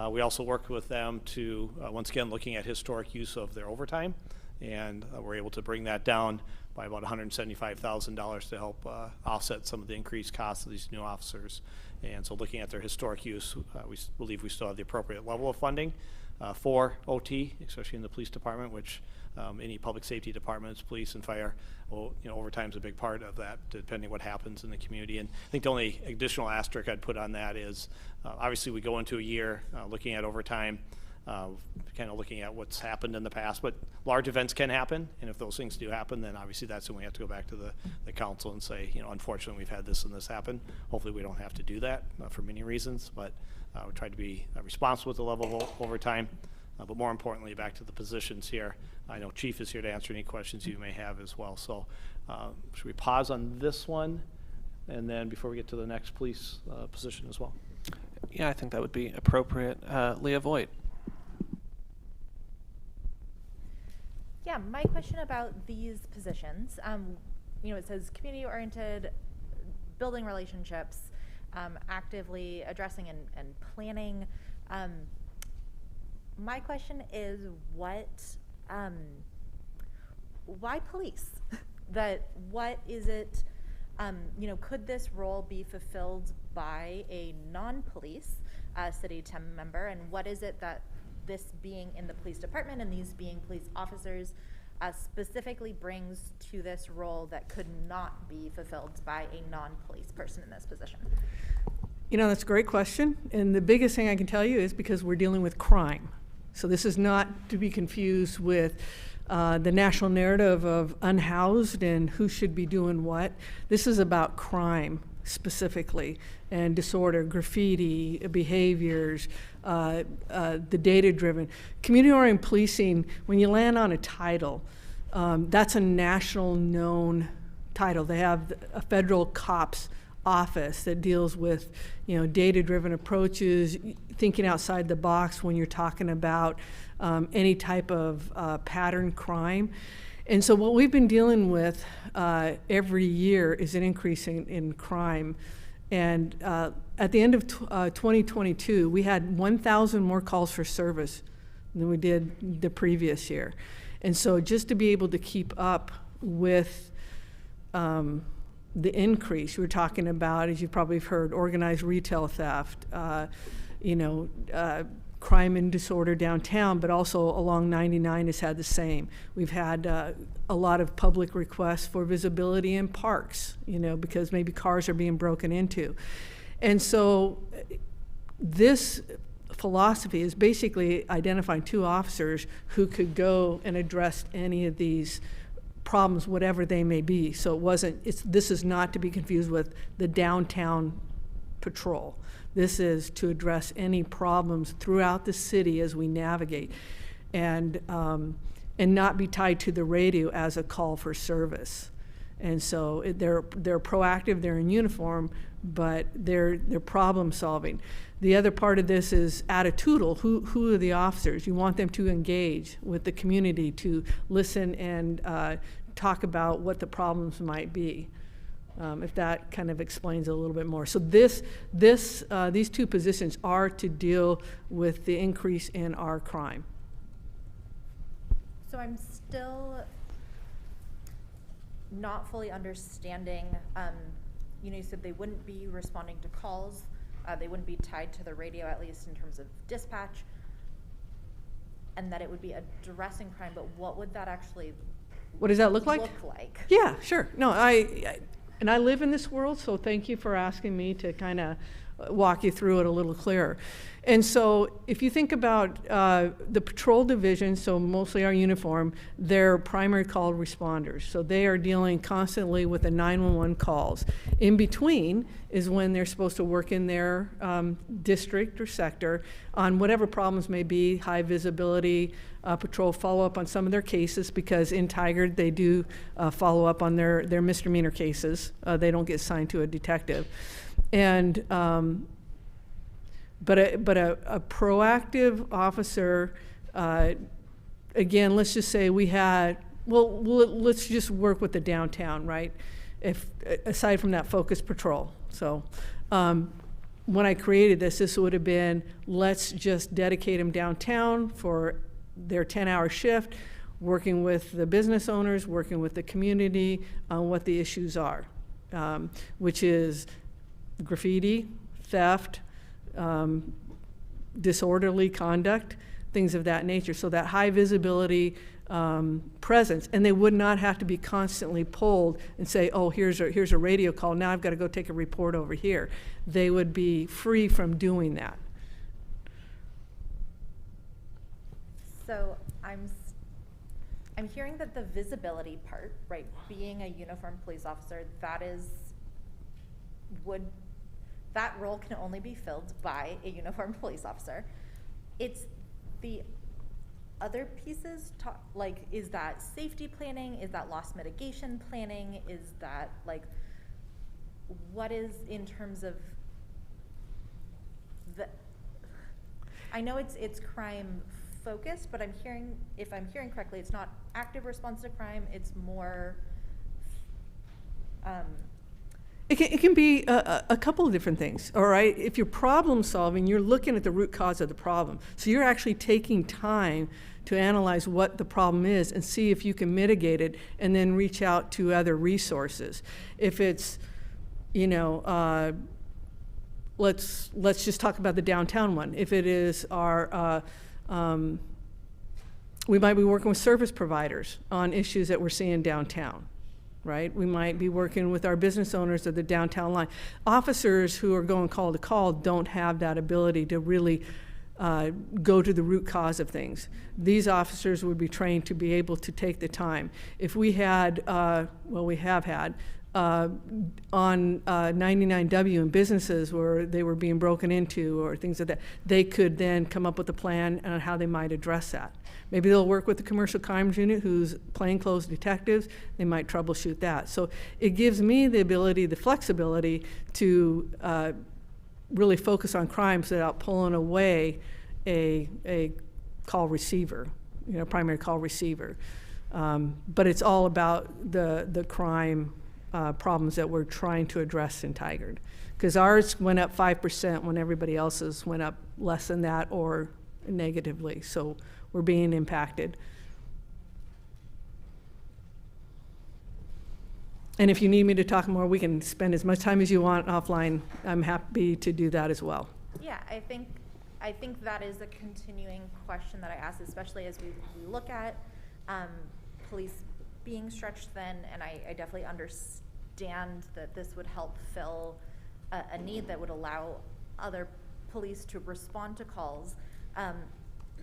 We also worked with them to, once again, looking at historic use of their overtime, and we're able to bring that down by about $175,000 to help offset some of the increased costs of these new officers. And so looking at their historic use, we believe we still have the appropriate level of funding for OT, especially in the police department, which any public safety departments, police and fire, well, overtime is a big part of that, depending what happens in the community. And I think the only additional asterisk I'd put on that is, obviously we go into a year looking at overtime, kind of looking at what's happened in the past, but large events can happen, and if those things do happen, then obviously that's when we have to go back to the council and say, unfortunately we've had this and this happen. Hopefully we don't have to do that for many reasons, but we try to be responsible with the level of overtime. But more importantly, back to the positions here. I know Chief is here to answer any questions you may have as well. So should we pause on this one, and then before we get to the next police position as well? Yeah, I think that would be appropriate. Leah Voigt. Yeah, my question about these positions, it says community-oriented, building relationships, actively addressing and planning. My question is why police? What is it, could this role be fulfilled by a non-police city team member, and what is it that this being in the police department and these being police officers specifically brings to this role that could not be fulfilled by a non-police person in this position? That's a great question. And the biggest thing I can tell you is because we're dealing with crime. So this is not to be confused with the national narrative of unhoused and who should be doing what. This is about crime specifically, and disorder, graffiti, behaviors, the data-driven. Community-oriented policing, when you land on a title, that's a national known title. They have a federal cops office that deals with, data-driven approaches, thinking outside the box when you're talking about any type of pattern crime. And so what we've been dealing with every year is an increase in crime. And at the end of 2022, we had 1,000 more calls for service than we did the previous year. And so just to be able to keep up with the increase, we're talking about, as you've probably heard, organized retail theft, crime and disorder downtown, but also along 99 has had the same. We've had a lot of public requests for visibility in parks, because maybe cars are being broken into. And so this philosophy is basically identifying two officers who could go and address any of these problems, whatever they may be. So this is not to be confused with the downtown patrol. This is to address any problems throughout the city as we navigate, and not be tied to the radio as a call for service. And so they're proactive, they're in uniform, but they're problem solving. The other part of this is attitudinal. Who are the officers? You want them to engage with the community, to listen and talk about what the problems might be. If that kind of explains it a little bit more. So these two positions are to deal with the increase in our crime. So I'm still not fully understanding, you said they wouldn't be responding to calls They wouldn't be tied to the radio, at least in terms of dispatch, and that it would be addressing crime, but what would that actually What does that look like? Yeah, sure. No, and I live in this world, so thank you for asking me to kind of walk you through it a little clearer. And so if you think about the patrol division, so mostly our uniform, they're primary call responders. So they are dealing constantly with the 911 calls. In between is when they're supposed to work in their district or sector on whatever problems may be, high visibility, patrol follow up on some of their cases, because in Tigard they do follow up on their misdemeanor cases. They don't get assigned to a detective. And but a proactive officer, again, let's just say we had, well, let's just work with the downtown, right? If aside from that focused patrol. So when I created this would have been, let's just dedicate them downtown for their 10-hour shift, working with the business owners, working with the community on what the issues are, which is graffiti, theft, disorderly conduct, things of that nature. So that high visibility presence, and they would not have to be constantly pulled and say, oh, here's a radio call, now I've got to go take a report over here. They would be free from doing that. So I'm hearing that the visibility part, right, being a uniformed police officer, that role can only be filled by a uniformed police officer. It's the other pieces, like, is that safety planning? Is that loss mitigation planning? Is that, like, what is in terms of the, I know it's crime focused, but if I'm hearing correctly, it's not active response to crime, it's more, It can be a couple of different things, all right? If you're problem solving, you're looking at the root cause of the problem. So you're actually taking time to analyze what the problem is and see if you can mitigate it, and then reach out to other resources. If it's, let's just talk about the downtown one. If it is we might be working with service providers on issues that we're seeing downtown. Right? We might be working with our business owners of the downtown line. Officers who are going call to call don't have that ability to really go to the root cause of things. These officers would be trained to be able to take the time. If we had, we have had, on 99W in businesses where they were being broken into or things like that, they could then come up with a plan on how they might address that. Maybe they'll work with the commercial crimes unit who's plainclothes detectives. They might troubleshoot that. So it gives me the ability, the flexibility to really focus on crimes without pulling away a call receiver, primary call receiver. But it's all about the crime problems that we're trying to address in Tigard. Because ours went up 5% when everybody else's went up less than that or negatively. So we're being impacted. And if you need me to talk more, we can spend as much time as you want offline. I'm happy to do that as well. Yeah, I think that is a continuing question that I ask, especially as we look at police being stretched thin, and I definitely understand that this would help fill a need that would allow other police to respond to calls.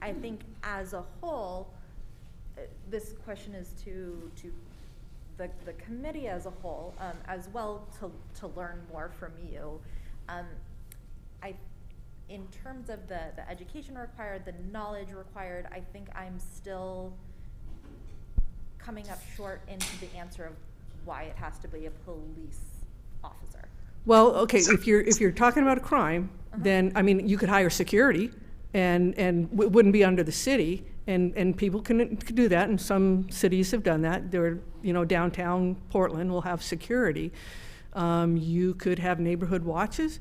I think as a whole, this question is to the committee as a whole, as well to learn more from you. In terms of the education required, the knowledge required, I think I'm still coming up short into the answer of why it has to be a police officer. Well, okay, if you're talking about a crime, then I mean you could hire security, and it wouldn't be under the city, and people can do that, and some cities have done that. They're, downtown Portland will have security. You could have neighborhood watches.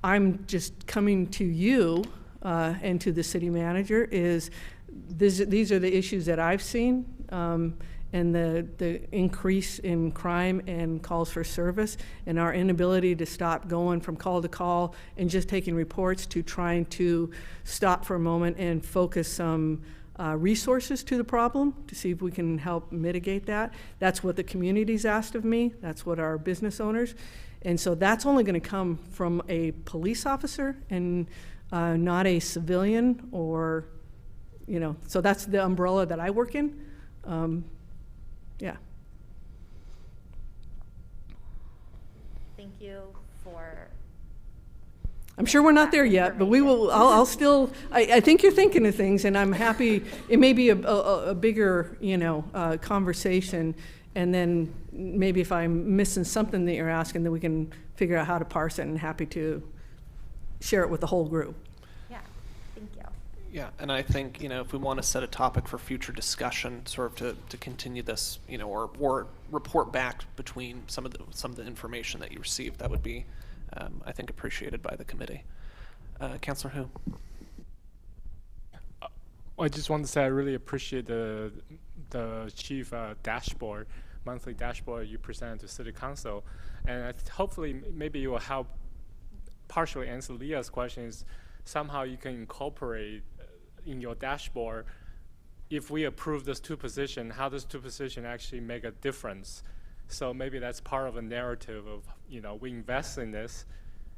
I'm just coming to you and to the city manager these are the issues that I've seen, and and the increase in crime and calls for service, and our inability to stop going from call to call and just taking reports to trying to stop for a moment and focus some resources to the problem to see if we can help mitigate that. That's what the community's asked of me. That's what our business owners. And so that's only going to come from a police officer and not a civilian or, so that's the umbrella that I work in. Yeah. Thank you for. I'm sure we're not there yet, but we will. I'll still. I think you're thinking of things, and I'm happy. It may be a bigger, conversation, and then maybe if I'm missing something that you're asking, then we can figure out how to parse it. And happy to share it with the whole group. Yeah. Thank you. Yeah, and I think, if we want to set a topic for future discussion, sort of to continue this, or report back between some of the information that you received, that would be, I think, appreciated by the committee. Councilor Hu. I just want to say I really appreciate the chief monthly dashboard you presented to City Council, and hopefully maybe it will help partially answer Leah's questions. Somehow you can incorporate in your dashboard, if we approve this two position, how does two position actually make a difference? So maybe that's part of a narrative of, we invest in this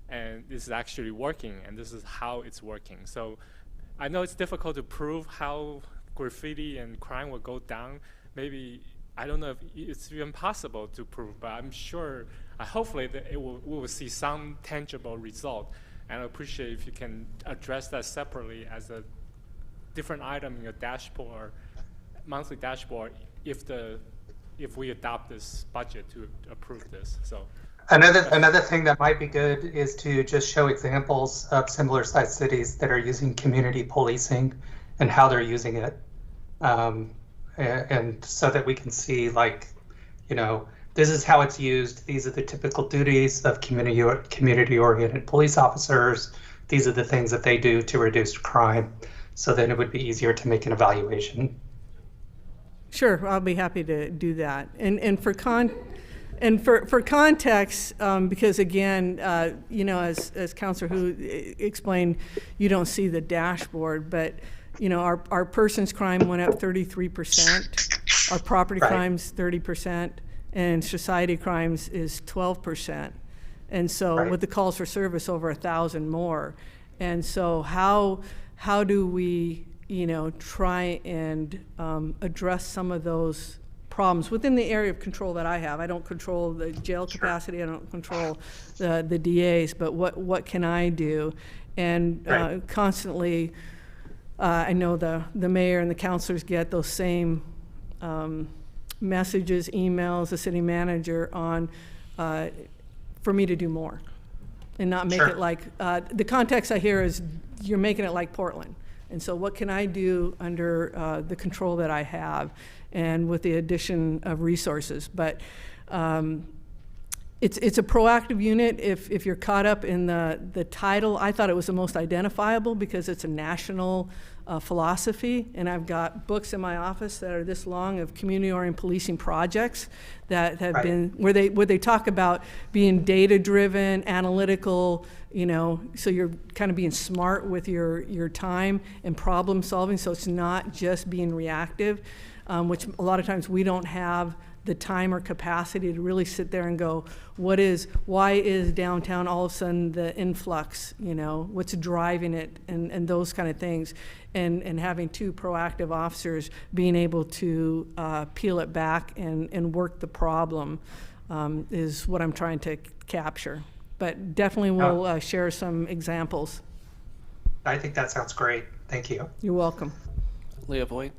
and this is actually working and this is how it's working. So I know it's difficult to prove how graffiti and crime will go down. Maybe, I don't know if it's even possible to prove, but I'm sure, hopefully that we will see some tangible result. And I appreciate if you can address that separately as a different item in your dashboard, monthly dashboard, if we adopt this budget to approve this. So another thing that might be good is to just show examples of similar sized cities that are using community policing and how they're using it, and so that we can see, this is how it's used. These are the typical duties of community-oriented police officers. These are the things that they do to reduce crime. So then it would be easier to make an evaluation. Sure, I'll be happy to do that. And for context, because again, as Councilor Hu explained, you don't see the dashboard, but our persons crime went up 33%, our property crimes 30%, and society crimes is 12%. And so with the calls for service, over 1,000 more. And so how do we, try and address some of those problems within the area of control that I have? I don't control the jail capacity. I don't control the DAs, but what can I do? And constantly, I know the mayor and the councilors get those same messages, emails, the city manager on for me to do more and not make it like, the context I hear is you're making it like Portland. And so what can I do under the control that I have and with the addition of resources? But it's a proactive unit. If you're caught up in the title, I thought it was the most identifiable because it's a national philosophy, and I've got books in my office that are this long of community-oriented policing projects that have been where they talk about being data-driven, analytical, so you're kind of being smart with your time and problem solving. So it's not just being reactive, which a lot of times we don't have the time or capacity to really sit there and go, why is downtown all of a sudden the influx, what's driving it, and those kind of things. And having two proactive officers being able to peel it back and work the problem is what I'm trying to capture. But definitely we'll share some examples. I think that sounds great. Thank you. You're welcome. Leah Voigt.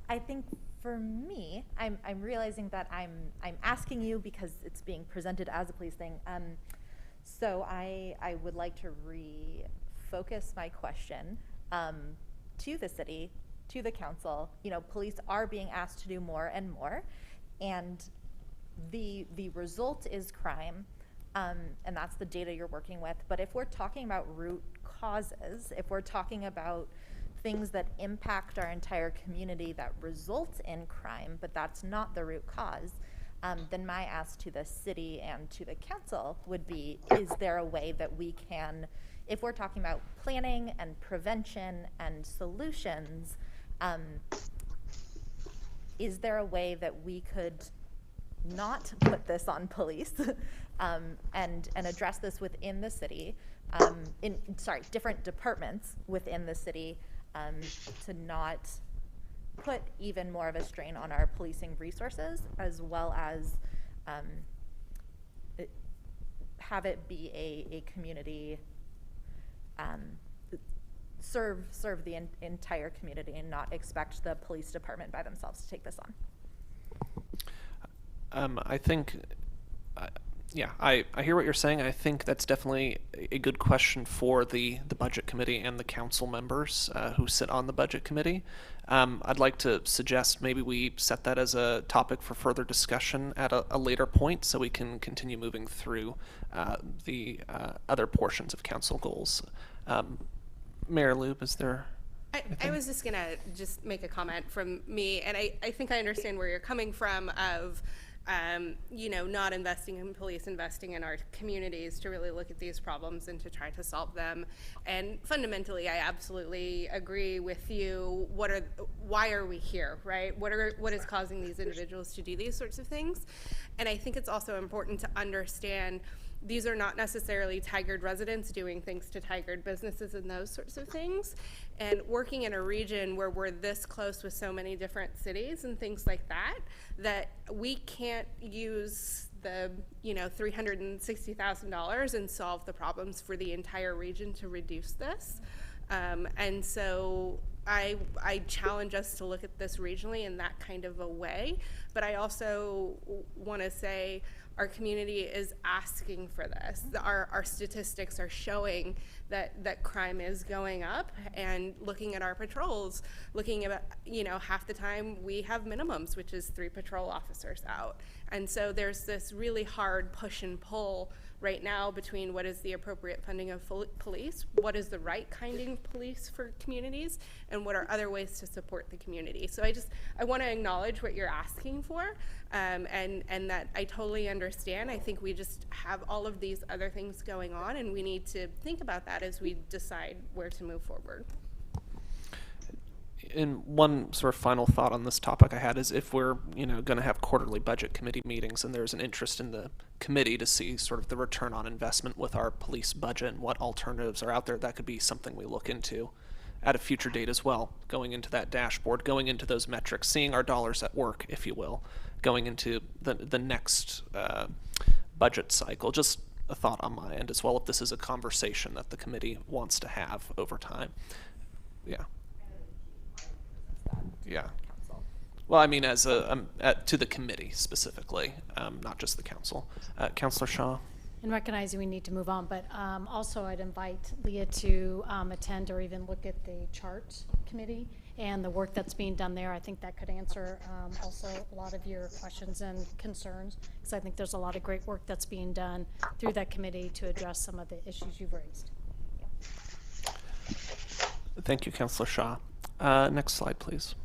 I think for me, I'm realizing that I'm asking you because it's being presented as a police thing. So I would like to refocus my question to the city, to the council. Police are being asked to do more and more, and the result is crime, and that's the data you're working with. But if we're talking about root causes, if we're talking about things that impact our entire community that result in crime, but that's not the root cause, then my ask to the city and to the council would be, is there a way that we can, if we're talking about planning and prevention and solutions, is there a way that we could not put this on police and address this within the city, different departments within the city, to not put even more of a strain on our policing resources, as well as have it be a community, serve the entire community and not expect the police department by themselves to take this on. I think, yeah, I hear what you're saying. I think that's definitely a good question for the budget committee and the council members who sit on the budget committee. I'd like to suggest maybe we set that as a topic for further discussion at a later point, so we can continue moving through the other portions of council goals. Mayor Lube, is there? I was just gonna make a comment from me, and I think I understand where you're coming from of, not investing in police, investing in our communities to really look at these problems and to try to solve them. And fundamentally, I absolutely agree with you. Why are we here, right? What is causing these individuals to do these sorts of things? And I think it's also important to understand these are not necessarily Tigard residents doing things to Tigard businesses and those sorts of things. And working in a region where we're this close with so many different cities and things like that, that we can't use the $360,000 and solve the problems for the entire region to reduce this. And so I challenge us to look at this regionally in that kind of a way. But I also want to say our community is asking for this. Our statistics are showing that crime is going up, and looking at our patrols, looking at, half the time we have minimums, which is 3 patrol officers out. And so there's this really hard push and pull right now between what is the appropriate funding of police, what is the right kind of police for communities, and what are other ways to support the community. So I want to acknowledge what you're asking for, and that I totally understand. I think we just have all of these other things going on, and we need to think about that as we decide where to move forward. And one sort of final thought on this topic I had is, if we're going to have quarterly budget committee meetings and there's an interest in the committee to see sort of the return on investment with our police budget and what alternatives are out there, that could be something we look into at a future date as well, going into that dashboard, going into those metrics, seeing our dollars at work, if you will, going into the next budget cycle. Just a thought on my end as well, if this is a conversation that the committee wants to have over time. Yeah. Yeah. Well, I mean, as to the committee specifically, not just the council. Councilor Shaw. And recognizing we need to move on, but also I'd invite Leah to attend or even look at the chart committee and the work that's being done there. I think that could answer also a lot of your questions and concerns, because I think there's a lot of great work that's being done through that committee to address some of the issues you've raised. Yeah. Thank you, Councilor Shaw. Next slide, please.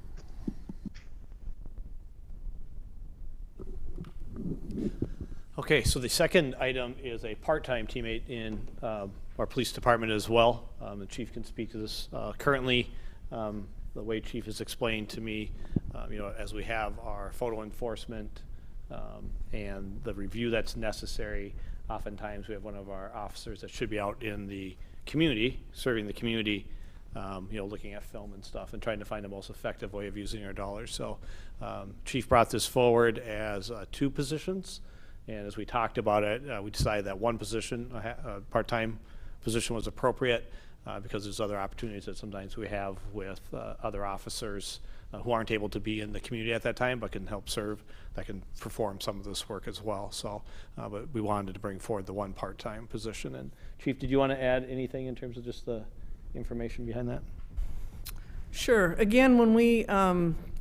Okay, so the second item is a part-time teammate in our police department as well. The chief can speak to this. Currently, the way chief has explained to me, as we have our photo enforcement and the review that's necessary, oftentimes we have one of our officers that should be out in the community, serving the community, looking at film and stuff and trying to find the most effective way of using our dollars. So chief brought this forward as 2 positions. And as we talked about it, we decided that one position, a part-time position, was appropriate because there's other opportunities that sometimes we have with other officers who aren't able to be in the community at that time but can help serve, that can perform some of this work as well. So, but we wanted to bring forward the one part-time position. And Chief, did you want to add anything in terms of just the information behind that? Sure. Again, when we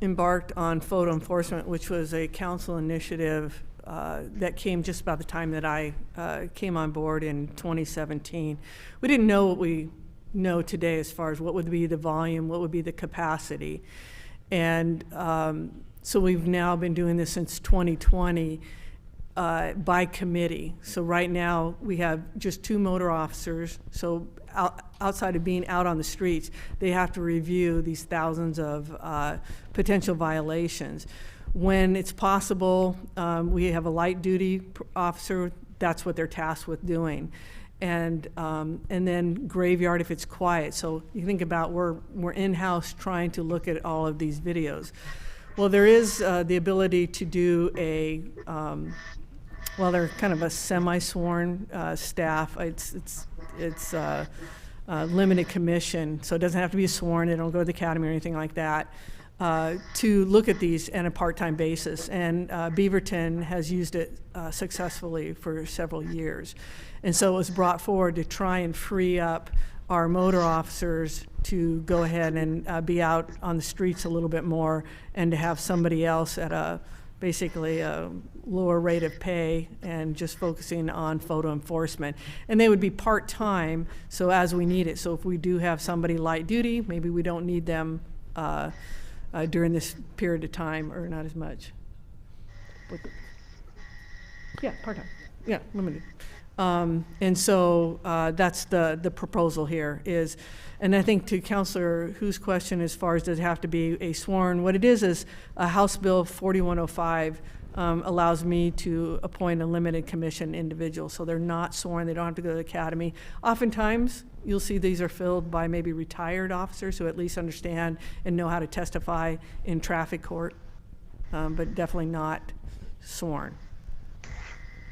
embarked on photo enforcement, which was a council initiative that came just about the time that I came on board in 2017. We didn't know what we know today as far as what would be the volume, what would be the capacity. And so we've now been doing this since 2020 by committee. So right now we have just 2 motor officers. So outside of being out on the streets, they have to review these thousands of potential violations. When it's possible, we have a light duty officer. That's what they're tasked with doing. And then graveyard if it's quiet. So you think about we're in-house trying to look at all of these videos. Well, there is the ability to do a, well, they're kind of a semi-sworn staff. It's limited commission, so it doesn't have to be sworn. They don't go to the academy or anything like that. To look at these on a part-time basis. And Beaverton has used it successfully for several years. And so it was brought forward to try and free up our motor officers to go ahead and be out on the streets a little bit more, and to have somebody else at basically a lower rate of pay and just focusing on photo enforcement. And they would be part-time, so as we need it. So if we do have somebody light duty, maybe we don't need them during this period of time, or not as much. Yeah, part-time. Yeah, limited. And so that's the proposal here is, and I think to Councilor Hu's question as far as does it have to be a sworn, what it is House Bill 4105 allows me to appoint a limited commission individual. So they're not sworn, they don't have to go to the academy. Oftentimes, you'll see these are filled by maybe retired officers who at least understand and know how to testify in traffic court, but definitely not sworn.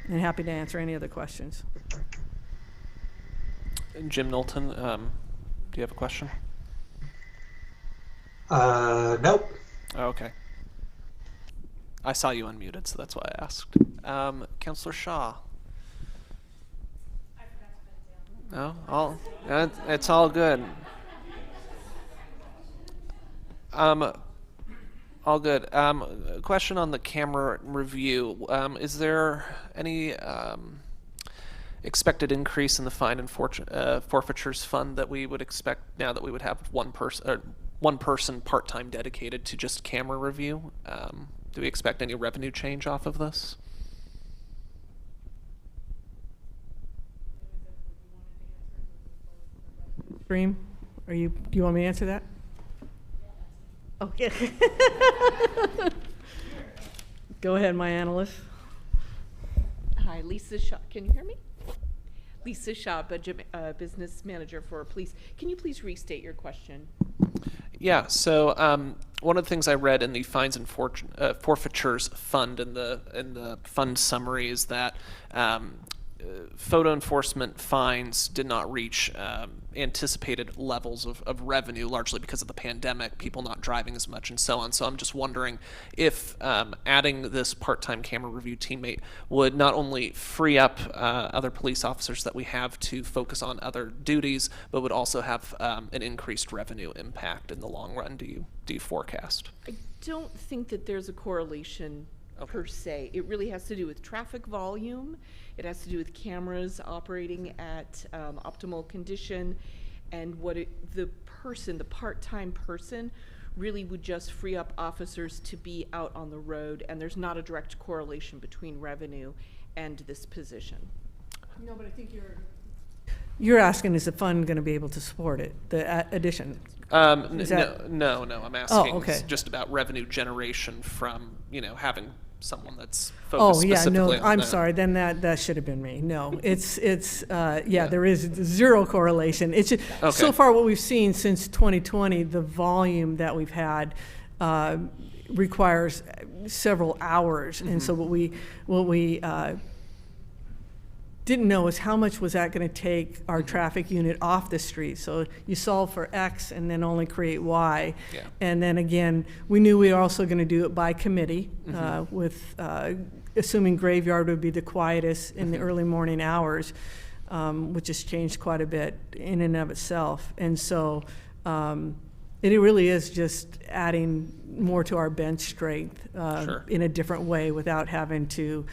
And happy to answer any other questions. Jim Knowlton, do you have a question? Nope. Oh, okay. I saw you unmuted, so that's why I asked. Councillor Shaw. No, it's all good. All good. Question on the camera review. Is there any expected increase in the fine and forfeitures fund that we would expect now that we would have one person part-time dedicated to just camera review? Do we expect any revenue change off of this? Dream, do you want me to answer that? Okay. Go ahead, my analyst. Hi, Lisa Shaw. Can you hear me? Lisa Shaw, business manager for police. Can you please restate your question? Yeah. So one of the things I read in the fines and forfeitures fund in the fund summary is that photo enforcement fines did not reach anticipated levels of revenue, largely because of the pandemic, people not driving as much and so on. So I'm just wondering if adding this part-time camera review teammate would not only free up other police officers that we have to focus on other duties, but would also have an increased revenue impact in the long run. Do you forecast? I don't think that there's a correlation per se. It really has to do with traffic volume. It has to do with cameras operating at optimal condition, and the part-time person really would just free up officers to be out on the road, and there's not a direct correlation between revenue and this position. No, but I think you're asking, is the fund going to be able to support it, the addition? No, I'm asking just about revenue generation from, having someone that's focused specifically on I'm sorry, then that should have been me. No, it's there is zero correlation. It's just, so far what we've seen since 2020, the volume that we've had requires several hours. And so what we didn't know is how much was that going to take our traffic unit off the street. So you solve for X and then only create Y. Yeah. And then again, we knew we were also going to do it by committee, with assuming graveyard would be the quietest in the early morning hours, which has changed quite a bit in and of itself. And so it really is just adding more to our bench strength in a different way without having to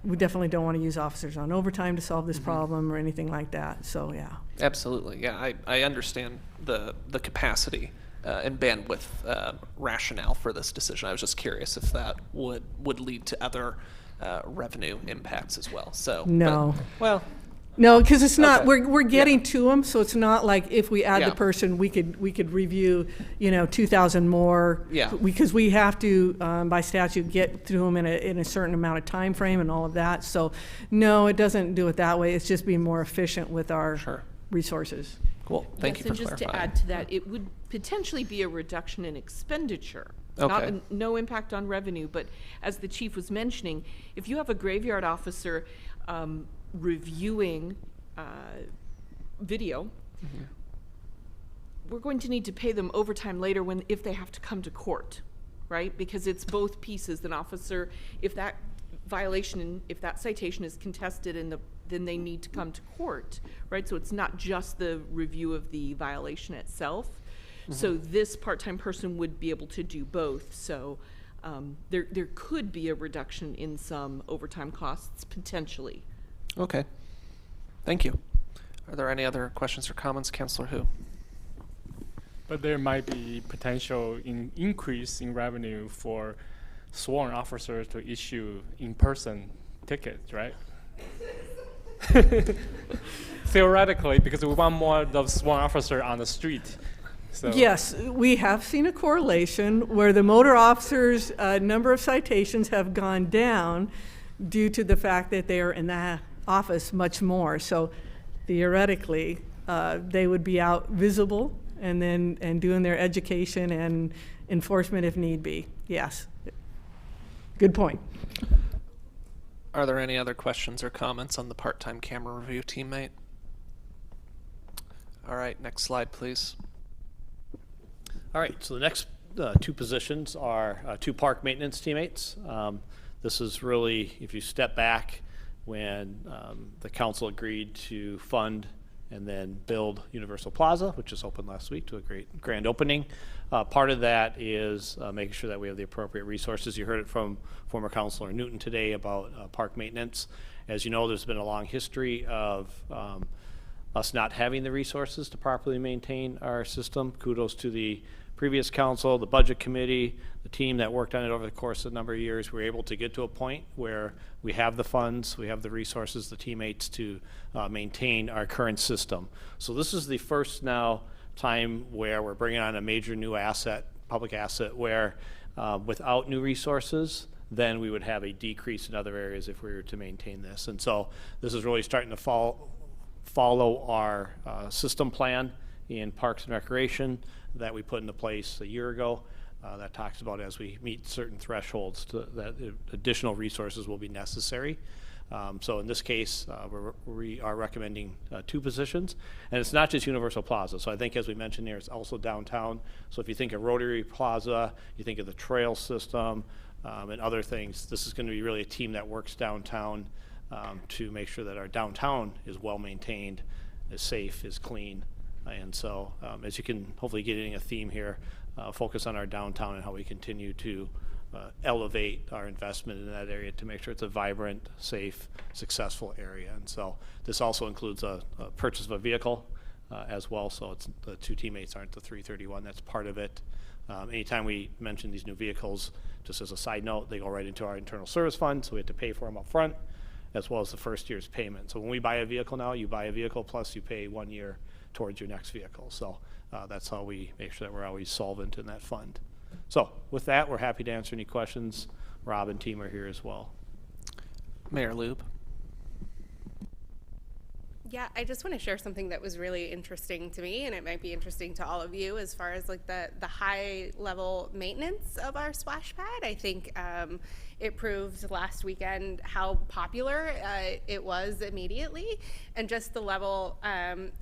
We definitely don't want to use officers on overtime to solve this problem or anything like that, so yeah. Absolutely, yeah, I understand the capacity and bandwidth rationale for this decision. I was just curious if that would lead to other revenue impacts as well, so. No. Well. No, because it's not, Okay. we're getting to them, so it's not like if we add Yeah. the person, we could review, 2,000 more. Yeah. Because we have to, by statute, get through them in a certain amount of time frame and all of that. So, no, it doesn't do it that way. It's just being more efficient with our resources. Cool, thank you for Yes, and just to add to that, it would potentially be a reduction in expenditure. It's not Okay. no impact on revenue, but as the chief was mentioning, if you have a graveyard officer reviewing video, we're going to need to pay them overtime later if they have to come to court, right? Because it's both pieces. An officer, if that violation, if that citation is contested then they need to come to court, right? So it's not just the review of the violation itself. So this part-time person would be able to do both. So there could be a reduction in some overtime costs potentially. Okay, thank you. Are there any other questions or comments, Councilor Hu? But there might be potential increase in revenue for sworn officers to issue in-person tickets, right? Theoretically, because we want more of those sworn officers on the street. So. Yes, we have seen a correlation where the motor officers' number of citations have gone down due to the fact that they are in the office much more. So theoretically, they would be out visible and doing their education and enforcement if need be. Yes. Good point. Are there any other questions or comments on the part-time camera review teammate? All right, next slide, please. All right, so the next two positions are two park maintenance teammates. This is really, if you step back, when the council agreed to fund and then build Universal Plaza, which just opened last week to a great grand opening. Part of that is making sure that we have the appropriate resources. You heard it from former Councilor Newton today about park maintenance. As you know, there's been a long history of us not having the resources to properly maintain our system. Kudos to the previous council, the budget committee, the team that worked on it over the course of a number of years. We were able to get to a point where we have the funds, we have the resources, the teammates to maintain our current system. So this is the first now time where we're bringing on a major new asset, public asset, where without new resources, then we would have a decrease in other areas if we were to maintain this. And so this is really starting to follow our system plan in Parks and Recreation that we put into place a year ago. That talks about as we meet certain thresholds that additional resources will be necessary. So in this case, we are recommending two positions, and it's not just Universal Plaza. So I think, as we mentioned there, it's also downtown. So if you think of Rotary Plaza, you think of the trail system and other things, this is going to be really a team that works downtown to make sure that our downtown is well maintained, is safe, is clean. And so as you can hopefully get a theme here, focus on our downtown and how we continue to elevate our investment in that area to make sure it's a vibrant, safe, successful area. And so this also includes a purchase of a vehicle as well. So it's the two teammates aren't the 331. That's part of it. Anytime we mention these new vehicles, just as a side note, they go right into our internal service fund, so we have to pay for them up front, as well as the first year's payment. So when we buy a vehicle now, you buy a vehicle plus you pay 1 year towards your next vehicle. So that's how we make sure that we're always solvent in that fund. So with that, we're happy to answer any questions. Rob and team are here as well. Mayor Lube. Yeah, I just want to share something that was really interesting to me, and it might be interesting to all of you as far as like the high level maintenance of our splash pad. I think it proved last weekend how popular it was immediately, and just the level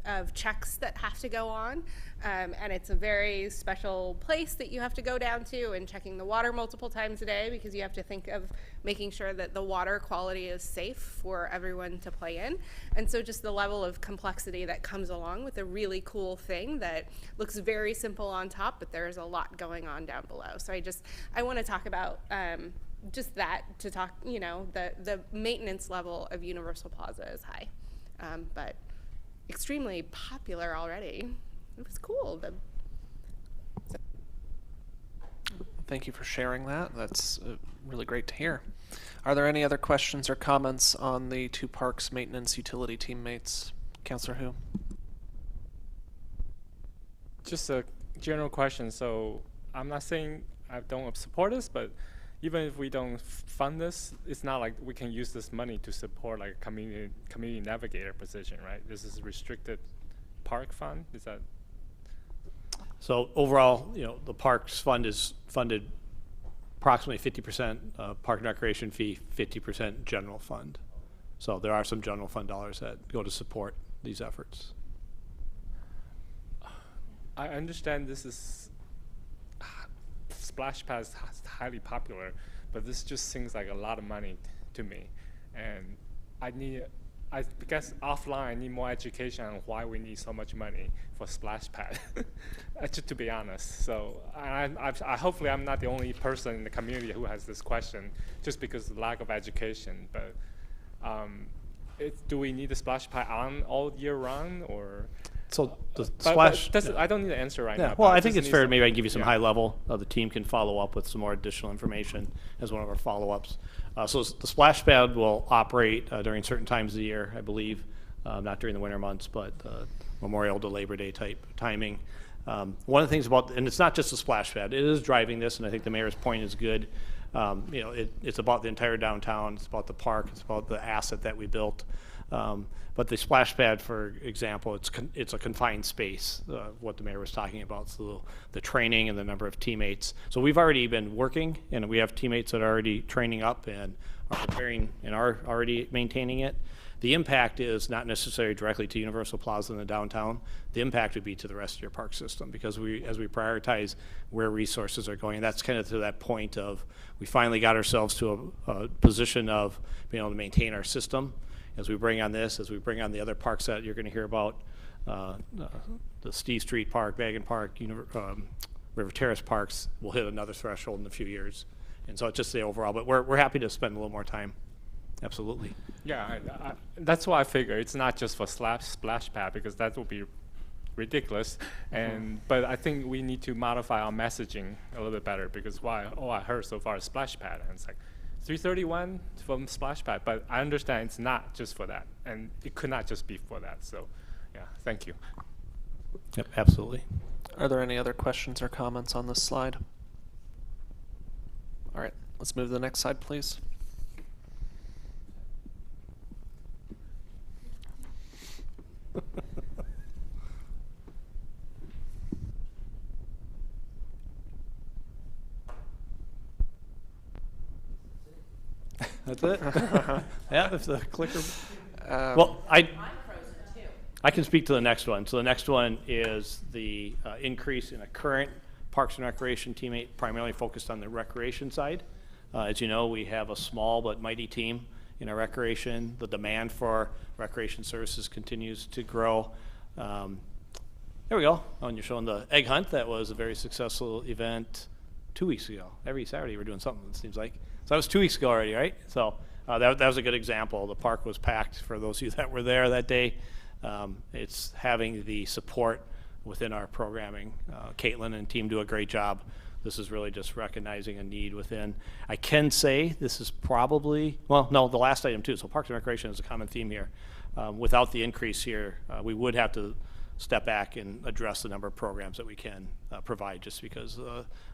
of checks that have to go on. And it's a very special place that you have to go down to, and checking the water multiple times a day, because you have to think of making sure that the water quality is safe for everyone to play in. And so just the level of complexity that comes along with a really cool thing that looks very simple on top, but there's a lot going on down below. So I want to talk about just that to talk, the maintenance level of Universal Plaza is high, but extremely popular already. It was cool. Thank you for sharing that. That's really great to hear. Are there any other questions or comments on the two parks maintenance utility teammates? Councilor Hu? Just a general question. So I'm not saying I don't support this, but even if we don't fund this, it's not like we can use this money to support like a community navigator position, right? This is restricted park fund. Is that? So overall, the parks fund is funded approximately 50% park and recreation fee, 50% general fund. So there are some general fund dollars that go to support these efforts. I understand this is splash pad is highly popular, but this just seems like a lot of money to me, and I guess offline I need more education on why we need so much money for splash pad. Just to be honest, so I hopefully I'm not the only person in the community who has this question, just because of lack of education. But do we need the splash pad on all year round, or? So the splash. I don't need the answer right now. Well, I think it's fair. Maybe I can give you some high level. The team can follow up with some more additional information as one of our follow-ups. So the splash pad will operate during certain times of the year, I believe, not during the winter months, but Memorial to Labor Day type timing. One of the things and it's not just the splash pad. It is driving this, and I think the mayor's point is good. It's about the entire downtown. It's about the park. It's about the asset that we built. But the splash pad, for example, it's a confined space, what the mayor was talking about, so the training and the number of teammates. So we've already been working, and we have teammates that are already training up and are preparing and are already maintaining it. The impact is not necessarily directly to Universal Plaza in the downtown. The impact would be to the rest of your park system, because as we prioritize where resources are going, that's kind of to that point of we finally got ourselves to a position of being able to maintain our system. As we bring on this, as we bring on the other parks that you're going to hear about, the Steve Street Park, Bagan Park, River Terrace Parks, will hit another threshold in a few years. And so it's just the overall, but we're happy to spend a little more time. Absolutely. Yeah, that's why I figure it's not just for splash pad, because that would be ridiculous. But I think we need to modify our messaging a little bit better, because all I heard so far is splash pad, and it's like 331 from splash pad, but I understand it's not just for that, and it could not just be for that. So yeah, thank you. Yep, absolutely. Are there any other questions or comments on this slide? All right, let's move to the next slide, please. That's it? Yeah, if the clicker. Well, I can speak to the next one. So the next one is the increase in a current Parks and Recreation teammate, primarily focused on the recreation side. As you know, we have a small but mighty team in our recreation. The demand for recreation services continues to grow. There we go. And you're showing the egg hunt. That was a very successful event 2 weeks ago. Every Saturday we're doing something, it seems like. So that was 2 weeks ago already, right? So that was a good example. The park was packed for those of you that were there that day. It's having the support within our programming. Caitlin and team do a great job. This is really just recognizing a need within. I can say this is probably, well, no, the last item too. So Parks and Recreation is a common theme here. Without the increase here, we would have to step back and address the number of programs that we can provide, just because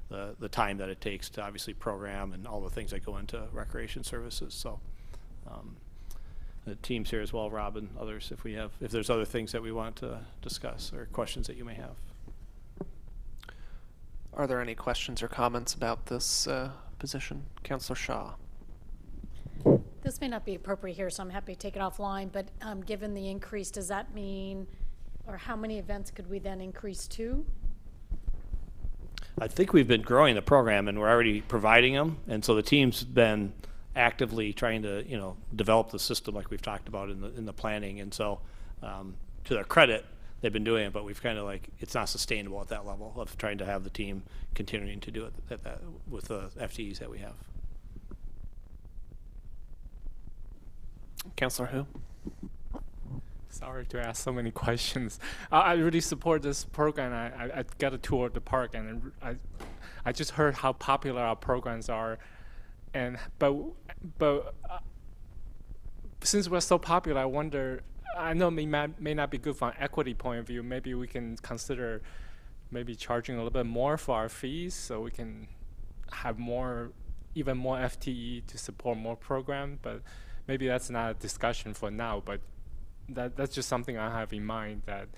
the time that it takes to obviously program and all the things that go into recreation services. So the teams here as well, Rob and others, if there's other things that we want to discuss or questions that you may have. Are there any questions or comments about this position? Councilor Shaw. This may not be appropriate here, so I'm happy to take it offline, but given the increase, does that mean, or how many events could we then increase to? I think we've been growing the program, and we're already providing them, and so the team's been actively trying to, develop the system like we've talked about in the planning. And so, to their credit, they've been doing it, but we've kind of it's not sustainable at that level of trying to have the team continuing to do it with the FTEs that we have. Counselor Hu? Sorry to ask so many questions. I really support this program. I got a tour of the park, and I just heard how popular our programs are, and but since we're so popular, I wonder. I know it may not be good from an equity point of view. Maybe we can consider maybe charging a little bit more for our fees, so we can have even more FTE to support more program. But maybe that's not a discussion for now. But that's just something I have in mind, that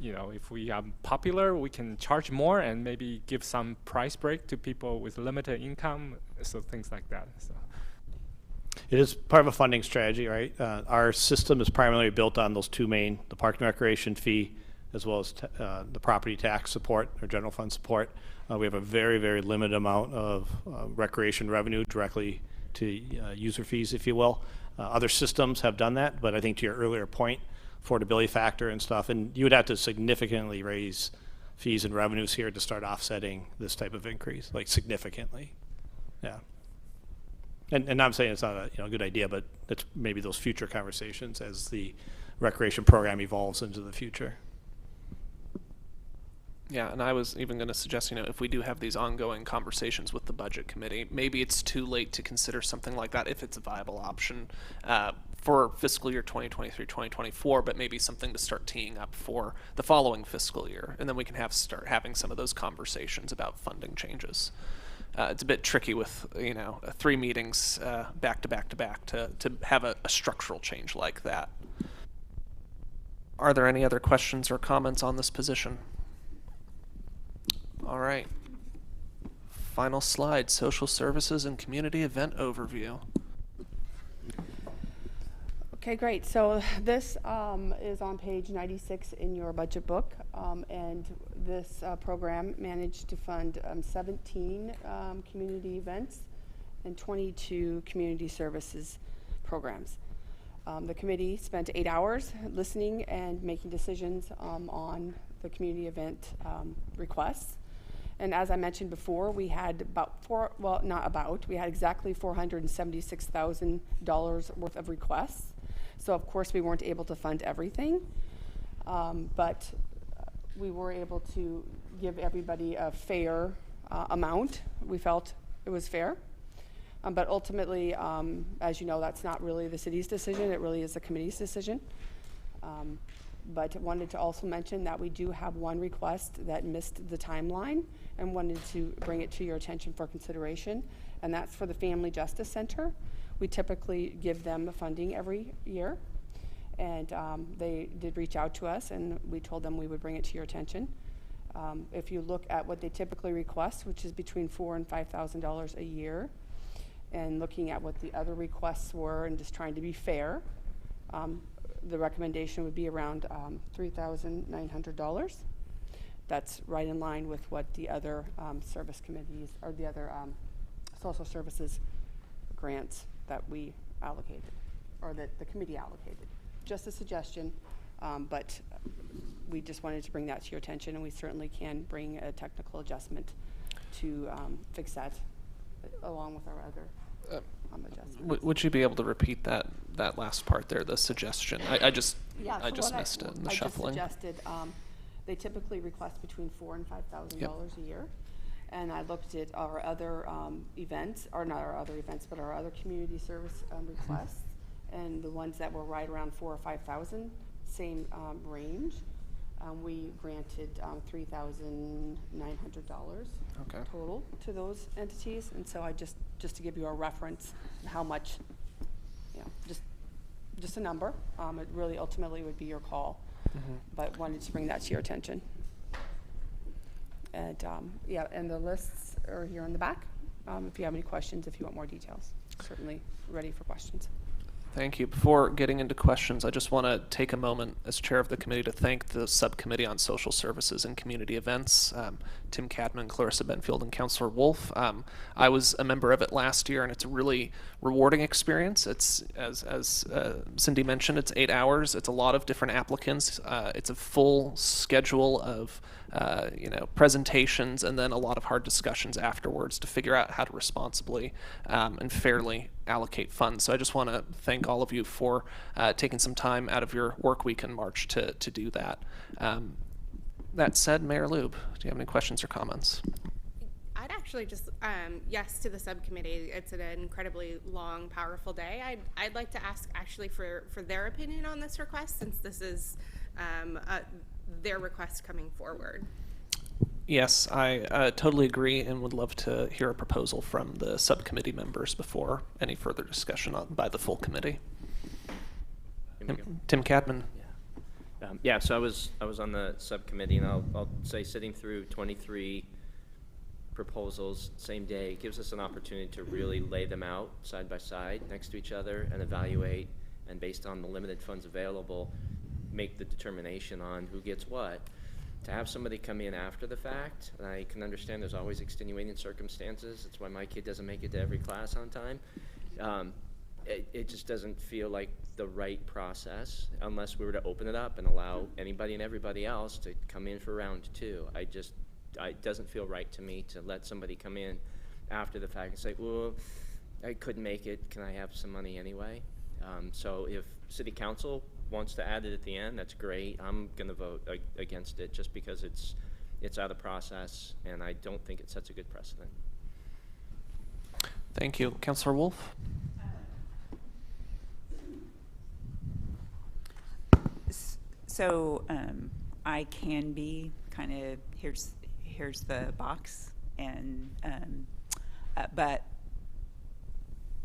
if we are popular, we can charge more and maybe give some price break to people with limited income, so things like that. So. It is part of a funding strategy, right? Our system is primarily built on those two main, the park and recreation fee, as well as the property tax support or general fund support. We have a very, very limited amount of recreation revenue directly to user fees, if you will. Other systems have done that, but I think to your earlier point, affordability factor and stuff, and you would have to significantly raise fees and revenues here to start offsetting this type of increase, like significantly. Yeah. And I'm saying it's not a good idea, but it's maybe those future conversations as the recreation program evolves into the future. Yeah, and I was even going to suggest, if we do have these ongoing conversations with the budget committee, maybe it's too late to consider something like that if it's a viable option for fiscal year 2023-2024, but maybe something to start teeing up for the following fiscal year, and then we can start having some of those conversations about funding changes. It's a bit tricky with 3 meetings back to back to back to have a structural change like that. Are there any other questions or comments on this position? All right. Final slide, social services and community event overview. Okay, great. So this is on page 96 in your budget book, and this program managed to fund 17 community events and 22 community services programs. The committee spent 8 hours listening and making decisions on the community event requests. And as I mentioned before, we had we had exactly $476,000 worth of requests. So of course we weren't able to fund everything, but we were able to give everybody a fair amount. We felt it was fair. But ultimately, as you know, that's not really the city's decision. It really is the committee's decision. But wanted to also mention that we do have one request that missed the timeline and wanted to bring it to your attention for consideration, and that's for the Family Justice Center. We typically give them funding every year, and they did reach out to us, and we told them we would bring it to your attention. If you look at what they typically request, which is between $4,000 and $5,000 a year, and looking at what the other requests were and just trying to be fair, the recommendation would be around $3,900. That's right in line with what the other service committees or the other social services grants that we allocated, or that the committee allocated. Just a suggestion, but we just wanted to bring that to your attention, and we certainly can bring a technical adjustment to fix that along with our other adjustments. Would you be able to repeat that last part there, the suggestion? I just missed it in the shuffling. I just suggested they typically request between $4,000 and $5,000 a year. And I looked at our other events, or not our other events, but our other community service requests, and the ones that were right around $4,000 or $5,000, same range. We granted $3,900 total to those entities, and so I just to give you a reference, how much, just a number. It really ultimately would be your call, but wanted to bring that to your attention. And and the lists are here in the back. If you have any questions, if you want more details, certainly ready for questions. Thank you. Before getting into questions, I just want to take a moment as chair of the committee to thank the subcommittee on social services and community events, Tim Cadman, Clarissa Benfield, and Councillor Wolf. I was a member of it last year, and it's a really rewarding experience. It's, as Cindy mentioned, it's 8 hours. It's a lot of different applicants. It's a full schedule of presentations, and then a lot of hard discussions afterwards to figure out how to responsibly and fairly allocate funds. So I just want to thank thank all of you for taking some time out of your work week in March to do that. That said, Mayor Lube, do you have any questions or comments? I'd actually just, yes to the subcommittee. It's an incredibly long, powerful day. I'd like to ask actually for their opinion on this request, since this is their request coming forward. Yes, I totally agree and would love to hear a proposal from the subcommittee members before any further discussion by the full committee. Tim Cadman. Yeah, so I was on the subcommittee, and I'll say sitting through 23 proposals same day gives us an opportunity to really lay them out side by side next to each other and evaluate, and based on the limited funds available, make the determination on who gets what. To have somebody come in after the fact, and I can understand there's always extenuating circumstances. That's why my kid doesn't make it to every class on time. It just doesn't feel like the right process unless we were to open it up and allow anybody and everybody else to come in for round two. It doesn't feel right to me to let somebody come in after the fact and say, well, I couldn't make it, can I have some money anyway? So if City Council wants to add it at the end, that's great. I'm going to vote against it just because it's out of process, and I don't think it sets a good precedent. Thank you. Councilor Wolf? So I can be kind of, here's the box, and but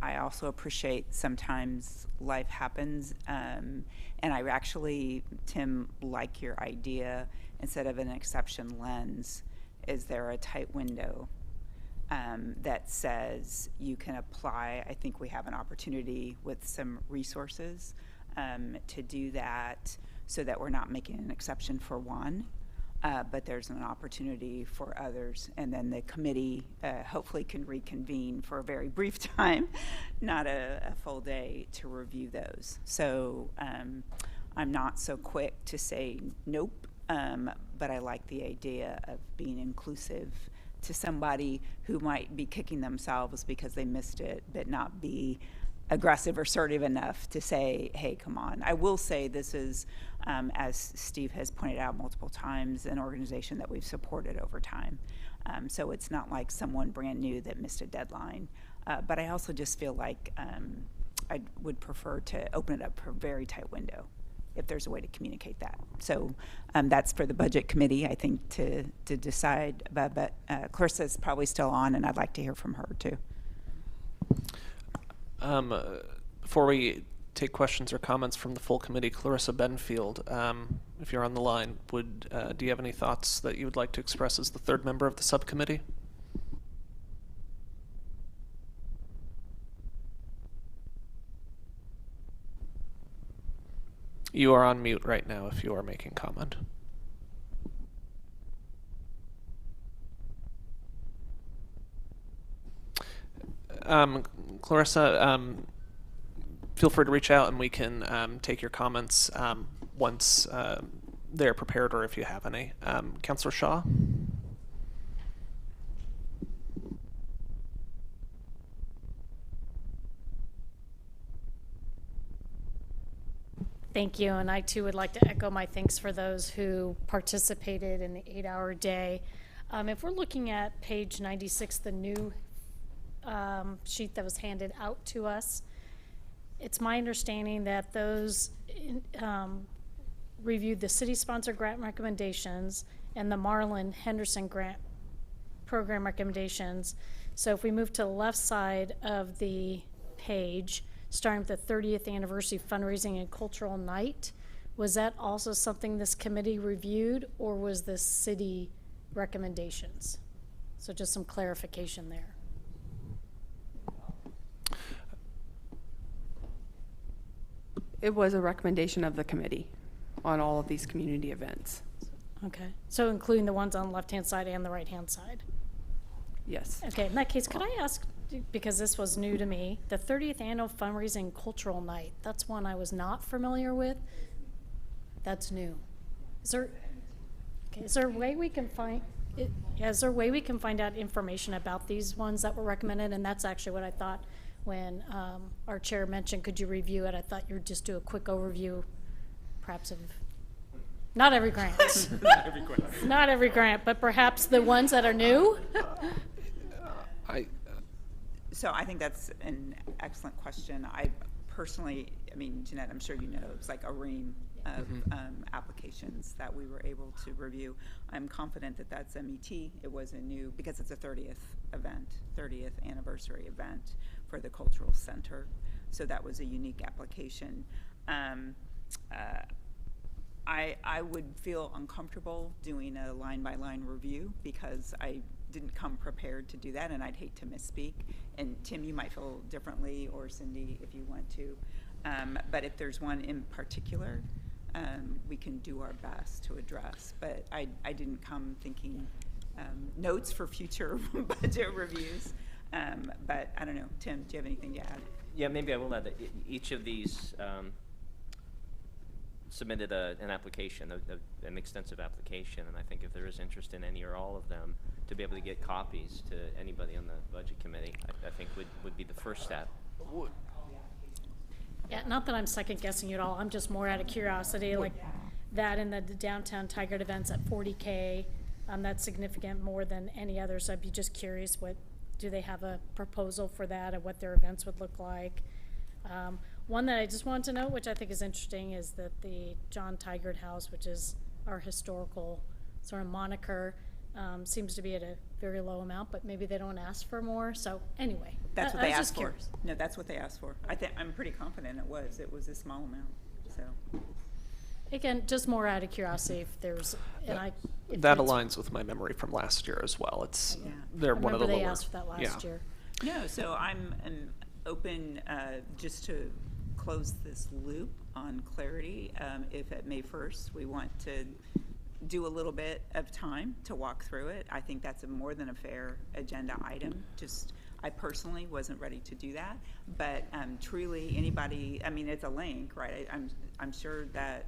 I also appreciate sometimes life happens, and I actually, Tim, like your idea. Instead of an exception lens, is there a tight window that says you can apply? I think we have an opportunity with some resources to do that, so that we're not making an exception for one, but there's an opportunity for others. And then the committee hopefully can reconvene for a very brief time, not a full day, to review those. So I'm not so quick to say nope, but I like the idea of being inclusive to somebody who might be kicking themselves because they missed it, but not be aggressive or assertive enough to say, hey, come on. I will say this is, as Steve has pointed out multiple times, an organization that we've supported over time. So it's not like someone brand new that missed a deadline. But I also just feel like I would prefer to open it up for a very tight window if there's a way to communicate that. So that's for the budget committee, I think, to decide. But Clarissa's probably still on, and I'd like to hear from her too. Before we take questions or comments from the full committee, Clarissa Benfield, if you're on the line, do you have any thoughts that you would like to express as the third member of the subcommittee? You are on mute right now if you are making comment. Clarissa, feel free to reach out and we can take your comments once they're prepared, or if you have any. Councilor Shaw? Thank you, and I too would like to echo my thanks for those who participated in the 8-hour day. If we're looking at page 96, the new sheet that was handed out to us, it's my understanding that those reviewed the city-sponsored grant recommendations and the Marlin Henderson grant program recommendations. So if we move to the left side of the page, starting with the 30th anniversary fundraising and cultural night, was that also something this committee reviewed, or was this city recommendations? So just some clarification there. It was a recommendation of the committee on all of these community events. Okay, so including the ones on the left-hand side and the right-hand side? Yes. Okay, in that case, could I ask, because this was new to me, the 30th annual fundraising cultural night, that's one I was not familiar with. That's new. Is there a way we can find is there a way we can find out information about these ones that were recommended? And that's actually what I thought when our chair mentioned, could you review it? I thought you would just do a quick overview, perhaps of, not every grant. Not every grant. Not every grant, but perhaps the ones that are new? So I think that's an excellent question. I personally, I mean, Jeanette, I'm sure you know, it's like a ream of applications that we were able to review. I'm confident that that's MET. It was a new, because it's a 30th event, 30th anniversary event for the Cultural Center. So that was a unique application. I would feel uncomfortable doing a line-by-line review because I didn't come prepared to do that, and I'd hate to misspeak. And Tim, you might feel differently, or Cindy, if you want to. But if there's one in particular, we can do our best to address. But I didn't come thinking notes for future budget reviews. But I don't know. Tim, do you have anything to add? Yeah, maybe I will add that each of these submitted an application, an extensive application, and I think if there is interest in any or all of them, to be able to get copies to anybody on the budget committee, I think would be the first step. Yeah, not that I'm second guessing you at all. I'm just more out of curiosity, like that in the downtown Tigard events at 40K. That's significant more than any other. So I'd be just curious, do they have a proposal for that and what their events would look like? One that I just wanted to know, which I think is interesting, is that the John Tigard House, which is our historical sort of moniker, seems to be at a very low amount, but maybe they don't ask for more. So anyway, that's what they asked for. Curious. No, that's what they asked for. I'm pretty confident it was a small amount. So again, just more out of curiosity, if there's that aligns with my memory from last year as well. It's they're one of the lower. They asked for that last year. No, so I'm open just to close this loop on clarity. If at May 1st we want to do a little bit of time to walk through it, I think that's more than a fair agenda item. I personally wasn't ready to do that, but truly anybody, I mean, it's a link, right? I'm sure that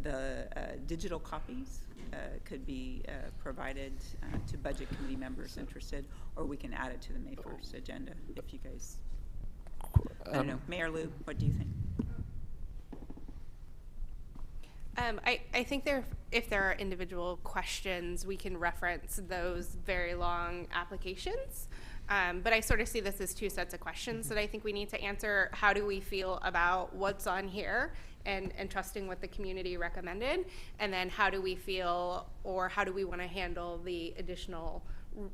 the digital copies could be provided to budget committee members interested, or we can add it to the May 1st agenda if you guys, I don't know. Mayor Lou, what do you think? I think if there are individual questions, we can reference those very long applications. But I sort of see this as two sets of questions that I think we need to answer. How do we feel about what's on here and trusting what the community recommended? And then how do we feel, or how do we want to handle the additional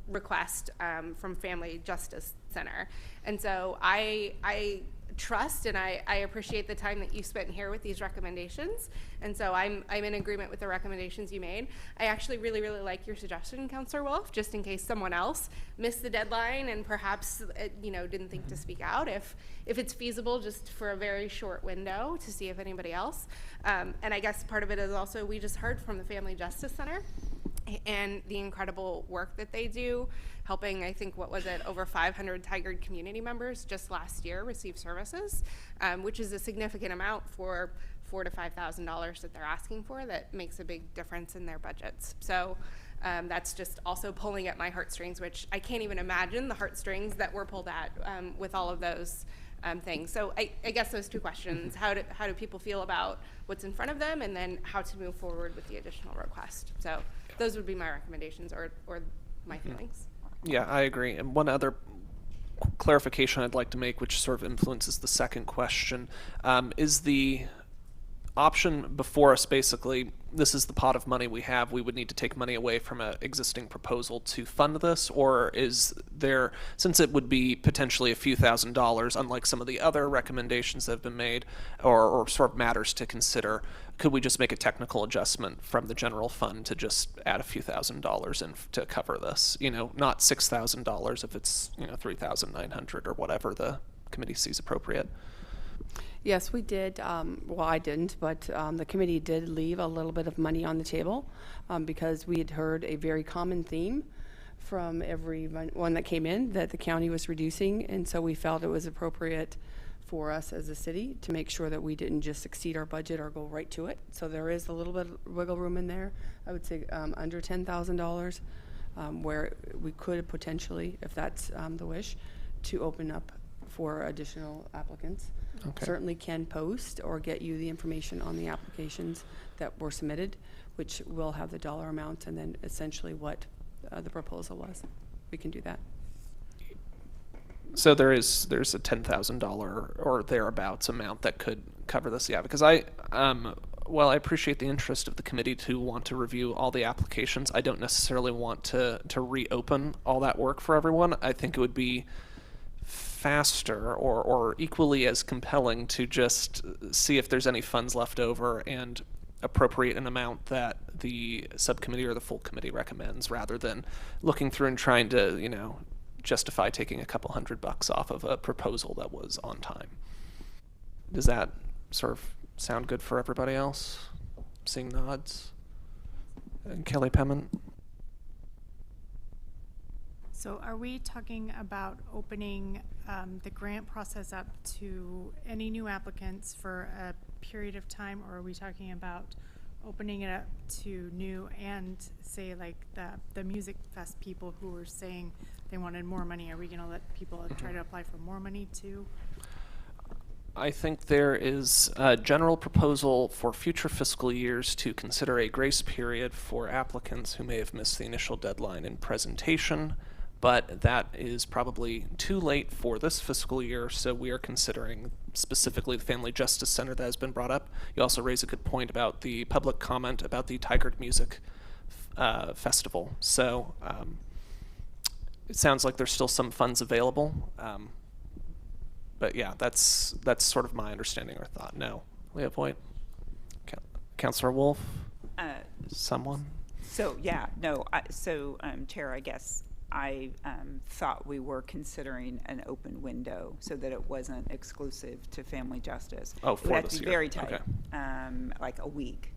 request from Family Justice Center? And so I trust and I appreciate the time that you spent here with these recommendations, and so I'm in agreement with the recommendations you made. I actually really like your suggestion, Councilor Wolf, just in case someone else missed the deadline and perhaps didn't think to speak out, if it's feasible, just for a very short window to see if anybody else. And I guess part of it is also, we just heard from the Family Justice Center and the incredible work that they do, helping, I think, what was it, over 500 Tigard community members just last year receive services, which is a significant amount for $4,000 to $5,000 that they're asking for. That makes a big difference in their budgets. So that's just also pulling at my heartstrings, which I can't even imagine the heartstrings that were pulled at with all of those things. So I guess those two questions: how do people feel about what's in front of them, and then how to move forward with the additional request. So those would be my recommendations or my feelings. Yeah, I agree. And one other clarification I'd like to make, which sort of influences the second question, is the option before us basically, this is the pot of money we have, we would need to take money away from an existing proposal to fund this, or is there, since it would be potentially a few $1,000s, unlike some of the other recommendations that have been made, or sort of matters to consider, could we just make a technical adjustment from the general fund to just add a few $1,000s in to cover this? Not $6,000 if it's, $3,900 or whatever the committee sees appropriate. Yes, we did. Well, I didn't, but the committee did leave a little bit of money on the table because we had heard a very common theme from everyone that came in that the county was reducing, and so we felt it was appropriate for us as a city to make sure that we didn't just exceed our budget or go right to it. So there is a little bit of wiggle room in there. I would say under $10,000 where we could potentially, if that's the wish, to open up for additional applicants. Okay. Certainly can post or get you the information on the applications that were submitted, which will have the dollar amount and then essentially what the proposal was. We can do that. So there's a $10,000 or thereabouts amount that could cover this, yeah. Because while I appreciate the interest of the committee to want to review all the applications, I don't necessarily want to reopen all that work for everyone. I think it would be faster or equally as compelling to just see if there's any funds left over and appropriate an amount that the subcommittee or the full committee recommends, rather than looking through and trying to, justify taking a couple $100 off of a proposal that was on time. Does that sort of sound good for everybody else? Seeing nods. And Kelly Pemmon? So are we talking about opening the grant process up to any new applicants for a period of time, or are we talking about opening it up to new and say like the Music Fest people who were saying they wanted more money? Are we going to let people try to apply for more money too? I think there is a general proposal for future fiscal years to consider a grace period for applicants who may have missed the initial deadline in presentation, but that is probably too late for this fiscal year, so we are considering specifically the Family Justice Center that has been brought up. You also raise a good point about the public comment about the Tigard Music Festival. So it sounds like there's still some funds available. But yeah, that's sort of my understanding or thought. No. Leah Voigt? Councilor Wolf? Someone? So, yeah, no. Chair, I guess I thought we were considering an open window so that it wasn't exclusive to Family Justice. Oh, for it this would have to be year. very tight, Okay. like a week.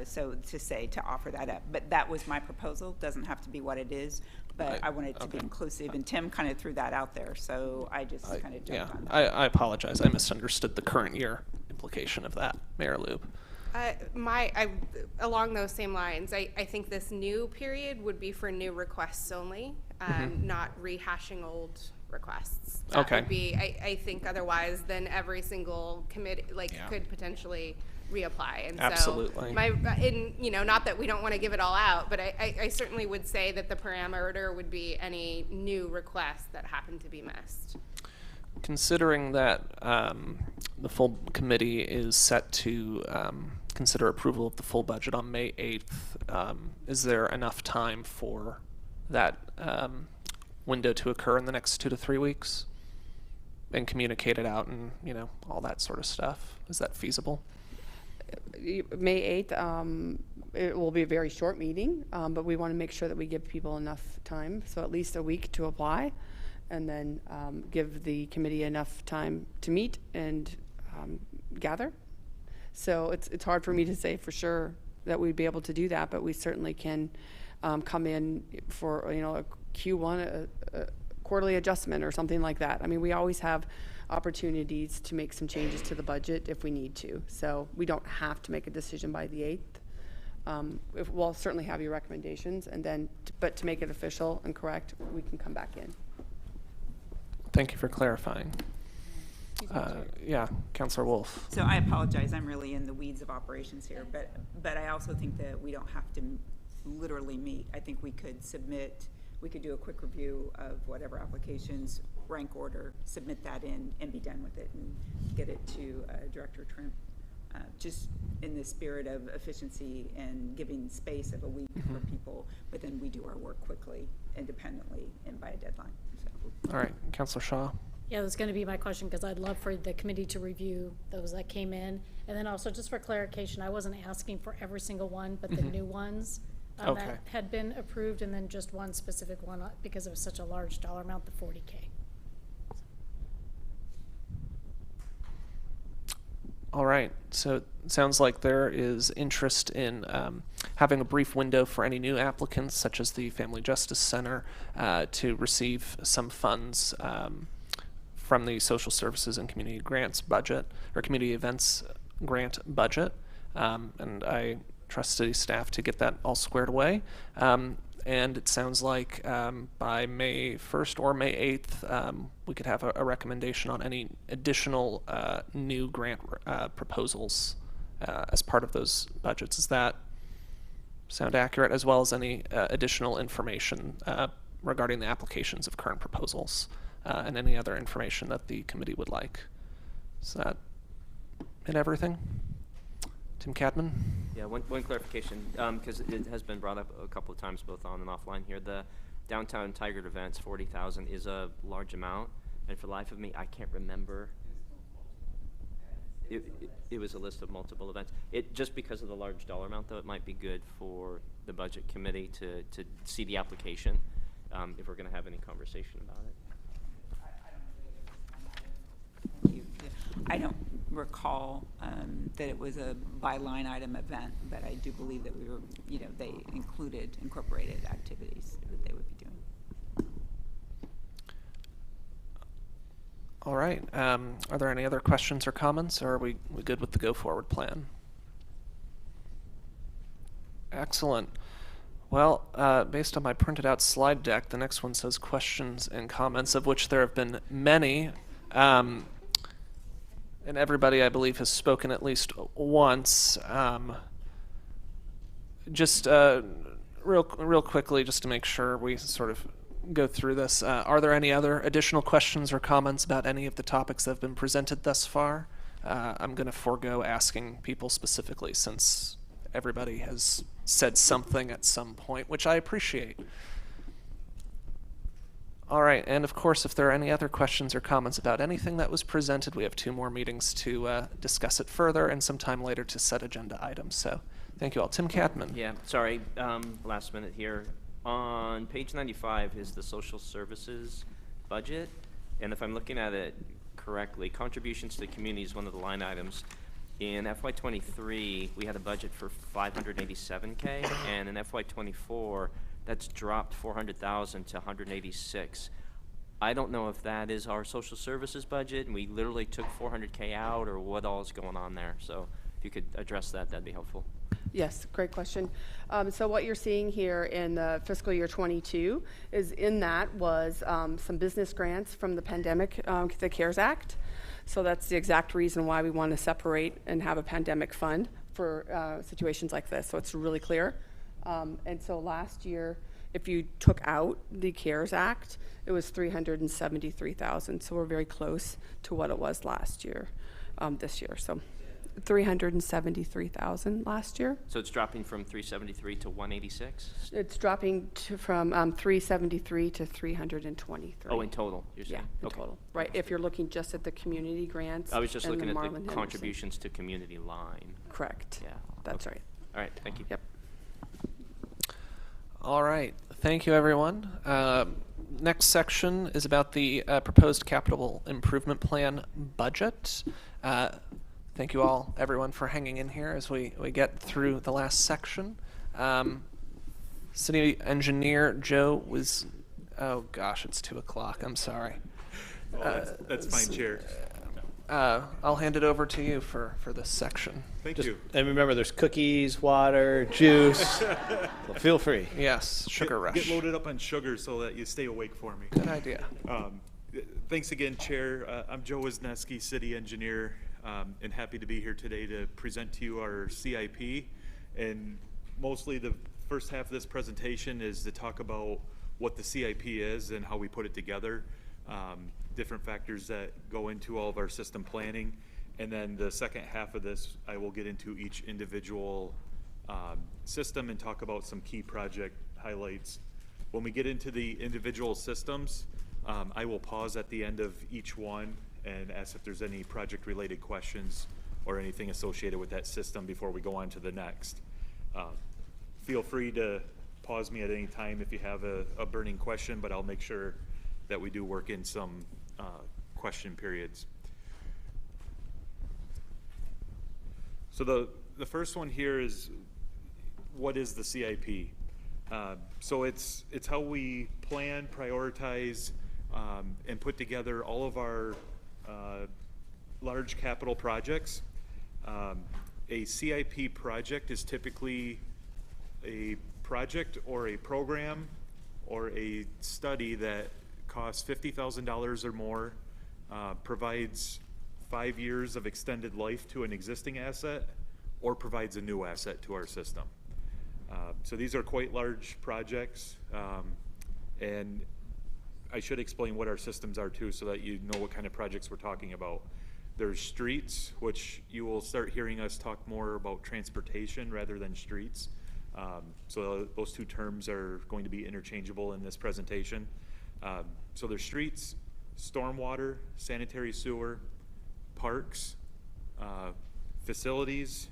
So to offer that up. But that was my proposal. Doesn't have to be what it is, but I wanted it to be inclusive. And Tim kind of threw that out there, so I just kind of jumped on that. I apologize. I misunderstood the current year implication of that, Mayor Lube. Along those same lines, I think this new period would be for new requests only, not rehashing old requests. That Okay. would be, I think otherwise then every single committee could potentially reapply. And Absolutely. so not that we don't want to give it all out, but I certainly would say that the parameter would be any new requests that happen to be missed. Considering that the full committee is set to consider approval of the full budget on May 8th, is there enough time for that window to occur in the next 2 to 3 weeks and communicate it out and, all that sort of stuff? Is that feasible? May 8th, it will be a very short meeting, but we want to make sure that we give people enough time, so at least a week to apply, and then give the committee enough time to meet and gather. So it's hard for me to say for sure that we'd be able to do that, but we certainly can come in for a Q1, a quarterly adjustment or something like that. I mean, we always have opportunities to make some changes to the budget if we need to. So we don't have to make a decision by the 8th. We'll certainly have your recommendations, and then, but to make it official and correct, we can come back in. Thank you for clarifying. Yeah, Councilor Wolf. So I apologize. I'm really in the weeds of operations here, but I also think that we don't have to literally meet. I think we could do a quick review of whatever applications, rank order, submit that in, and be done with it, and get it to Director Trimp. Just in the spirit of efficiency and giving space of a week for people, but then we do our work quickly, independently, and by a deadline. So. All right, Councilor Shaw. Yeah, that's going to be my question, because I'd love for the committee to review those that came in. And then also, just for clarification, I wasn't asking for every single one, but the new ones that had been approved, and then just one specific one because it was such a large dollar amount, the $40K. All right, so it sounds like there is interest in having a brief window for any new applicants, such as the Family Justice Center, to receive some funds from the Social Services and Community Grants budget, or Community Events Grant budget. And I trust city staff to get that all squared away. And it sounds like by May 1st or May 8th, we could have a recommendation on any additional new grant proposals as part of those budgets. Does that sound accurate, as well as any additional information regarding the applications of current proposals and any other information that the committee would like? Is that in everything? Tim Cadman? Yeah, one clarification, because it has been brought up a couple of times, both on and offline here. The downtown Tigard events, 40,000, is a large amount, and for the life of me, I can't remember. It was a list of multiple events. Just because of the large dollar amount, though, it might be good for the budget committee to see the application if we're going to have any conversation about it. I don't recall that it was a by line item event, but I do believe that we were, they incorporated activities that they would be doing. All right. Are there any other questions or comments, or are we good with the go forward plan? Excellent. Well, based on my printed out slide deck, the next one says questions and comments, of which there have been many. And everybody, I believe, has spoken at least once. Just real quickly, just to make sure we sort of go through this, are there any other additional questions or comments about any of the topics that have been presented thus far? I'm going to forego asking people specifically, since everybody has said something at some point, which I appreciate. All right, and of course, if there are any other questions or comments about anything that was presented, we have 2 more meetings to discuss it further and some time later to set agenda items. So thank you all. Tim Cadman. Yeah, sorry, last minute here. On page 95 is the social services budget, and if I'm looking at it correctly, contributions to the community is one of the line items. In FY23, we had a budget for $587K, and in FY24, that's dropped 400,000 to 186. I don't know if that is our social services budget, and we literally took 400K out, or what all is going on there. So if you could address that, that'd be helpful. Yes, great question. So what you're seeing here in the fiscal year 22 is in that was some business grants from the pandemic, the CARES Act. So that's the exact reason why we want to separate and have a pandemic fund for situations like this. So it's really clear. And so last year, if you took out the CARES Act, it was $373,000. So we're very close to what it was last year, this year. So $373,000 last year. So it's dropping from 373 to 186? It's dropping from 373 to 323. Oh, in total, you're saying? Yeah, in total. Right, if you're looking just at the community grants. I was just looking at the Henderson contributions to community line. Correct. Yeah. That's right. All right, thank you. Yep. All right. Thank you, everyone. Next section is about the proposed capital improvement plan budget. Thank you all, everyone, for hanging in here as we get through the last section. City Engineer Joe was, oh gosh, it's 2 o'clock. I'm sorry. Oh, that's fine, Chair. I'll hand it over to you for this section. Thank you. And remember, there's cookies, water, juice. So feel free. Yes, sugar rush. Get loaded up on sugar so that you stay awake for me. Good idea. Thanks again, Chair. I'm Joe Wisniewski, City Engineer, and happy to be here today to present to you our CIP. And mostly the first half of this presentation is to talk about what the CIP is and how we put it together. Different factors that go into all of our system planning. And then the second half of this, I will get into each individual system and talk about some key project highlights. When we get into the individual systems, I will pause at the end of each one and ask if there's any project related questions or anything associated with that system before we go on to the next. Feel free to pause me at any time if you have a burning question, but I'll make sure that we do work in some question periods. So the first one here is, what is the CIP? So it's how we plan, prioritize, and put together all of our large capital projects. A CIP project is typically a project or a program or a study that costs $50,000 or more, provides 5 years of extended life to an existing asset, or provides a new asset to our system. So these are quite large projects, and I should explain what our systems are too, so that you know what kind of projects we're talking about. There's streets, which you will start hearing us talk more about transportation rather than streets. So those two terms are going to be interchangeable in this presentation. So there's streets, stormwater, sanitary sewer, parks, facilities.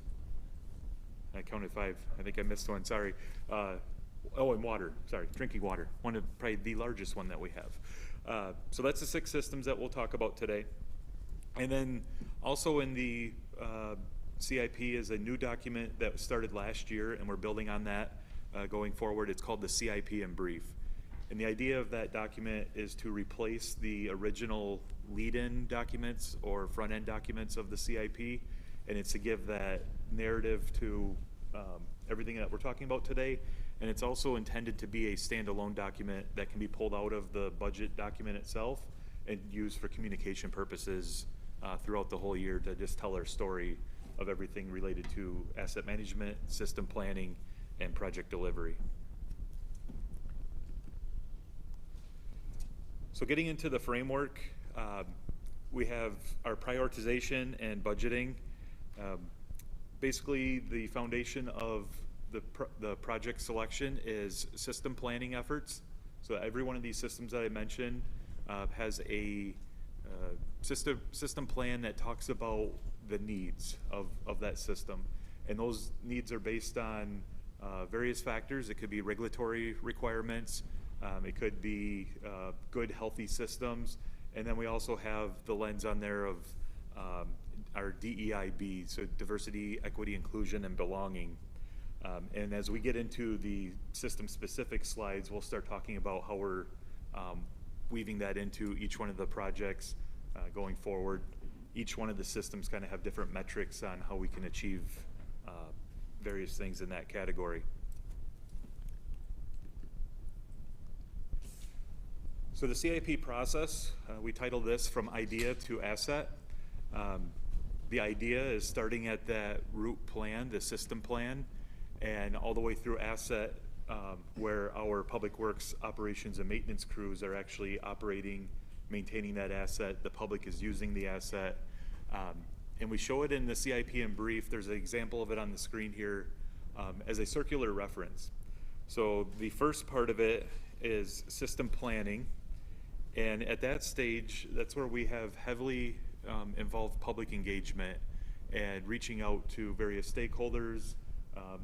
I counted 5. I think I missed one, sorry. And water, sorry, drinking water. One of probably the largest one that we have. So that's the 6 systems that we'll talk about today. And then also in the CIP is a new document that started last year, and we're building on that going forward. It's called the CIP in brief. And the idea of that document is to replace the original lead-in documents or front-end documents of the CIP, and it's to give that narrative to everything that we're talking about today. And it's also intended to be a standalone document that can be pulled out of the budget document itself and used for communication purposes throughout the whole year to just tell our story of everything related to asset management, system planning, and project delivery. So getting into the framework, we have our prioritization and budgeting. Basically, the foundation of the project selection is system planning efforts. So every one of these systems that I mentioned has a system plan that talks about the needs of that system. And those needs are based on various factors. It could be regulatory requirements. It could be good, healthy systems. And then we also have the lens on there of our DEIB, so diversity, equity, inclusion, and belonging. And as we get into the system-specific slides, we'll start talking about how we're weaving that into each one of the projects going forward. Each one of the systems kind of have different metrics on how we can achieve various things in that category. So the CIP process, we titled this From Idea to Asset. The idea is starting at that root plan, the system plan, and all the way through asset, where our public works operations and maintenance crews are actually operating, maintaining that asset. The public is using the asset. And we show it in the CIP in brief. There's an example of it on the screen here as a circular reference. So the first part of it is system planning. And at that stage, that's where we have heavily involved public engagement and reaching out to various stakeholders,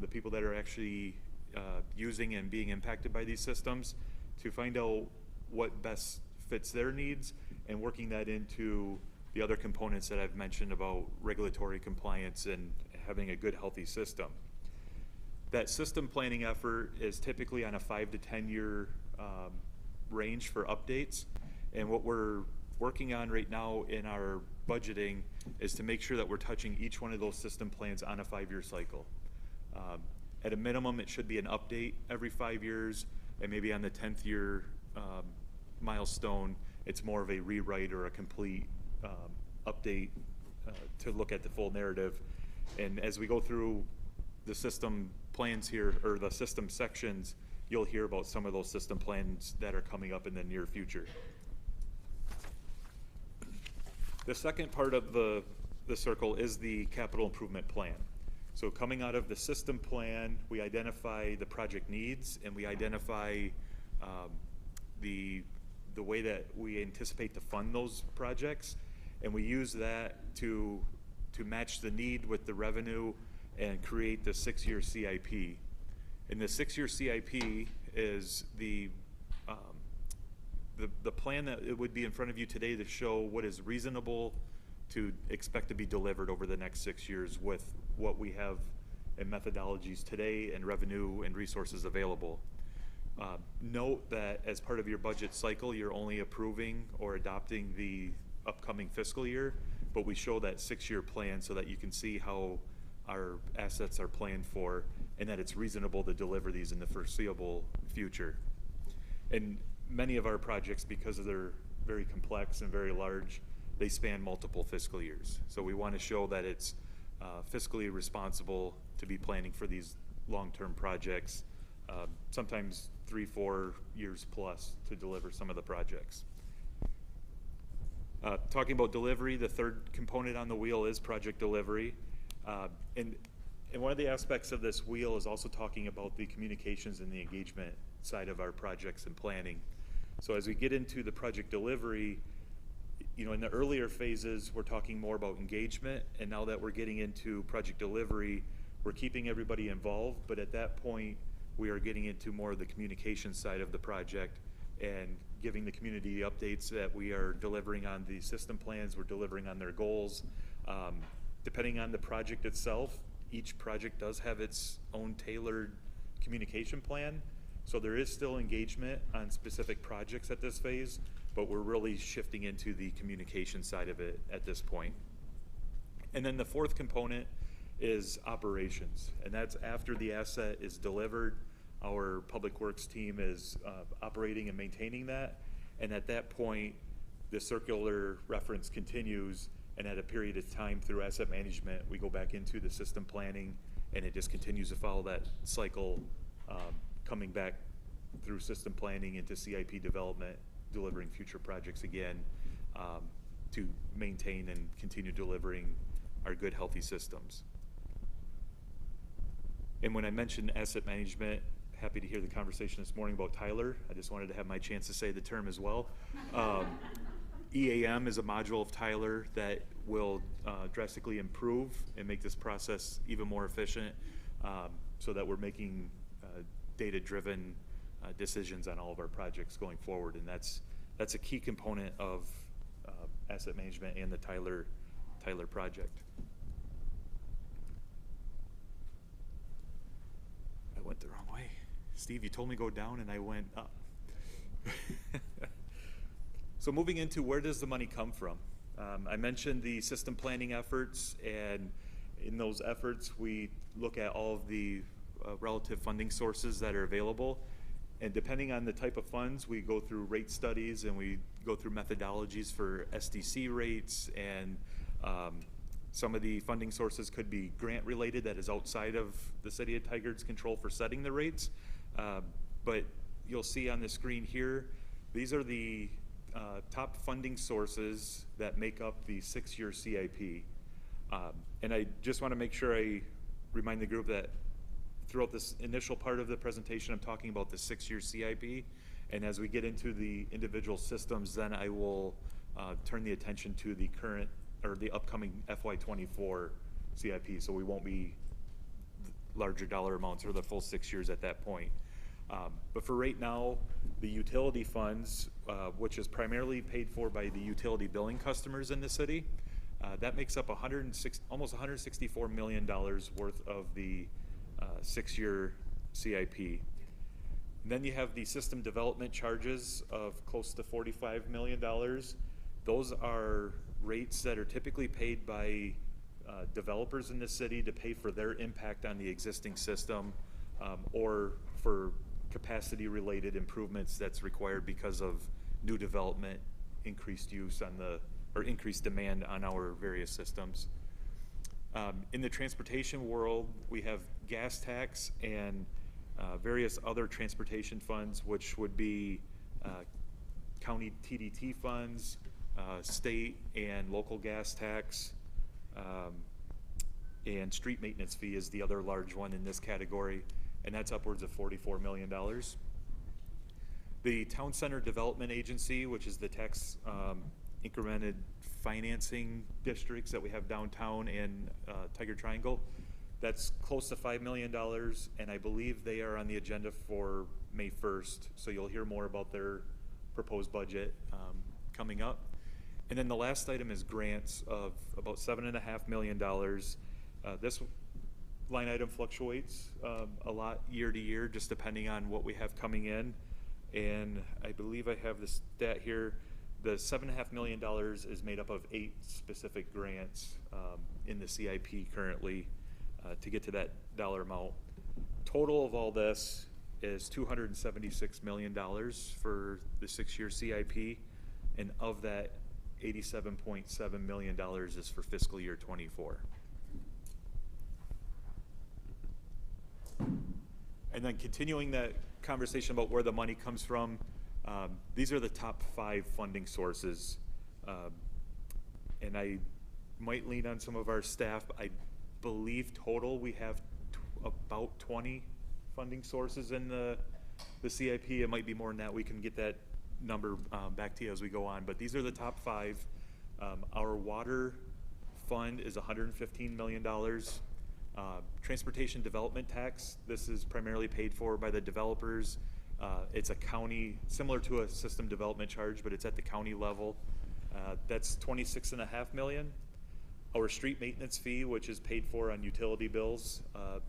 the people that are actually using and being impacted by these systems, to find out what best fits their needs and working that into the other components that I've mentioned about regulatory compliance and having a good, healthy system. That system planning effort is typically on a 5 to 10 year range for updates. And what we're working on right now in our budgeting is to make sure that we're touching each one of those system plans on a 5-year cycle. At a minimum, it should be an update every 5 years, and maybe on the 10th year milestone, it's more of a rewrite or a complete update to look at the full narrative. And as we go through the system plans here, or the system sections, you'll hear about some of those system plans that are coming up in the near future. The second part of the circle is the capital improvement plan. So coming out of the system plan, we identify the project needs, and we identify the way that we anticipate to fund those projects, and we use that to match the need with the revenue and create the 6-year CIP. And the 6-year CIP is the plan that it would be in front of you today to show what is reasonable to expect to be delivered over the next 6 years with what we have in methodologies today and revenue and resources available. Note that as part of your budget cycle, you're only approving or adopting the upcoming fiscal year, but we show that 6-year plan so that you can see how our assets are planned for, and that it's reasonable to deliver these in the foreseeable future. And many of our projects, because they're very complex and very large, they span multiple fiscal years. So we want to show that it's fiscally responsible to be planning for these long-term projects, sometimes 3-4 years plus to deliver some of the projects. Talking about delivery, the third component on the wheel is project delivery. And one of the aspects of this wheel is also talking about the communications and the engagement side of our projects and planning. So as we get into the project delivery, you know, in the earlier phases, we're talking more about engagement, and now that we're getting into project delivery, we're keeping everybody involved, but at that point, we are getting into more of the communication side of the project and giving the community updates that we are delivering on the system plans, we're delivering on their goals. Depending on the project itself, each project does have its own tailored communication plan. So there is still engagement on specific projects at this phase, but we're really shifting into the communication side of it at this point. And then the fourth component is operations, and that's after the asset is delivered. Our public works team is operating and maintaining that, and at that point, the circular reference continues, and at a period of time through asset management, we go back into the system planning, and it just continues to follow that cycle, coming back through system planning into CIP development, delivering future projects again, to maintain and continue delivering our good, healthy systems. And when I mentioned asset management, happy to hear the conversation this morning about Tyler. I just wanted to have my chance to say the term as well. EAM is a module of Tyler that will drastically improve and make this process even more efficient, so that we're making data-driven decisions on all of our projects going forward, and that's a key component of asset management and the Tyler project. I went the wrong way. Steve, you told me go down and I went up. So moving into where does the money come from? I mentioned the system planning efforts, and in those efforts we look at all of the relative funding sources that are available, and depending on the type of funds, we go through rate studies and we go through methodologies for SDC rates, and some of the funding sources could be grant related, that is outside of the city of Tigard's control for setting the rates, but you'll see on the screen here, these are the top funding sources that make up the 6-year CIP. And I just want to make sure I remind the group that throughout this initial part of the presentation, I'm talking about the 6-year CIP. And as we get into the individual systems, then I will turn the attention to the current or the upcoming FY24 CIP. So we won't be larger dollar amounts for the full 6 years at that point. But for right now, the utility funds, which is primarily paid for by the utility billing customers in the city, that makes up almost $164 million worth of the 6-year CIP. And then you have the system development charges of close to $45 million. Those are rates that are typically paid by developers in the city to pay for their impact on the existing system, or for capacity related improvements that's required because of new development, increased use on or increased demand on our various systems. In the transportation world, we have gas tax and various other transportation funds, which would be county TDT funds, state and local gas tax, and street maintenance fee is the other large one in this category, and that's upwards of $44 million. The Town Center Development Agency, which is the tax incremented financing districts that we have downtown and Tigard Triangle, that's close to $5 million, and I believe they are on the agenda for May 1st, so you'll hear more about their proposed budget coming up. And then the last item is grants of about $7.5 million. This line item fluctuates a lot year to year, just depending on what we have coming in. And I believe I have the stat here. The $7.5 million is made up of 8 specific grants in the CIP currently. to get to that dollar amount. Total of all this is $276 million for the 6-year CIP, and of that, $87.7 million is for fiscal year 24. And then continuing that conversation about where the money comes from, these are the top 5 funding sources. And I might lean on some of our staff. I believe total we have about 20 funding sources in the CIP. It might be more than that. We can get that number back to you as we go on. But these are the top 5. Our water fund is $115 million. Transportation development tax, this is primarily paid for by the developers. It's a county, similar to a system development charge, but it's at the county level. That's $26.5 million. Our street maintenance fee, which is paid for on utility bills,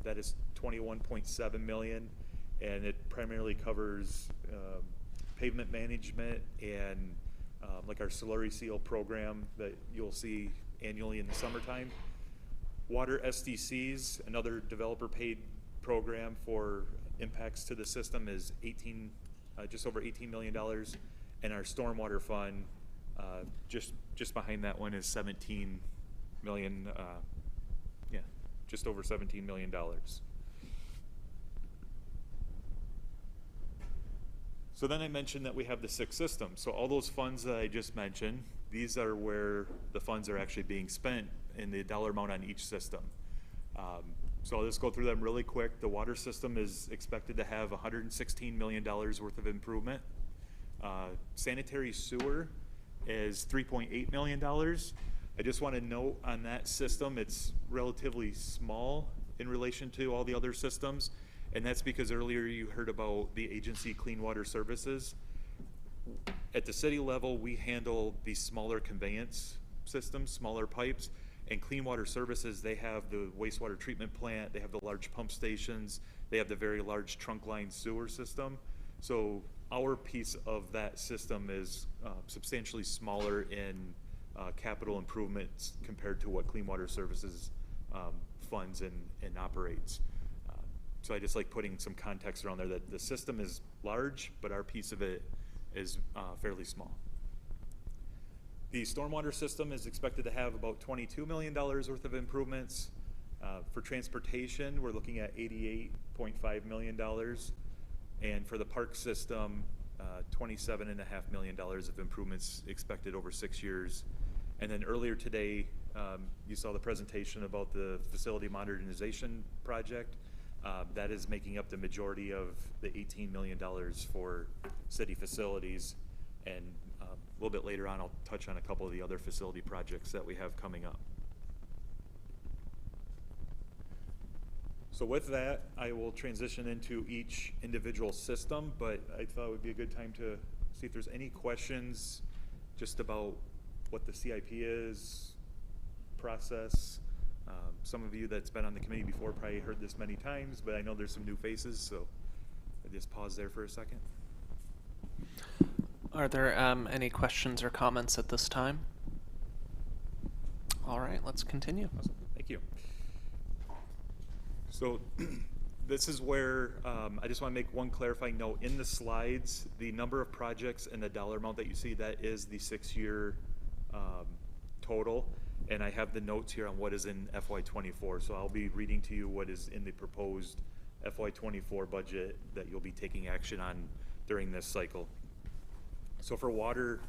that is $21.7 million, and it primarily covers pavement management and like our slurry seal program that you'll see annually in the summertime. Water SDCs, another developer paid program for impacts to the system, is just over $18 million, and our stormwater fund, just behind that one, is 17 million, just over $17 million. So then I mentioned that we have the 6 systems. So all those funds that I just mentioned, these are where the funds are actually being spent in the dollar amount on each system. So I'll just go through them really quick. The water system is expected to have $116 million worth of improvement. Sanitary sewer is $3.8 million. I just want to note on that system, it's relatively small in relation to all the other systems. And that's because earlier you heard about the agency Clean Water Services. At the city level, we handle these smaller conveyance systems, smaller pipes. And Clean Water Services, they have the wastewater treatment plant, they have the large pump stations, they have the very large trunk line sewer system. So our piece of that system is substantially smaller in capital improvements compared to what Clean Water Services funds and operates. So I just like putting some context around there that the system is large, but our piece of it is fairly small. The stormwater system is expected to have about $22 million worth of improvements. For transportation, we're looking at $88.5 million. And for the park system, $27.5 million of improvements expected over 6 years. And then earlier today, you saw the presentation about the facility modernization project. That is making up the majority of the $18 million for city facilities. And a little bit later on, I'll touch on a couple of the other facility projects that we have coming up. So with that, I will transition into each individual system, but I thought it would be a good time to see if there's any questions just about what the CIP is, process. Some of you that's been on the committee before probably heard this many times, but I know there's some new faces, so I just pause there for a second. Are there any questions or comments at this time? All right, let's continue. Awesome. Thank you. So this is where I just want to make one clarifying note. In the slides, the number of projects and the dollar amount that you see, that is the 6-year total. And I have the notes here on what is in FY24. So I'll be reading to you what is in the proposed FY24 budget that you'll be taking action on during this cycle. So for water,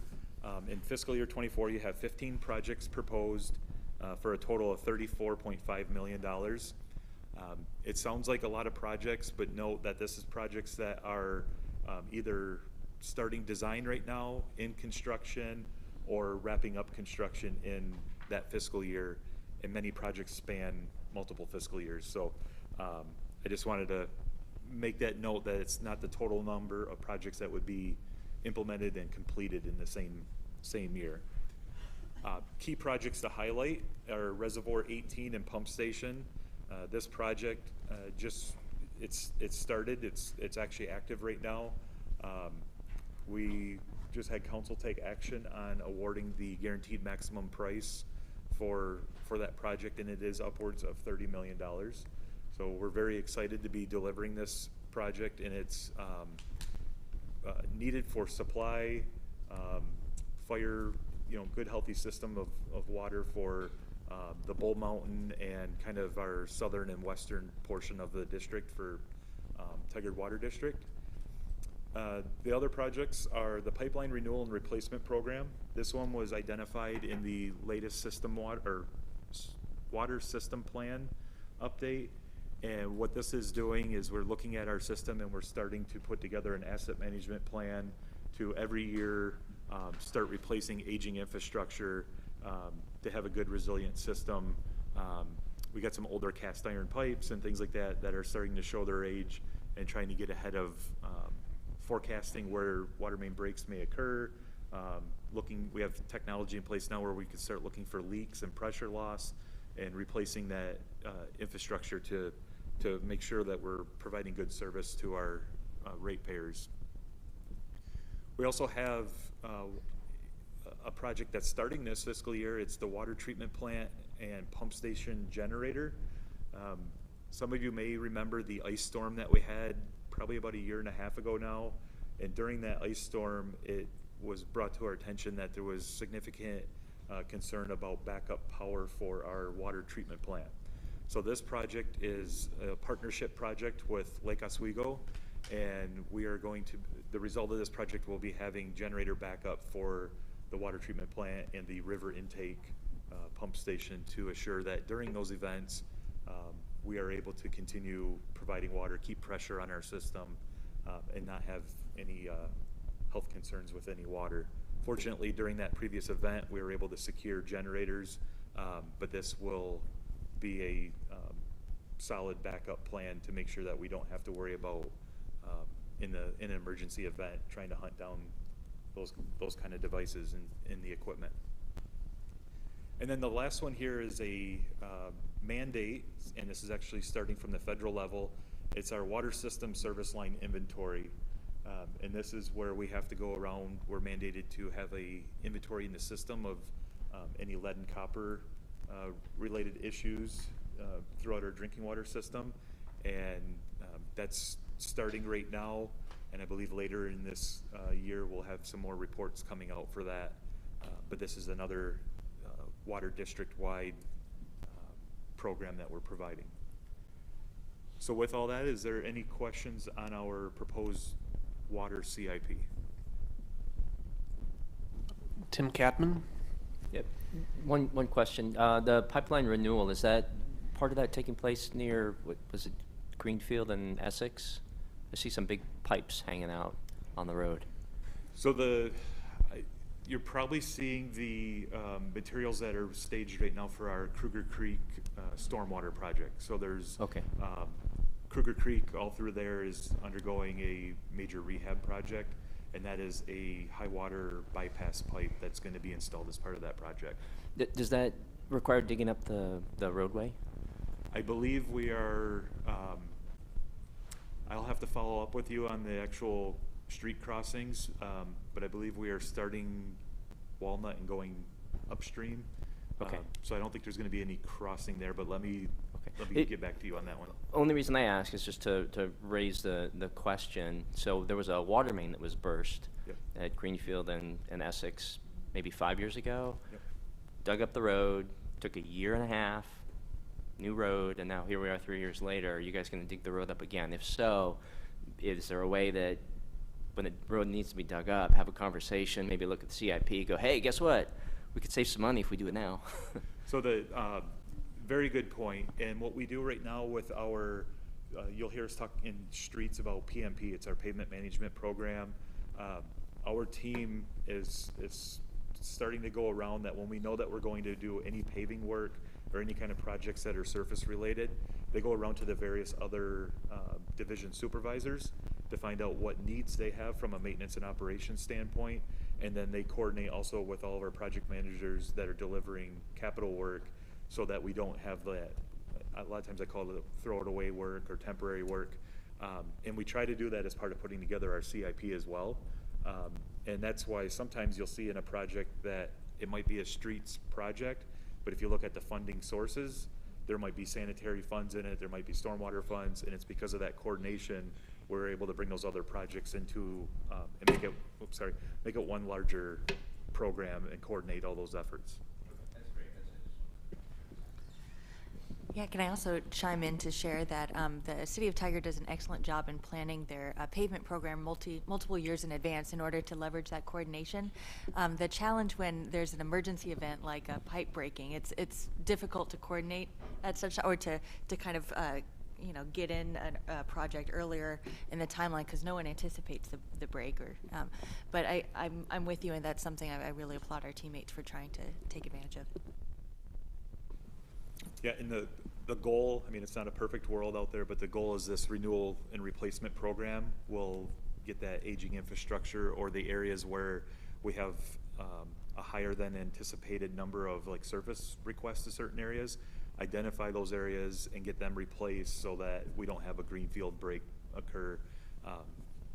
in fiscal year 24, you have 15 projects proposed for a total of $34.5 million. It sounds like a lot of projects, but note that this is projects that are either starting design right now, in construction, or wrapping up construction in that fiscal year, and many projects span multiple fiscal years. So I just wanted to make that note that it's not the total number of projects that would be implemented and completed in the same year. Key projects to highlight are Reservoir 18 and Pump Station. This project it's started. It's actually active right now. We just had council take action on awarding the guaranteed maximum price for for that project, and it is upwards of $30 million. So we're very excited to be delivering this project, and it's needed for supply, fire, good healthy system of water for the Bull Mountain and kind of our southern and western portion of the district for Tigard Water District. The other projects are the pipeline renewal and replacement program. This one was identified in the latest water system plan update. And what this is doing is we're looking at our system and we're starting to put together an asset management plan to every year start replacing aging infrastructure to have a good resilient system. We got some older cast iron pipes and things like that that are starting to show their age, and trying to get ahead of forecasting where water main breaks may occur. We have technology in place now where we can start looking for leaks and pressure loss and replacing that infrastructure to make sure that we're providing good service to our ratepayers. We also have a project that's starting this fiscal year. It's the water treatment plant and pump station generator. Some of you may remember the ice storm that we had probably about 1.5 years ago now. And during that ice storm, it was brought to our attention that there was significant concern about backup power for our water treatment plant. So this project is a partnership project with Lake Oswego, and the result of this project will be having generator backup for the water treatment plant and the river intake pump station to assure that during those events, we are able to continue providing water, keep pressure on our system, and not have any health concerns with any water. Fortunately, during that previous event, we were able to secure generators, but this will be a solid backup plan to make sure that we don't have to worry about in an emergency event trying to hunt down those kind of devices in the equipment. And then the last one here is a mandate, and this is actually starting from the federal level. It's our water system service line inventory. And this is where we have to go around. We're mandated to have a inventory in the system of any lead and copper related issues throughout our drinking water system. And that's starting right now. And I believe later in this year we'll have some more reports coming out for that. But this is another water district-wide program that we're providing. So with all that, is there any questions on our proposed water CIP? Tim Catman? Yep. One question. The pipeline renewal, is that part of that taking place near, what was it, Greenfield and Essex? I see some big pipes hanging out on the road. So you're probably seeing the materials that are staged right now for our Kruger Creek stormwater project. So there's Kruger Creek all through there is undergoing a major rehab project, and that is a high water bypass pipe that's going to be installed as part of that project. Does that require digging up the roadway? I believe we are, I'll have to follow up with you on the actual street crossings, but I believe we are starting Walnut and going upstream. Okay. So I don't think there's going to be any crossing there, but let me get back to you on that one. Only reason I ask is just to raise the question. So there was a water main that was burst at Greenfield and Essex maybe 5 years ago. Yep. Dug up the road, took 1.5 years, new road, and now here we are 3 years later. Are you guys going to dig the road up again? If so, is there a way that when the road needs to be dug up, have a conversation, maybe look at the CIP, go, hey, guess what? We could save some money if we do it now. So very good point. And what we do right now with our, you'll hear us talk in streets about PMP. It's our pavement management program. Our team is starting to go around that when we know that we're going to do any paving work or any kind of projects that are surface related, they go around to the various other division supervisors to find out what needs they have from a maintenance and operations standpoint. And then they coordinate also with all of our project managers that are delivering capital work so that we don't have that, a lot of times I call it throw it away work or temporary work. And we try to do that as part of putting together our CIP as well. And that's why sometimes you'll see in a project that it might be a streets project, But if you look at the funding sources, there might be sanitary funds in it, there might be stormwater funds, and it's because of that coordination we're able to bring those other projects into and make it one larger program and coordinate all those efforts. Yeah, can I also chime in to share that the City of Tigard does an excellent job in planning their pavement program multiple years in advance in order to leverage that coordination. The challenge when there's an emergency event like a pipe breaking, it's difficult to coordinate at such, or to kind of get in a project earlier in the timeline because no one anticipates the break. But I'm with you, and that's something I really applaud our teammates for trying to take advantage of. Yeah, and the goal, I mean, it's not a perfect world out there, but the goal is this renewal and replacement program will get that aging infrastructure, or the areas where we have a higher than anticipated number of like surface requests to certain areas, identify those areas and get them replaced so that we don't have a greenfield break occur.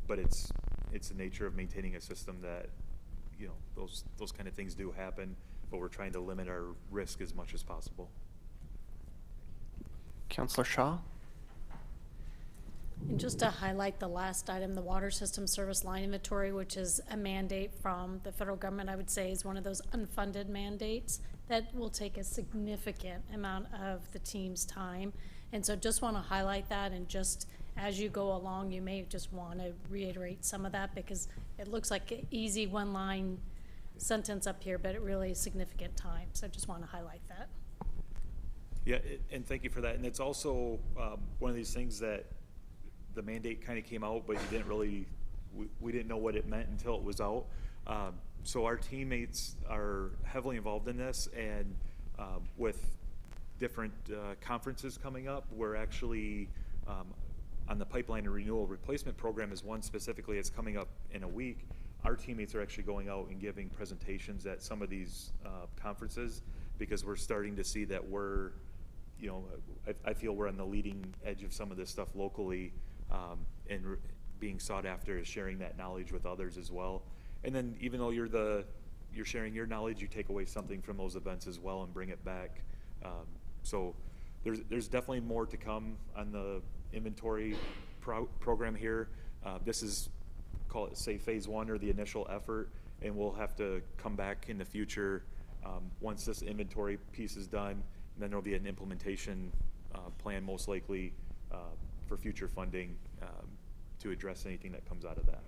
But it's the nature of maintaining a system that, those kind of things do happen, but we're trying to limit our risk as much as possible. Councillor Shaw? And just to highlight the last item, the water system service line inventory, which is a mandate from the federal government, I would say is one of those unfunded mandates that will take a significant amount of the team's time. And so just want to highlight that, and just as you go along, you may just want to reiterate some of that because it looks like an easy one-line sentence up here, but it really is significant time. So I just want to highlight that. Yeah, and thank you for that. And it's also one of these things that the mandate kind of came out, but you didn't really, we didn't know what it meant until it was out. So our teammates are heavily involved in this, and with different conferences coming up, we're actually on the pipeline and renewal replacement program is one specifically. It's coming up in a week. Our teammates are actually going out and giving presentations at some of these conferences because we're starting to see that we're, I feel we're on the leading edge of some of this stuff locally, and being sought after is sharing that knowledge with others as well. And then even though you're sharing your knowledge, you take away something from those events as well and bring it back. So there's definitely more to come on the inventory program here. This is, call it, say, phase one or the initial effort, and we'll have to come back in the future once this inventory piece is done. And then there'll be an implementation plan, most likely, for future funding to address anything that comes out of that.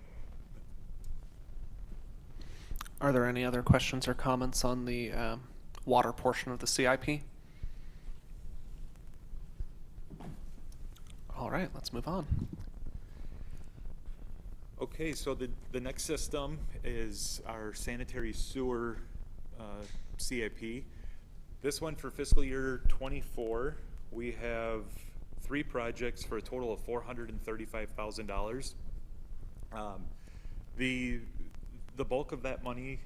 Are there any other questions or comments on the water portion of the CIP? All right, let's move on. Okay, so the next system is our sanitary sewer CIP. This one for fiscal year 24, we have 3 projects for a total of $435,000. The bulk of that money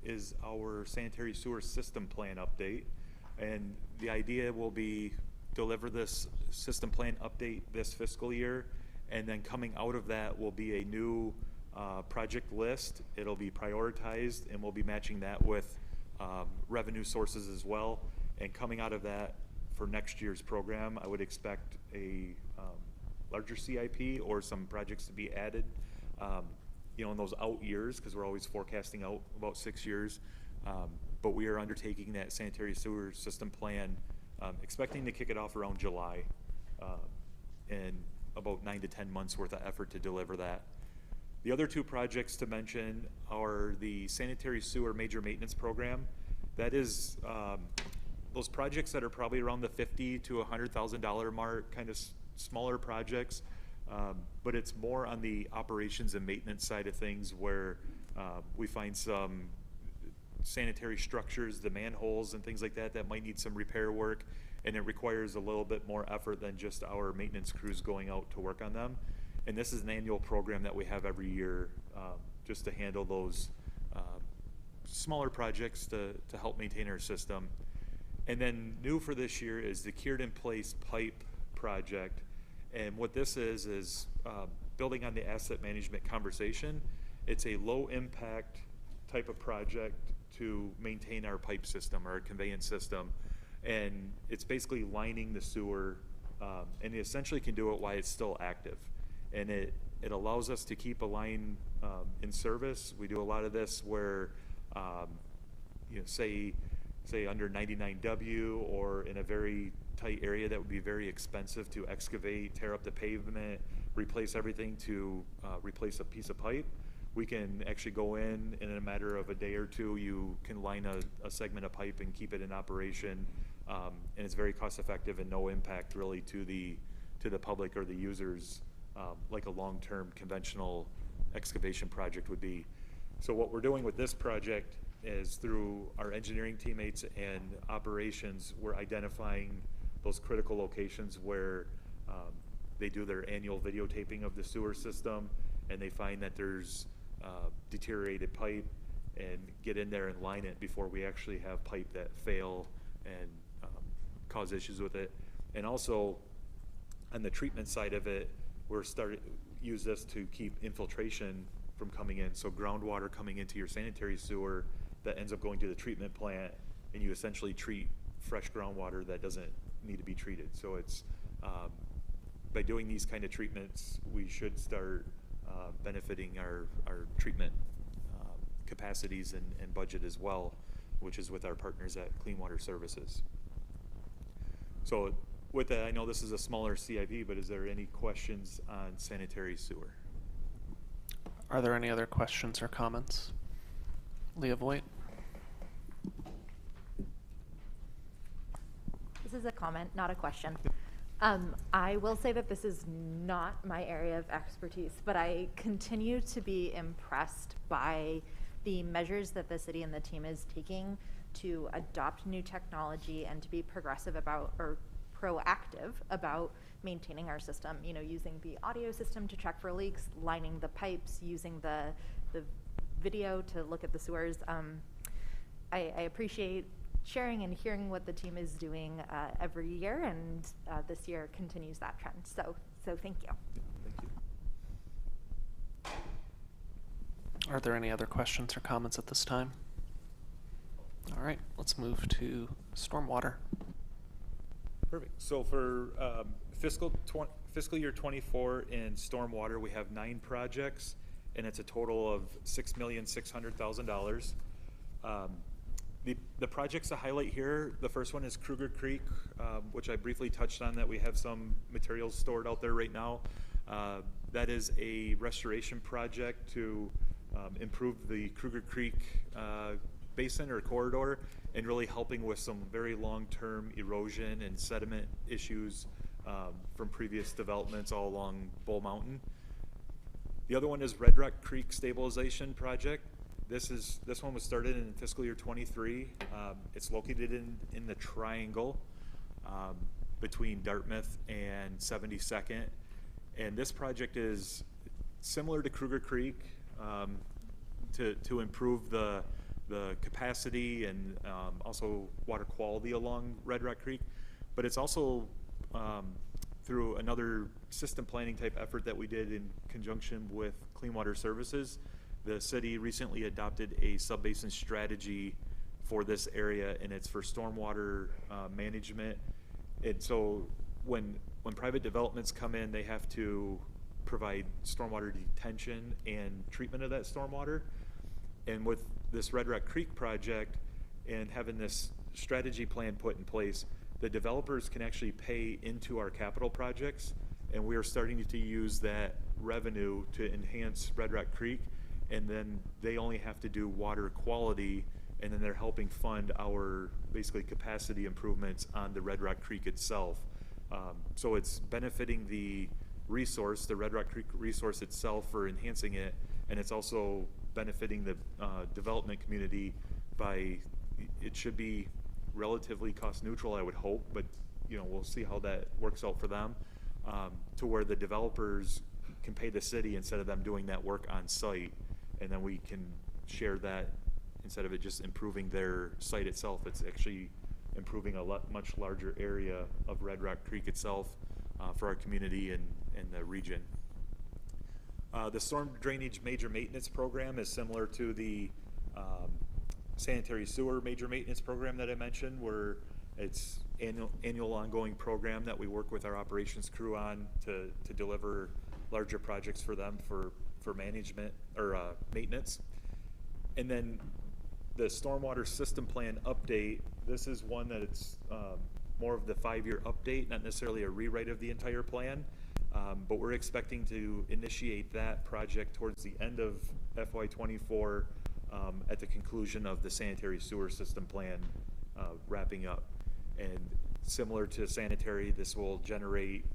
is our sanitary sewer system plan update, and the idea will be deliver this system plan update this fiscal year, and then coming out of that will be a new project list. It'll be prioritized, and we'll be matching that with revenue sources as well. And coming out of that for next year's program, I would expect a larger CIP or some projects to be added, in those out years, because we're always forecasting out about 6 years. But we are undertaking that sanitary sewer system plan, expecting to kick it off around July, and about 9 to 10 months worth of effort to deliver that. The other 2 projects to mention are the sanitary sewer major maintenance program. That is those projects that are probably around the $50,000 to $100,000 mark, kind of smaller projects, but it's more on the operations and maintenance side of things, where we find some sanitary structures, the manholes and things like that, that might need some repair work, and it requires a little bit more effort than just our maintenance crews going out to work on them. And this is an annual program that we have every year, just to handle those smaller projects to help maintain our system. And then new for this year is the cured in place pipe project. And what this is building on the asset management conversation. It's a low impact type of project to maintain our pipe system or our conveyance system. And it's basically lining the sewer, and it essentially can do it while it's still active. And it allows us to keep a line in service. We do a lot of this where, say under 99W or in a very tight area that would be very expensive to excavate, tear up the pavement, replace everything to replace a piece of pipe. We can actually go in a matter of a day or two, you can line a segment of pipe and keep it in operation. And it's very cost effective and no impact really to the public or the users, like a long-term conventional excavation project would be. So what we're doing with this project is through our engineering teammates and operations, we're identifying those critical locations where they do their annual videotaping of the sewer system, and they find that there's deteriorated pipe and get in there and line it before we actually have pipe that fail and cause issues with it. And also on the treatment side of it, we're starting use this to keep infiltration from coming in. So groundwater coming into your sanitary sewer that ends up going to the treatment plant, and you essentially treat fresh groundwater that doesn't need to be treated. So it's by doing these kind of treatments, we should start benefiting our treatment capacities and budget as well, which is with our partners at Clean Water Services. So with that, I know this is a smaller CIP, but is there any questions on sanitary sewer? Are there any other questions or comments? Leah Voigt. This is a comment, not a question. I will say that this is not my area of expertise, but I continue to be impressed by the measures that the city and the team is taking to adopt new technology and to be progressive about, or proactive about, maintaining our system. You know, using the audio system to check for leaks, lining the pipes, using the video to look at the sewers. I appreciate sharing and hearing what the team is doing every year, and this year continues that trend. So thank you. Thank you. Are there any other questions or comments at this time? All right, let's move to stormwater. Perfect. So for fiscal year 24 in stormwater, we have 9 projects, and it's a total of $6,600,000. The projects to highlight here, the first one is Kruger Creek, which I briefly touched on, that we have some materials stored out there right now. That is a restoration project to improve the Kruger Creek basin or corridor, and really helping with some very long-term erosion and sediment issues from previous developments all along Bull Mountain. The other one is Red Rock Creek Stabilization Project. This one was started in fiscal year 23. It's located in the triangle between Dartmouth and 72nd. And this project is similar to Kruger Creek to improve the capacity and also water quality along Red Rock Creek. But it's also through another system planning type effort that we did in conjunction with Clean Water Services. The city recently adopted a sub-basin strategy for this area, and it's for stormwater management. And so when private developments come in, they have to provide stormwater detention and treatment of that stormwater. And with this Red Rock Creek project and having this strategy plan put in place, the developers can actually pay into our capital projects, and we are starting to use that revenue to enhance Red Rock Creek. And then they only have to do water quality, and then they're helping fund our basically capacity improvements on the Red Rock Creek itself. So it's benefiting the resource, the Red Rock Creek resource itself, for enhancing it, and it's also benefiting the development community by, it should be relatively cost neutral, I would hope, but we'll see how that works out for them, to where the developers can pay the city instead of them doing that work on site. And then we can share that, instead of it just improving their site itself, it's actually improving a much larger area of Red Rock Creek itself for our community and the region. The storm drainage major maintenance program is similar to the sanitary sewer major maintenance program that I mentioned, where it's annual ongoing program that we work with our operations crew on to deliver larger projects for them for management or maintenance. And then the stormwater system plan update, this is one that it's more of the 5-year update, not necessarily a rewrite of the entire plan. But we're expecting to initiate that project towards the end of FY24 at the conclusion of the sanitary sewer system plan wrapping up. And similar to sanitary, this will generate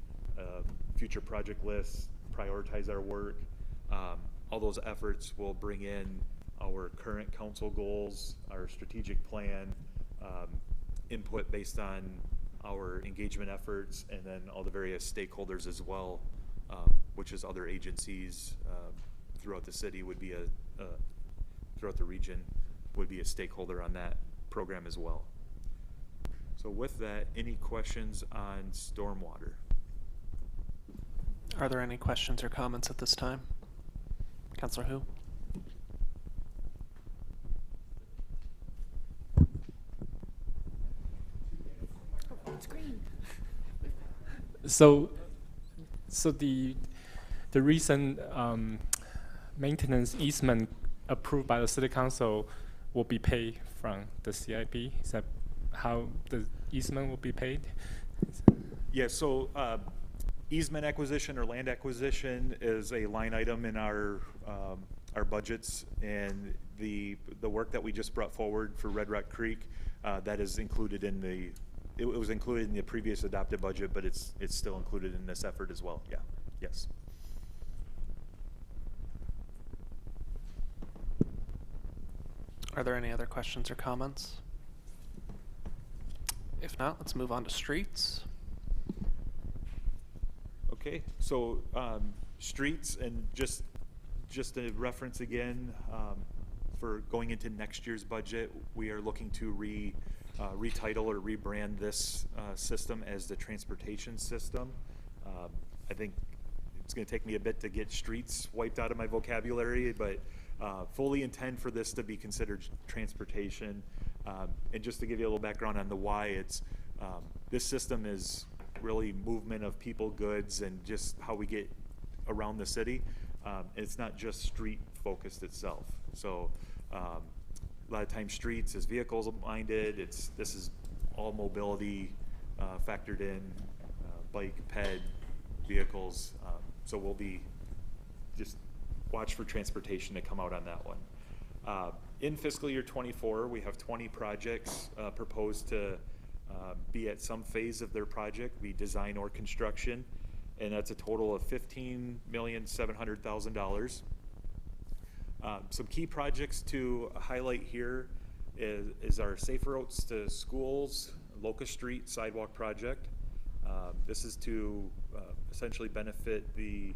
future project lists, prioritize our work. All those efforts will bring in our current council goals, our strategic plan, input based on our engagement efforts, and then all the various stakeholders as well, which is other agencies throughout the city would be throughout the region would be a stakeholder on that program as well. So with that, any questions on stormwater? Are there any questions or comments at this time? Councilor Hu? So the recent maintenance easement approved by the city council will be paid from the CIP. Is that how the easement will be paid? Yeah, so easement acquisition or land acquisition is a line item in our budgets, and the work that we just brought forward for Red Rock Creek, that is included in the, it was included in the previous adopted budget, but it's still included in this effort as well. Yeah, yes. Are there any other questions or comments? If not, let's move on to streets. Okay, so streets, and just a reference again, for going into next year's budget, we are looking to retitle or rebrand this system as the transportation system. I think it's going to take me a bit to get streets wiped out of my vocabulary, but fully intend for this to be considered transportation. And just to give you a little background on the why, it's this system is really movement of people, goods, and just how we get around the city. It's not just street focused itself. So a lot of times streets is vehicles minded. This is all mobility factored in, bike, ped, vehicles. So we'll be just watch for transportation to come out on that one. In fiscal year 24, we have 20 projects proposed to be at some phase of their project, be design or construction, and that's a total of $15,700,000. Some key projects to highlight here is our Safe Routes to Schools Locust Street Sidewalk Project. This is to essentially benefit the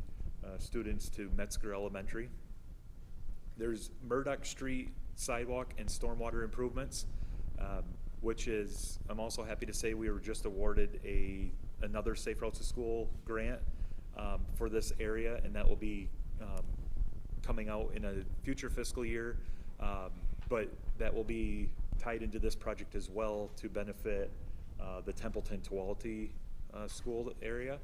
students to Metzger Elementary. There's Murdoch Street Sidewalk and Stormwater Improvements, which is, I'm also happy to say we were just awarded another Safe Routes to School grant for this area, and that will be coming out in a future fiscal year, but that will be tied into this project as well to benefit the Templeton-Tualatin school area.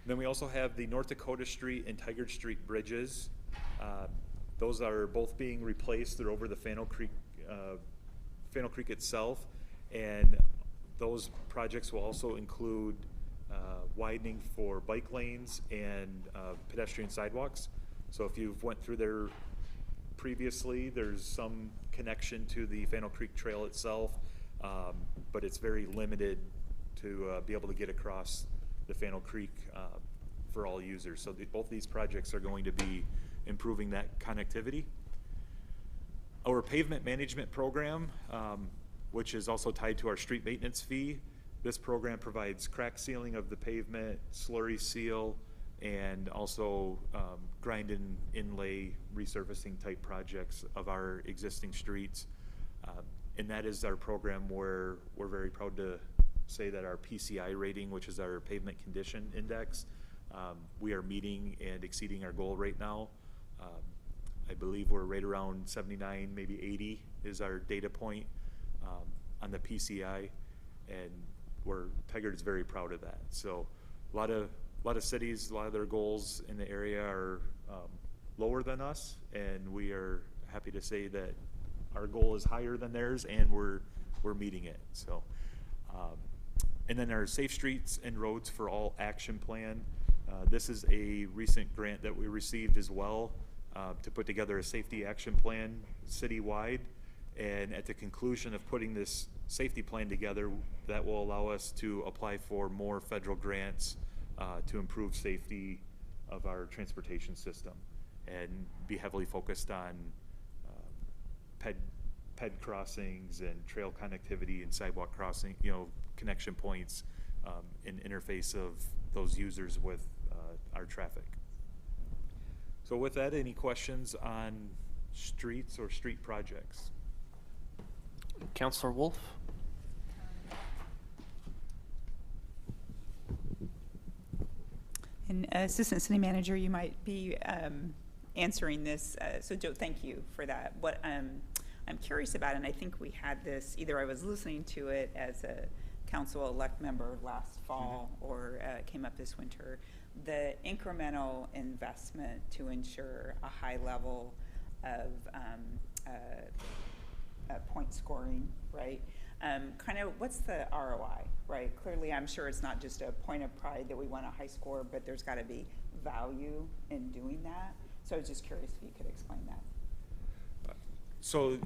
Then we also have the North Dakota Street and Tigard Street bridges. Those are both being replaced. They're over the Fannel Creek itself, and those projects will also include widening for bike lanes and pedestrian sidewalks. So if you've went through there previously, there's some connection to the Fannel Creek Trail itself, but it's very limited to be able to get across the Fannel Creek for all users. So both these projects are going to be improving that connectivity. Our pavement management program, which is also tied to our street maintenance fee, this program provides crack sealing of the pavement, slurry seal, and also grind and inlay resurfacing type projects of our existing streets. And that is our program where we're very proud to say that our PCI rating, which is our pavement condition index, we are meeting and exceeding our goal right now. I believe we're right around 79, maybe 80 is our data point on the PCI, and Tigard is very proud of that. So a lot of cities, a lot of their goals in the area are lower than us, and we are happy to say that our goal is higher than theirs, and we're meeting it. So, and then our Safe Streets and Roads for All action plan. This is a recent grant that we received as well to put together a safety action plan citywide. And at the conclusion of putting this safety plan together, that will allow us to apply for more federal grants to improve safety of our transportation system and be heavily focused on ped crossings and trail connectivity and sidewalk crossing, connection points and interface of those users with our traffic. So with that, any questions on streets or street projects? Councilor Wolf? And Assistant City Manager, you might be answering this. So Joe, thank you for that. What I'm curious about, and I think we had this, either I was listening to it as a council-elect member last fall or came up this winter, the incremental investment to ensure a high level of point scoring, right? Kind of what's the ROI, right? Clearly, I'm sure it's not just a point of pride that we want a high score, but there's got to be value in doing that. So I was just curious if you could explain that. So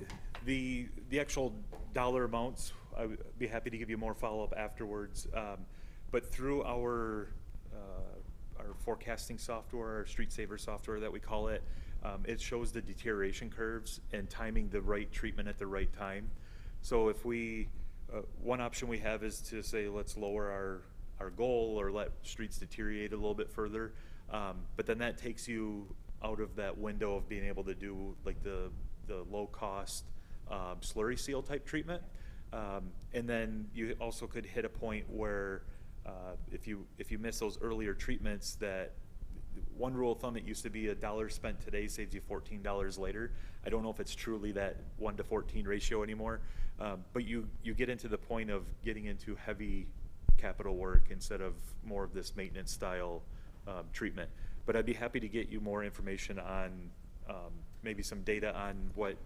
the actual dollar amounts, I would be happy to give you more follow-up afterwards. But through our forecasting software, our Street Saver software that we call it, it shows the deterioration curves and timing the right treatment at the right time. So if we, one option we have is to say, let's lower our goal or let streets deteriorate a little bit further. But then that takes you out of that window of being able to do like the low cost slurry seal type treatment. And then you also could hit a point where if you miss those earlier treatments, that one rule of thumb, it used to be $1 spent today saves you $14 later. I don't know if it's truly that 1 to 14 ratio anymore, but you get into the point of getting into heavy capital work instead of more of this maintenance style treatment. But I'd be happy to get you more information on maybe some data on what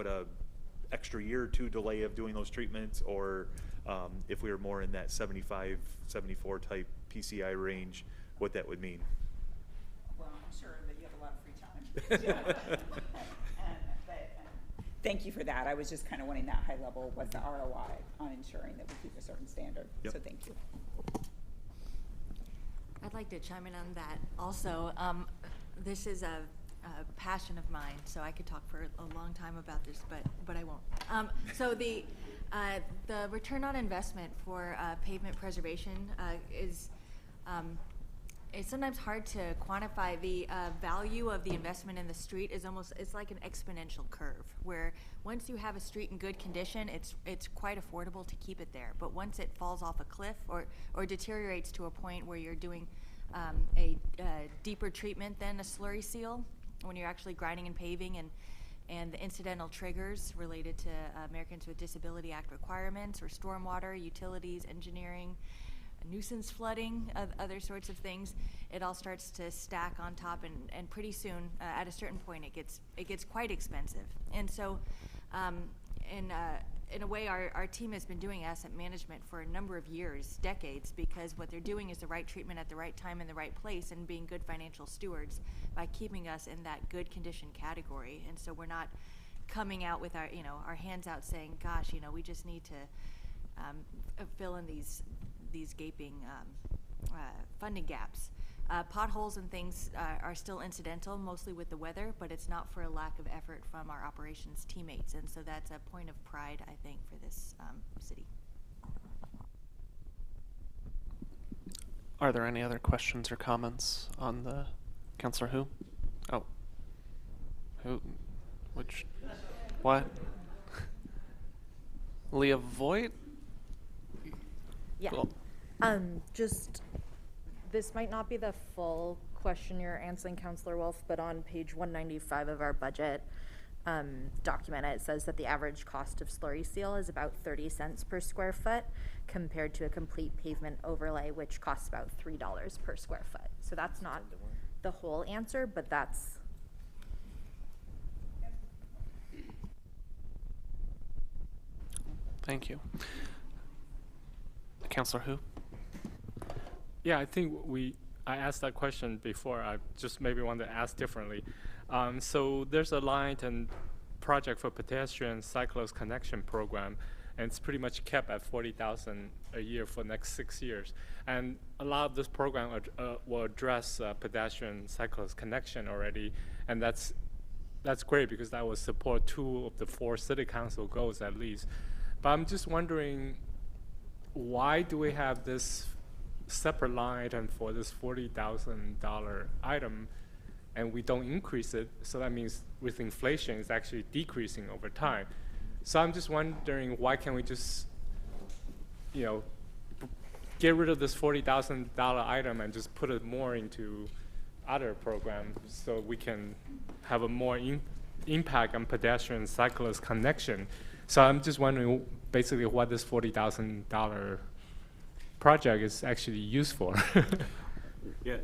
a extra year or two delay of doing those treatments, or if we were more in that 75, 74 type PCI range, what that would mean. Well, I'm sure that you have a lot of free time. Thank you for that. I was just kind of wanting that high level, what's the ROI on ensuring that we keep a certain standard. Yep. So thank you. I'd like to chime in on that also. This is a passion of mine, so I could talk for a long time about this, but I won't. So the return on investment for pavement preservation is it's sometimes hard to quantify. The value of the investment in the street is it's like an exponential curve, where once you have a street in good condition, it's quite affordable to keep it there. But once it falls off a cliff or deteriorates to a point where you're doing a deeper treatment than a slurry seal, when you're actually grinding and paving, and the incidental triggers related to Americans with Disability Act requirements, or stormwater, utilities, engineering, nuisance flooding, other sorts of things, it all starts to stack on top, and pretty soon, at a certain point, it gets quite expensive. And so, in a way, our team has been doing asset management for a number of years, decades, because what they're doing is the right treatment at the right time in the right place, and being good financial stewards by keeping us in that good condition category. And so we're not coming out with our hands out saying, gosh, we just need to fill in these gaping funding gaps. Potholes and things are still incidental, mostly with the weather, but it's not for a lack of effort from our operations teammates, and so that's a point of pride, I think, for this city. Are there any other questions or comments on the Councilor who? Oh. Who? Which? What? Leah Voigt? Yeah. Cool. Just, this might not be the full question you're answering, Counselor Wolf, but on page 195 of our budget document, it says that the average cost of slurry seal is about 30 cents per square foot compared to a complete pavement overlay, which costs about $3 per square foot. So that's not the whole answer, but that's... Thank you. Counselor Hu? Yeah, I think I asked that question before. I just maybe want to ask differently. So there's a line and project for pedestrian cyclist connection program, and it's pretty much kept at $40,000 a year for the next 6 years. And a lot of this program will address pedestrian cyclist connection already, and that's great because that will support 2 of the 4 city council goals at least. But I'm just wondering, why do we have this separate line item for this $40,000 item, and we don't increase it? So that means with inflation, it's actually decreasing over time. So I'm just wondering, why can't we just, get rid of this $40,000 item and just put it more into other programs so we can have a more impact on pedestrian cyclist connection? So I'm just wondering basically what this $40,000 project is actually used for. Yeah.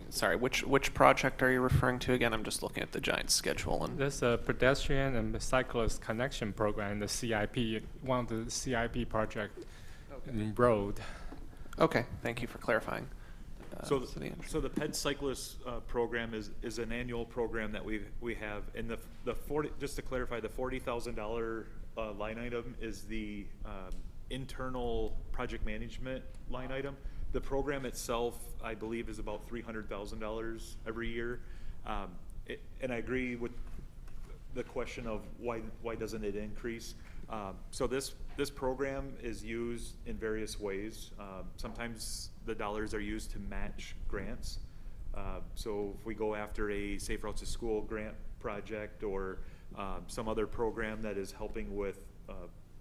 Sorry, which project are you referring to again? I'm just looking at the giant schedule. And there's a pedestrian and cyclist connection program, the CIP, one of the CIP project in road. Okay, thank you for clarifying. So the PED cyclist program is an annual program that we have, and the 40, just to clarify, the $40,000 line item is the internal project management line item. The program itself, I believe, is about $300,000 every year, and I agree with the question of why doesn't it increase. So this program is used in various ways. Sometimes the dollars are used to match grants. So if we go after a Safe Routes to School grant project or some other program that is helping with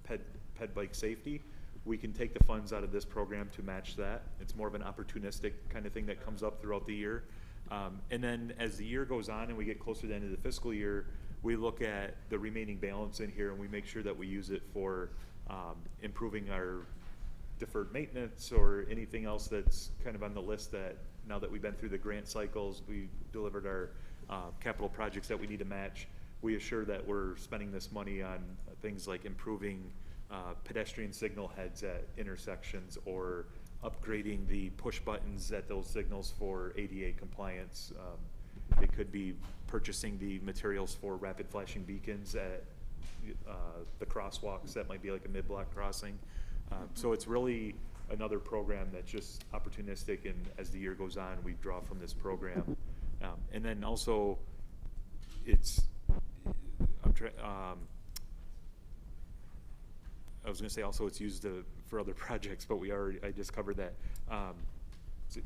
ped bike safety, we can take the funds out of this program to match that. It's more of an opportunistic kind of thing that comes up throughout the year. And then as the year goes on and we get closer to the end of the fiscal year, we look at the remaining balance in here and we make sure that we use it for improving our deferred maintenance or anything else that's kind of on the list that now that we've been through the grant cycles, we delivered our capital projects that we need to match. We assure that we're spending this money on things like improving pedestrian signal heads at intersections or upgrading the push buttons at those signals for ADA compliance. It could be purchasing the materials for rapid flashing beacons at the crosswalks. That might be like a mid-block crossing. So it's really another program that's just opportunistic, and as the year goes on, we draw from this program. And then also, I was going to say also it's used for other projects, but I just covered that. So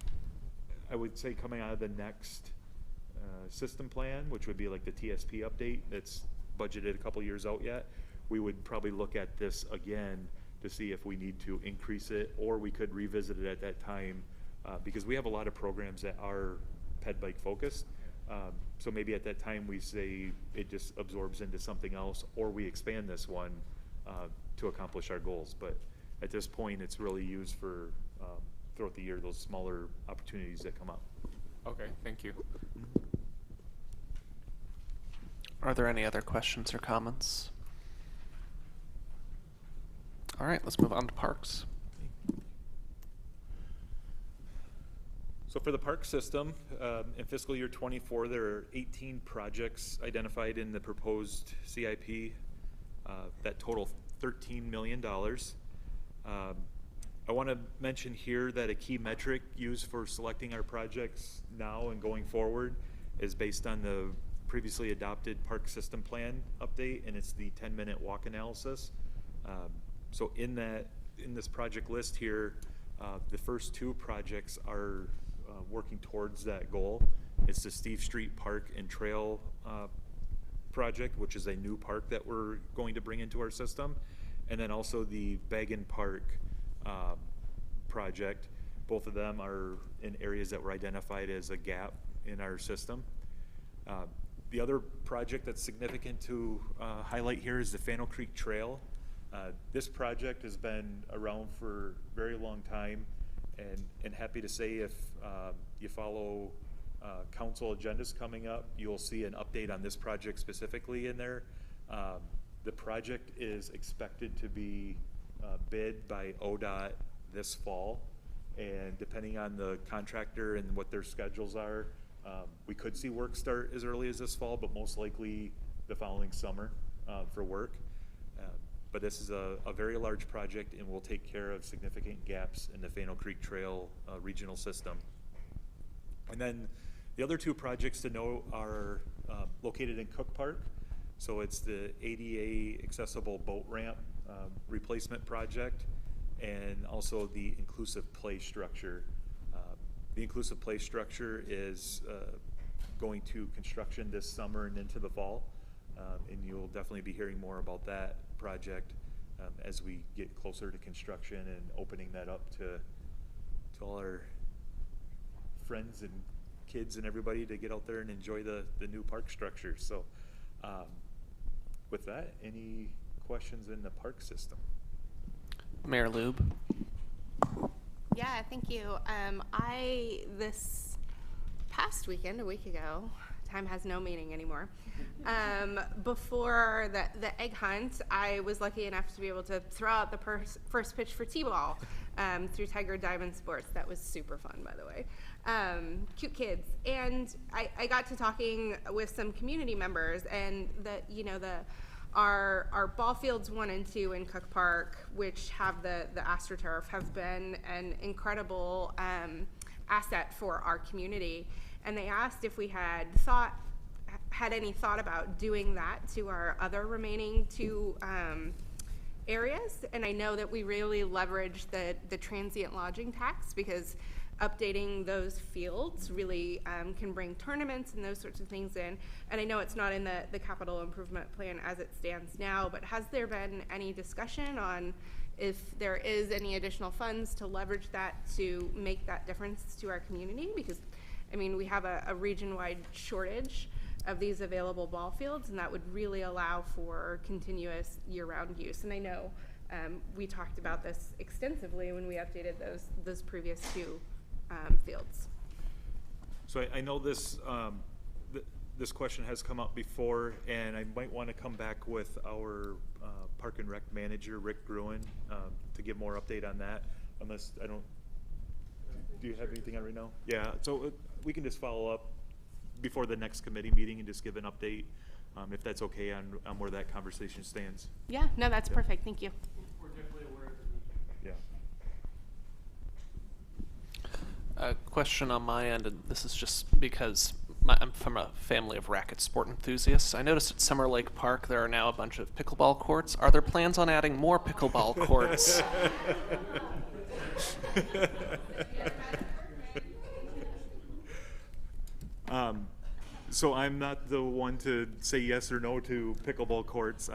I would say coming out of the next system plan, which would be like the TSP update that's budgeted a couple years out yet, we would probably look at this again to see if we need to increase it, or we could revisit it at that time, because we have a lot of programs that are ped bike focused. So maybe at that time we say it just absorbs into something else, or we expand this one to accomplish our goals. But at this point, it's really used for throughout the year, those smaller opportunities that come up. Okay, thank you. Are there any other questions or comments? All right, let's move on to parks. So for the park system, in fiscal year 24, there are 18 projects identified in the proposed CIP that total $13 million. I want to mention here that a key metric used for selecting our projects now and going forward is based on the previously adopted park system plan update, and it's the 10-minute walk analysis. So in this project list here, the first 2 projects are working towards that goal. It's the Steve Street Park and Trail project, which is a new park that we're going to bring into our system, and then also the Bagan Park project. Both of them are in areas that were identified as a gap in our system. The other project that's significant to highlight here is the Fannel Creek Trail. This project has been around for a very long time, and happy to say if you follow council agendas coming up, you'll see an update on this project specifically in there. The project is expected to be bid by ODOT this fall, and depending on the contractor and what their schedules are, we could see work start as early as this fall, but most likely the following summer for work. But this is a very large project and will take care of significant gaps in the Fannel Creek Trail regional system. And then the other two projects to note are located in Cook Park. So it's the ADA accessible boat ramp replacement project, and also the inclusive play structure. The inclusive play structure is going to construction this summer and into the fall, and you'll definitely be hearing more about that project as we get closer to construction and opening that up to all our friends and kids and everybody to get out there and enjoy the new park structure. So with that, any questions in the park system? Mayor Lube. Yeah, thank you. This past weekend, a week ago, time has no meaning anymore. Before the egg hunt, I was lucky enough to be able to throw out the first pitch for T-ball through Tigard Diamond Sports. That was super fun, by the way. Cute kids. And I got to talking with some community members, and our ball fields 1 and 2 in Cook Park, which have the AstroTurf, have been an incredible asset for our community. And they asked if we had any thought about doing that to our other remaining 2 areas. And I know that we really leverage the transient lodging tax, because updating those fields really can bring tournaments and those sorts of things in. And I know it's not in the capital improvement plan as it stands now, but has there been any discussion on if there is any additional funds to leverage that to make that difference to our community? Because, I mean, we have a region-wide shortage of these available ball fields, and that would really allow for continuous year-round use. And I know we talked about this extensively when we updated those previous 2 fields. So I know this this question has come up before, and I might want to come back with our Park and Rec manager, Rick Gruen, to give more update on that. Unless I don't. Do you have anything on right now? Yeah. So we can just follow up before the next committee meeting and just give an update, if that's okay, on where that conversation stands. Yeah. No, that's perfect. Thank you. We're definitely aware of the need. Yeah. A question on my end, and this is just because I'm from a family of racket sport enthusiasts. I noticed at Summer Lake Park there are now a bunch of pickleball courts. Are there plans on adding more pickleball courts? So I'm not the one to say yes or no to pickleball courts.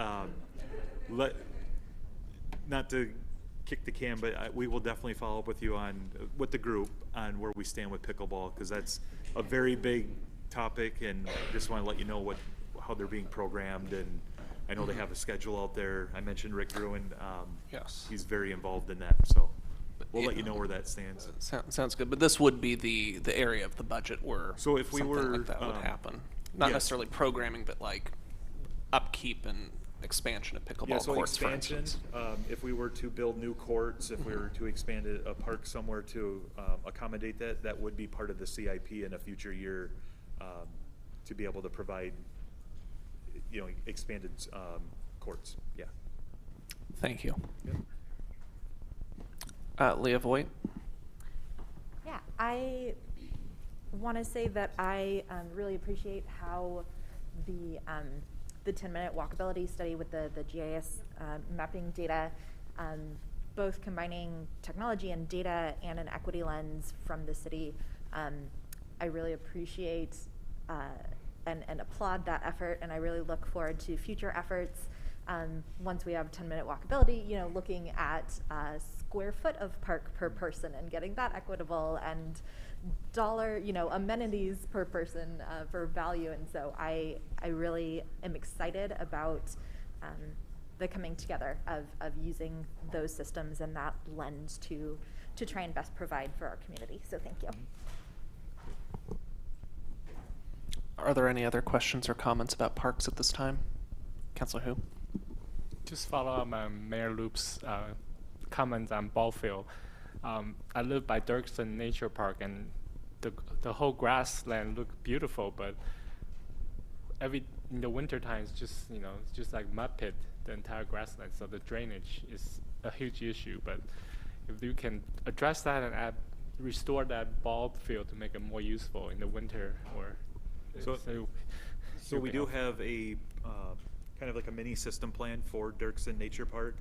Not to kick the can, but we will definitely follow up with you with the group on where we stand with pickleball, because that's a very big topic, and just want to let you know how they're being programmed, and I know they have a schedule out there. I mentioned Rick Gruen. Yes. He's very involved in that, so we'll let you know where that stands. Sounds good, but this would be the area of the budget where so if we something were like that would happen. Not yes. necessarily programming, but like upkeep and expansion of pickleball courts, for instance. If we were to build new courts, if we were to expand a park somewhere to accommodate that would be part of the CIP in a future year, to be able to provide, expanded courts. Yeah. Thank you. Yep. Leah Voigt. Yeah, I want to say that I really appreciate how the 10-minute walkability study with the GIS mapping data, both combining technology and data and an equity lens from the city. I really appreciate and applaud that effort, and I really look forward to future efforts once we have 10-minute walkability, looking at square foot of park per person and getting that equitable and dollar, amenities per person for value. And so I really am excited about the coming together of using those systems and that lens to try and best provide for our community. So thank you. Are there any other questions or comments about parks at this time? Councilor Hu? Just follow up on Mayor Loop's comments on ball field. I live by Dirksen Nature Park, and the whole grassland look beautiful, but in the wintertime it's just it's just like mud pit, the entire grassland. So the drainage is a huge issue. But if you can address that and restore that ball field to make it more useful in the winter, or so we do have a kind of like a mini system plan for Dirksen Nature Park,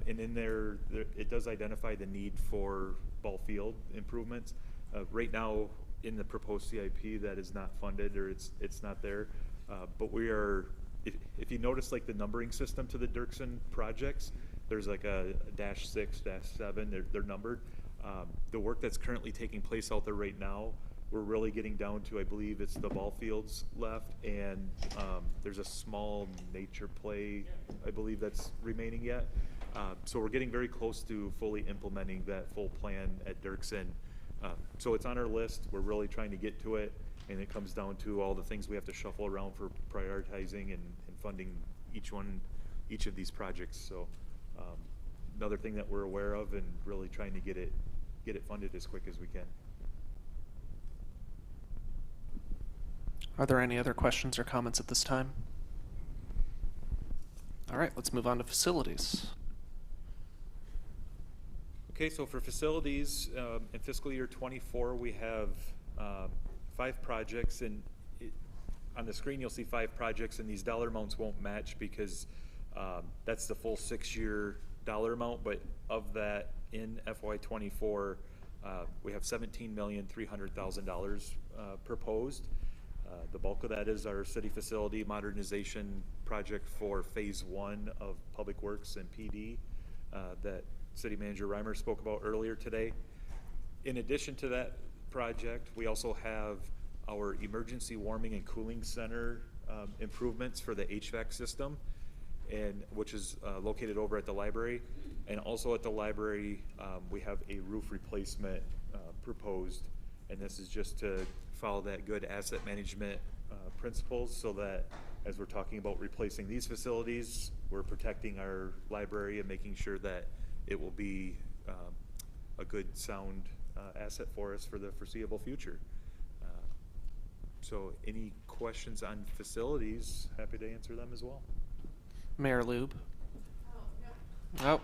and in there it does identify the need for ball field improvements. Right now, in the proposed CIP, that is not funded, or it's not there. But we are, if you notice, like the numbering system to the Dirksen projects, there's like a -6, -7. They're numbered. The work that's currently taking place out there right now, we're really getting down to, I believe it's the ball fields left, and there's a small nature play, I believe, that's remaining yet. So we're getting very close to fully implementing that full plan at Dirksen. So it's on our list. We're really trying to get to it, and it comes down to all the things we have to shuffle around for prioritizing and funding each of these projects. So another thing that we're aware of, and really trying to get it funded as quick as we can. Are there any other questions or comments at this time? All right, let's move on to facilities. Okay, so for facilities, in fiscal year 24, we have 5 projects, and on the screen you'll see 5 projects, and these dollar amounts won't match because that's the full 6-year dollar amount, but of that in FY24, we have $17,300,000 proposed. The bulk of that is our city facility modernization project for phase 1 of Public Works and PD that City Manager Reimer spoke about earlier today. In addition to that project, we also have our emergency warming and cooling center improvements for the HVAC system, and which is located over at the library. And also at the library, we have a roof replacement proposed, and this is just to follow that good asset management principles, so that as we're talking about replacing these facilities, we're protecting our library and making sure that it will be a good, sound asset for us for the foreseeable future. So any questions on facilities, happy to answer them as well. Mayor Lube? Oh.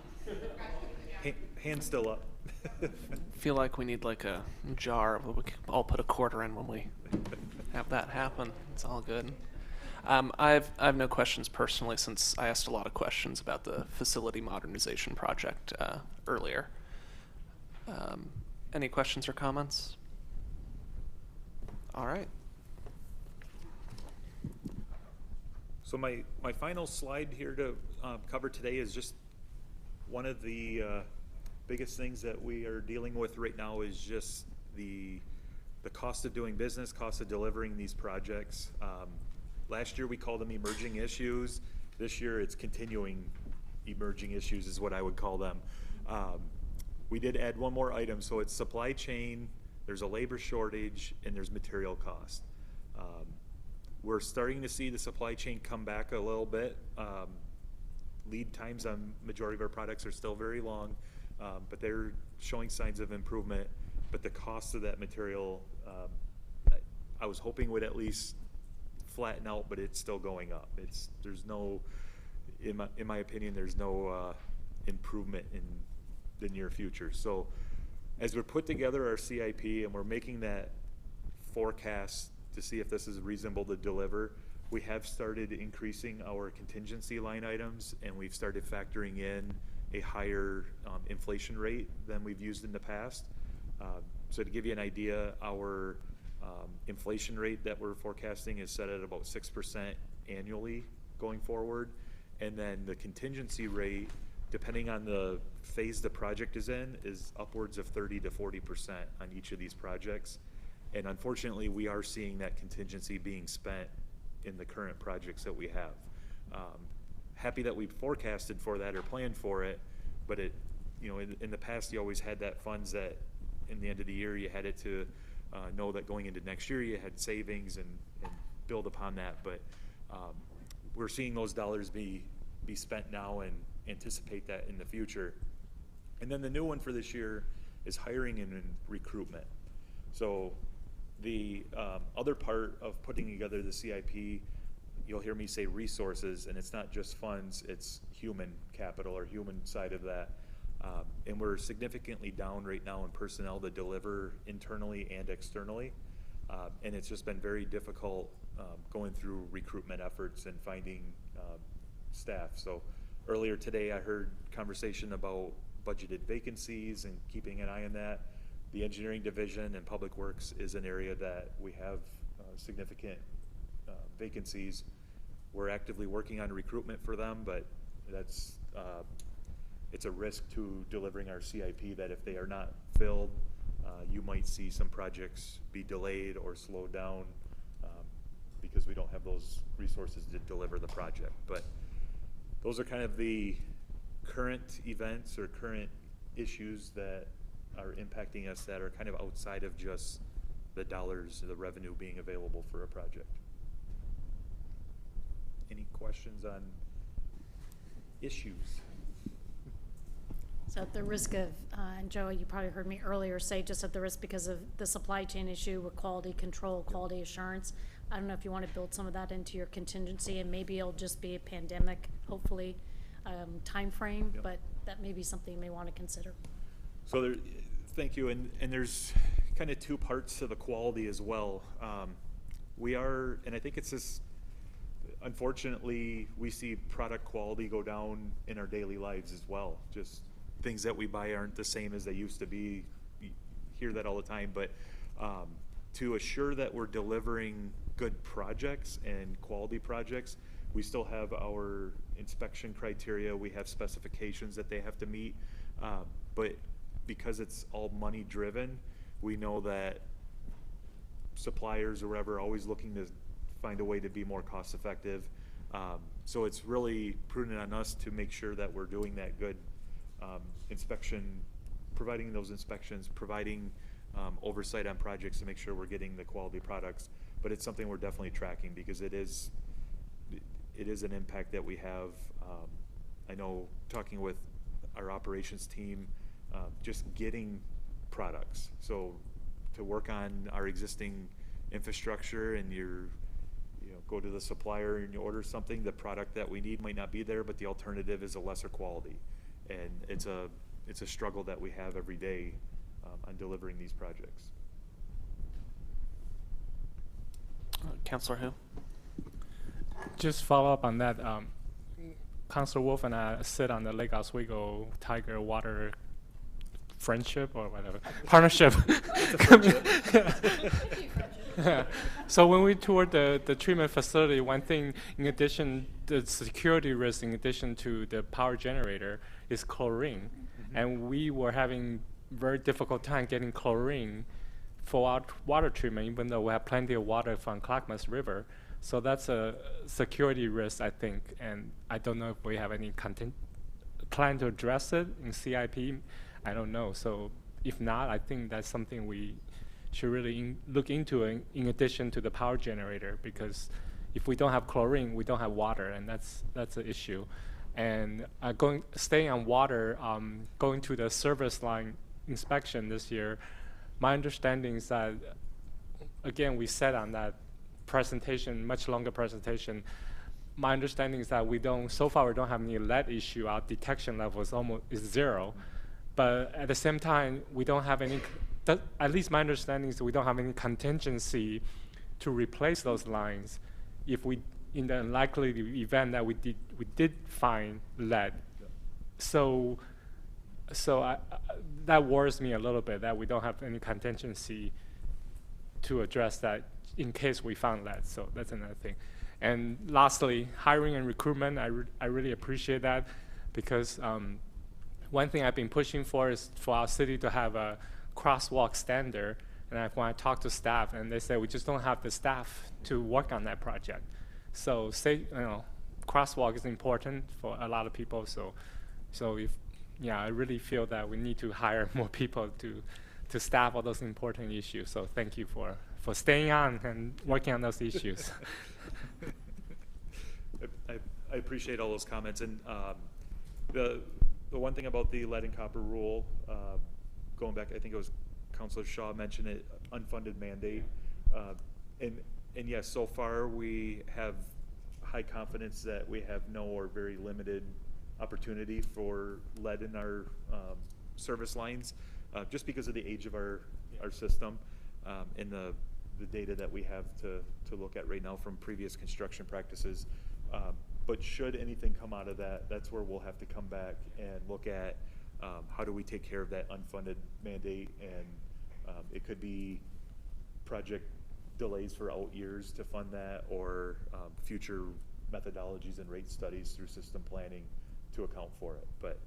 Hand still up. Feel like we need like a jar where we can all put a quarter in when we have that happen. It's all good. I have no questions personally, since I asked a lot of questions about the facility modernization project earlier. Any questions or comments? All right. So my final slide here to cover today is just one of the biggest things that we are dealing with right now is just the cost of doing business, cost of delivering these projects. Last year we called them emerging issues. This year it's continuing emerging issues is what I would call them. We did add one more item, so it's supply chain, there's a labor shortage, and there's material cost. We're starting to see the supply chain come back a little bit. Lead times on majority of our products are still very long, but they're showing signs of improvement. But the cost of that material, I was hoping would at least flatten out, but it's still going up. There's no, in my opinion, there's no improvement in the near future. So as we put together our CIP and we're making that forecast to see if this is reasonable to deliver, we have started increasing our contingency line items, and we've started factoring in a higher inflation rate than we've used in the past. So to give you an idea, our inflation rate that we're forecasting is set at about 6% annually going forward. And then the contingency rate depending on the phase the project is in, is upwards of 30 to 40% on each of these projects. And unfortunately, we are seeing that contingency being spent in the current projects that we have. Happy that we forecasted for that or planned for it, but it, you know, in the past, you always had that funds that in the end of the year, you had it to know that going into next year, you had savings and build upon that. But we're seeing those dollars be spent now and anticipate that in the future. And then the new one for this year is hiring and recruitment. So the other part of putting together the CIP, you'll hear me say resources, and it's not just funds, it's human capital or human side of that. And we're significantly down right now in personnel to deliver internally and externally. And it's just been very difficult going through recruitment efforts and finding staff. So earlier today I heard conversation about budgeted vacancies and keeping an eye on that. The engineering division and public works is an area that we have significant vacancies. We're actively working on recruitment for them, but that's it's a risk to delivering our CIP that if they are not filled, you might see some projects be delayed or slowed down because we don't have those resources to deliver the project. But those are kind of the current events or current issues that are impacting us that are kind of outside of just the dollars, the revenue being available for a project. Any questions on issues? So at the risk of, and Joey, you probably heard me earlier say just at the risk because of the supply chain issue with quality control, quality assurance, I don't know if you want to build some of that into your contingency, and maybe it'll just be a pandemic, hopefully, timeframe, but that may be something you may want to consider. So there, thank you, and there's kind of two parts to the quality as well. We are, and I think it's this, unfortunately, we see product quality go down in our daily lives as well. Just things that we buy aren't the same as they used to be. You hear that all the time, but to assure that we're delivering good projects and quality projects, we still have our inspection criteria, we have specifications that they have to meet, but because it's all money driven, we know that suppliers or whatever are always looking to find a way to be more cost effective. So it's really prudent on us to make sure that we're doing that good inspection, providing those inspections, providing oversight on projects to make sure we're getting the quality products. But it's something we're definitely tracking because it is an impact that we have. I know talking with our operations team, just getting products. So to work on our existing infrastructure and go to the supplier and you order something, the product that we need might not be there, but the alternative is a lesser quality. And it's a struggle that we have every day on delivering these projects. Councilor Hu? Just follow up on that. Councilor Wolf and I sit on the Lake Oswego Tiger Water Friendship or whatever partnership. So when we toured the treatment facility, one thing in addition the security risk, in addition to the power generator, is chlorine, and we were having very difficult time getting chlorine for our water treatment, even though we have plenty of water from Clackamas River. So that's a security risk, I think, and I don't know if we have any plan to address it in CIP. I don't know. So if not, I think that's something we should really look into in addition to the power generator, because if we don't have chlorine, we don't have water, and that's an issue. And staying on water, going to the service line inspection this year, my understanding is that, again, we said on that presentation, much longer presentation, my understanding is that so far we don't have any lead issue. Our detection level is 0. But at the same time, we don't have any, at least my understanding is we don't have any contingency to replace those lines if in the unlikely event that we did find lead. So that worries me a little bit that we don't have any contingency to address that in case we found lead. So that's another thing. And lastly, hiring and recruitment, I really appreciate that. because one thing I've been pushing for is for our city to have a crosswalk standard. And when I talk to staff, and they say we just don't have the staff to work on that project. So crosswalk is important for a lot of people. So I really feel that we need to hire more people to staff all those important issues. So thank you for staying on and working on those issues. I appreciate all those comments. And the one thing about the lead and copper rule, going back, I think it was Councilor Shaw mentioned it, unfunded mandate. And yes, so far we have high confidence that we have no or very limited opportunity for lead in our service lines, just because of the age of our system and the data that we have to look at right now from previous construction practices. But should anything come out of that, that's where we'll have to come back and look at how do we take care of that unfunded mandate, and it could be project delays for out years to fund that, or future methodologies and rate studies through system planning to account for it. But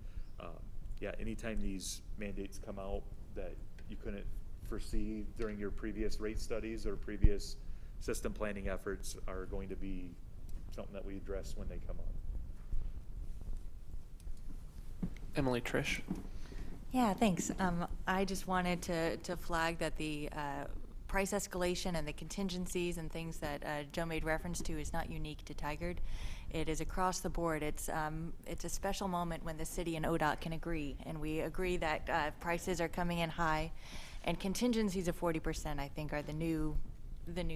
yeah, anytime these mandates come out that you couldn't foresee during your previous rate studies or previous system planning efforts are going to be something that we address when they come up. Emily, Trish. Yeah, thanks. I just wanted to flag that the price escalation and the contingencies and things that Joe made reference to is not unique to Tigard. It is across the board. It's a special moment when the city and ODOT can agree, and we agree that prices are coming in high, and contingencies of 40%, I think, are the new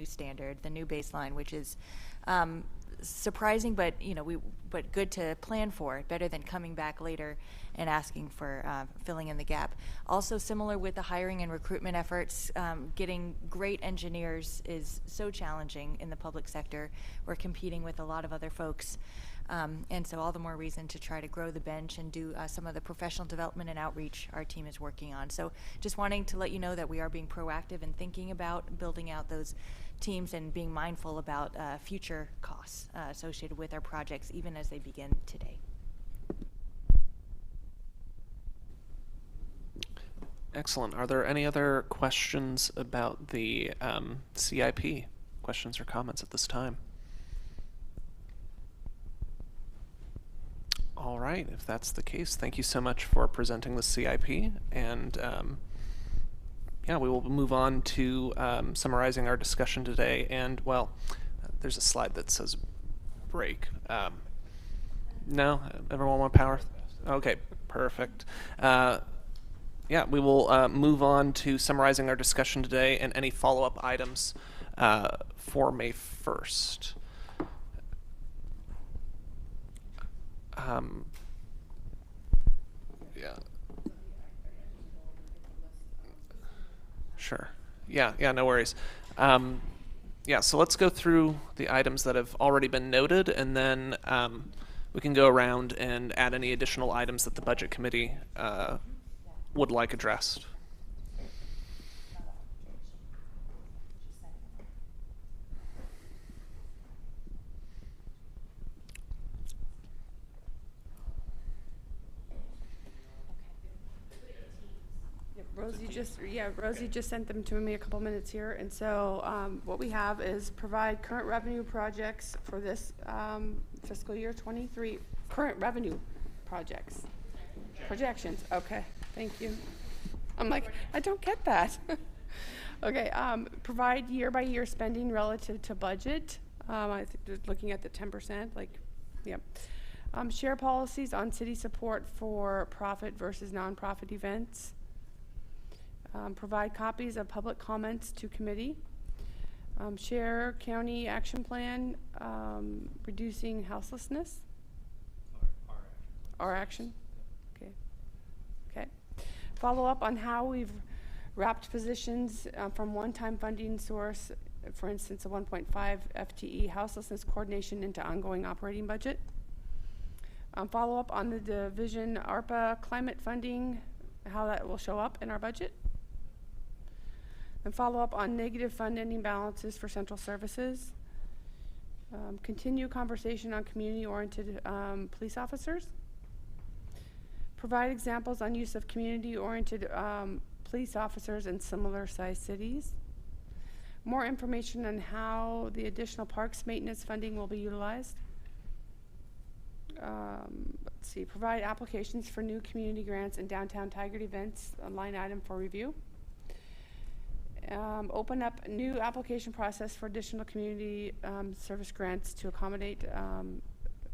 standard, the new baseline, which is surprising, but but good to plan for. Better than coming back later and asking for filling in the gap. Also, similar with the hiring and recruitment efforts, getting great engineers is so challenging in the public sector. We're competing with a lot of other folks, and so all the more reason to try to grow the bench and do some of the professional development and outreach our team is working on. So just wanting to let you know that we are being proactive and thinking about building out those teams and being mindful about future costs associated with our projects, even as they begin today. Excellent. Are there any other questions about the CIP? Questions or comments at this time? All right, if that's the case, thank you so much for presenting the CIP, and yeah, we will move on to summarizing our discussion today. And well, there's a slide that says break. No, everyone want power? Okay, perfect. Yeah, we will move on to summarizing our discussion today and any follow-up items for May 1st. Yeah. Sure. Yeah, no worries. Yeah, so let's go through the items that have already been noted, and then we can go around and add any additional items that the Budget Committee would like addressed. Rosie just sent them to me a couple minutes here, and so what we have is provide current revenue projects for this fiscal year 23. Current revenue projects. Projections. Okay, thank you. I'm like, I don't get that. Okay, provide year-by-year spending relative to budget. I think looking at the 10%, like, yep. Share policies on city support for profit versus nonprofit events. Provide copies of public comments to committee. Share county action plan, reducing houselessness. Our action. Okay. Okay. Follow up on how we've wrapped positions from one-time funding source, for instance, a 1.5 FTE houselessness coordination into ongoing operating budget. Follow up on the division ARPA climate funding, how that will show up in our budget. And follow up on negative fund ending balances for central services. Continue conversation on community-oriented police officers. Provide examples on use of community-oriented police officers in similar-sized cities. More information on how the additional parks maintenance funding will be utilized. Let's see, provide applications for new community grants and downtown Tigard events, a line item for review. Open up a new application process for additional community service grants to accommodate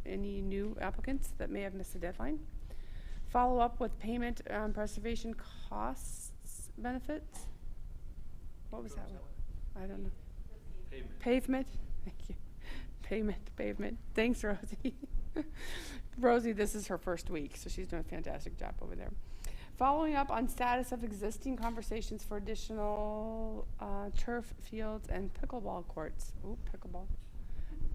any new applicants that may have missed the deadline. Follow up with payment preservation costs benefits. What was that one? I don't know. Pavement. Thank you. Pavement. Thanks, Rosie. Rosie, this is her first week, so she's doing a fantastic job over there. Following up on status of existing conversations for additional turf fields and pickleball courts. Ooh, pickleball.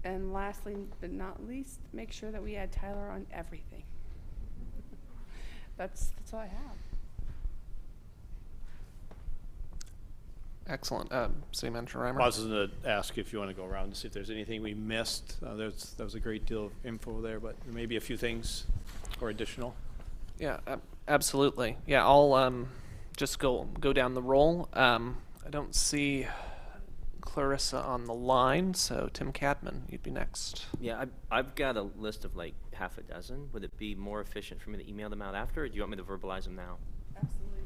And lastly, but not least, make sure that we add Tyler on everything. That's all I have. Excellent. City Manager Reimer. Well, I was going to ask if you want to go around and see if there's anything we missed. That was a great deal of info there, but there may be a few things or additional. Yeah, absolutely. Yeah, I'll just go down the roll. I don't see Clarissa on the line, so Tim Cadman, you'd be next. Yeah, I've got a list of like half a dozen. Would it be more efficient for me to email them out after, or do you want me to verbalize them now? Absolutely.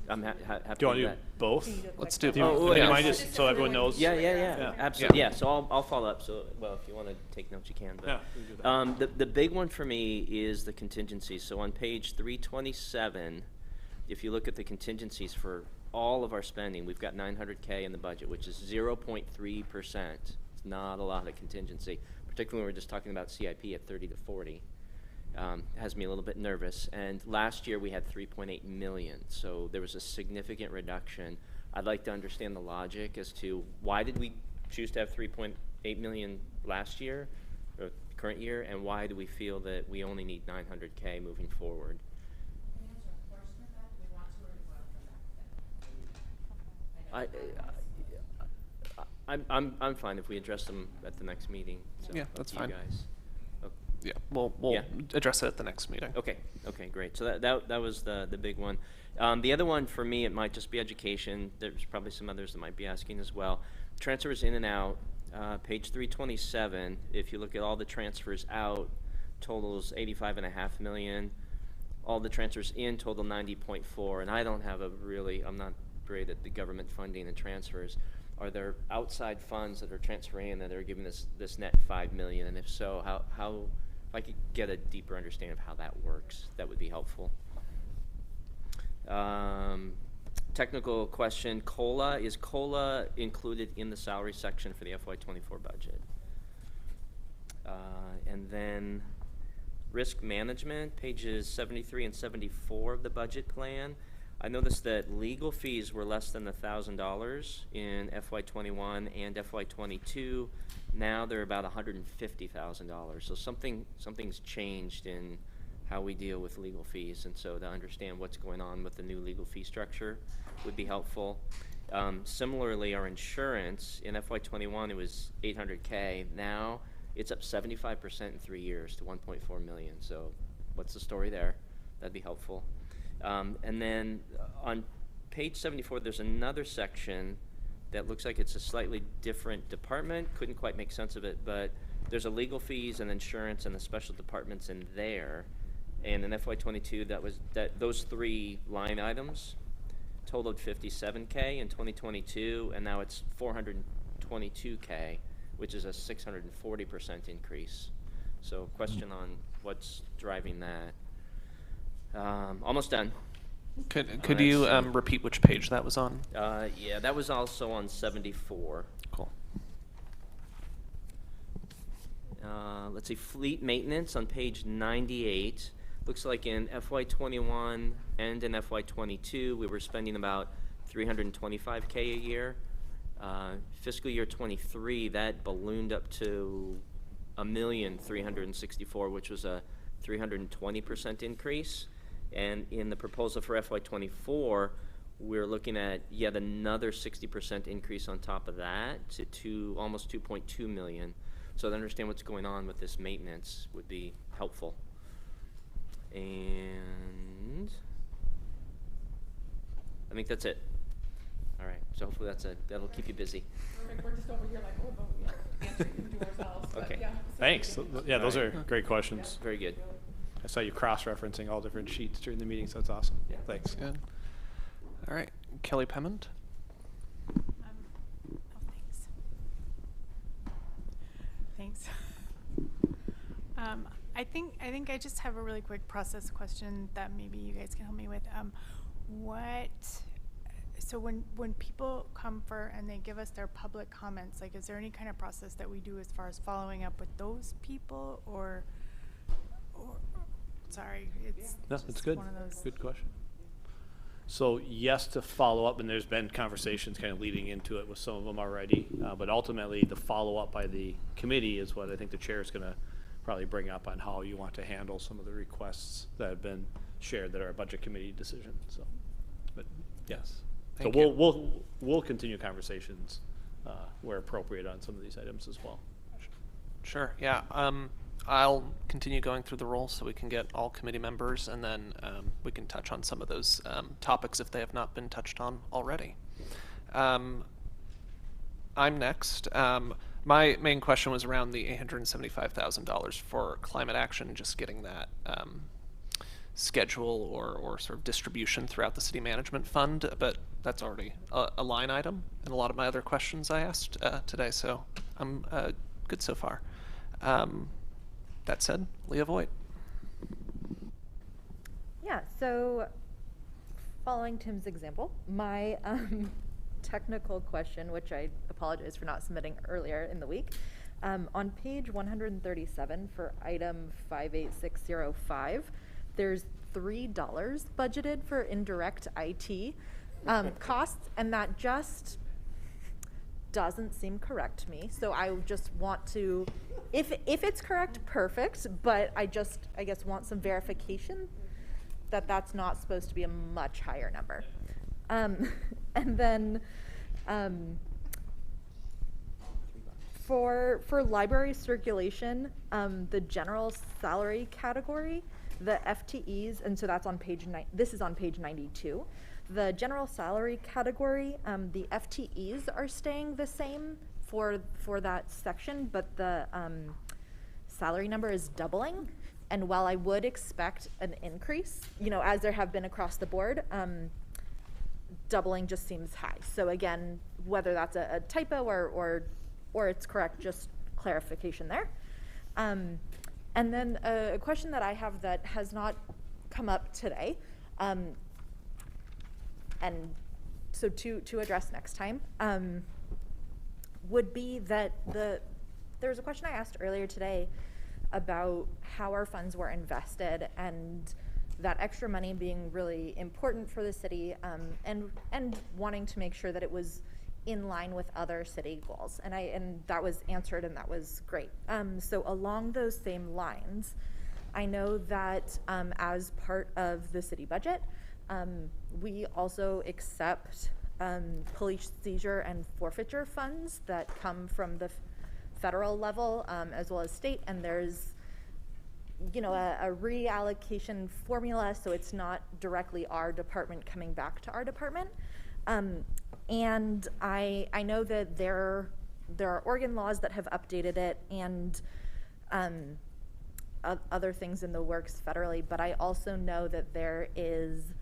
I'm happy Do you want to to do do that. both? Let's do Do you, both. do you Yeah. mind just so everyone knows? Yeah, absolutely. Yeah, so I'll follow up. So, well, if you want to take notes, you can. But Yeah, we can do that. the big one for me is the contingencies. So on page 327, if you look at the contingencies for all of our spending, we've got $900K in the budget, which is 0.3%. It's not a lot of contingency, particularly when we're just talking about CIP at 30 to 40. Has me a little bit nervous. And last year we had 3.8 million, so there was a significant reduction. I'd like to understand the logic as to why did we choose to have 3.8 million last year, or current year, and why do we feel that we only need 900K moving forward? I'm fine if we address them at the next meeting. So Yeah, up that's to fine. You guys. Yeah, we'll address it at the next meeting. Okay, great. So that was the big one. The other one for me, it might just be education. There's probably some others that might be asking as well. Transfers in and out, page 327, if you look at all the transfers out, totals 85.5 million. All the transfers in total 90.4, and I don't have I'm not great at the government funding and transfers. Are there outside funds that are transferring in that are giving this net 5 million? And if so, how if I could get a deeper understanding of how that works, that would be helpful. Technical question, COLA. Is COLA included in the salary section for the FY24 budget? And then risk management, pages 73 and 74 of the budget plan. I noticed that legal fees were less than $1,000 in FY21 and FY22. Now they're about $150,000. So something's changed in how we deal with legal fees, and so to understand what's going on with the new legal fee structure would be helpful. Similarly, our insurance in FY21 it was $800K. Now it's up 75% in 3 years to 1.4 million. So what's the story there? That'd be helpful. And then on page 74, there's another section that looks like it's a slightly different department. Couldn't quite make sense of it, but there's a legal fees and insurance and the special departments in there. And in FY22, those three line items totaled 57K in 2022, and now it's 422K, which is a 640% increase. So question on what's driving that. Almost done. Could you repeat which page that was on? Yeah, that was also on 74. Cool. Let's see, fleet maintenance on page 98. Looks like in FY21 and in FY22, we were spending about $325K a year. Fiscal year 23, that ballooned up to $1,364,000, which was a 320% increase. And in the proposal for FY24, we're looking at yet another 60% increase on top of that to almost 2.2 million. So to understand what's going on with this maintenance would be helpful. And I think that's it. All right, so hopefully that'll keep you busy. We're just over here like, oh, yeah, answering to ourselves. but Okay. yeah. Thanks. Yeah, those are Alright. great questions. Very good. I saw you cross-referencing all different sheets during the meeting, so that's awesome. Yeah. Thanks. Good. All right, Kelly Pemmond. Thanks. I think I just have a really quick process question that maybe you guys can help me with. So when people come and they give us their public comments, like, is there any kind of process that we do as far as following up with those people, or sorry, it's No, just it's good. one of those. Good question. So yes, to follow up, and there's been conversations kind of leading into it with some of them already, but ultimately the follow-up by the committee is what I think the chair is going to probably bring up on how you want to handle some of the requests that have been shared that are a budget committee decision. So, but yes. Thank So you. we'll continue conversations where appropriate on some of these items as well. Sure, yeah. I'll continue going through the roll so we can get all committee members, and then we can touch on some of those topics if they have not been touched on already. I'm next. My main question was around the $875,000 for climate action, just getting that schedule or sort of distribution throughout the city management fund, but that's already a line item in a lot of my other questions I asked today, so I'm good so far. That said, Leah Voigt. Yeah, so following Tim's example, my technical question, which I apologize for not submitting earlier in the week, on page 137 for item 58605, there's $3 budgeted for indirect IT costs, and that just doesn't seem correct to me. So I just want to, if it's correct, perfect, but I guess want some verification that that's not supposed to be a much higher number. And then for library circulation, the general salary category, the FTEs, and so that's on page this is on page 92. The general salary category, the FTEs are staying the same for that section, but the salary number is doubling. And while I would expect an increase, as there have been across the board, doubling just seems high. So again, whether that's a typo or it's correct, just clarification there. And then a question that I have that has not come up today, and so to address next time, would be that there was a question I asked earlier today about how our funds were invested, and that extra money being really important for the city, and wanting to make sure that it was in line with other city goals, and that was answered, and that was great. So along those same lines, I know that as part of the city budget, we also accept police seizure and forfeiture funds that come from the federal level as well as state, and there's a reallocation formula, so it's not directly our department coming back to our department. And I know that there are Oregon laws that have updated it, and other things in the works federally, but I also know that there is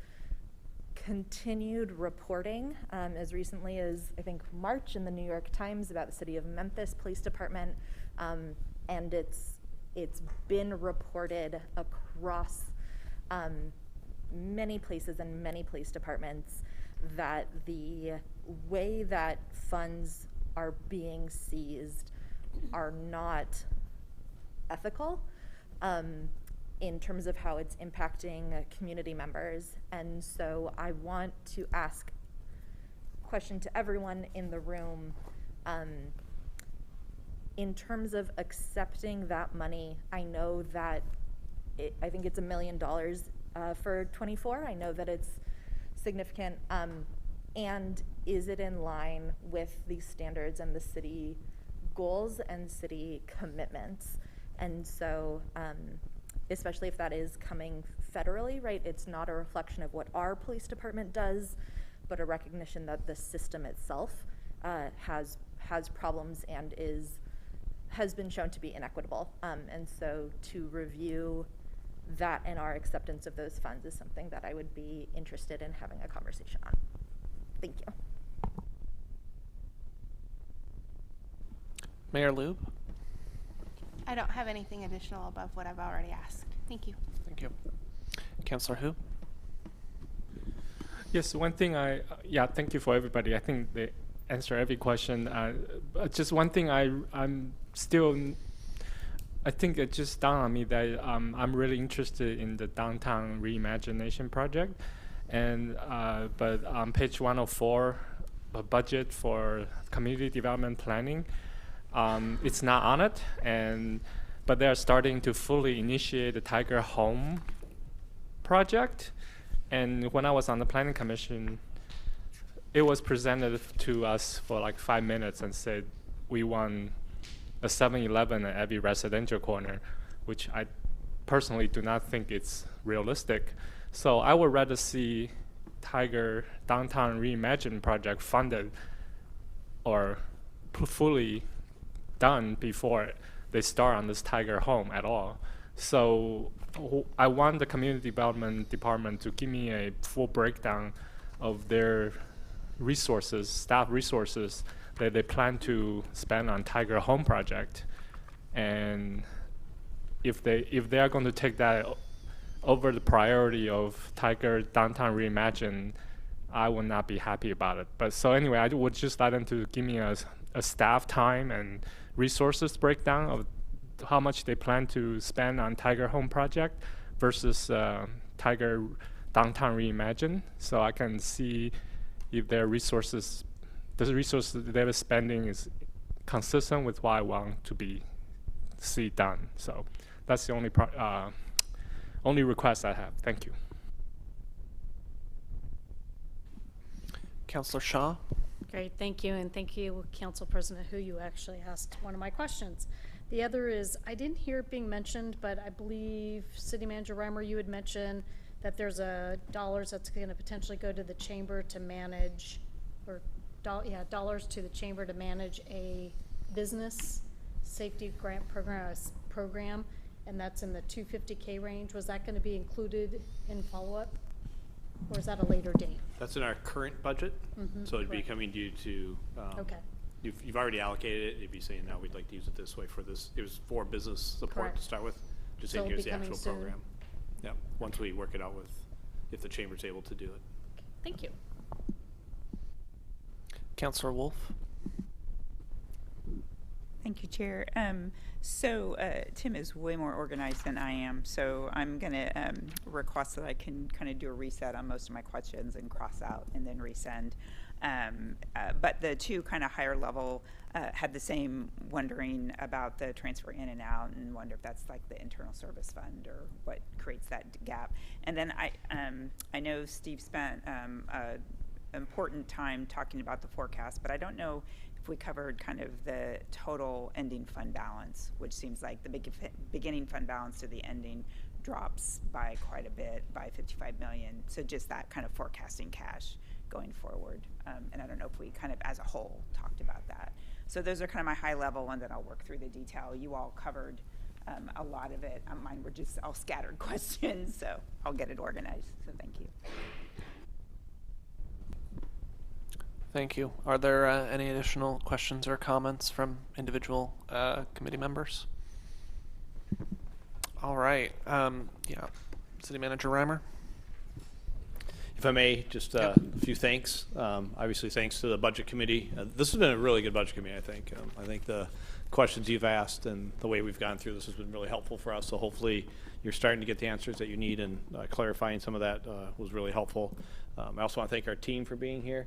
continued reporting as recently as I think March in the New York Times about the City of Memphis Police Department, and it's been reported across many places and many police departments that the way that funds are being seized are not ethical in terms of how it's impacting community members. And so I want to ask a question to everyone in the room. In terms of accepting that money, I know that I think it's $1 million for 24. I know that it's significant. And is it in line with the standards and the city goals and city commitments? And so especially if that is coming federally, right? It's not a reflection of what our police department does, but a recognition that the system itself has problems and has been shown to be inequitable. And so to review that and our acceptance of those funds is something that I would be interested in having a conversation on. Thank you. Mayor Lube? I don't have anything additional above what I've already asked. Thank you. Thank you. Councillor Hu? Yes, one thing thank you for everybody. I think they answer every question. Just one thing I think it just dawned on me that I'm really interested in the downtown reimagination project. And but on page 104, the budget for community development planning, it's not on it, but they're starting to fully initiate the Tigard Home project. And when I was on the planning commission, it was presented to us for like 5 minutes and said, we want a 7-Eleven at every residential corner, which I personally do not think it's realistic. So I would rather see Tigard Downtown Reimagine project funded or fully done before they start on this Tigard Home at all. So I want the community development department to give me a full breakdown of their resources, staff resources that they plan to spend on Tigard Home project. And if they are going to take that over the priority of Tigard Downtown Reimagine, I will not be happy about it. But so anyway, I would just like them to give me a staff time and resources breakdown of how much they plan to spend on Tigard Home project versus Tigard Downtown Reimagine, so I can see if their resources, the resources they're spending is consistent with what I want to see done. So that's the only request I have. Thank you. Councillor Shaw? Great, thank you, and thank you, Council President, who you actually asked one of my questions. The other is, I didn't hear it being mentioned, but I believe City Manager Reimer, you had mentioned that there's dollars that's going to potentially go to the chamber to manage, or dollars to the chamber to manage a business safety grant program, and that's in the $250K range. Was that going to be included in follow-up, or is that a later date? That's in our current budget, so it'd be coming due to. Okay. You've already allocated it. You'd be saying now we'd like to use it this way for this. It was for business support Correct. to start with. Just So saying it'll here's be the coming actual soon. program. Yeah. Once we work it out with, if the chamber's able to do it. Thank you. Councillor Wolf? Thank you, Chair. So Tim is way more organized than I am, so I'm going to request that I can kind of do a reset on most of my questions and cross out and then resend. But the two kind of higher level had the same wondering about the transfer in and out, and wonder if that's like the internal service fund or what creates that gap. And then I know Steve spent important time talking about the forecast, but I don't know if we covered kind of the total ending fund balance, which seems like the beginning fund balance to the ending drops by quite a bit, by 55 million. So just that kind of forecasting cash going forward. And I don't know if we kind of as a whole talked about that. So those are kind of my high level, and then I'll work through the detail. You all covered a lot of it. Mine were just all scattered questions, so I'll get it organized. So thank you. Thank you. Are there any additional questions or comments from individual committee members? All right. Yeah. City Manager Reimer? If I may, just a few thanks. Obviously, thanks to the Budget Committee. This has been a really good Budget Committee, I think. I think the questions you've asked and the way we've gone through this has been really helpful for us. So hopefully you're starting to get the answers that you need, and clarifying some of that was really helpful. I also want to thank our team for being here.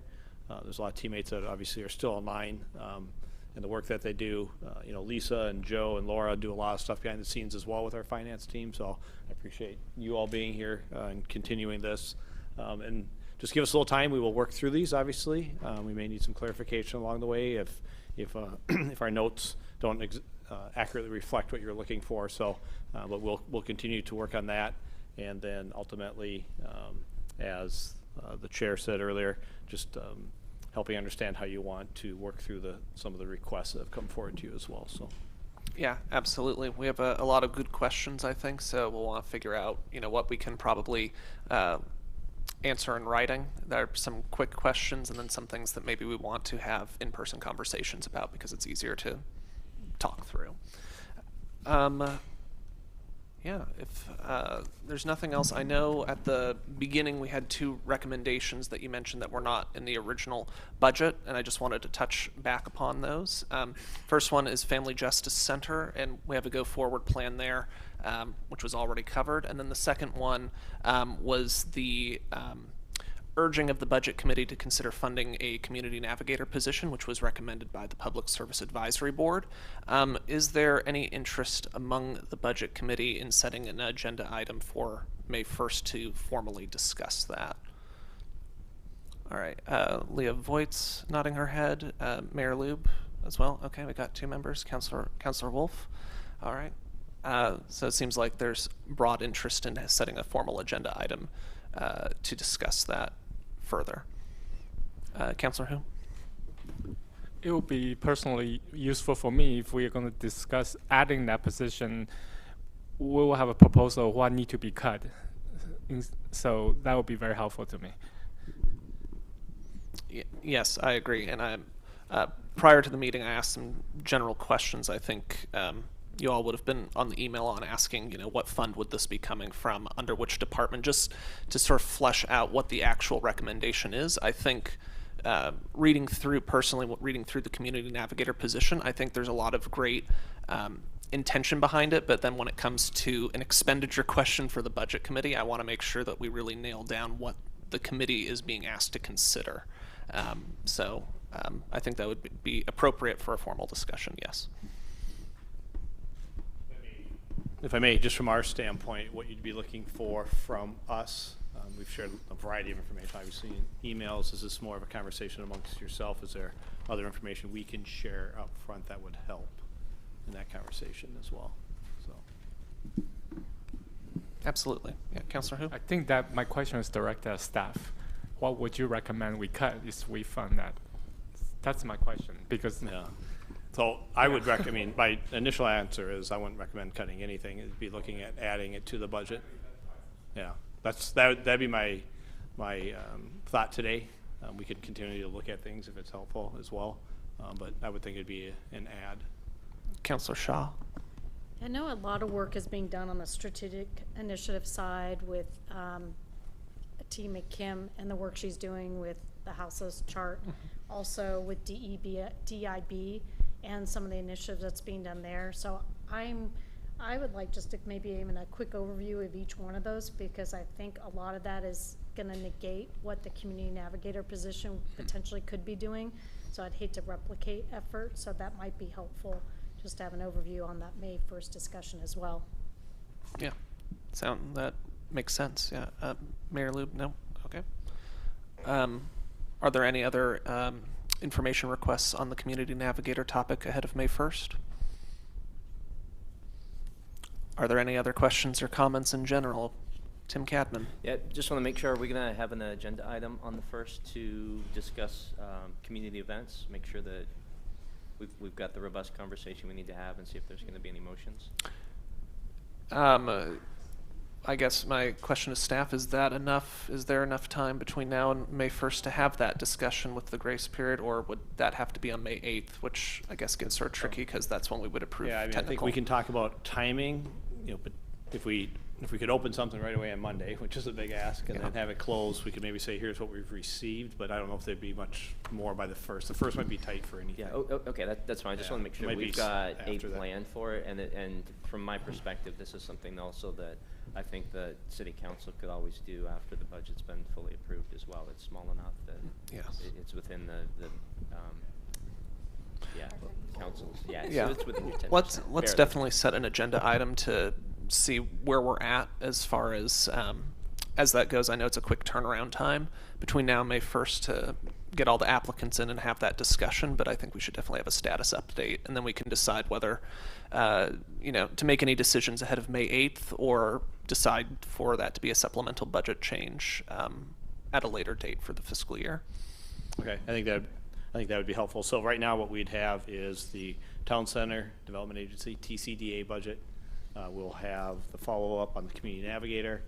There's a lot of teammates that obviously are still online, and the work that they do. You know, Lisa and Joe and Laura do a lot of stuff behind the scenes as well with our finance team. So I appreciate you all being here and continuing this. And just give us a little time. We will work through these. Obviously, we may need some clarification along the way if our notes don't accurately reflect what you're looking for. So, but we'll continue to work on that, and then ultimately, as the chair said earlier, just helping understand how you want to work through some of the requests that have come forward to you as well. So. Yeah, absolutely. We have a lot of good questions, I think, so we'll want to figure out, what we can probably answer in writing. There are some quick questions and then some things that maybe we want to have in-person conversations about because it's easier to talk through. Yeah, if there's nothing else, I know at the beginning we had 2 recommendations that you mentioned that were not in the original budget, and I just wanted to touch back upon those. First one is Family Justice Center, and we have a go-forward plan there, which was already covered. And then the second one was the urging of the Budget Committee to consider funding a community navigator position, which was recommended by the Public Service Advisory Board. Is there any interest among the Budget Committee in setting an agenda item for May 1st to formally discuss that? All right, Leah Voigt's nodding her head. Mayor Lube as well. Okay, we got 2 members. Councilor Wolf. All right. So it seems like there's broad interest in setting a formal agenda item to discuss that further. Councilor Hu? It would be personally useful for me if we are going to discuss adding that position. We will have a proposal of what need to be cut. So that would be very helpful to me. Yes, I agree. And prior to the meeting, I asked some general questions. I think you all would have been on the email on asking, what fund would this be coming from, under which department, just to sort of flesh out what the actual recommendation is. I think reading through the community navigator position, I think there's a lot of great intention behind it, but then when it comes to an expenditure question for the Budget Committee, I want to make sure that we really nail down what the committee is being asked to consider. So I think that would be appropriate for a formal discussion, yes. If I may, just from our standpoint, what you'd be looking for from us, we've shared a variety of information, obviously, in emails. Is this more of a conversation amongst yourself? Is there other information we can share up front that would help in that conversation as well? So. Absolutely. Yeah, Councilor Hu? I think that my question is directed at staff. What would you recommend we cut if we fund that? That's my question, because... Yeah. So I would recommend, my initial answer is I wouldn't recommend cutting anything. It'd be looking at adding it to the budget. Yeah, that'd be my thought today. We could continue to look at things if it's helpful as well, but I would think it'd be an add. Councilor Shaw. I know a lot of work is being done on the strategic initiative side with T. McKim and the work she's doing with the houseless chart, also with DIB. And some of the initiatives that's being done there. So I would like just to maybe even a quick overview of each one of those, because I think a lot of that is going to negate what the community navigator position potentially could be doing. So I'd hate to replicate effort, so that might be helpful just to have an overview on that May 1st discussion as well. Yeah, that makes sense. Yeah, Mayor Lube, no? Okay. Are there any other information requests on the community navigator topic ahead of May 1st? Are there any other questions or comments in general? Tim Cadman. Yeah, just want to make sure, are we going to have an agenda item on the 1st to discuss community events, make sure that we've got the robust conversation we need to have, and see if there's going to be any motions? I guess my question to staff, is that enough? Is there enough time between now and May 1st to have that discussion with the grace period, or would that have to be on May 8th, which I guess gets sort of tricky because that's when we would approve I think we can talk about timing, but if we could open something right away on Monday, which is a big ask, and then have it closed, we could maybe say, here's what we've received, but I don't know if there'd be much more by the 1st. The 1st might be tight for anything. Yeah, okay, that's fine. I just want to make sure we've got a plan for it, and from my perspective, this is something also that I think the city council could always do after the budget's been fully approved as well. It's small enough that it's within the council's. So it's within your 10%. Let's definitely set an agenda item to see where we're at as far as as that goes, I know it's a quick turnaround time between now and May 1st to get all the applicants in and have that discussion, but I think we should definitely have a status update, and then we can decide whether, to make any decisions ahead of May 8th or decide for that to be a supplemental budget change at a later date for the fiscal year. Okay, I think that would be helpful. So right now what we'd have is the Town Center Development Agency, TCDA budget. We'll have the follow-up on the Community Navigator.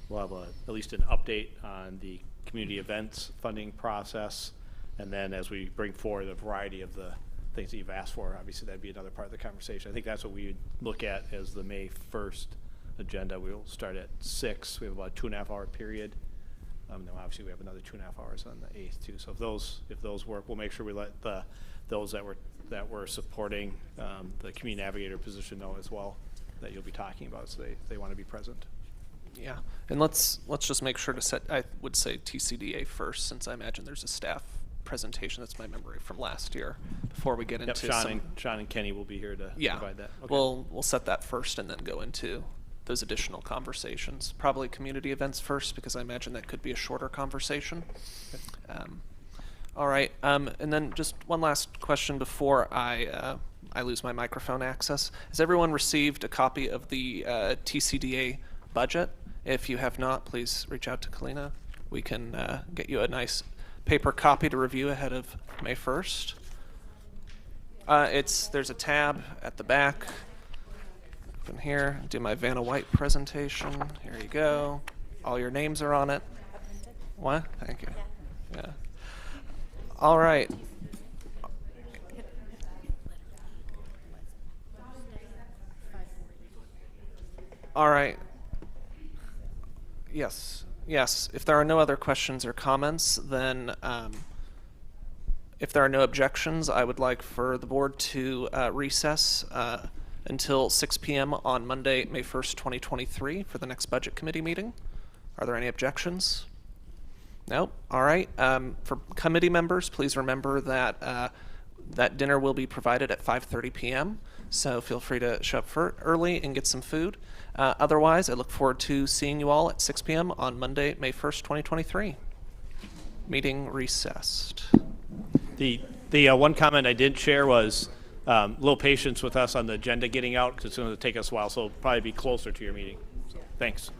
We'll have at least an update on the community events funding process. And then as we bring forward a variety of the things that you've asked for, obviously that'd be another part of the conversation. I think that's what we would look at as the May 1st agenda. We'll start at 6. We have about a 2.5-hour period. Then obviously we have another 2.5 hours on the 8th too. So if those work, we'll make sure we let those that were supporting the Community Navigator position know as well that you'll be talking about, so they want to be present. Yeah, and let's just make sure to set, I would say TCDA first, since I imagine there's a staff presentation. That's my memory from last year. Before we get into Sean and Kenny will be here to provide that. Okay. We'll set that first and then go into those additional conversations. Probably community events first, because I imagine that could be a shorter conversation. Okay. All right, and then just one last question before I lose my microphone access. Has everyone received a copy of the TCDA budget? If you have not, please reach out to Kalina. We can get you a nice paper copy to review ahead of May 1st. There's a tab at the back. Open here, do my Vanna White presentation. Here you go. All your names are on it. What? Thank you. Yeah. All right. All right. Yes. If there are no other questions or comments, then if there are no objections, I would like for the board to recess until 6 p.m. on Monday, May 1st, 2023 for the next budget committee meeting. Are there any objections? No? All right. For committee members, please remember that that dinner will be provided at 5:30 p.m., so feel free to show up early and get some food. Otherwise, I look forward to seeing you all at 6 p.m. on Monday, May 1st, 2023. Meeting recessed. The one comment I did share was a little patience with us on the agenda getting out, because it's going to take us a while, so it'll probably be closer to your meeting. So, thanks.